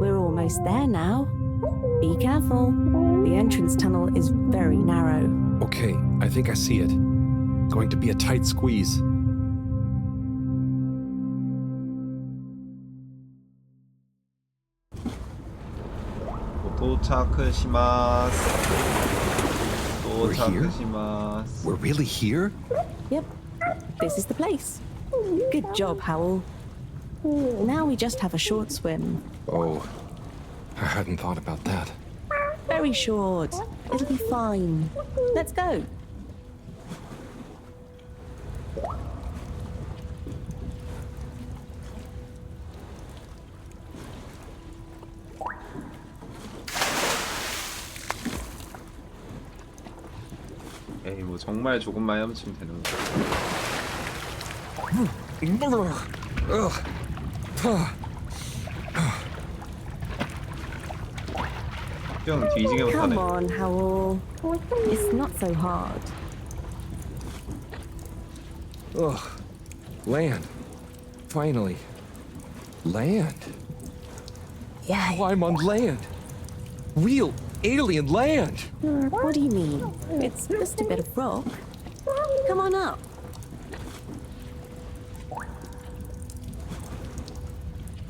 We're almost there now. Be careful. The entrance tunnel is very narrow. Okay, I think I see it. Going to be a tight squeeze. We're really here? Yep. This is the place. Good job, Howell. Now we just have a short swim. Oh, I hadn't thought about that. Very short. It'll be fine. Let's go. 에이 뭐 정말 조금만 헤엄치면 되는 거. 형 뒤지게 못하네. Come on, Howell. It's not so hard. Ugh. Land. Finally. Land. Yeah. Wow, I'm on land. Real alien land. What do you mean? It's just a bit of rock. Come on up.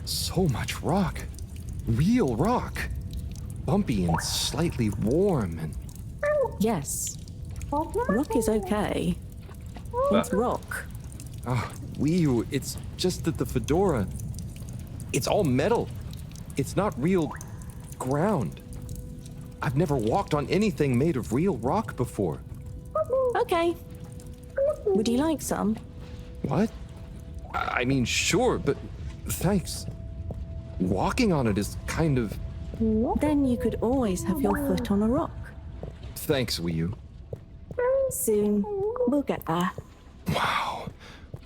So much rock. Real rock. Bumpy and slightly warm and... Yes. Rock is okay. It's rock. Ah, Wii U, it's just that the Fedora... It's all metal. It's not real ground. I've never walked on anything made of real rock before. Okay. Would you like some? What? I mean, sure, but thanks. Walking on it is kind of... Then you could always have your foot on a rock. Thanks, Wii U. Soon, we'll get there. Wow,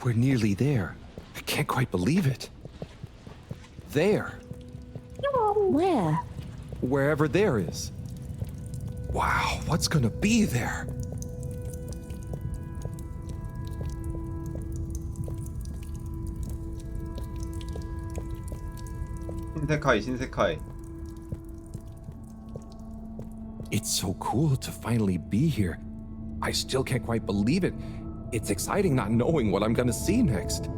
we're nearly there. I can't quite believe it. There. Where? Wherever there is. Wow, what's gonna be there? 신세카이 신세카이. It's so cool to finally be here. I still can't quite believe it. It's exciting not knowing what I'm gonna see next.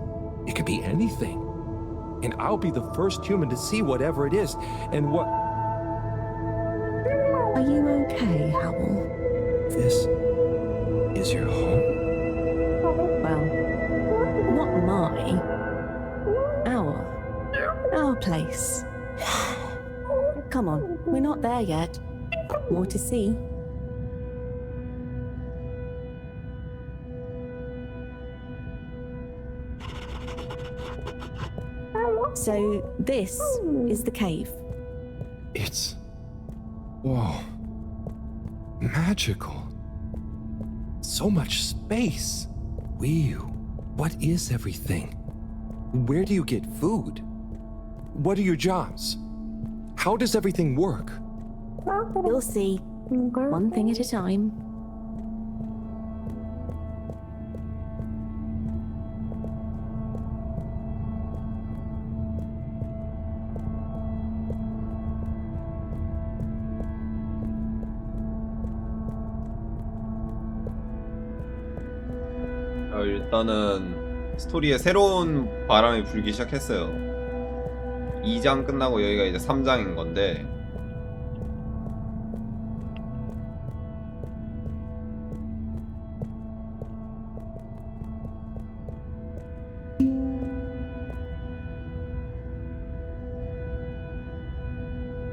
It could be anything. And I'll be the first human to see whatever it is. And what... Are you okay, Howell? This is your home? Well, not my. Our place. Come on, we're not there yet. More to see. So, this is the cave. It's... Whoa. Magical. So much space. Wii U, what is everything? Where do you get food? What are your jobs? How does everything work? You'll see. One thing at a time. 일단은 스토리에 새로운 바람이 불기 시작했어요. 2장 끝나고 여기가 이제 3장인 건데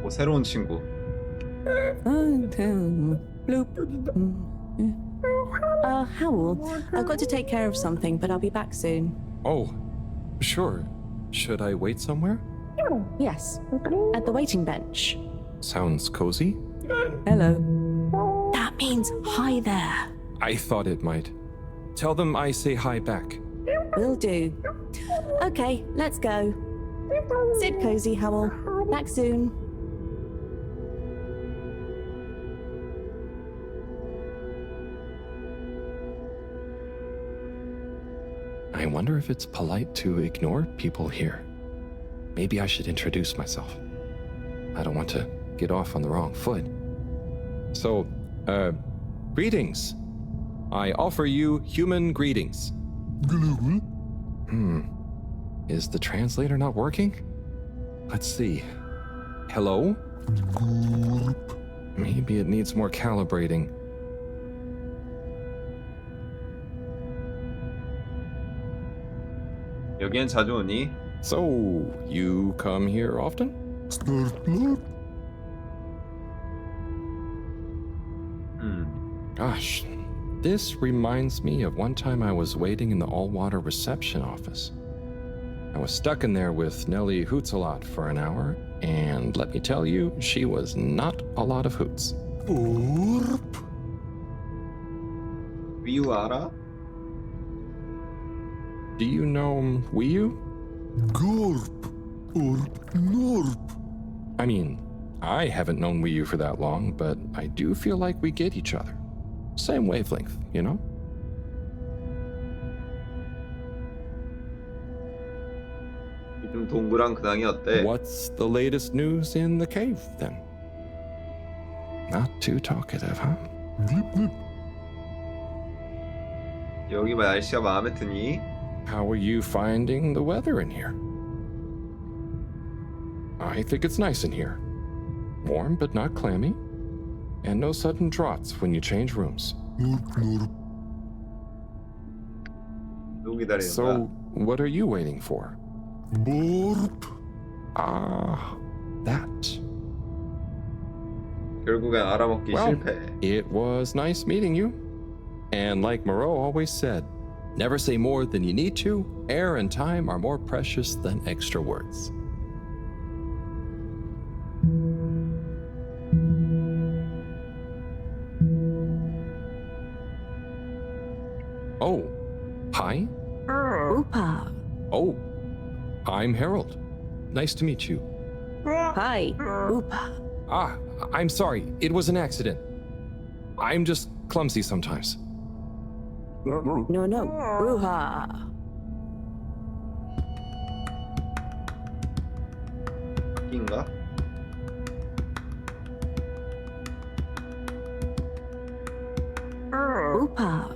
뭐 새로운 친구. Howell, I've got to take care of something, but I'll be back soon. Oh, sure. Should I wait somewhere? Yes, at the waiting bench. Sounds cozy. Hello. That means hi there. I thought it might. Tell them I say hi back. Will do. Okay, let's go. Sit cozy, Howell. Back soon. I wonder if it's polite to ignore people here. Maybe I should introduce myself. I don't want to get off on the wrong foot. So, greetings. I offer you human greetings. Is the translator not working? Let's see. Hello? Maybe it needs more calibrating. 여기엔 자주 오니? So, you come here often? Gosh, this reminds me of one time I was waiting in the all-water reception office. I was stuck in there with Nellie Hoots-a-lot for an hour, and let me tell you, she was not a lot of hoots. 위유 알아? Do you know Wii U? Gorp or Norp? I mean, I haven't known Wii U for that long, but I do feel like we get each other. Same wavelength, you know? 요즘 동그란 근황이 어때? What's the latest news in the cave, then? Not too talkative, huh? 여기 날씨가 마음에 드니? How are you finding the weather in here? I think it's nice in here. Warm but not clammy. And no sudden draughts when you change rooms. So, what are you waiting for? Ah, that. 결국엔 알아먹기 Well, 실패. it was nice meeting you. And like Moreau always said, never say more than you need to. Air and time are more precious than extra words. Oh, hi. Oopa. Oh, I'm Harold. Nice to meet you. Hi, Oopa. Ah, I'm sorry. It was an accident. I'm just clumsy sometimes. No, Bruha. 인가? Oopa.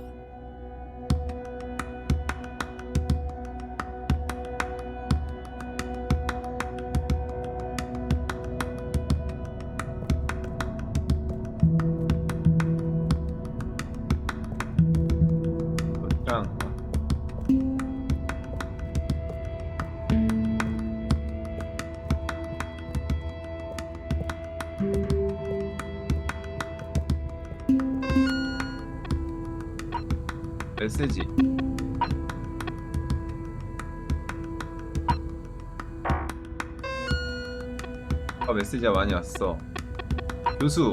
메시지. 메시지가 많이 왔어. 교수.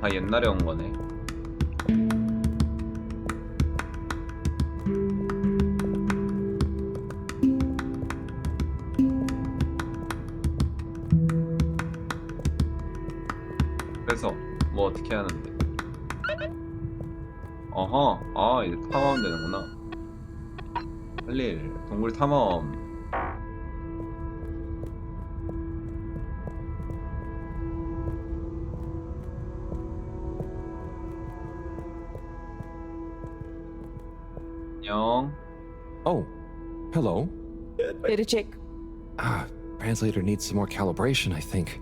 다 옛날에 온 거네. 뭐 어떻게 하는데? 어허, 아 이제 탐험 되는구나. 할 일, 동굴 탐험. 안녕. Oh, hello. Data chick. Translator needs some more calibration, I think.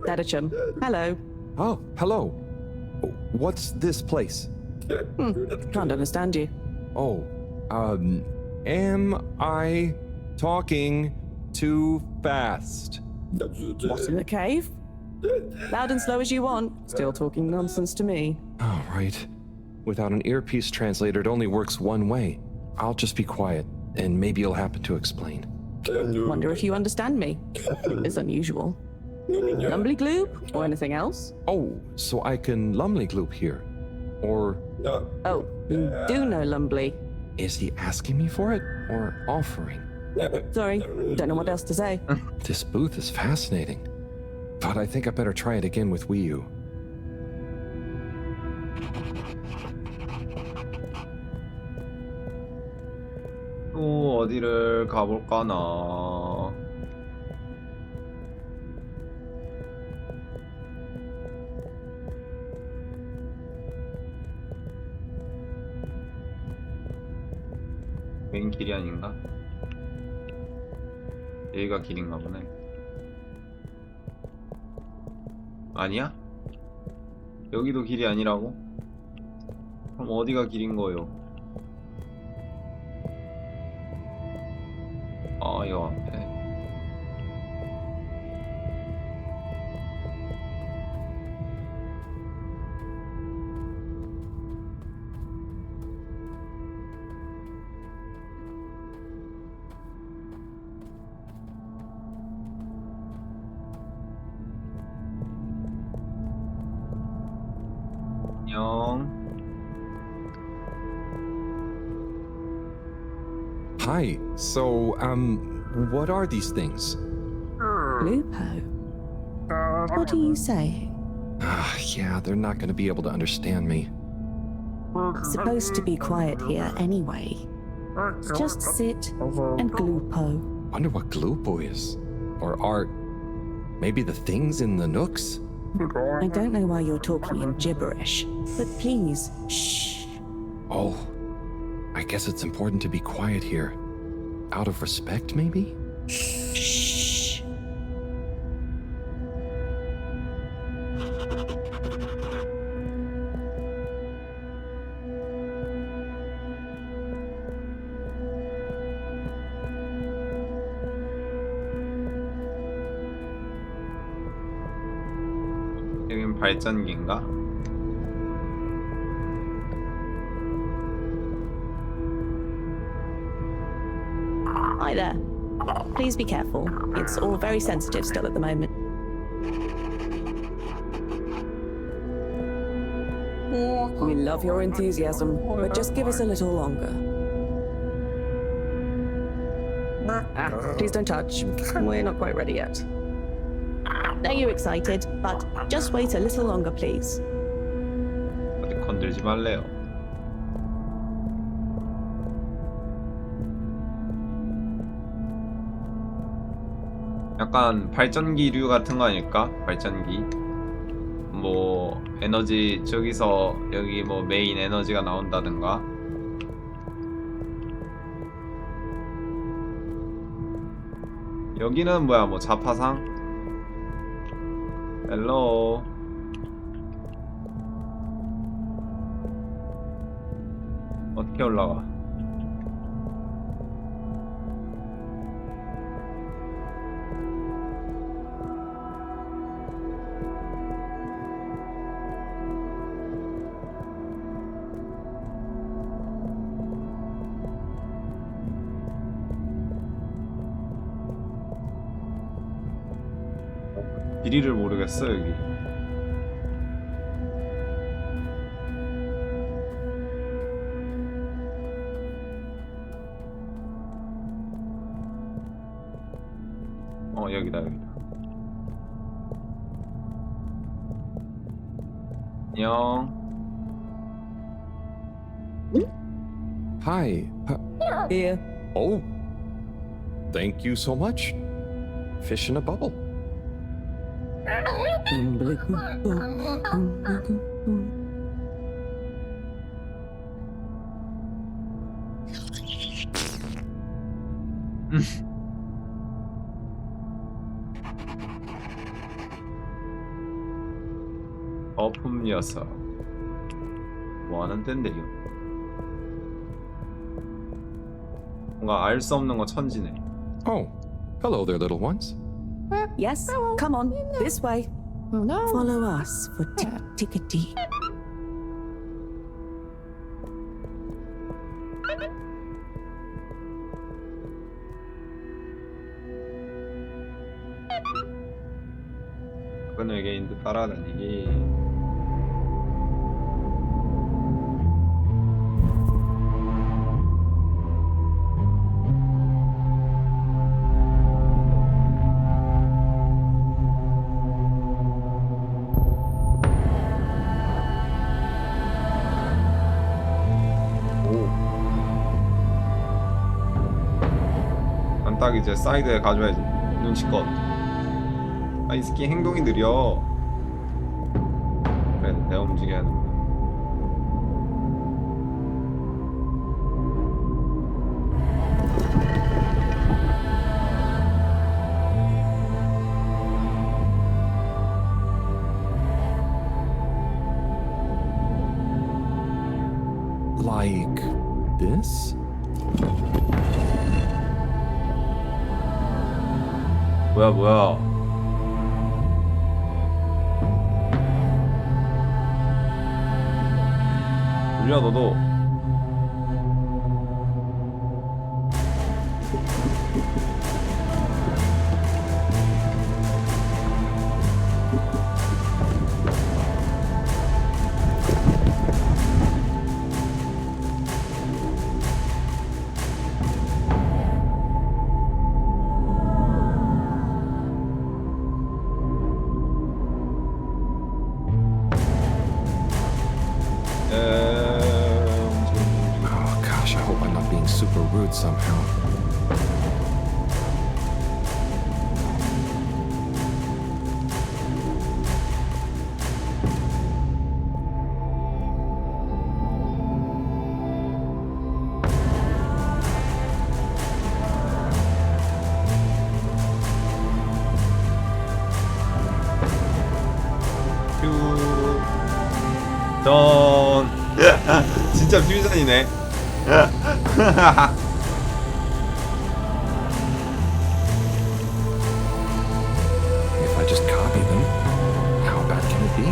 Data chum. Hello. Oh, hello. What's this place? Can't understand you. Oh, am I talking too fast? What, in the cave? Loud and slow as you want. Still talking nonsense to me. Oh, right. Without an earpiece translator, it only works one way. I'll just be quiet, and maybe you'll happen to explain. Wonder if you understand me. It's unusual. Lumbly gloop? Or anything else? Oh, so I can lumley gloop here. Or... Oh, you do know Lumbly. Is he asking me for it, or offering? Sorry, don't know what else to say. This booth is fascinating. But I think I better try it again with Wii U. 또 어디를 가볼까나. 메인 길이 아닌가? 여기가 길인가 보네. 아니야? 여기도 길이 아니라고? 그럼 어디가 길인 거요? 아, 여 앞에. 안녕. Hi, so, what are these things? Lupo? What are you saying? Yeah, they're not gonna be able to understand me. Supposed to be quiet here anyway. Just sit and glupo. Wonder what Glupo is. Or are... maybe the things in the nooks? I don't know why you're talking in gibberish, but please, shh. Oh, I guess it's important to be quiet here. Out of respect, maybe? Shh. 여긴 발전기인가? Hi there. Please be careful. It's all very sensitive still at the moment. We love your enthusiasm, but just give us a little longer. Please don't touch. We're not quite ready yet. Now you're excited, but just wait a little longer, please. 어디 건들지 말래요. 약간 발전기류 같은 거 아닐까? 발전기. 뭐 에너지 저기서 여기 뭐 메인 에너지가 나온다든가. 여기는 뭐야? 뭐 자파상? 헬로. 어떻게 올라가? 길이를 모르겠어 여기. 여기다 여기다. 안녕. Hi. Here. Oh. Thank you so much. Fish in a bubble. 거품 녀석. 뭐하는 땐데요? 뭔가 알 수 없는 거 천지네. Oh. Hello there, little ones. Yes, come on, this way. Follow us for tickety. 작은 외계인들 따라다니기. 난 딱 이제 사이드에 가져야지. 눈치껏. 아, 이 새끼 행동이 느려. 그래, 내가 움직여야 하는. Like this? 뭐야. 울려 너도. Oh gosh, I hope I'm not being super rude somehow. 전 진짜 퓨전이네. If I just copy them, how bad can it be?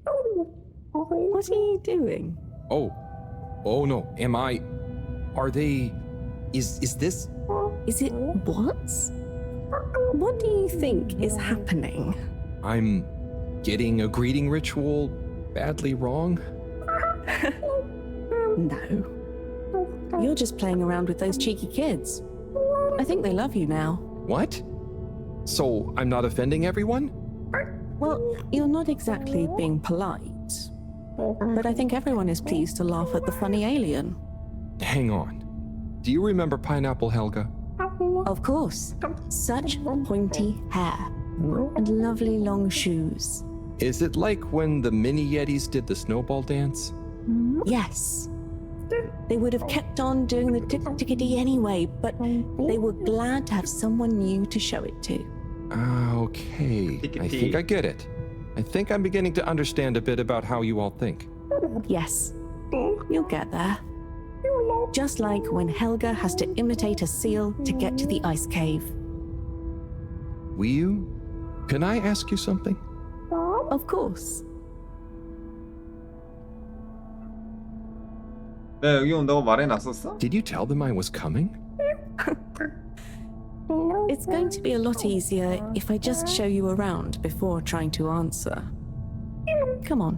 Owl? What are you doing? Oh no, am I? Are they? Is this? Is it what? What do you think is happening? I'm getting a greeting ritual badly wrong? No. You're just playing around with those cheeky kids. I think they love you now. What? So I'm not offending everyone? Well, you're not exactly being polite. But I think everyone is pleased to laugh at the funny alien. Hang on. Do you remember Pineapple Helga? Of course. Such pointy hair. And lovely long shoes. Is it like when the mini Yetis did the snowball dance? Yes. They would have kept on doing the tickety anyway, but they were glad to have someone new to show it to. Okay. I think I get it. I think I'm beginning to understand a bit about how you all think. Yes. You'll get there. Just like when Helga has to imitate a seal to get to the ice cave. Will? Can I ask you something? Of course. 내가 여기 온다고 말해놨었어? Did you tell them I was coming? It's going to be a lot easier if I just show you around before trying to answer. Come on.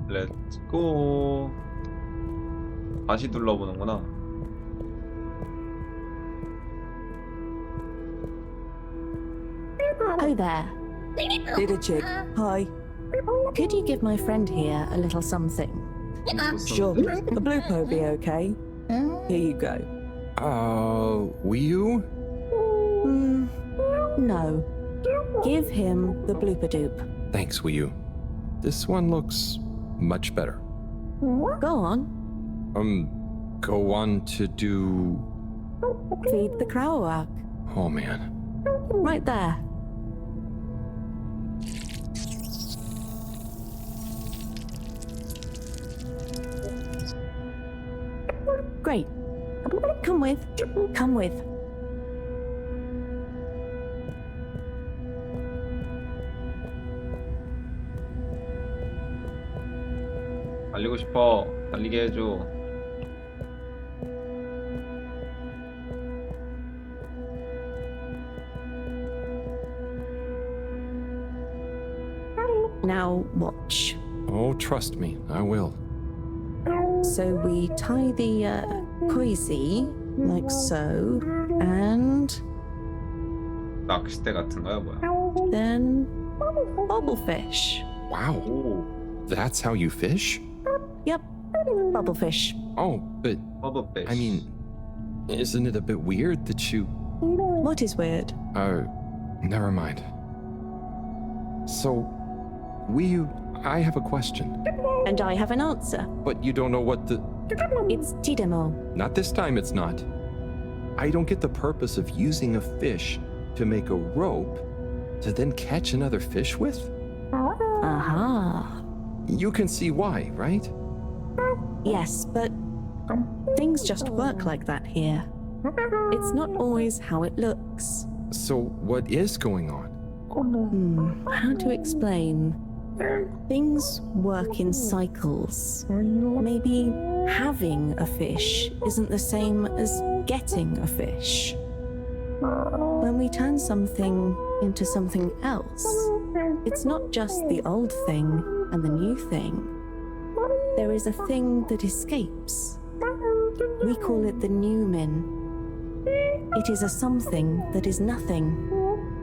Let's go. 다시 둘러보는구나. Oh there. Didachik. Hi. Could you give my friend here a little something? Sure. The blue will be okay. Here you go. Will you? No. Give him the blooper-doop. Thanks, Wii. This one looks much better. Go on. Go on to do... Feed the Krawak. Oh, man. Right there. Great. Come with. Come with. 달리고 싶어. 달리게 해줘. Now watch. Oh, trust me, I will. So we tie the koizi like so, and 낚싯대 같은 거야 뭐야? then bubblefish. Wow. That's how you fish? Yep, bubblefish. Oh, but... Bubblefish. I mean, isn't it a bit weird that you... What is weird? Never mind. So, Wii, I have a question. And I have an answer. But you don't know what the... It's tidemo. Not this time, it's not. I don't get the purpose of using a fish to make a rope to then catch another fish with? Aha. You can see why, right? Yes, but things just work like that here. It's not always how it looks. So, what is going on? How to explain? Things work in cycles. Maybe having a fish isn't the same as getting a fish. When we turn something into something else, it's not just the old thing and the new thing. There is a thing that escapes. We call it the new min. It is a something that is nothing,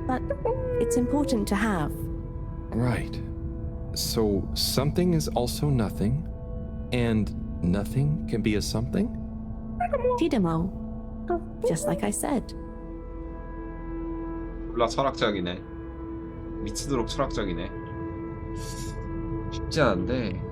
but it's important to have. Right. So, something is also nothing, and nothing can be a something? Tidemo. Just like I said. 졸라 철학적이네. 미치도록 철학적이네. 쉽지 않은데.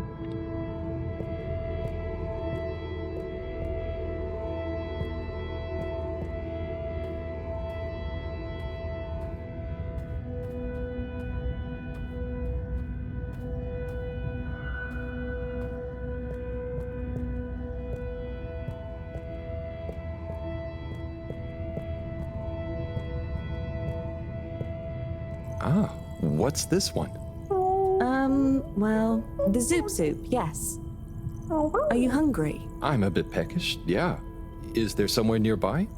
Ah, what's this one? Well, the Zoop Soup, yes. Are you hungry? I'm a bit peckish, yeah. Is there somewhere nearby?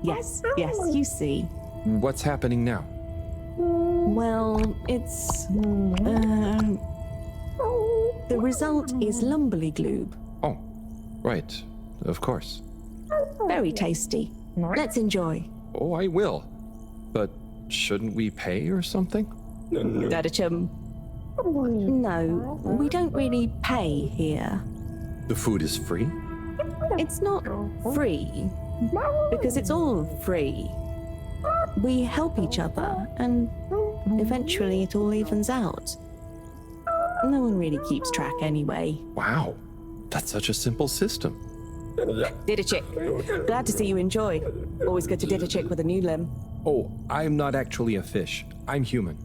Yes, you see. What's happening now? Well, it's... the result is Lumberly Gloob. Oh, right. Of course. Very tasty. Let's enjoy. Oh, I will. But shouldn't we pay or something? Dadachum. No, we don't really pay here. The food is free? It's not free, because it's all free. We help each other, and eventually it all evens out. No one really keeps track anyway. Wow, that's such a simple system. Didachik, glad to see you enjoy. Always good to Didachik with a new limb. Oh, I'm not actually a fish. I'm human.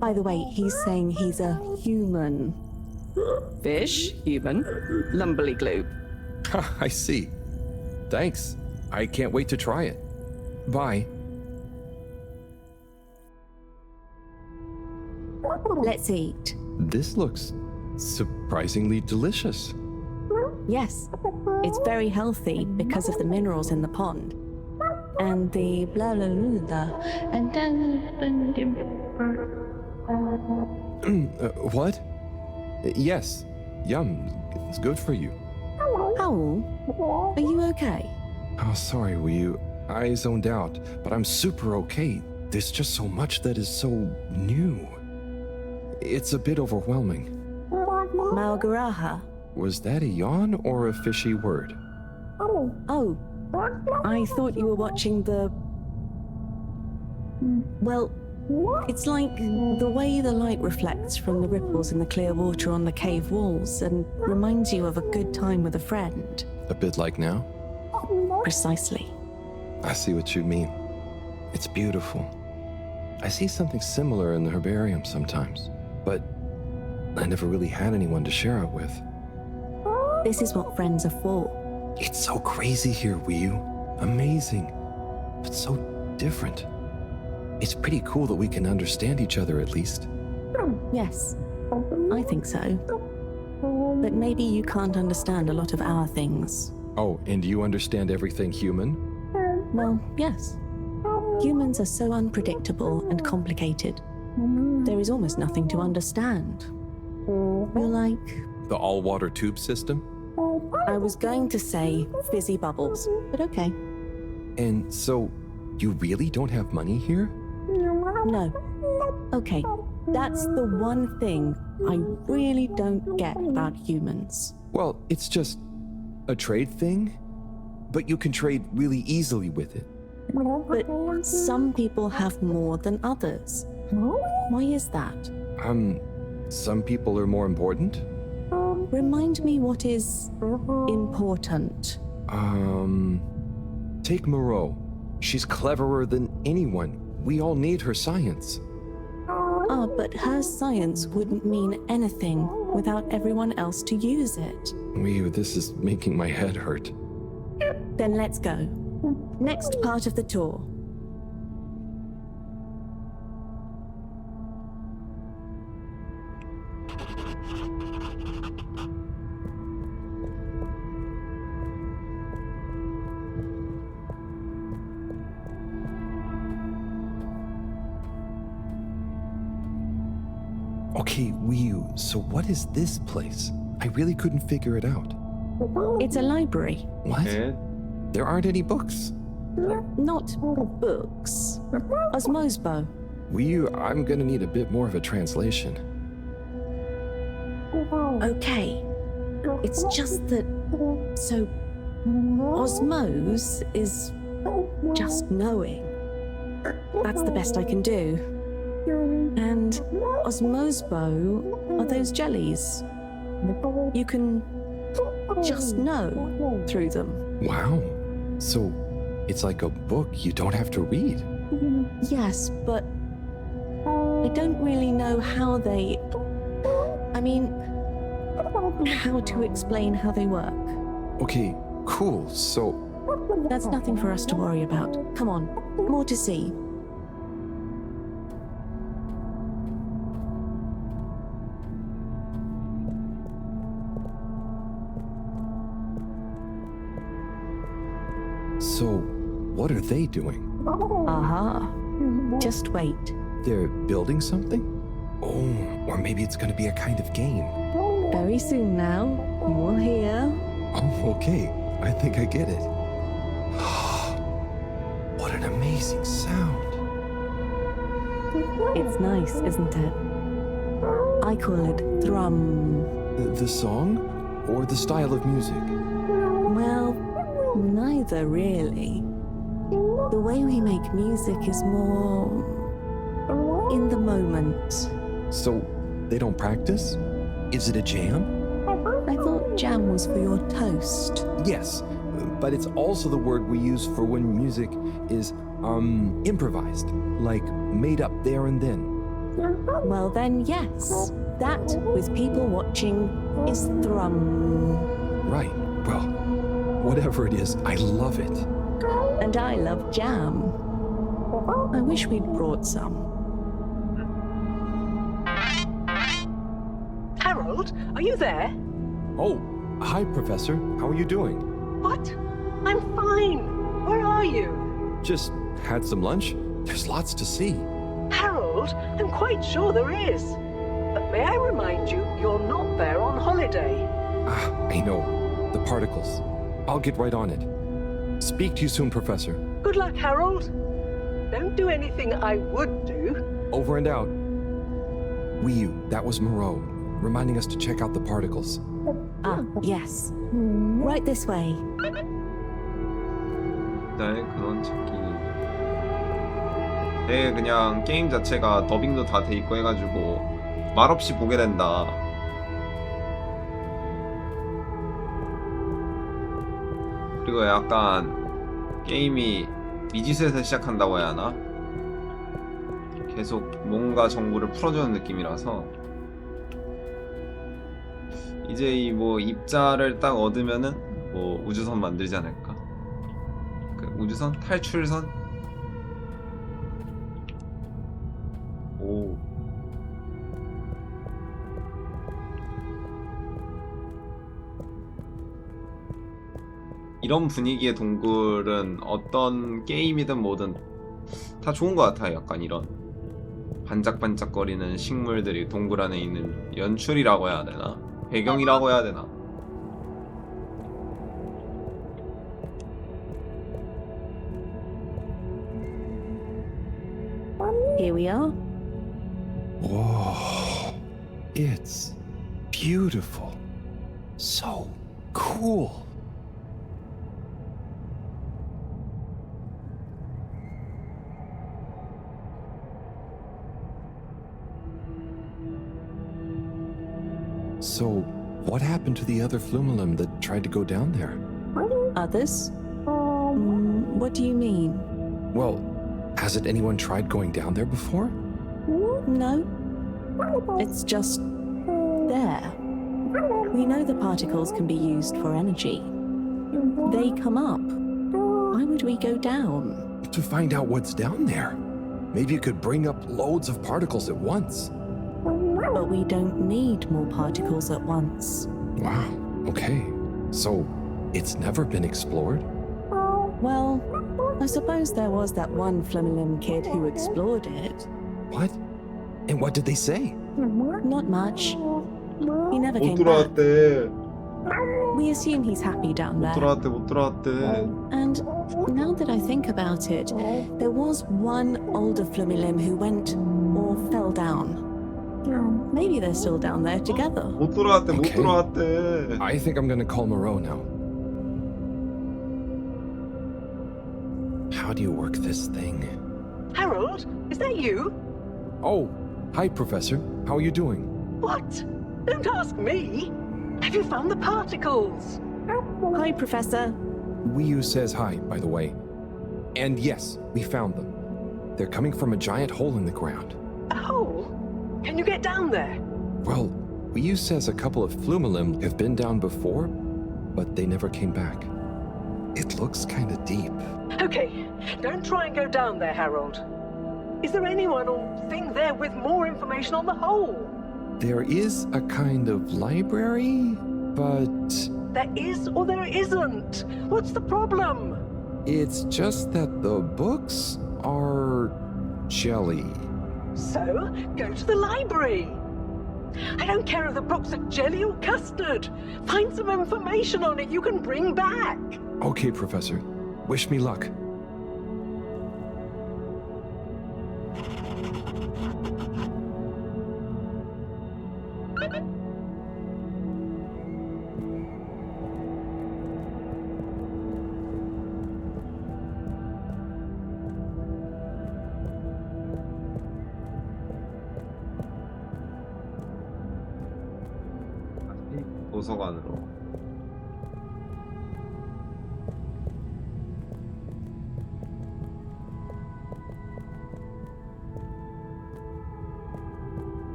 By the way, he's saying he's a human. Fish, human, Lumberly Gloob. I see. Thanks. I can't wait to try it. Bye. Let's eat. This looks surprisingly delicious. Yes, it's very healthy because of the minerals in the pond. And the blah blah blah blah. And then. What? Yes. Yum. It's good for you. Howl, are you okay? Oh, sorry, Wii. I zoned out, but I'm super okay. There's just so much that is so new. It's a bit overwhelming. Malgaraha. Was that a yawn or a fishy word? Oh, I thought you were watching the... Well, it's like the way the light reflects from the ripples in the clear water on the cave walls and reminds you of a good time with a friend. A bit like now? Precisely. I see what you mean. It's beautiful. I see something similar in the herbarium sometimes, but I never really had anyone to share it with. This is what friends are for. It's so crazy here, Wii. Amazing, but so different. It's pretty cool that we can understand each other at least. Yes, I think so. But maybe you can't understand a lot of our things. Oh, and you understand everything human? Well, yes. Humans are so unpredictable and complicated. There is almost nothing to understand. You're like... The all-water tube system? I was going to say fizzy bubbles, but okay. And so, you really don't have money here? No. Okay, that's the one thing I really don't get about humans. Well, it's just a trade thing, but you can trade really easily with it. But some people have more than others. Why is that? Some people are more important? Remind me what is important. Take Moreau. She's cleverer than anyone. We all need her science. Ah, but her science wouldn't mean anything without everyone else to use it. This is making my head hurt. Then let's go. Next part of the tour. Okay, Wii, so what is this place? I really couldn't figure it out. It's a library. What? There aren't any books. Not books. Osmosbo. Wii, I'm gonna need a bit more of a translation. Okay. It's just that... So... Osmose is... just knowing. That's the best I can do. And Osmosbo are those jellies. You can just know through them. Wow. So, it's like a book you don't have to read. Yes, but I don't really know how they... I mean, how to explain how they work. Okay, cool, so... That's nothing for us to worry about. Come on, more to see. So, what are they doing? Aha. Just wait. They're building something? Oh, or maybe it's gonna be a kind of game. Very soon now, you will hear. Oh, okay. I think I get it. What an amazing sound. It's nice, isn't it? I call it thrum. The song? Or the style of music? Well, neither really. The way we make music is more... in the moment. So, they don't practice? Is it a jam? I thought jam was for your toast. Yes, but it's also the word we use for when music is, improvised. Like, made up there and then. Well then, yes. That, with people watching, is thrum. Right, well, whatever it is, I love it. And I love jam. I wish we'd brought some. Harold, are you there? Oh, Hi, Professor. How are you doing? What? I'm fine. Where are you? Just had some lunch. There's lots to see. Harold, I'm quite sure there is. But may I remind you, you're not there on holiday. I know. The particles. I'll get right on it. Speak to you soon, Professor. Good luck, Harold. Don't do anything I would do. Over and out. Wiyu, that was Moreau, reminding us to check out the particles. Ah, yes. Right this way. 네, 그런 찾기. 되게 그냥 게임 자체가 더빙도 다 돼 있고 해가지고 말없이 보게 된다. 그리고 약간 게임이 미지수에서 시작한다고 해야 하나? 계속 뭔가 정보를 풀어주는 느낌이라서 이제 이 뭐 입자를 딱 얻으면은 뭐 우주선 만들지 않을까? 그 우주선? 탈출선? 오. 이런 분위기의 동굴은 어떤 게임이든 뭐든 다 좋은 것 같아요. 약간 이런 반짝반짝거리는 식물들이 동굴 안에 있는 연출이라고 해야 되나? 배경이라고 해야 되나? Here we are. Whoa. It's beautiful. So cool. So, what happened to the other Flumilim that tried to go down there? Others? What do you mean? Well, hasn't anyone tried going down there before? No. It's just there. We know the particles can be used for energy. They come up. Why would we go down? To find out what's down there. Maybe you could bring up loads of particles at once. But we don't need more particles at once. Wow, okay. So, it's never been explored? Well, I suppose there was that one Flumilim kid who explored it. What? And what did they say? Not much. He never 못 came back. 들어왔대. We assume he's happy down 못 there. 들어왔대. 못 들어왔대. And now that I think about it, there was one older Flumilim who went or fell down. Maybe they're still down there together. 못 들어왔대. 못 Okay. 들어왔대. I think I'm gonna call Moreau now. How do you work this thing? Harold, is that you? Oh, hi, Professor. How are you doing? What? Don't ask me. Have you found the particles? Hi, Professor. Wiyu says hi, by the way. And yes, we found them. They're coming from a giant hole in the ground. A hole? Can you get down there? Well, Wiyu says a couple of Flumilim have been down before, but they never came back. It looks kind of deep. Okay, don't try and go down there, Harold. Is there anyone or thing there with more information on the hole? There is a kind of library, but There is or there isn't. What's the problem? it's just that the books are jelly. So, go to the library. I don't care if the books are jelly or custard. Find some information on it you can bring back. Okay, Professor. Wish me luck. 도서관으로.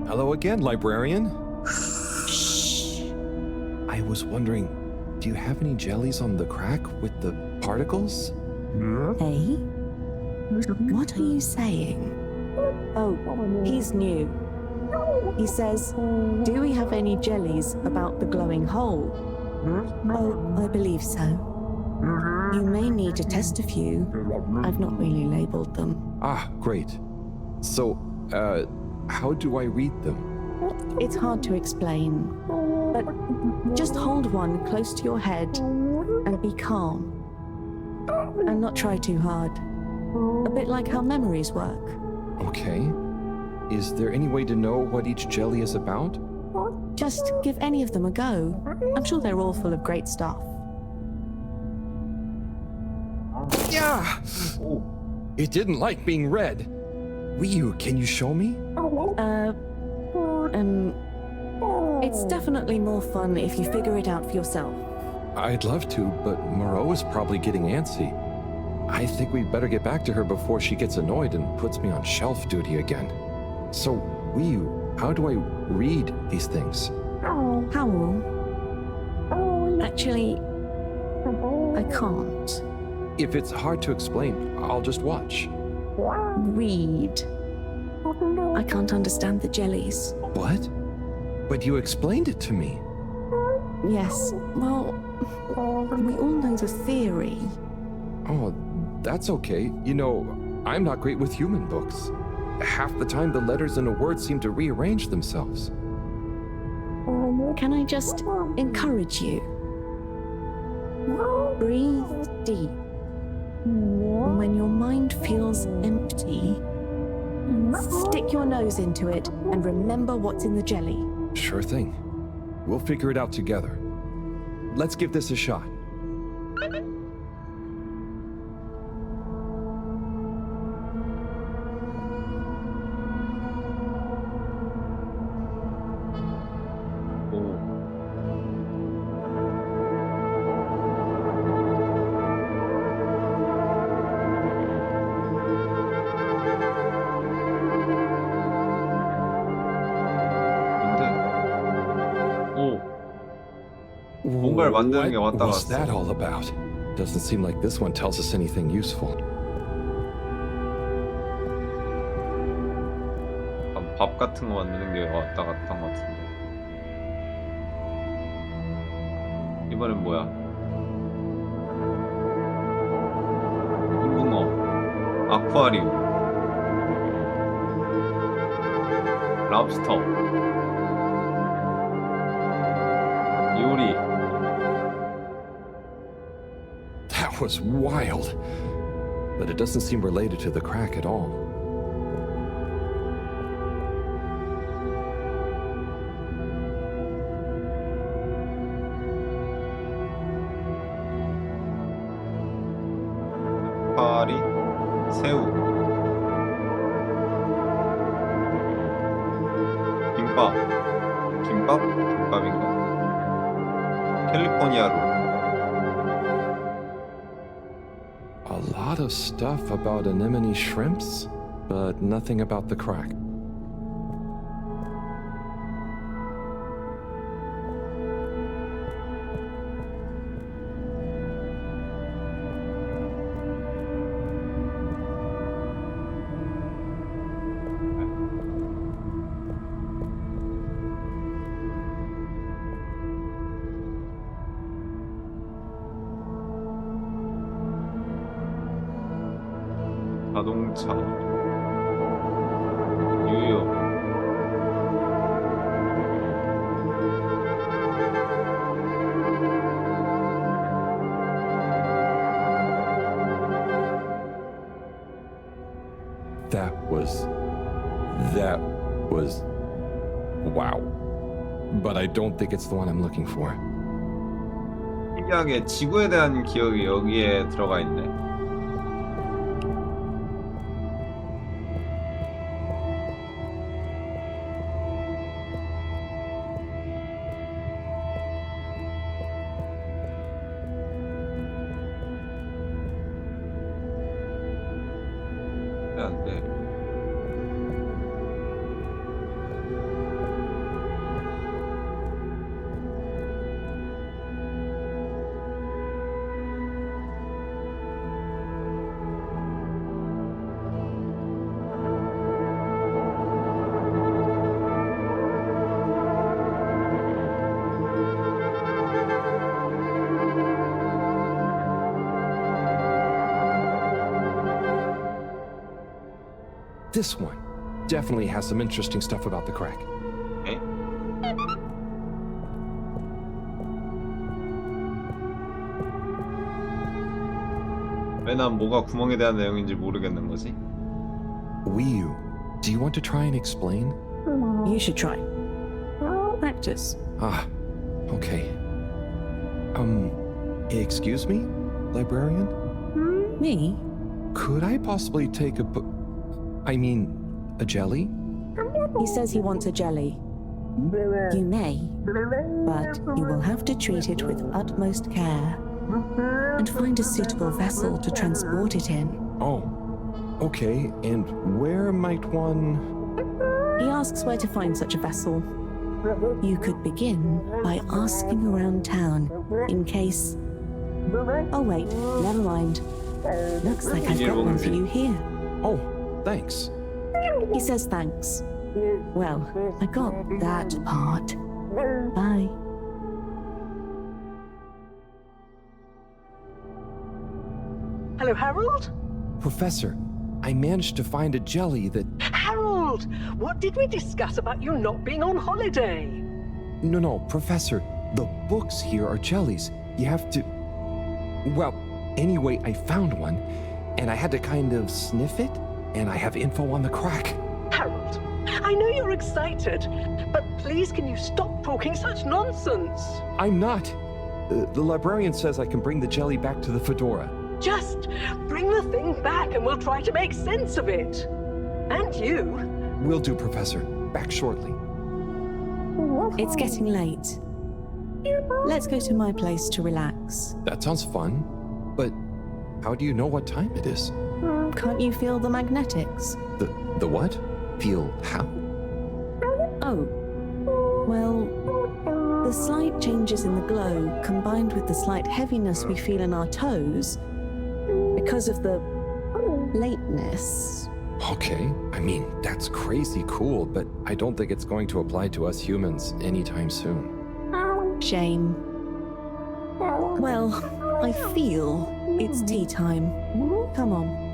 Hello again, librarian. Shh. I was wondering, do you have any jellies on the crack with the particles? Hey? What are you saying? Oh, he's new. He says, do we have any jellies about the glowing hole? Oh, I believe so. You may need to test a few. I've not really labeled them. Ah, great. So, how do I read them? It's hard to explain, but just hold one close to your head and be calm. And not try too hard. A bit like how memories work. Okay. Is there any way to know what each jelly is about? Just give any of them a go. I'm sure they're all full of great stuff. Yeah! It didn't like being read. Ryu, can you show me? It's definitely more fun if you figure it out for yourself. I'd love to, but Moreau is probably getting antsy. I think we'd better get back to her before she gets annoyed and puts me on shelf duty again. So, Ryu, how do I read these things? Howl. Actually, I can't. If it's hard to explain, I'll just watch. Read. I can't understand the jellies. What? But you explained it to me. Yes, well, we all know the theory. Oh, that's okay. You know, I'm not great with human books. Half the time the letters in a word seem to rearrange themselves. Can I just encourage you? Breathe deep. When your mind feels empty, stick your nose into it and remember what's in the jelly. Sure thing. We'll figure it out together. Let's give this a shot. 뭔가를 만드는 게 왔다 What's 갔어. that all about? Doesn't seem like this one tells us anything useful. 밥 같은 거 만드는 게 왔다 갔다 한 것 같은데. 이번엔 뭐야? 붕어, 아쿠아리움, 랍스터, 요리. That was wild. But it doesn't seem related to the crack at all. 파리, 새우, 김밥인가? 캘리포니아 롤. A lot of stuff about anemone shrimps, but nothing about the crack. 자동차, 뉴욕, That was wow. But I don't think it's the one I'm looking for. 신기하게 지구에 대한 기억이 여기에 들어가 있네. 되는데. This one definitely has some interesting stuff about the crack. Okay. 왜 난 뭐가 구멍에 대한 내용인지 모르겠는 거지? Wii U, do you want to try and explain? You should try. Practice. Ah, okay. Excuse me, librarian? Me? Could I possibly take a jelly? He says he wants a jelly. You may, but you will have to treat it with utmost care and find a suitable vessel to transport it in. Oh, okay. And where might one... He asks where to find such a vessel. You could begin by asking around town in case... Oh wait, never mind. Looks like I've got one for you here. Oh, thanks. He says thanks. Well, I got that part. Bye. Hello, Harold? Professor, I managed to find a jelly that... Harold! What did we discuss about you not being on holiday? No, Professor. The books here are jellies. You have to... Well, anyway, I found one, and I had to kind of sniff it, and I have info on the crack. Harold, I know you're excited, but please can you stop talking such nonsense? I'm not. The librarian says I can bring the jelly back to the Fedora. Just bring the thing back and we'll try to make sense of it. And you. Will do, Professor. Back shortly. It's getting late. Let's go to my place to relax. That sounds fun. But how do you know what time it is? Can't you feel the magnetics? The what? Feel how? Oh. Well, the slight changes in the glow, combined with the slight heaviness we feel in our toes, because of the lateness. Okay, I mean, that's crazy cool, but I don't think it's going to apply to us humans anytime soon. Shame. Well, I feel it's tea time. Come on.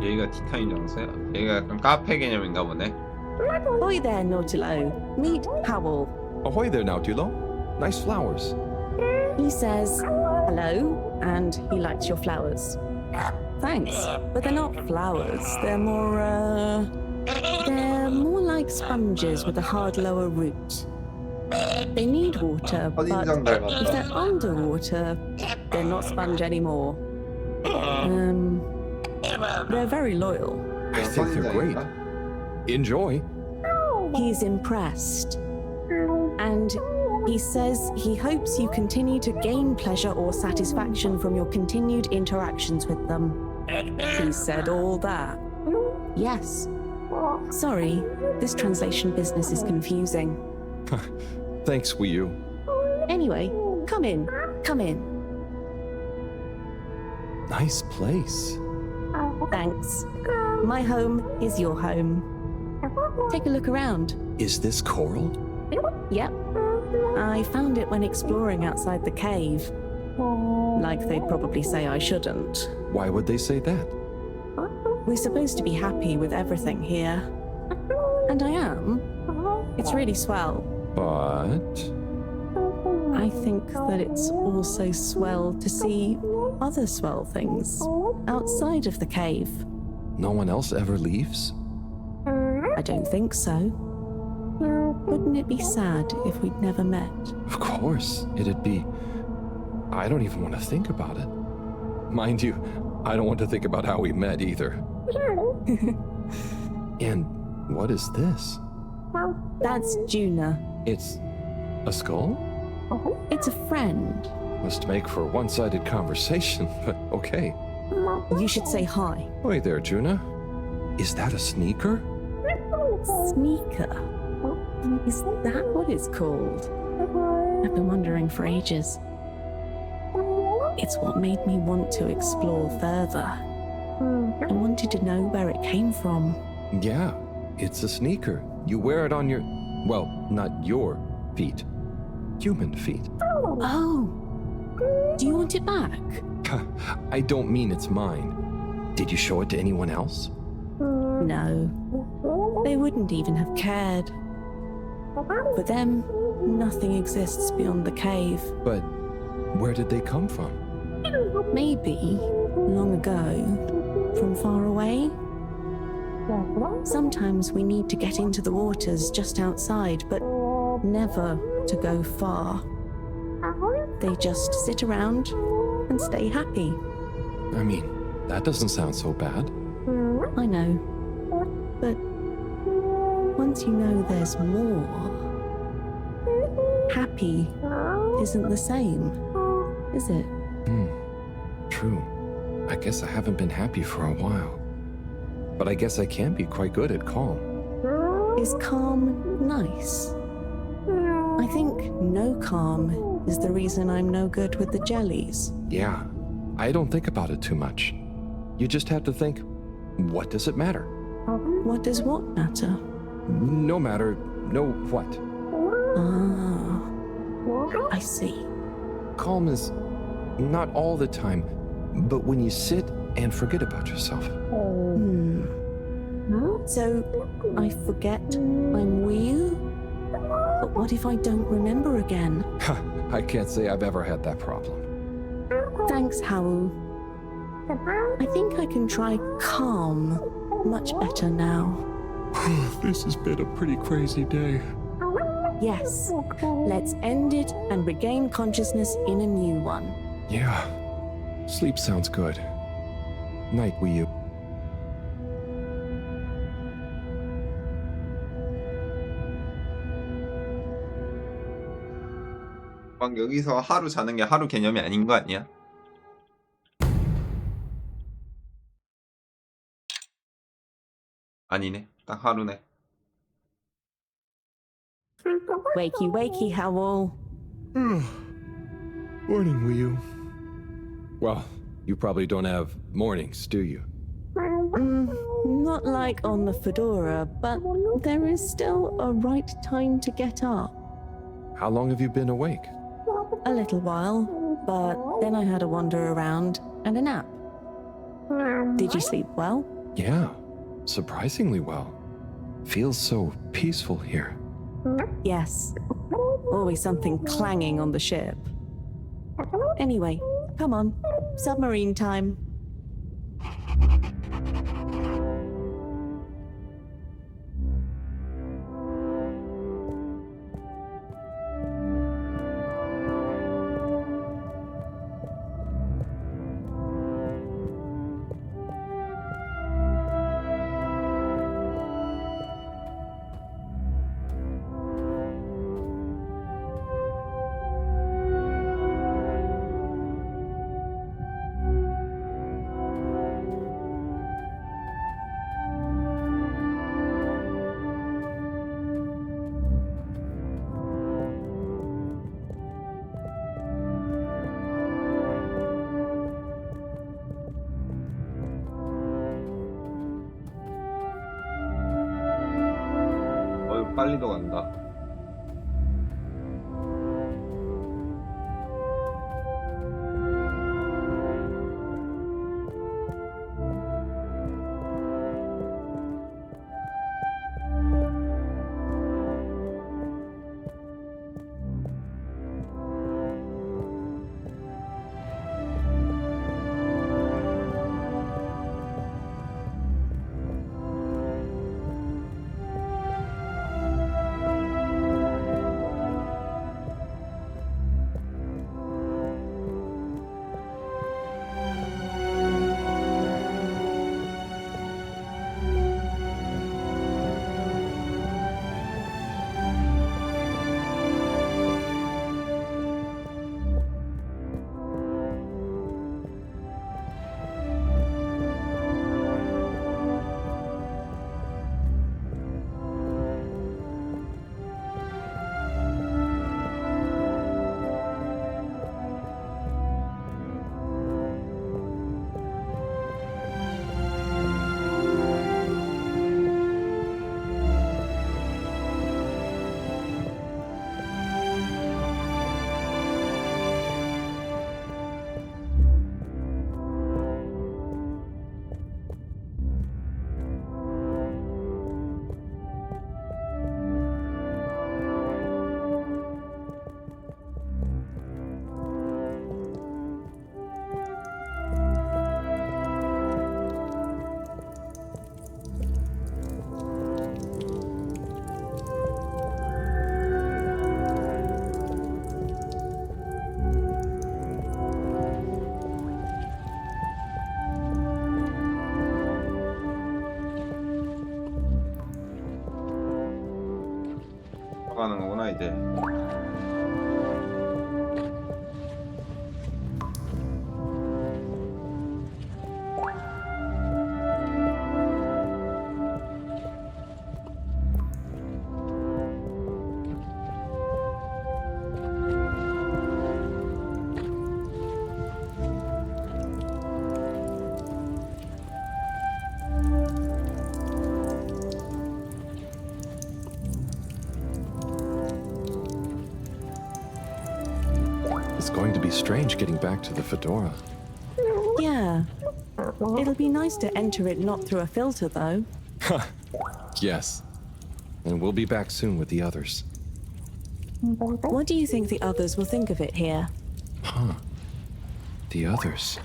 여기가 티타임 장소야? 여기가 약간 카페 개념인가 보네. Ahoy there, Nautilo. Meet Howell. Ahoy there, Nautilo. Nice flowers. He says hello, and he likes your flowers. Thanks, but they're not flowers. They're more like sponges with a hard lower root. They need water, but if they're underwater, they're not sponge anymore. They're very loyal. I think they're great. Enjoy. He's impressed. And he says he hopes you continue to gain pleasure or satisfaction from your continued interactions with them. He said all that. Yes. Sorry, this translation business is confusing. Thanks, Wii U. Anyway, come in. Come in. Nice place. Thanks. My home is your home. Take a look around. Is this coral? Yep. I found it when exploring outside the cave. Like they'd probably say I shouldn't. Why would they say that? We're supposed to be happy with everything here. And I am. It's really swell. But... I think that it's also swell to see other swell things outside of the cave. No one else ever leaves? I don't think so. Wouldn't it be sad if we'd never met? Of course, it'd be... I don't even want to think about it. Mind you, I don't want to think about how we met either. And what is this? That's Juna. It's a skull? It's a friend. Must make for a one-sided conversation, but okay. You should say hi. Wait there, Juna. Is that a sneaker? Sneaker? Is that what it's called? I've been wondering for ages. It's what made me want to explore further. I wanted to know where it came from. Yeah, it's a sneaker. You wear it on your... well, not your feet. Human feet. Oh! Do you want it back? I don't mean it's mine. Did you show it to anyone else? No. They wouldn't even have cared. For them, nothing exists beyond the cave. But where did they come from? Maybe, long ago, from far away. Sometimes we need to get into the waters just outside, but never to go far. They just sit around and stay happy. I mean, that doesn't sound so bad. I know. But once you know there's more, happy isn't the same, is it? True. I guess I haven't been happy for a while. But I guess I can be quite good at calm. Is calm nice? I think no calm is the reason I'm no good with the jellies. Yeah, I don't think about it too much. You just have to think, what does it matter? What does what matter? No matter, no what. Ah, I see. Calm is not all the time, but when you sit and forget about yourself. So, I forget I'm Wii? But what if I don't remember again? I can't say I've ever had that problem. Thanks, Hau. I think I can try calm much better now. This has been a pretty crazy day. Yes, let's end it and regain consciousness in a new one. Yeah, sleep sounds good. Night, Wii U. 막 여기서 하루 자는 게 하루 개념이 아닌 거 아니야? 아니네. 딱 하루네. Wakey, wakey, Howl. Morning, Wii U. Well, you probably don't have mornings, do you? Not like on the Fedora, but there is still a right time to get up. How long have you been awake? A little while, but then I had a wander around and a nap. Did you sleep well? Yeah, surprisingly well. Feels so peaceful here. Yes. Always something clanging on the ship. Anyway, come on. Submarine time. 빨리도 간다. 가는 거구나 이제. It's going to be strange getting back to the fedora. Yeah. It'll be nice to enter it not through a filter, though. Yes. And we'll be back soon with the others. What do you think the others will think of it here? Huh. The others.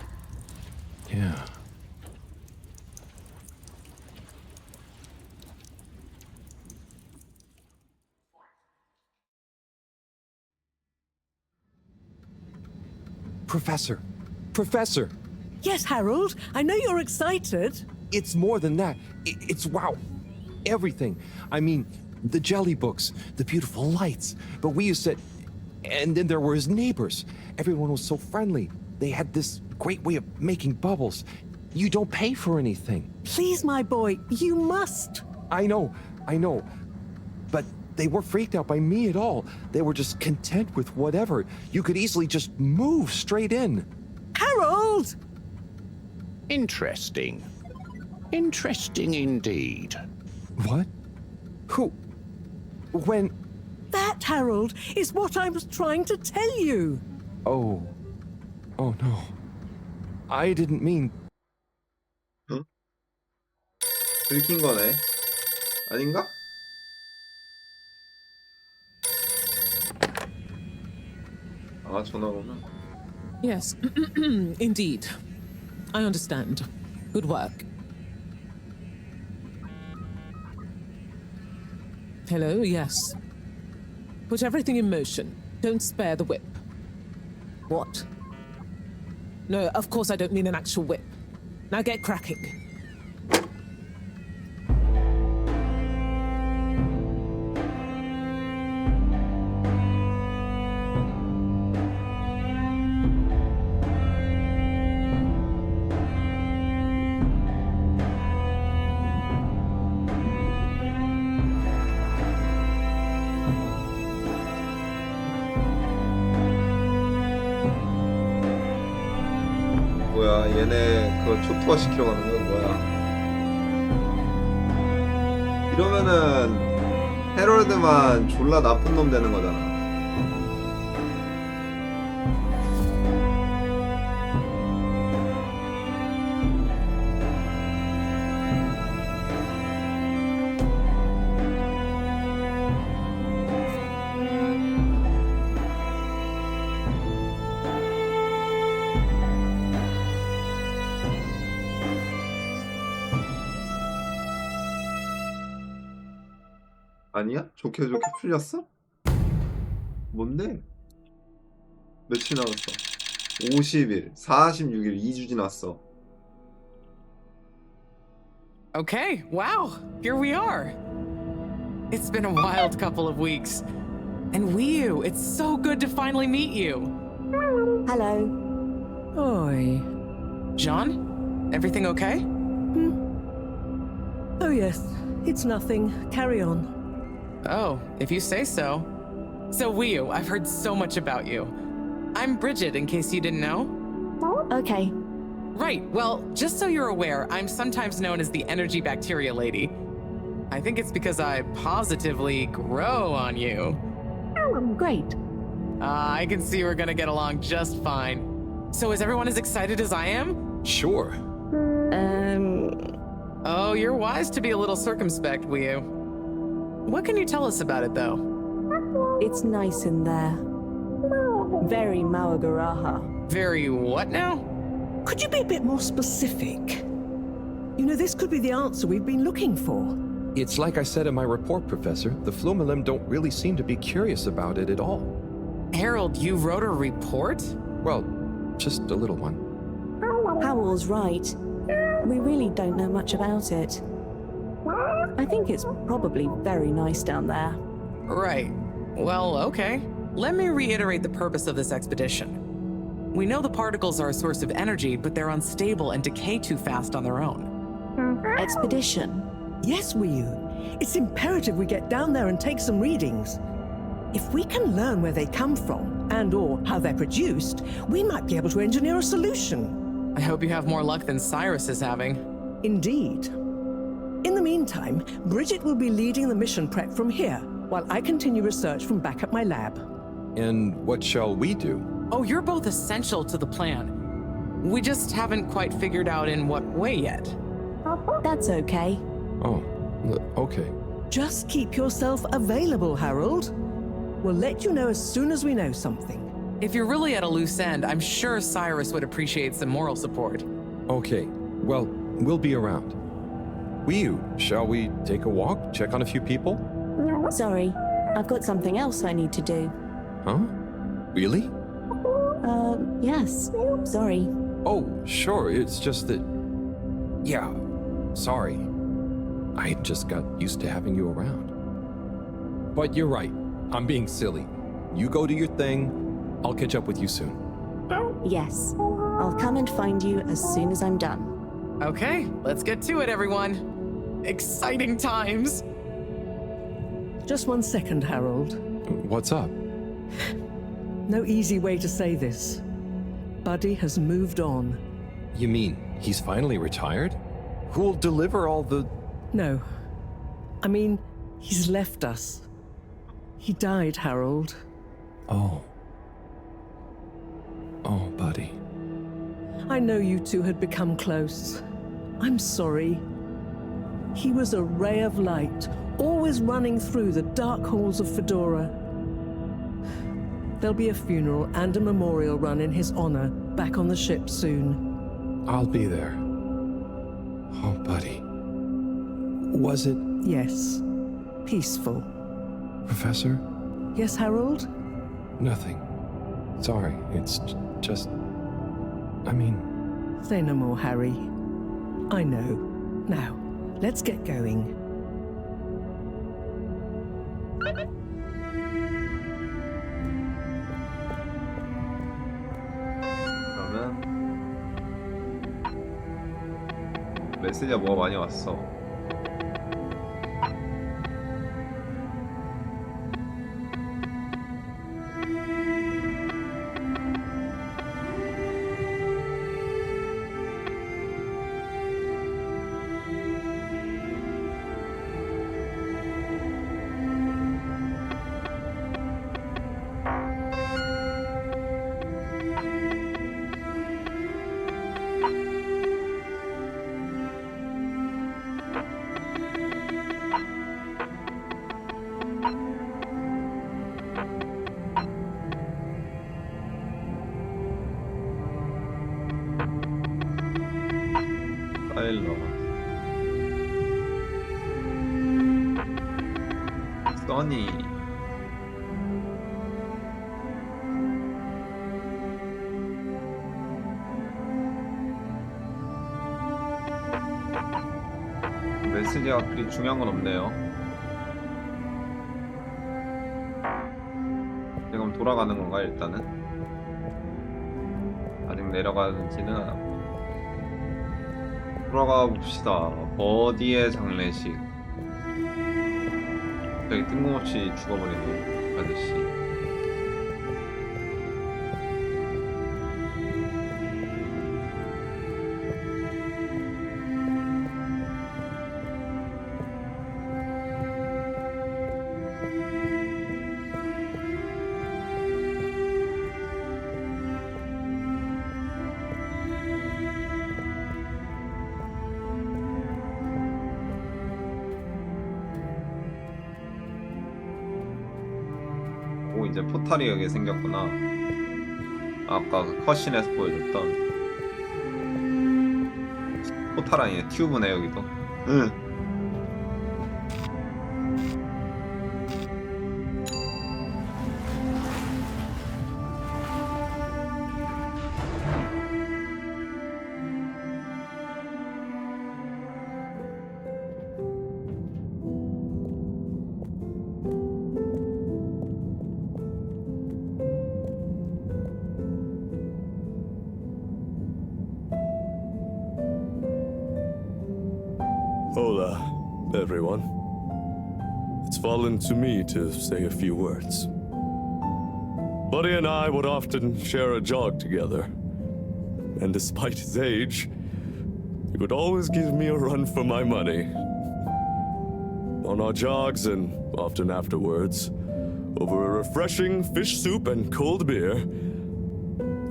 Yeah. Professor! Professor! Yes, Harold, I know you're excited. It's more than that. It's wow. Everything. I mean, the jelly books, the beautiful lights. But we used to... And then there were his neighbors. Everyone was so friendly. They had this great way of making bubbles. You don't pay for anything. Please, my boy, you must. I know. But they weren't freaked out by me at all. They were just content with whatever. You could easily just move straight in. Harold! Interesting. Interesting indeed. What? Who? When? That, Harold, is what I was trying to tell you. Oh no. I didn't mean... 들킨 거네. 아닌가? 아, 전화구나. Yes, indeed. I understand. Good work. Hello, yes. Put everything in motion. Don't spare the whip. What? No, of course I don't mean an actual whip. Now get cracking. 뭐야, 얘네 그거 초토화 시키러 가는 거야, 뭐야? 이러면은 해럴드만 졸라 나쁜 놈 되는 거잖아. 아니야? 좋게 풀렸어? 뭔데? 며칠 남았어? 50일, 46일, 2주 지났어. Okay, wow, here we are. It's been a wild couple of weeks. And Wii-U, it's so good to finally meet you. Hello. Oi. John, everything okay? Oh, yes, it's nothing. Carry on. Oh, if you say so. So Wii-U, I've heard so much about you. I'm Bridget, in case you didn't know. Okay. Right, well, just so you're aware, I'm sometimes known as the energy bacteria lady. I think it's because I positively grow on you. Great. I can see we're gonna get along just fine. So is everyone as excited as I am? Sure. Oh, you're wise to be a little circumspect, Wii-U. What can you tell us about it, though? It's nice in there. Very Mawagaraha. Very what now? Could you be a bit more specific? You know, this could be the answer we've been looking for. It's like I said in my report, Professor. The Flumilim don't really seem to be curious about it at all. Harold, you wrote a report? Well, just a little one. Howell's right. We really don't know much about it. I think it's probably very nice down there. Right. Well, okay. Let me reiterate the purpose of this expedition. We know the particles are a source of energy, but they're unstable and decay too fast on their own. Expedition? Yes, Wiyu. It's imperative we get down there and take some readings. If we can learn where they come from and/or how they're produced, we might be able to engineer a solution. I hope you have more luck than Cyrus is having. Indeed. In the meantime, Bridget will be leading the mission prep from here, while I continue research from back at my lab. And what shall we do? Oh, you're both essential to the plan. We just haven't quite figured out in what way yet. That's okay. Oh, okay. Just keep yourself available, Harold. We'll let you know as soon as we know something. If you're really at a loose end, I'm sure Cyrus would appreciate some moral support. Okay, well, we'll be around. Wiyu, shall we take a walk, check on a few people? Sorry, I've got something else I need to do. Huh? Really? Yes. Sorry. Oh, sure, it's just that... Yeah, sorry. I just got used to having you around. But you're right, I'm being silly. You go do your thing, I'll catch up with you soon. Yes. I'll come and find you as soon as I'm done. Okay, let's get to it, everyone. Exciting times. Just 1 second, Harold. What's up? No easy way to say this. Buddy has moved on. You mean he's finally retired? Who'll deliver all the... No. I mean, he's left us. He died, Harold. Oh. Oh, buddy. I know you two had become close. I'm sorry. He was a ray of light, always running through the dark halls of Fedora. There'll be a funeral and a memorial run in his honor back on the ship soon. I'll be there. Oh, buddy. Was it... Yes. Peaceful. Professor? Yes, Harold? Nothing. Sorry, it's just... I mean... Say no more, Harry. I know. Now, let's get going. 그러면 메시지가 뭐가 많이 왔어. 파일러 써니 메시지가 그리 중요한 건 없네요. 지금 돌아가는 건가 일단은? 아직 내려가는지는 안 하고. 돌아가 봅시다. 버디의 장례식. 되게 뜬금없이 죽어버리네 아저씨. 오, 이제 포탈이 여기 생겼구나. 아까 그 컷신에서 보여줬던 포탈 아니네, 튜브네 여기도. 응. Hola, everyone. It's fallen to me to say a few words. Buddy and I would often share a jog together, and despite his age, he would always give me a run for my money. On our jogs, and often afterwards, over a refreshing fish soup and cold beer,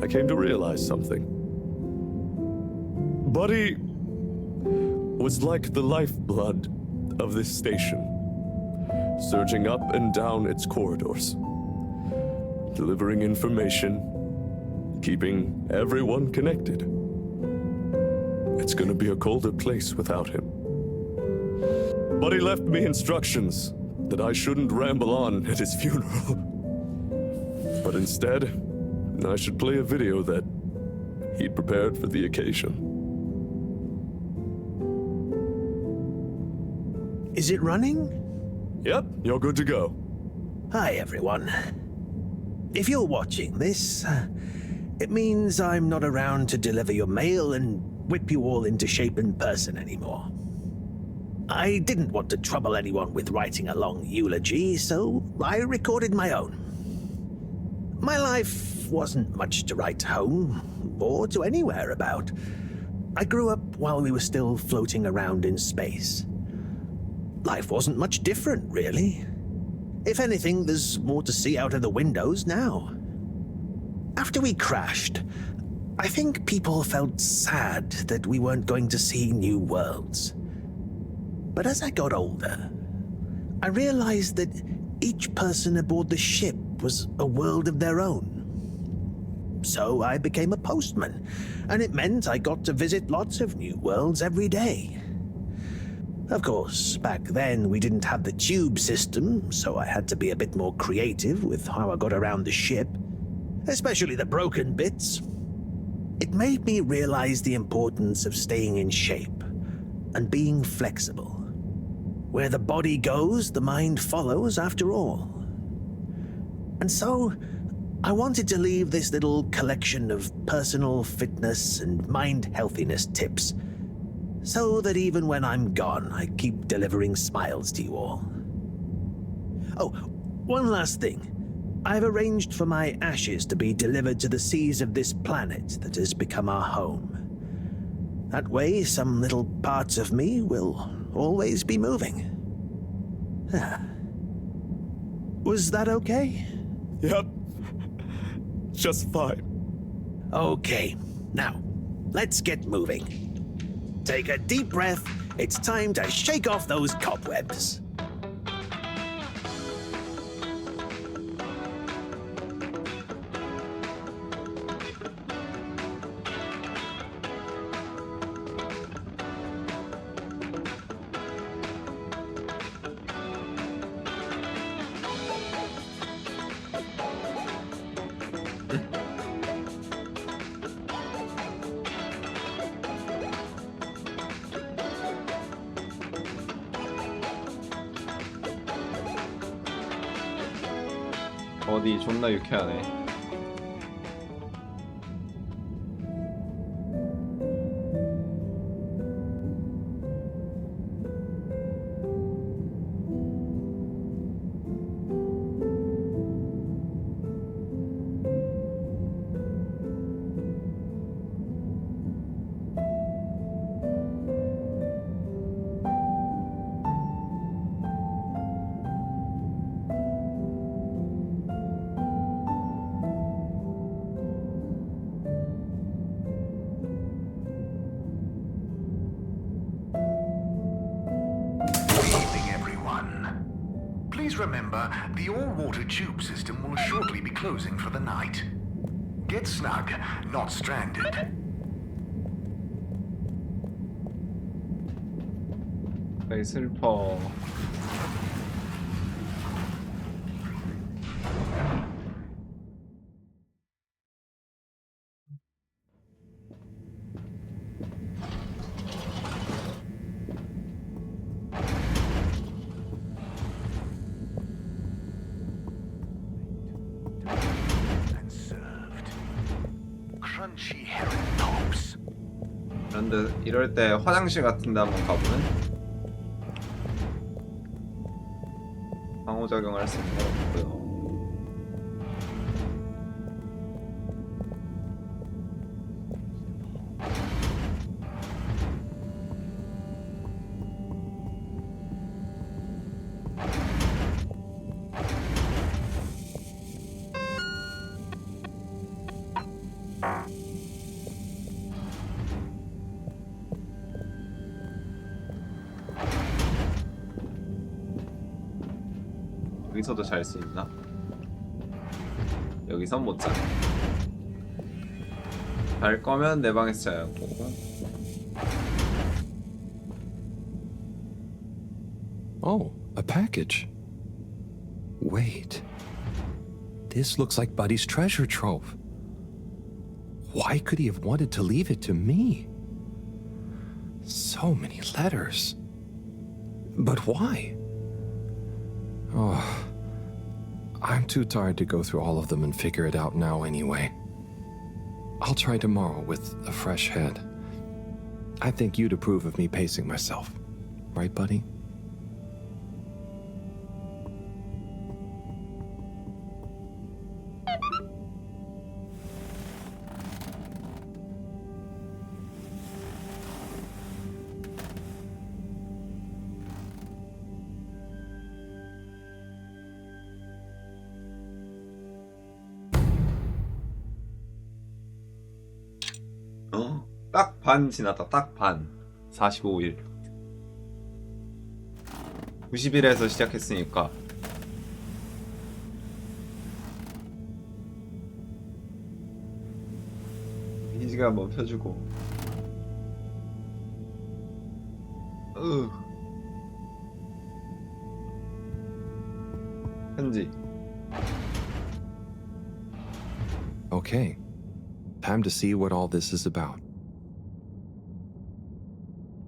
I came to realize something. Buddy was like the lifeblood of this station, surging up and down its corridors, delivering information, keeping everyone connected. It's gonna be a colder place without him. Buddy left me instructions that I shouldn't ramble on at his funeral, but instead, I should play a video that he'd prepared for the occasion. Is it running? Yep, you're good to go. Hi, everyone. If you're watching this, it means I'm not around to deliver your mail and whip you all into shape in person anymore. I didn't want to trouble anyone with writing a long eulogy, so I recorded my own. My life wasn't much to write home, or to anywhere about. I grew up while we were still floating around in space. Life wasn't much different, really. If anything, there's more to see out of the windows now. After we crashed, I think people felt sad that we weren't going to see new worlds. But as I got older, I realized that each person aboard the ship was a world of their own. So I became a postman, and it meant I got to visit lots of new worlds every day. Of course, back then we didn't have the tube system, so I had to be a bit more creative with how I got around the ship, especially the broken bits. It made me realize the importance of staying in shape and being flexible. Where the body goes, the mind follows after all. And so, I wanted to leave this little collection of personal fitness and mind healthiness tips, so that even when I'm gone, I keep delivering smiles to you all. Oh, one last thing. I've arranged for my ashes to be delivered to the seas of this planet that has become our home. That way, some little parts of me will always be moving. Was that okay? Yep. Just fine. Okay, now, let's get moving. Take a deep breath. It's time to shake off those cobwebs. 어디 존나 유쾌하네. Please remember, the all-water tube system will shortly be closing for the night. Get snug, not stranded. 되게 슬퍼. Crunchy herring tops. 이럴 때 화장실 같은데 한번 가보면? 상호작용할 수 있는 건 없고요. 여기서도 잘 수 있나? 여기선 못 자네. 잘 거면 내 방에서 자야고. Oh, a package. Wait. This looks like Buddy's treasure trove. Why could he have wanted to leave it to me? So many letters. But why? Oh, I'm too tired to go through all of them and figure it out now anyway. I'll try tomorrow with a fresh head. I think you'd approve of me pacing myself. Right, buddy? 딱 반 지났다. 딱 반. 45일. 90일에서 시작했으니까. 이지가 한번 펴주고. 편지. Okay. Time to see what all this is about.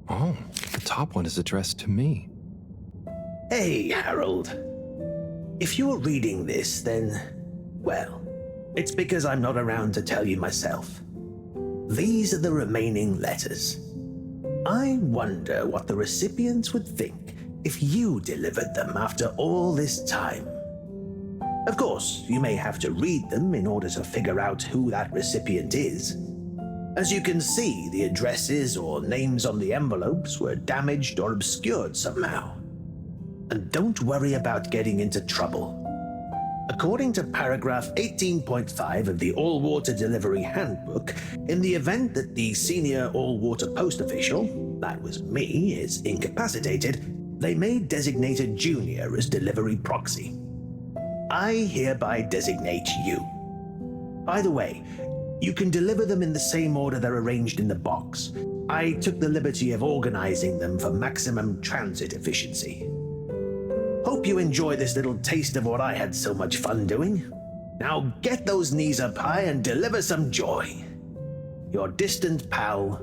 Oh, the top one is addressed to me. Hey, Harold. If you're reading this, then, well, it's because I'm not around to tell you myself. These are the remaining letters. I wonder what the recipients would think if you delivered them after all this time. Of course, you may have to read them in order to figure out who that recipient is. As you can see, the addresses or names on the envelopes were damaged or obscured somehow. And don't worry about getting into trouble. According to paragraph 18.5 of the All-Water Delivery Handbook, in the event that the senior all-water post official, that was me, is incapacitated, they may designate a junior as delivery proxy. I hereby designate you. By the way, you can deliver them in the same order they're arranged in the box. I took the liberty of organizing them for maximum transit efficiency. Hope you enjoy this little taste of what I had so much fun doing. Now get those knees up high and deliver some joy. Your distant pal,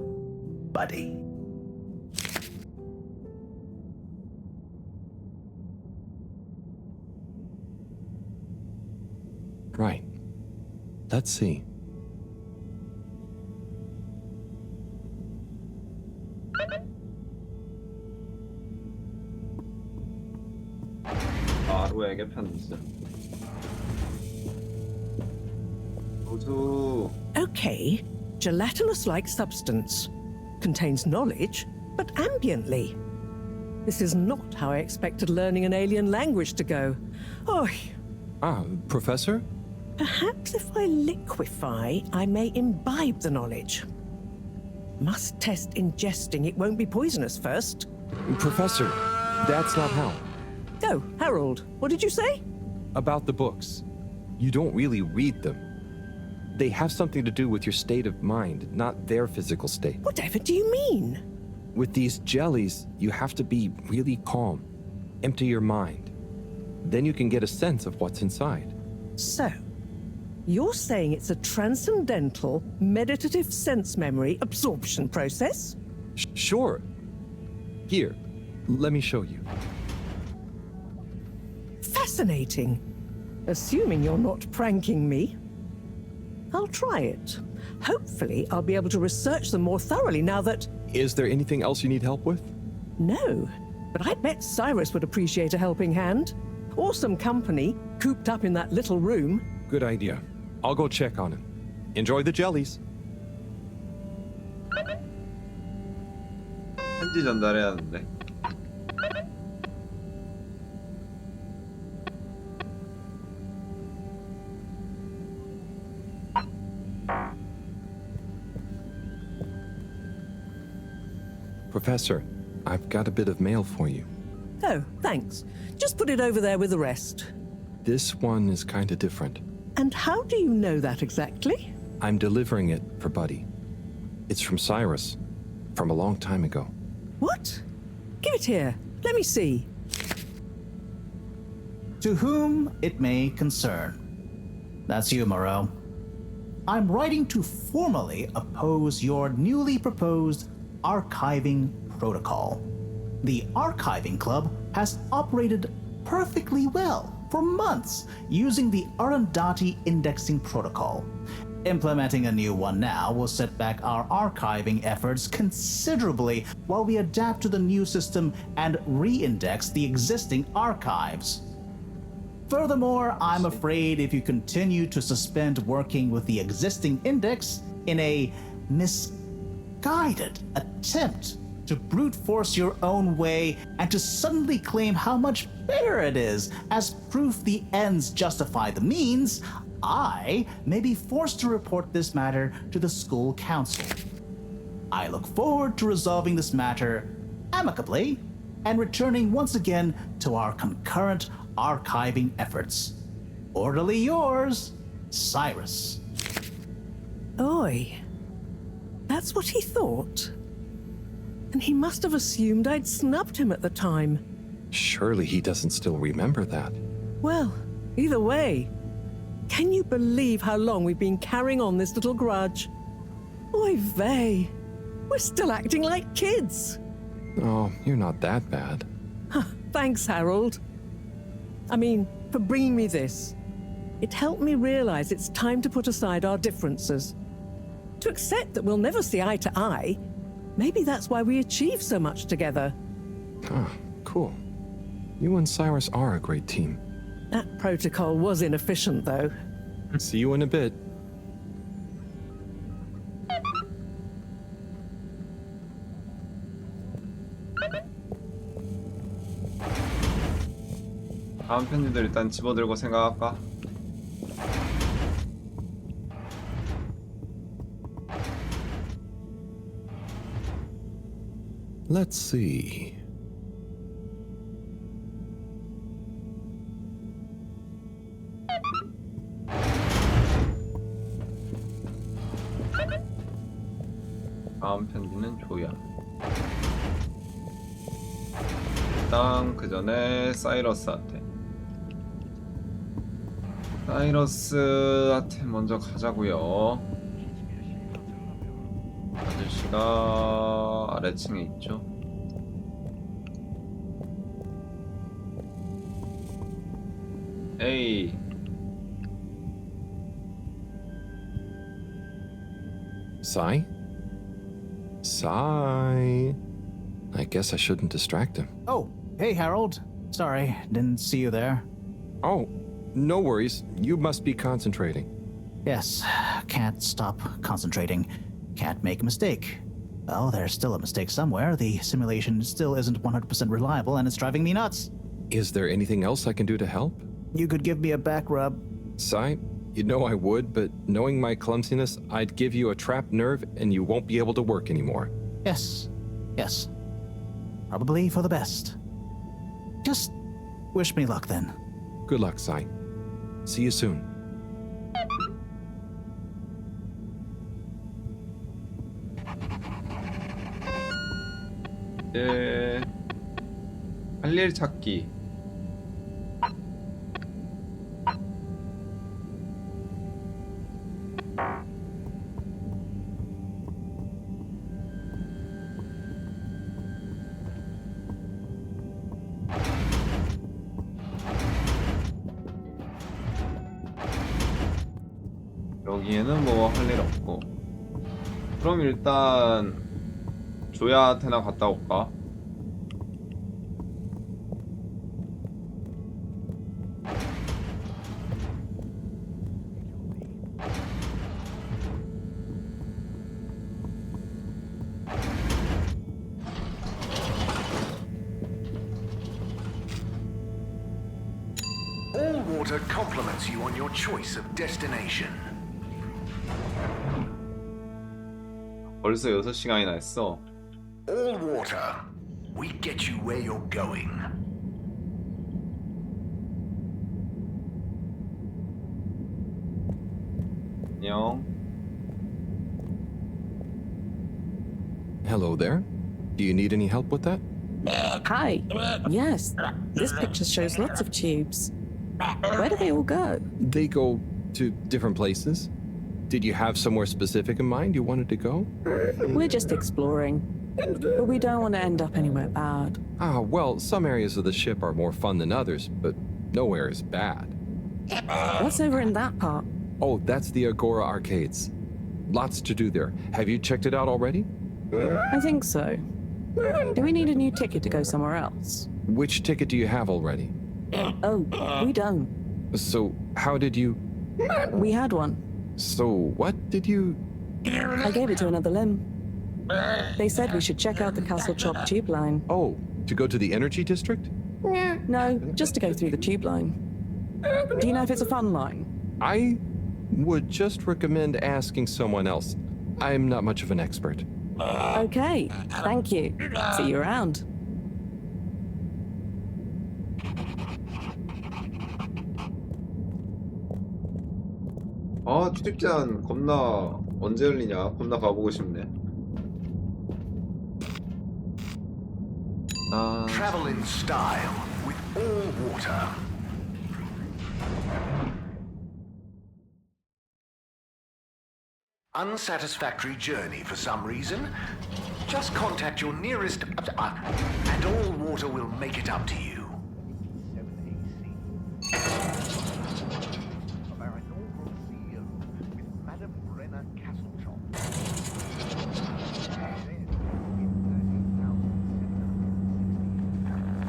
Buddy. Right. Let's see. 아루에게 편지. 모두. Okay, gelatinous-like substance. Contains knowledge, but ambiently. This is not how I expected learning an alien language to go. Oh, Professor? perhaps if I liquefy, I may imbibe the knowledge. Must test ingesting. It won't be poisonous first. Professor, that's not how. Oh, Harold, what did you say? About the books. You don't really read them. They have something to do with your state of mind, not their physical state. Whatever do you mean? With these jellies, you have to be really calm. Empty your mind. Then you can get a sense of what's inside. So, you're saying it's a transcendental, meditative sense memory absorption process? Sure. Here, let me show you. Fascinating. Assuming you're not pranking me. I'll try it. Hopefully, I'll be able to research them more thoroughly now that... Is there anything else you need help with? No, but I bet Cyrus would appreciate a helping hand. Awesome company, cooped up in that little room. Good idea. I'll go check on him. Enjoy the jellies. 편지 전달해야 하는데. Professor, I've got a bit of mail for you. Oh, thanks. Just put it over there with the rest. This one is kind of different. And how do you know that exactly? I'm delivering it for Buddy. It's from Cyrus, from a long time ago. What? Give it here. Let me see. To whom it may concern. That's you, Moreau. I'm writing to formally oppose your newly proposed archiving protocol. The Archiving Club has operated perfectly well for months using the Arundhati indexing protocol. Implementing a new one now will set back our archiving efforts considerably while we adapt to the new system and re-index the existing archives. Furthermore, I'm afraid if you continue to suspend working with the existing index in a misguided attempt to brute force your own way and to suddenly claim how much better it is as proof the ends justify the means, I may be forced to report this matter to the school council. I look forward to resolving this matter amicably and returning once again to our concurrent archiving efforts. Orderly yours, Cyrus. Oi. That's what he thought. And he must have assumed I'd snubbed him at the time. Surely he doesn't still remember that. Well, either way, can you believe how long we've been carrying on this little grudge? Oy vey, we're still acting like kids. Oh, you're not that bad. Thanks, Harold. I mean, for bringing me this. It helped me realize it's time to put aside our differences. To accept that we'll never see eye to eye. Maybe that's why we achieve so much together. Ah, cool. You and Cyrus are a great team. That protocol was inefficient, though. See you in a bit. 다음 편지도 일단 집어들고 생각할까? Let's see. 다음 편지는 조야. 일단 그 전에 사이러스한테 먼저 가자고요. 아저씨가 아래층에 있죠. 에이. Sai? Sai. I guess I shouldn't distract him. Oh, hey, Harold. Sorry, didn't see you there. Oh, no worries. You must be concentrating. Yes, can't stop concentrating. Can't make a mistake. Well, there's still a mistake somewhere. The simulation still isn't 100% reliable and it's driving me nuts. Is there anything else I can do to help? You could give me a back rub. Sai, you know I would, but knowing my clumsiness, I'd give you a trapped nerve and you won't be able to work anymore. Yes. Probably for the best. Just wish me luck then. Good luck, Sai. See you soon. 할 일 찾기. 여기에는 뭐 할 일 없고. 그럼 일단 조야한테나 갔다 올까? Water compliments you on your choice of destination. 벌써 6시간이나 했어. All Water, we get you where you're going. 안녕. Hello there. Do you need any help with that? Hi. Yes, this picture shows lots of tubes. Where do they all go? They go to different places. Did you have somewhere specific in mind you wanted to go? We're just exploring. But we don't want to end up anywhere bad. Ah, well, some areas of the ship are more fun than others, but nowhere is bad. What's over in that part? Oh, that's the Agora Arcades. Lots to do there. Have you checked it out already? I think so. Do we need a new ticket to go somewhere else? Which ticket do you have already? Oh, we don't. So, how did you... We had one. So, what did you... I gave it to another limb. They said we should check out the Castle Chop tube line. Oh, to go to the energy district? No, just to go through the tube line. Do you know if it's a fun line? I would just recommend asking someone else. I'm not much of an expert. Okay, thank you. See you around. 아, 출입제한 겁나 언제 열리냐? 겁나 가보고 싶네. 아, Travel in style with All Water. Unsatisfactory journey for some reason? Just contact your nearest... and All Water will make it up to you.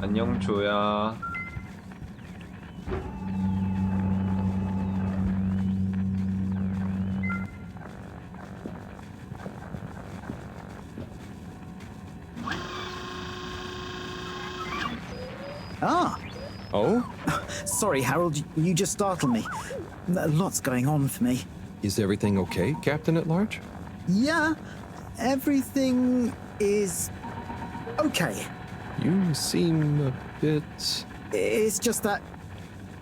안녕 조야. Ah! Oh? Sorry, Harold, you just startled me. Lots going on for me. Is everything okay, Captain at Large? Yeah, everything is okay. You seem a bit... It's just that,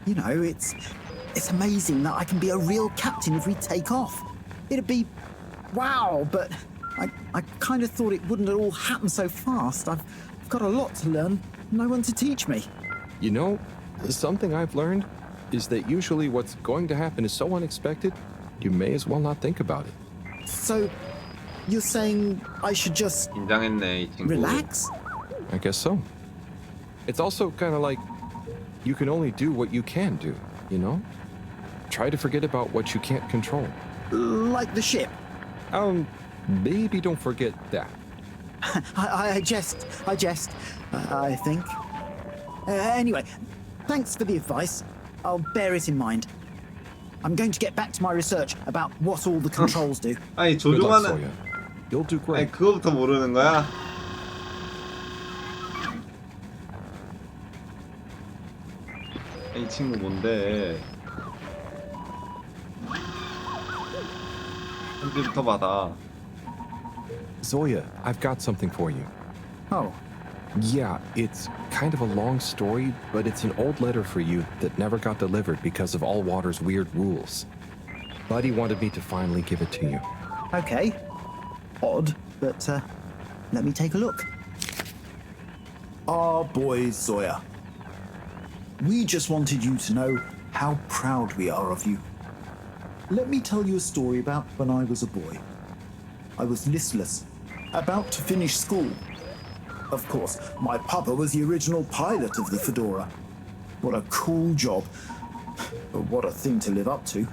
you know, it's amazing that I can be a real captain if we take off. It'd be wow, but I kind of thought it wouldn't all happen so fast. I've got a lot to learn, no one to teach me. You know, something I've learned is that usually what's going to happen is so unexpected, you may as well not think about it. So, you're saying I should just 긴장했네, 이 친구. relax? I guess so. It's also kind of like you can only do what you can do, you know? Try to forget about what you can't control. Like the ship? Maybe don't forget that. I jest, I think. Anyway, thanks for the advice. I'll bear it in mind. I'm going to get back to my research about what all the controls do. 아니 Good luck, 조종하는. Soya. You'll do 아니 great. 그거부터 모르는 거야? 이 친구 뭔데? 편지부터 받아. Zoya, I've got something for you. Oh. Yeah, it's kind of a long story, but it's an old letter for you that never got delivered because of All Water's weird rules. Buddy wanted me to finally give it to you. Okay. Odd, but let me take a look. Our boy Zoya. We just wanted you to know how proud we are of you. Let me tell you a story about when I was a boy. I was listless, about to finish school. Of course, my papa was the original pilot of the Fedora. What a cool job. What a thing to live up to.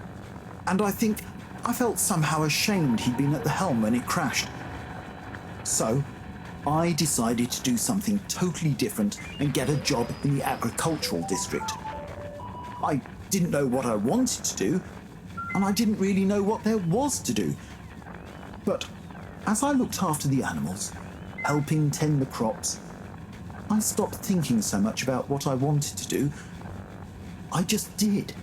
And I think I felt somehow ashamed he'd been at the helm when it crashed. So, I decided to do something totally different and get a job in the agricultural district. I didn't know what I wanted to do, and I didn't really know what there was to do. But as I looked after the animals, helping tend the crops, I stopped thinking so much about what I wanted to do I just did.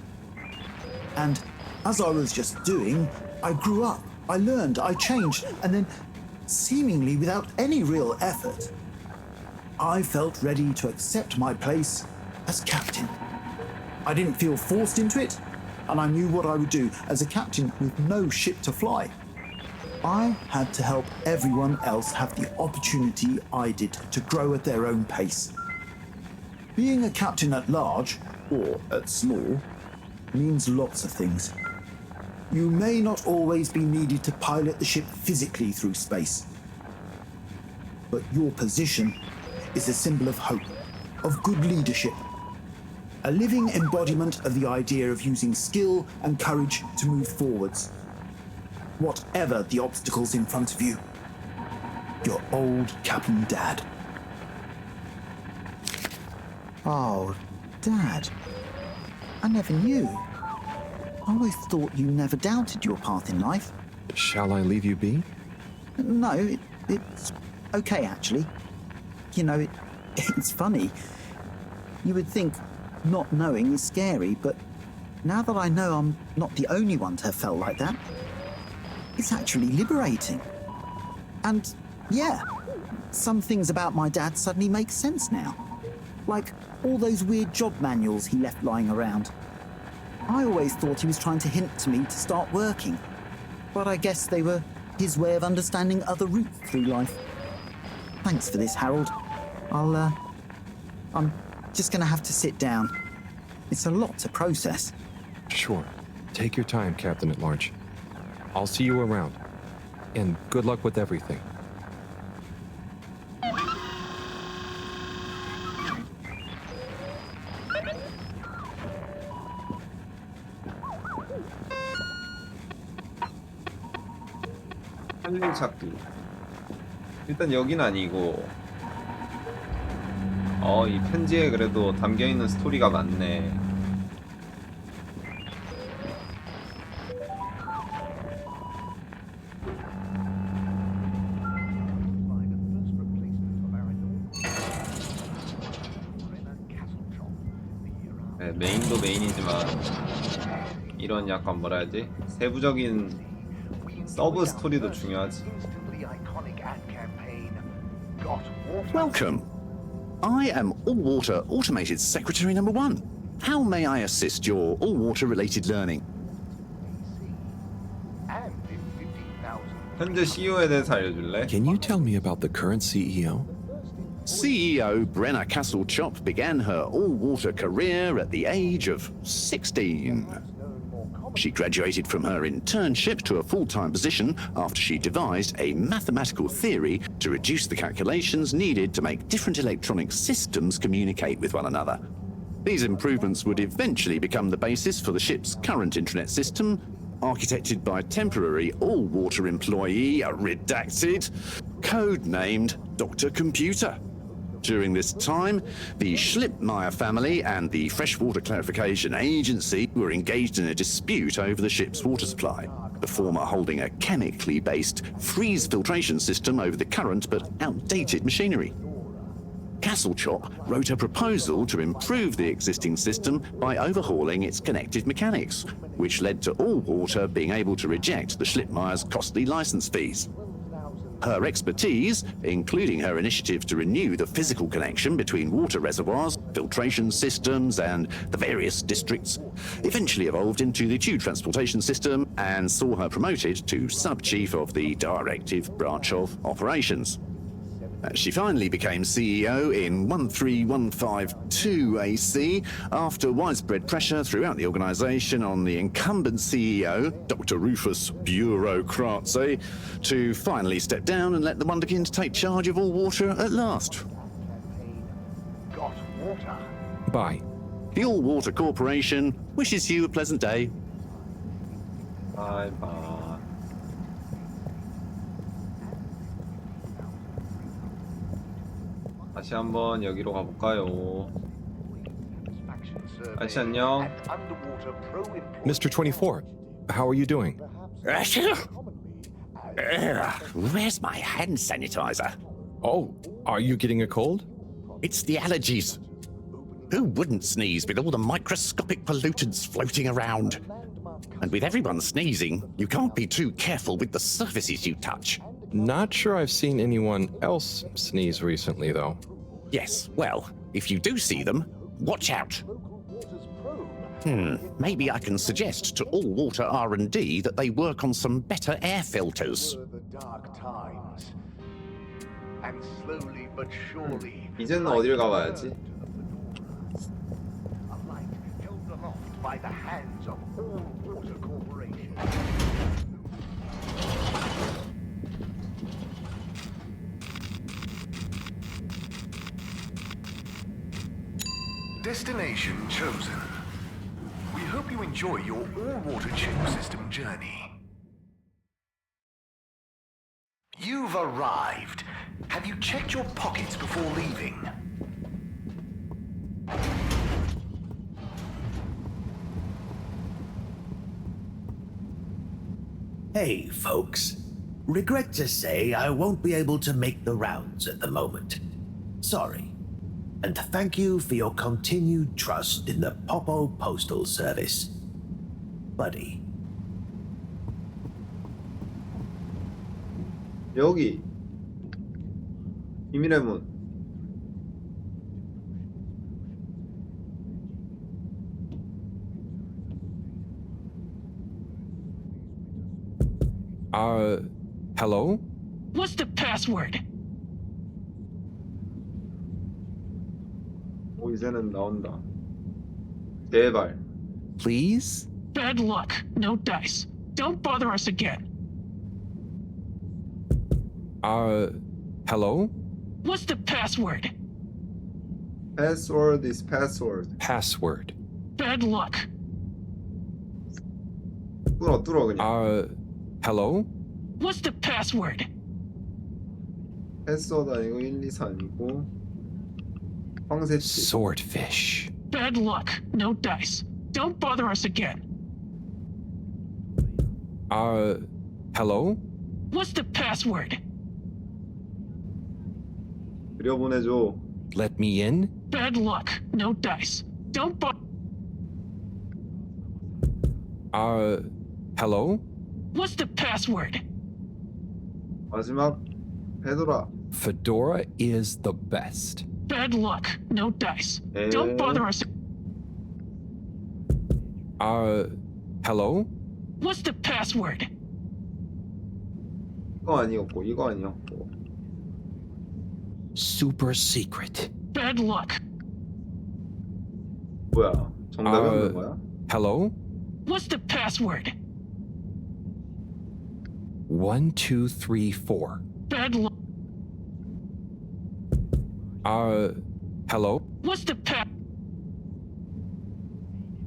And as I was just doing, I grew up, I learned, I changed, and then, seemingly without any real effort, I felt ready to accept my place as captain. I didn't feel forced into it, and I knew what I would do as a captain with no ship to fly. I had to help everyone else have the opportunity I did to grow at their own pace. Being a captain at large, or at small, means lots of things. You may not always be needed to pilot the ship physically through space, but your position is a symbol of hope, of good leadership, a living embodiment of the idea of using skill and courage to move forwards, whatever the obstacles in front of you. Your old Captain Dad. Oh, Dad. I never knew. I always thought you never doubted your path in life. Shall I leave you be? No, it's okay, actually. You know, it's funny. You would think not knowing is scary, but now that I know I'm not the only one to have felt like that, it's actually liberating. And yeah, some things about my dad suddenly make sense now. Like all those weird job manuals he left lying around. I always thought he was trying to hint to me to start working, but I guess they were his way of understanding other routes through life. Thanks for this, Harold. I'm just gonna have to sit down. It's a lot to process. Sure. Take your time, Captain at Large. I'll see you around. And good luck with everything. 할 일 찾기. 일단 여긴 아니고. 이 편지에 그래도 담겨있는 스토리가 많네. 네, 메인도 메인이지만 이런 약간 뭐라 해야지? 세부적인 서브 스토리도 중요하지. Welcome. I am All-Water Automated Secretary number 1. How may I assist your all-water related learning? 현재 CEO에 대해서 알려줄래? Can you tell me about the current CEO? CEO Brenna Castle-Chop began her all-water career at the age of 16. She graduated from her internship to a full-time position after she devised a mathematical theory to reduce the calculations needed to make different electronic systems communicate with one another. These improvements would eventually become the basis for the ship's current intranet system, architected by temporary all-water employee, redacted, code-named Dr. Computer. During this time, the Schlippmeyer family and the Freshwater Clarification Agency were engaged in a dispute over the ship's water supply, the former holding a chemically based freeze filtration system over the current but outdated machinery. Castle-Chop wrote a proposal to improve the existing system by overhauling its connected mechanics, which led to All-Water being able to reject the Schlippmeyer's costly license fees. Her expertise, including her initiative to renew the physical connection between water reservoirs, filtration systems, and the various districts, eventually evolved into the tube transportation system and saw her promoted to sub-chief of the directive branch of operations. She finally became CEO in 13152 AC after widespread pressure throughout the organization on the incumbent CEO, Dr. Rufus Bureaucratse, to finally step down and let the Wonderkind take charge of All-Water at last. Bye. The All-Water Corporation wishes you a pleasant day. Bye bye. 다시 한번 여기로 가볼까요? 아저씨 안녕. Mr. 24, how are you doing? Where's my hand sanitizer? Oh, are you getting a cold? It's the allergies. Who wouldn't sneeze with all the microscopic pollutants floating around? And with everyone sneezing, you can't be too careful with the surfaces you touch. Not sure I've seen anyone else sneeze recently, though. Yes, well, if you do see them, watch out. Maybe I can suggest to All Water R&D that they work on some better air filters. And slowly but surely, 이제는 어딜 가봐야지? a light held aloft by the hands of All Water Corporation. Destination chosen. We hope you enjoy your all-water tube system journey. You've arrived. Have you checked your pockets before leaving? Hey, folks. Regret to say I won't be able to make the rounds at the moment. Sorry. And thank you for your continued trust in the Popo Postal Service. Buddy. 여기 비밀의 문. Hello? What's the password? 오, 이제는 나온다. 제발. Please? Bad luck. No dice. Don't bother us again. Hello? What's the password? Password is password. Password. Bad luck. 뚫어 그냥. Hello? What's the password? 패스워드 아니고 124 아니고 황새치. Swordfish. Bad luck. No dice. Don't bother us again. Hello? What's the password? 들여보내줘. Let me in? Bad luck. No dice. Don't bother. Hello? What's the password? 마지막 페도라. Fedora is the best. Bad luck. No dice. Don't bother us. Hello? What's the password? 이거 아니었고. Super secret. Bad luck. 뭐야? 정답이 없는 거야? Hello? What's the password? 1, 2, 3, 4. Bad luck. Hello? What's the pass?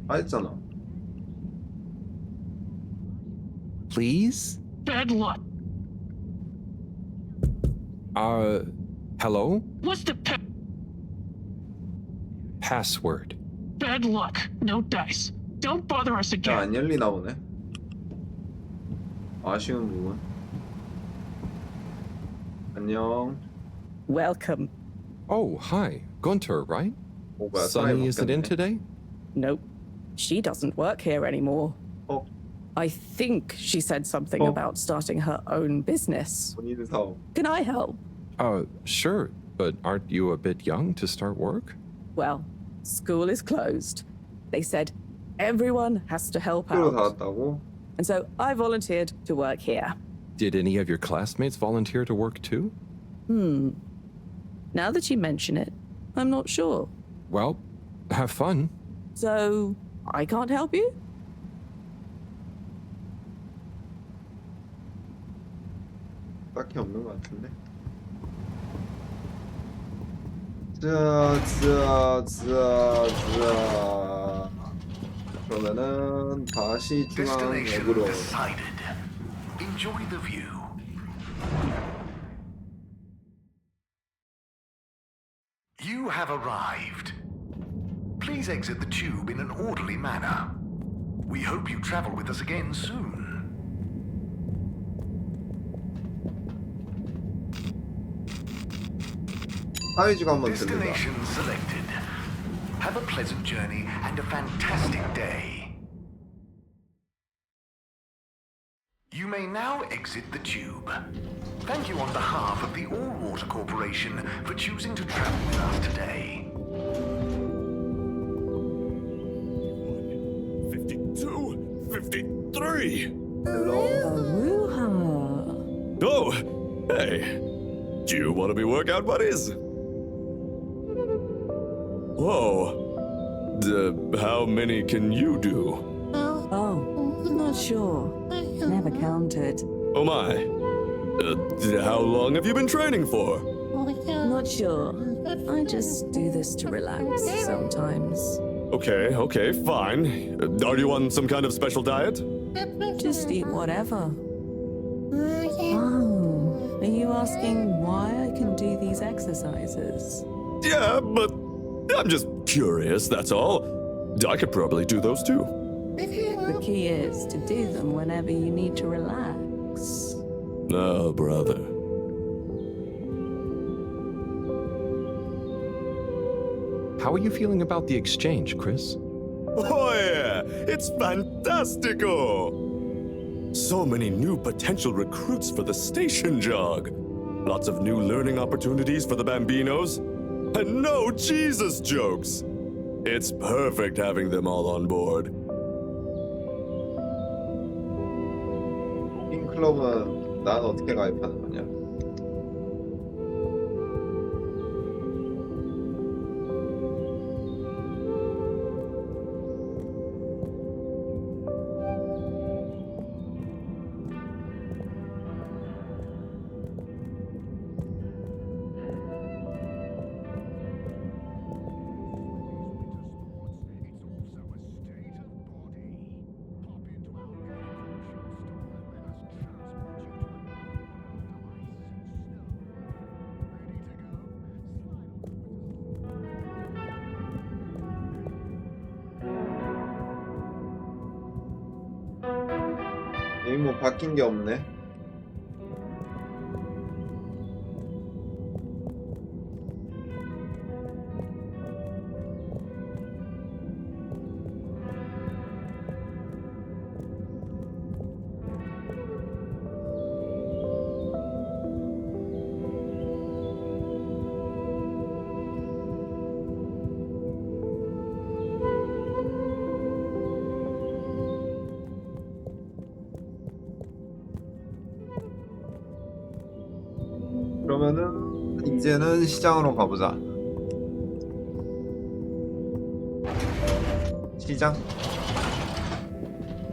다 했잖아. Please? Bad luck. Hello? What's the pass? Password. Bad luck. No dice. Don't bother us again. 안 열리나 보네. 아쉬운 부분. 안녕. Welcome. Oh, hi. Gunter, right? 오, 뭐야, Sunny isn't in 바뀌었네. today? Nope. She doesn't work here anymore. 어, I think she said something Oh. about starting her own business. 본인 사업. Can I help? Sure. But aren't you a bit young to start work? Well, school is closed. They said everyone has to help 학교로 out. 닫았다고? And so I volunteered to work here. Did any of your classmates volunteer to work too? Now that you mention it, I'm not sure. Well, have fun. So I can't help you? 딱히 없는 것 같은데. 자. 그러면은 다시 Destination 중앙역으로. decided. Enjoy the view. You have arrived. Please exit the tube in an orderly manner. We hope you travel with us again soon. 사회주가 한번 들리자. Destination selected. Have a pleasant journey and a fantastic day. You may now exit the tube. Thank you on behalf of the All-Water Corporation for choosing to travel with us today. 52, 53. Aruha. Oh, hey. Do you want to be workout buddies? Whoa. How many can you do? Oh, not sure. Never counted. Oh my. How long have you been training for? Not sure. I just do this to relax sometimes. Okay, fine. Are you on some kind of special diet? Just eat whatever. Oh, are you asking why I can do these exercises? Yeah, but I'm just curious, that's all. I could probably do those too. The key is to do them whenever you need to relax. Oh, brother. How are you feeling about the exchange, Chris? Oh yeah, it's fantastico! So many new potential recruits for the station jog. Lots of new learning opportunities for the Bambinos. And no Jesus jokes. It's perfect having them all on board. 핑클럽은 난 어떻게 가입하는 거냐? 여기 뭐 바뀐 게 없네. 그러면은 이제는 시장으로 가보자.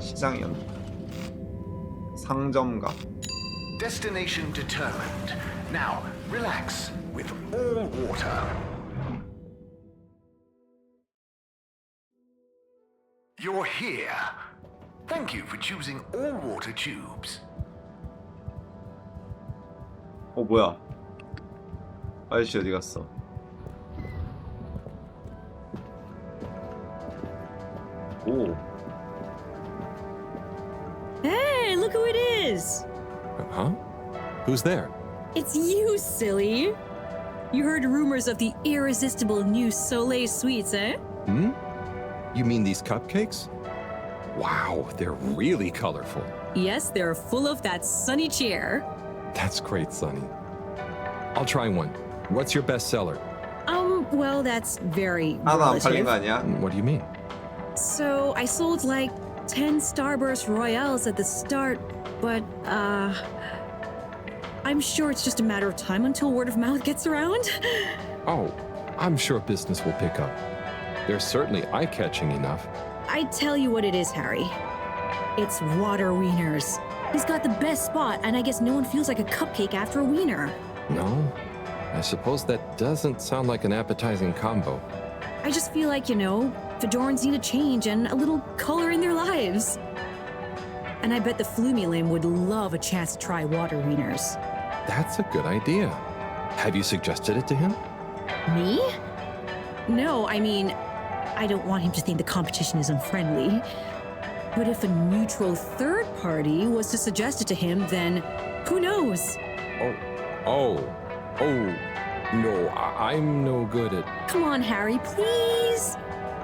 시장이었나? 상점가. Destination determined. Now, relax with all water. You're here. Thank you for choosing all water tubes. 뭐야? 아저씨 어디 갔어? 오. Hey, look who it is! Huh? Who's there? It's you, silly! You heard rumors of the irresistible new Soleil sweets, eh? Hmm? You mean these cupcakes? Wow, they're really colorful. Yes, they're full of that sunny cheer. That's great, Sonny. I'll try one. What's your bestseller? Well, that's very 하나 안 팔린 relative. 거 아니야? What do you mean? So, I sold like 10 Starburst Royales at the start, but, I'm sure it's just a matter of time until word of mouth gets around. Oh, I'm sure business will pick up. They're certainly eye-catching enough. I tell you what it is, Harry. It's water wieners. He's got the best spot, and I guess no one feels like a cupcake after a wiener. No? I suppose that doesn't sound like an appetizing combo. I just feel like, Fedorans need a change and a little color in their lives. And I bet the Flumilim would love a chance to try water wieners. That's a good idea. Have you suggested it to him? Me? No, I mean, I don't want him to think the competition is unfriendly. But if a neutral third party was to suggest it to him, then who knows? No, I'm no good at. Come on, Harry, please.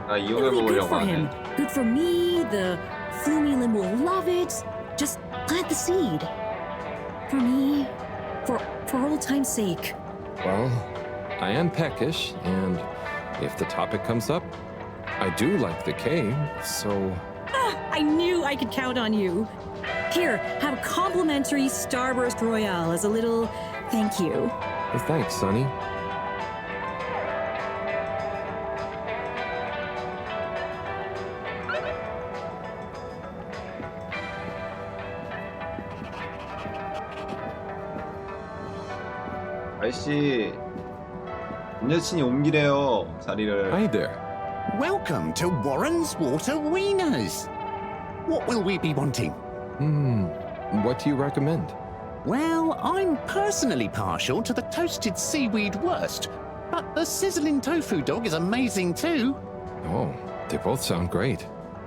나 It'll be good 이용해보려고 for him. 하네. Good for me. The Flumilim will love it. Just plant the seed. For me. For old time's sake. Well, I am peckish, and if the topic comes up, I do like the cave, so. I knew I could count on you. Here, have a complimentary Starburst Royale as a little thank you. Well, thanks, Sonny. 아저씨, 남자친이 옮기래요 자리를. Hi there. Welcome to Warren's Water Wieners. What will we be wanting? What do you recommend? Well, I'm personally partial to the toasted seaweed wurst, but the sizzling tofu dog is amazing too. Oh, they both sound great.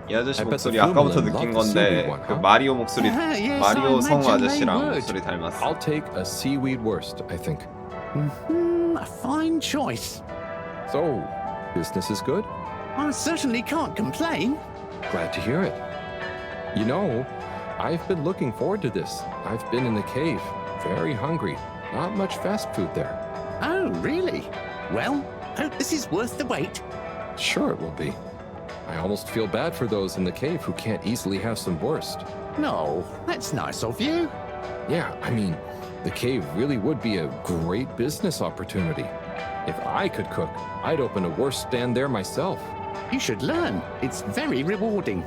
이 아저씨 I bet the 목소리 아까부터 Flumilim 느낀 love the 건데 seaweed one, 그 huh? 마리오 목소리, Yes, 마리오 I 성우 imagine they 아저씨랑 would. 목소리 닮았어. I'll take a seaweed wurst, I think. A fine choice. So, business is good? I certainly can't complain. Glad to hear it. You know, I've been looking forward to this. I've been in the cave, very hungry. Not much fast food there. Oh, really? Well, hope this is worth the wait. Sure it will be. I almost feel bad for those in the cave who can't easily have some wurst. No, that's nice of you. Yeah, I mean, the cave really would be a great business opportunity. If I could cook, I'd open a wurst stand there myself. You should learn. It's very rewarding.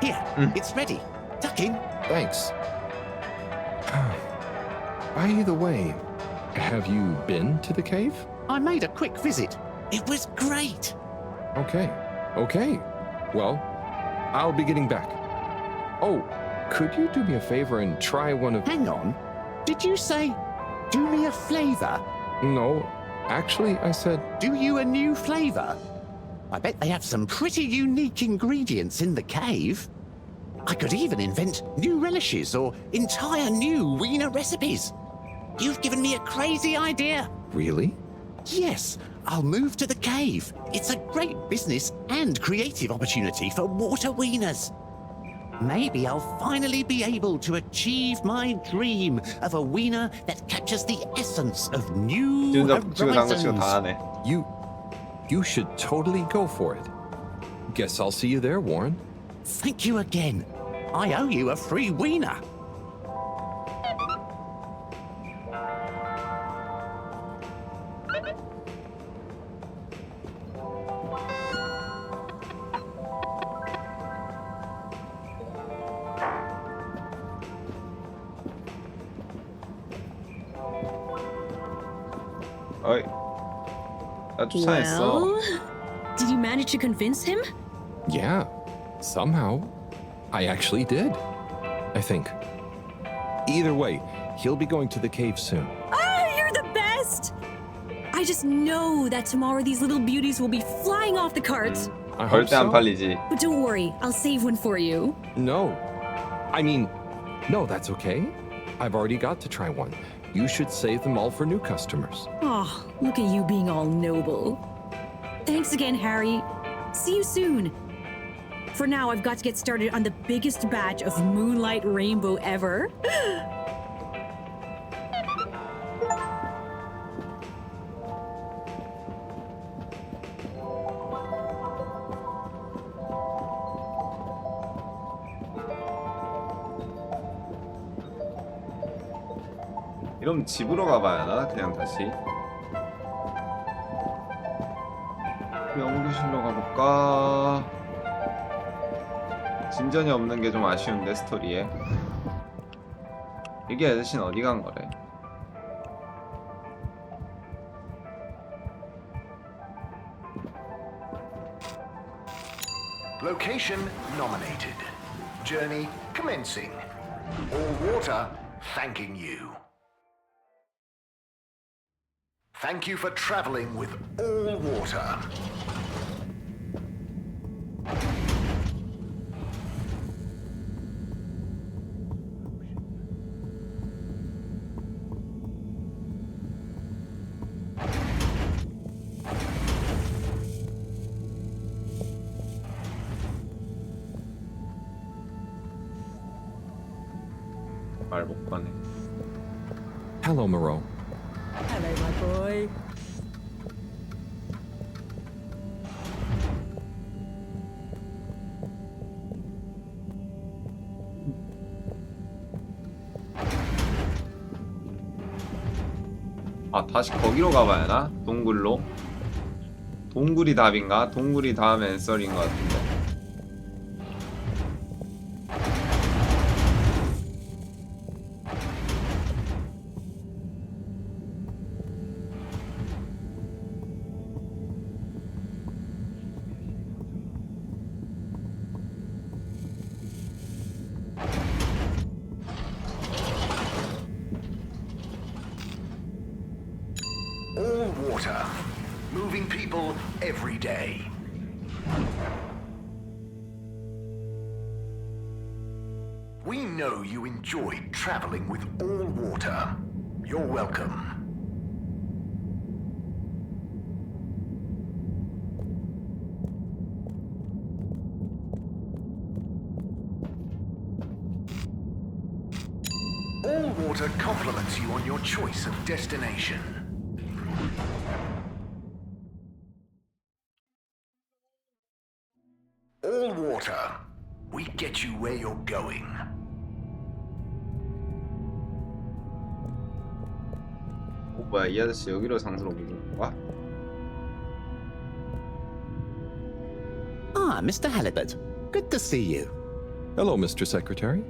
Here, it's ready. Tuck in. Thanks. By the way, have you been to the cave? I made a quick visit. It was great. Okay. Well, I'll be getting back. Oh, could you do me a favor and try one of... Hang on. Did you say, do me a flavor? No, actually, I said... Do you a new flavor? I bet they have some pretty unique ingredients in the cave. I could even invent new relishes or entire new wiener recipes. You've given me a crazy idea. Really? Yes, I'll move to the cave. It's a great business and creative opportunity for water wieners. Maybe I'll finally be able to achieve my dream of a wiener that captures the essence of new horizons. You should totally go for it. Guess I'll see you there, Warren. Thank you again. I owe you a free wiener. 어이, 나 쫓아냈어. Well, did you manage to convince him? Yeah, somehow. I actually did. I think. Either way, he'll be going to the cave soon. Ah, you're the best! I just know that tomorrow these little beauties will be flying off the carts. I hope 절대 안 so. 팔리지. But don't worry, I'll save one for you. No. I mean, no, that's okay. I've already got to try one. You should save them all for new customers. Oh, look at you being all noble. Thanks again, Harry. See you soon. For now, I've got to get started on the biggest batch of Moonlight Rainbow ever. 이러면 집으로 가봐야 하나? 그냥 다시 명교실로 가볼까? 진전이 없는 게 좀 아쉬운데 스토리에. 이게 아저씨는 어디 간 거래? Location nominated. Journey commencing. All water thanking you. Thank you for traveling with all water. 말 못 꺼내. Hello, Moreau. Hello, my boy. 아, 다시 거기로 가봐야 하나? 동굴로? 동굴이 답인가? 동굴이 다음 앤서인 것 같은데. All water. Moving people every day. We know you enjoyed traveling with all water. You're welcome. All water compliments you on your choice of destination. All water. We get you where you're going. 뭐야, 이 아저씨 여기로 장소로 옮긴 건가? Ah, Mr. Halibut. Good to see you. Hello, Mr. Secretary.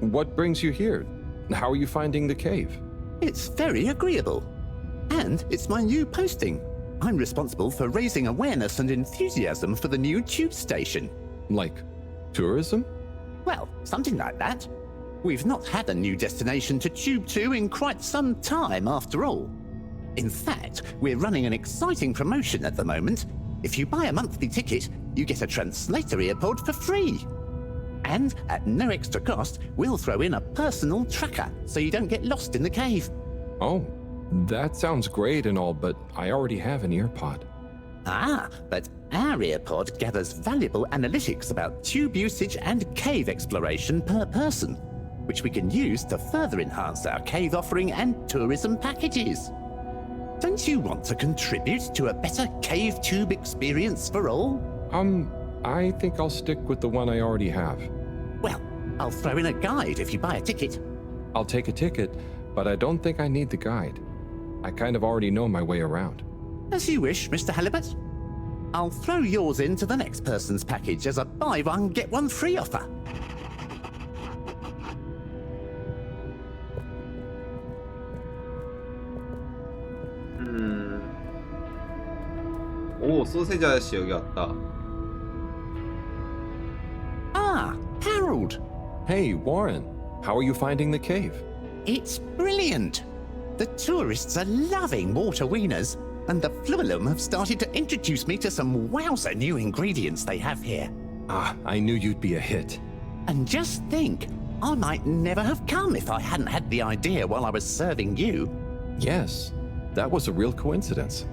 What brings you here? How are you finding the cave? It's very agreeable. And it's my new posting. I'm responsible for raising awareness and enthusiasm for the new tube station. Like tourism? Well, something like that. We've not had a new destination to tube to in quite some time, after all. In fact, we're running an exciting promotion at the moment. If you buy a monthly ticket, you get a translator earpod for free. And at no extra cost, we'll throw in a personal tracker so you don't get lost in the cave. Oh, that sounds great and all, but I already have an earpod. Ah, but our earpod gathers valuable analytics about tube usage and cave exploration per person, which we can use to further enhance our cave offering and tourism packages. Don't you want to contribute to a better cave tube experience for all? I think I'll stick with the one I already have. Well, I'll throw in a guide if you buy a ticket. I'll take a ticket, but I don't think I need the guide. I kind of already know my way around. As you wish, Mr. Halibut. I'll throw yours into the next person's package as a buy one, get one free offer. 오, 소세지 아저씨 여기 왔다. Ah, Harold. Hey, Warren. How are you finding the cave? It's brilliant. The tourists are loving water wieners, and the Flumelum have started to introduce me to some wowzer new ingredients they have here. Ah, I knew you'd be a hit. And just think, I might never have come if I hadn't had the idea while I was serving you. Yes, that was a real coincidence.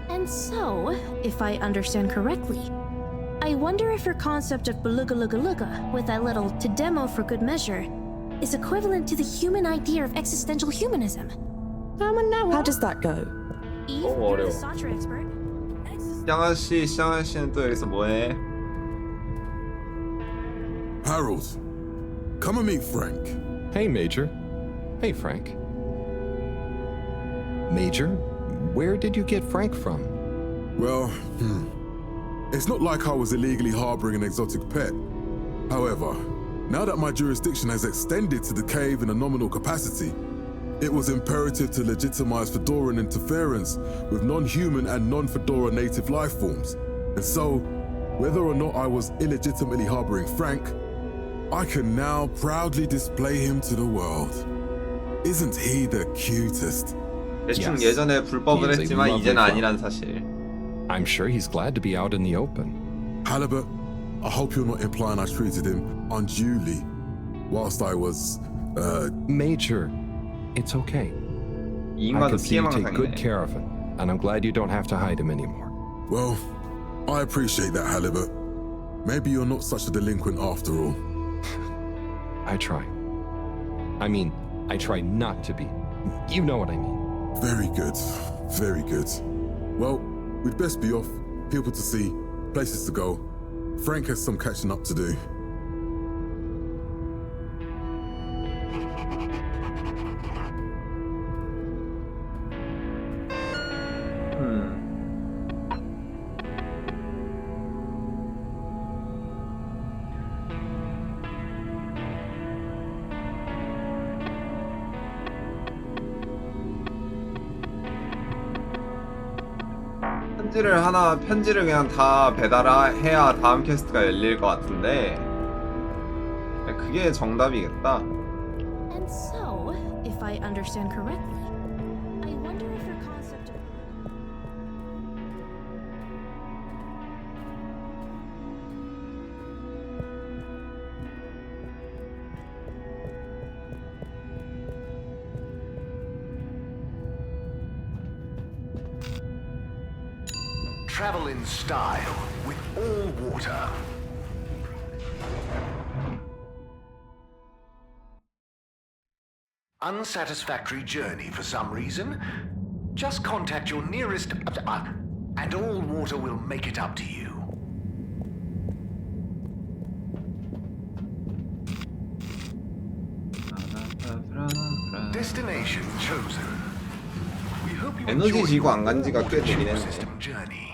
And so, if I understand correctly, I wonder if your concept of beluga with that little to demo for good measure is equivalent to the human idea of existential humanism. How does that go? Eve, Oh, you're the 어려워. Sartre expert. 시장 아저씨는 또 여기서 뭐해? Harold, come and meet Frank. Hey, Major. Hey, Frank. Major, where did you get Frank from? Well, it's not like I was illegally harboring an exotic pet. However, now that my jurisdiction has extended to the cave in a nominal capacity, it was imperative to legitimize Fedoran interference with non-human and non-Fedora native life forms. And so, whether or not I was illegitimately harboring Frank, I can now proudly display him to the world. Isn't he the cutest? 대충 Yes. 예전에 불법을 He is a 했지만 lovely 이제는 fellow. 아니란 사실. I'm sure he's glad to be out in the open. Halibut, I hope you're not implying I treated him unduly whilst I was, Major, it's okay. 이 I 인간도 can see you take 피해망상이네. good care of him. and I'm glad you don't have to hide him anymore. Well, I appreciate that, Halibut. Maybe you're not such a delinquent after all. I try. I mean, I try not to be. You know what I mean. Very good. Very good. Well, we'd best be off. People to see, places to go. Frank has some catching up to do. 편지를 그냥 다 배달해야 다음 퀘스트가 열릴 것 같은데 그게 정답이겠다. And so, if I understand correctly, I wonder if your concept of Travel in style with all water. Unsatisfactory journey for some reason? Just contact your nearest and all water will make it up to you. Destination chosen. We hope you 에너지 enjoy 지구 your 안 간 지가 꽤 되긴 all-water 했네. system journey.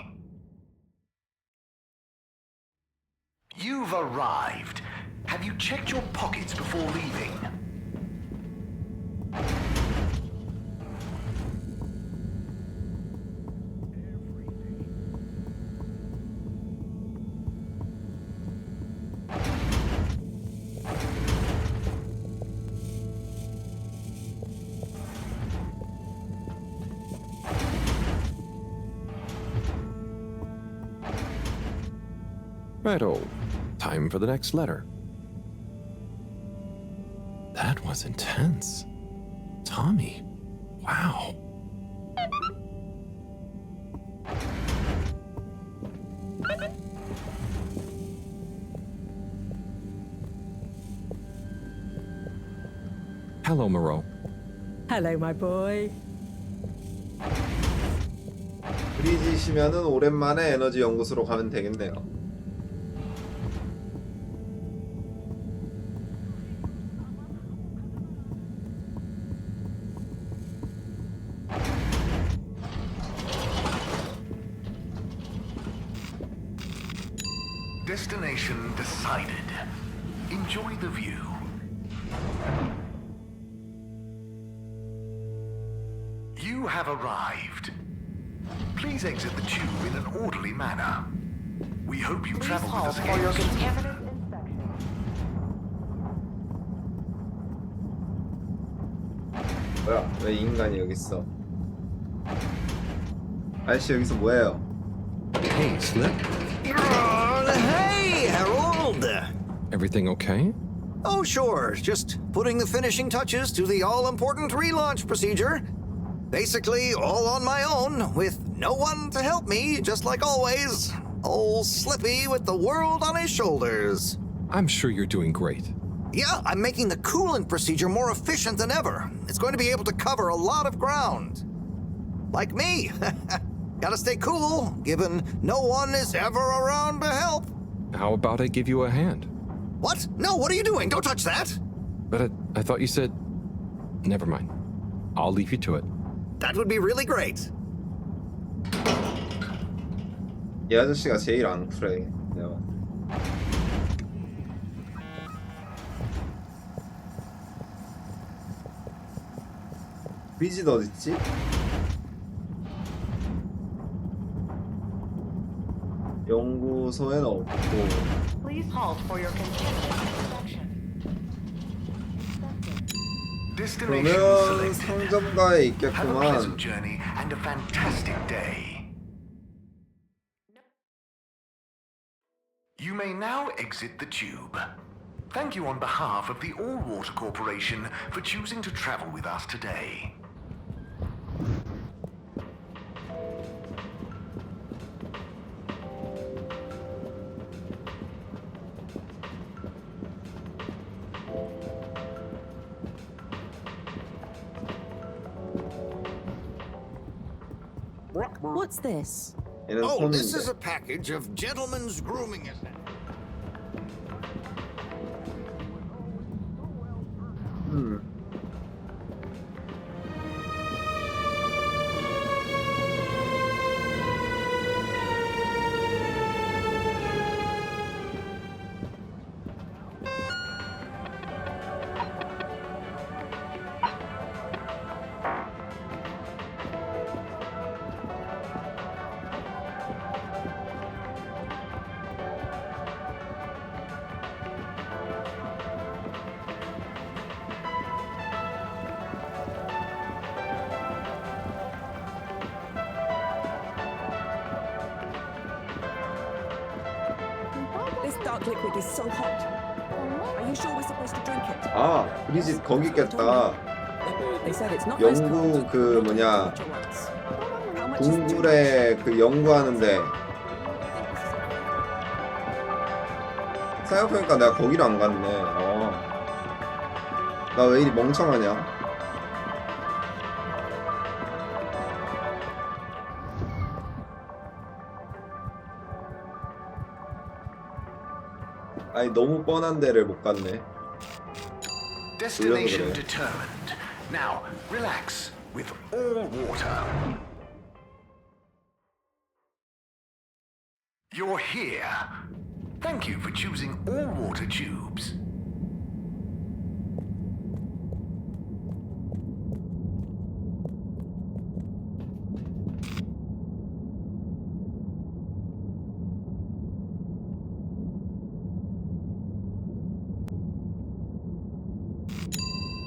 You've arrived. Have you checked your pockets before leaving? Righto. Time for the next letter. That was intense. Tommy. Wow. Hello, Moreau. Hello, my boy. 브리지시면은 오랜만에 에너지 연구소로 가면 되겠네요. Destination decided. Enjoy the view. You have arrived. Please exit the tube in an orderly manner. We hope you travel with us again. 뭐야? 왜 이 인간이 여기 있어? 아저씨 여기서 뭐해요? Hey, Slip. Hey, Harold! Everything okay? Oh, sure. Just putting the finishing touches to the all-important relaunch procedure. Basically, all on my own, with no one to help me, just like always. Old Slippy with the world on his shoulders. I'm sure you're doing great. Yeah, I'm making the coolant procedure more efficient than ever. It's going to be able to cover a lot of ground. Like me. Gotta stay cool, given no one is ever around to help. How about I give you a hand? What? No, what are you doing? Don't touch that! But I thought you said... Never mind. I'll leave you to it. That would be really great. 이 아저씨가 제일 안 쿨해. 내가 봤을 때. 브리짓 어딨지? 연구소에는 없고. Please halt for your continued inspection. Destination 그러면 selected. 상점가에 Have a 있겠구만. pleasant journey and a fantastic day. You may now exit the tube. Thank you on behalf of the All Water Corporation for choosing to travel with us today. What's this? 얘는 Oh, this 손인데. is a package of gentlemen's grooming essentials. This dark liquid is so hot. Are you sure we're supposed to drink it? 아, 브리짓 거기 있겠다. They said it's not 연구 그 뭐냐 동굴에 그 연구하는데 생각해보니까 내가 거기를 안 갔네. 나 왜 이리 멍청하냐? 아니 너무 뻔한 데를 못 갔네. Destination determined. Now, relax with all water. You're here. Thank you for choosing all water tubes.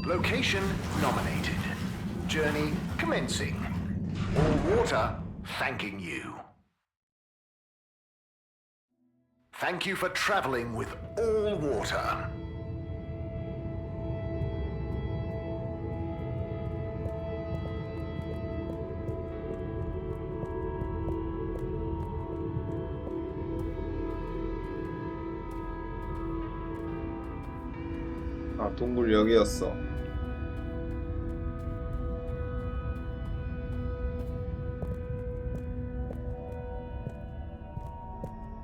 Location nominated. Journey commencing. All water thanking you. Thank you for traveling with all water. 아, 동굴 여기였어.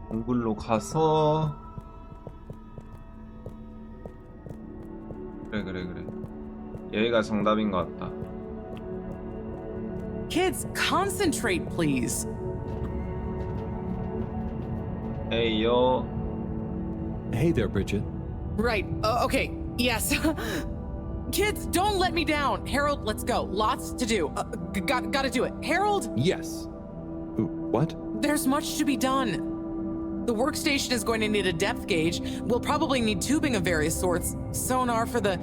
동굴로 가서 그래. 여기가 정답인 것 같다. Kids, concentrate, please. 에이요. Hey there, Bridget. Right. Okay. Yes. Kids, don't let me down. Harold, let's go. Lots to do. Gotta do it. Harold? Yes. What? There's much to be done. The workstation is going to need a depth gauge. We'll probably need tubing of various sorts. Sonar for the...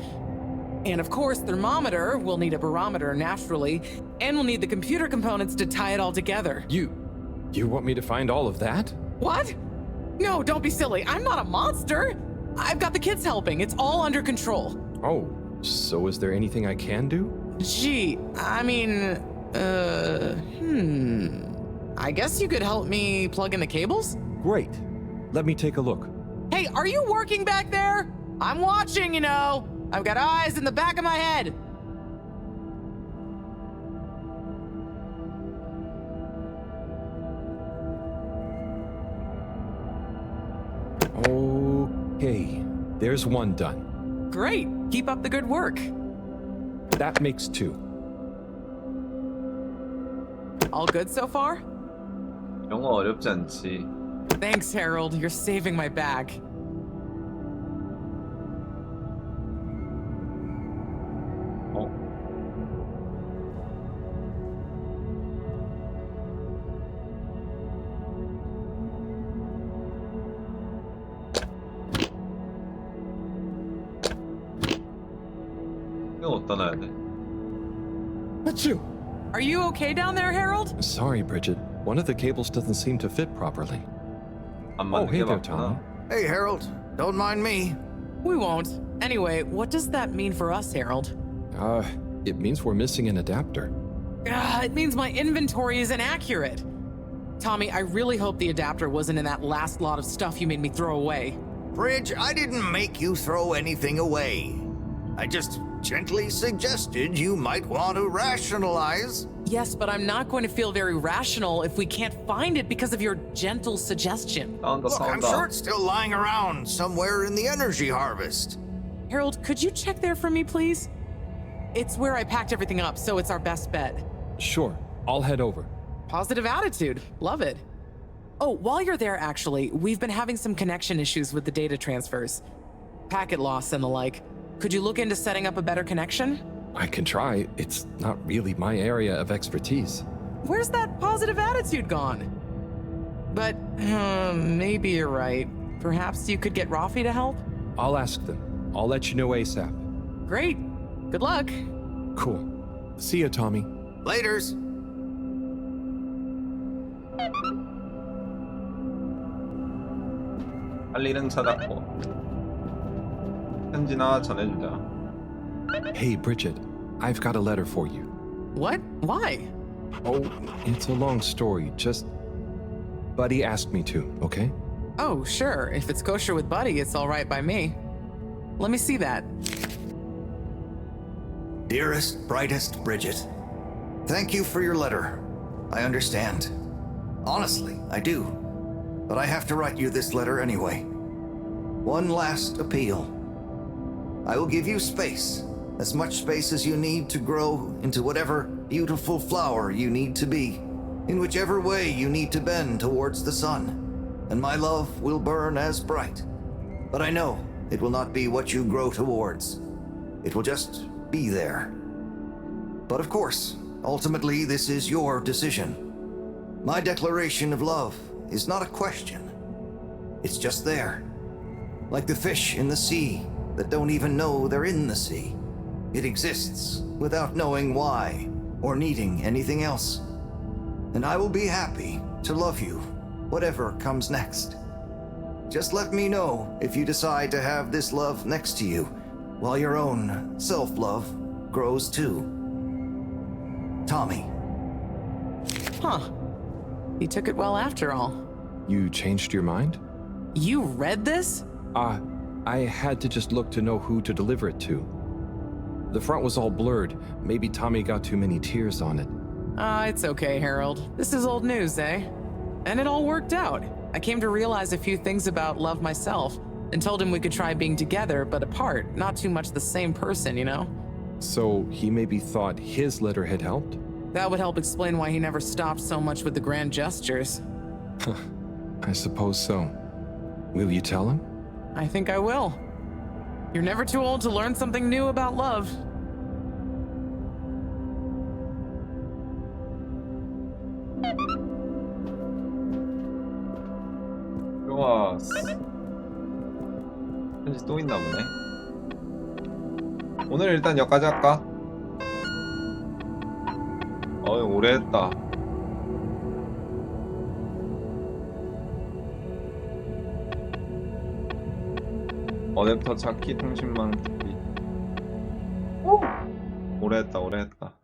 And of course, thermometer. We'll need a barometer, naturally. And we'll need the computer components to tie it all together. You want me to find all of that? What? No, don't be silly. I'm not a monster. I've got the kids helping. It's all under control. Oh, so is there anything I can do? Gee, I mean, I guess you could help me plug in the cables? Great. Let me take a look. Hey, are you working back there? I'm watching, you know. I've got eyes in the back of my head. Okay, there's one done. Great. Keep up the good work. That makes two. All good so far? 영어 어렵지 않지. Thanks, Harold. You're saving my bag. 이거 어디다 놔야 돼? Achoo! Are you okay down there, Harold? Sorry, Bridget. One of the cables doesn't seem to fit properly. Oh, hey there, Tommy. Hey, Harold. Don't mind me. We won't. Anyway, what does that mean for us, Harold? It means we're missing an adapter. It means my inventory is inaccurate. Tommy, I really hope the adapter wasn't in that last lot of stuff you made me throw away. Bridge, I didn't make you throw anything away. I just gently suggested you might want to rationalize. Yes, but I'm not going to feel very rational if we can't find it because of your gentle suggestion. Look, I'm sure it's still lying around somewhere in the energy harvest. Harold, could you check there for me, please? It's where I packed everything up, so it's our best bet. Sure, I'll head over. Positive attitude. Love it. Oh, while you're there, actually, we've been having some connection issues with the data transfers. Packet loss and the like. Could you look into setting up a better connection? I can try. It's not really my area of expertise. Where's that positive attitude gone? But, maybe you're right. Perhaps you could get Rafi to help? I'll ask them. I'll let you know ASAP. Great. Good luck. Cool. See ya, Tommy. Laters. 할 일은 찾았고 편지나 전해주자. Hey, Bridget. I've got a letter for you. What? Why? Oh, it's a long story. Just... Buddy asked me to, okay? Oh, sure. If it's kosher with Buddy, it's all right by me. Let me see that. Dearest, brightest Bridget, thank you for your letter. I understand. Honestly, I do. But I have to write you this letter anyway. One last appeal. I will give you space, as much space as you need to grow into whatever beautiful flower you need to be, in whichever way you need to bend towards the sun, and my love will burn as bright. But I know it will not be what you grow towards. It will just be there. But of course, ultimately this is your decision. My declaration of love is not a question. It's just there. Like the fish in the sea that don't even know they're in the sea. It exists without knowing why or needing anything else. And I will be happy to love you, whatever comes next. Just let me know if you decide to have this love next to you, while your own self-love grows too. Tommy. Huh. He took it well after all. You changed your mind? You read this? I had to just look to know who to deliver it to. The front was all blurred. Maybe Tommy got too many tears on it. It's okay, Harold. This is old news, eh? And it all worked out. I came to realize a few things about love myself, and told him we could try being together, but apart, not too much the same person, you know? So he maybe thought his letter had helped? That would help explain why he never stopped so much with the grand gestures. I suppose so. Will you tell him? I think I will. You're never too old to learn something new about love. 좋았어. 편지 또 있나 보네. 오늘 일단 여기까지 할까? 어이 오래 했다. 어댑터 찾기 통신망 찾기. 오래 했다 오래 했다.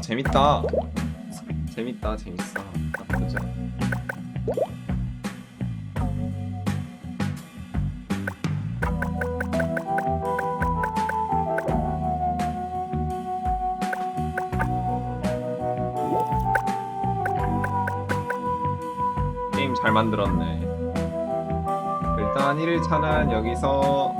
재밌다. 재밌다 재밌어. 나쁘지 않아. 게임 잘 만들었네. 일단 1일차는 여기서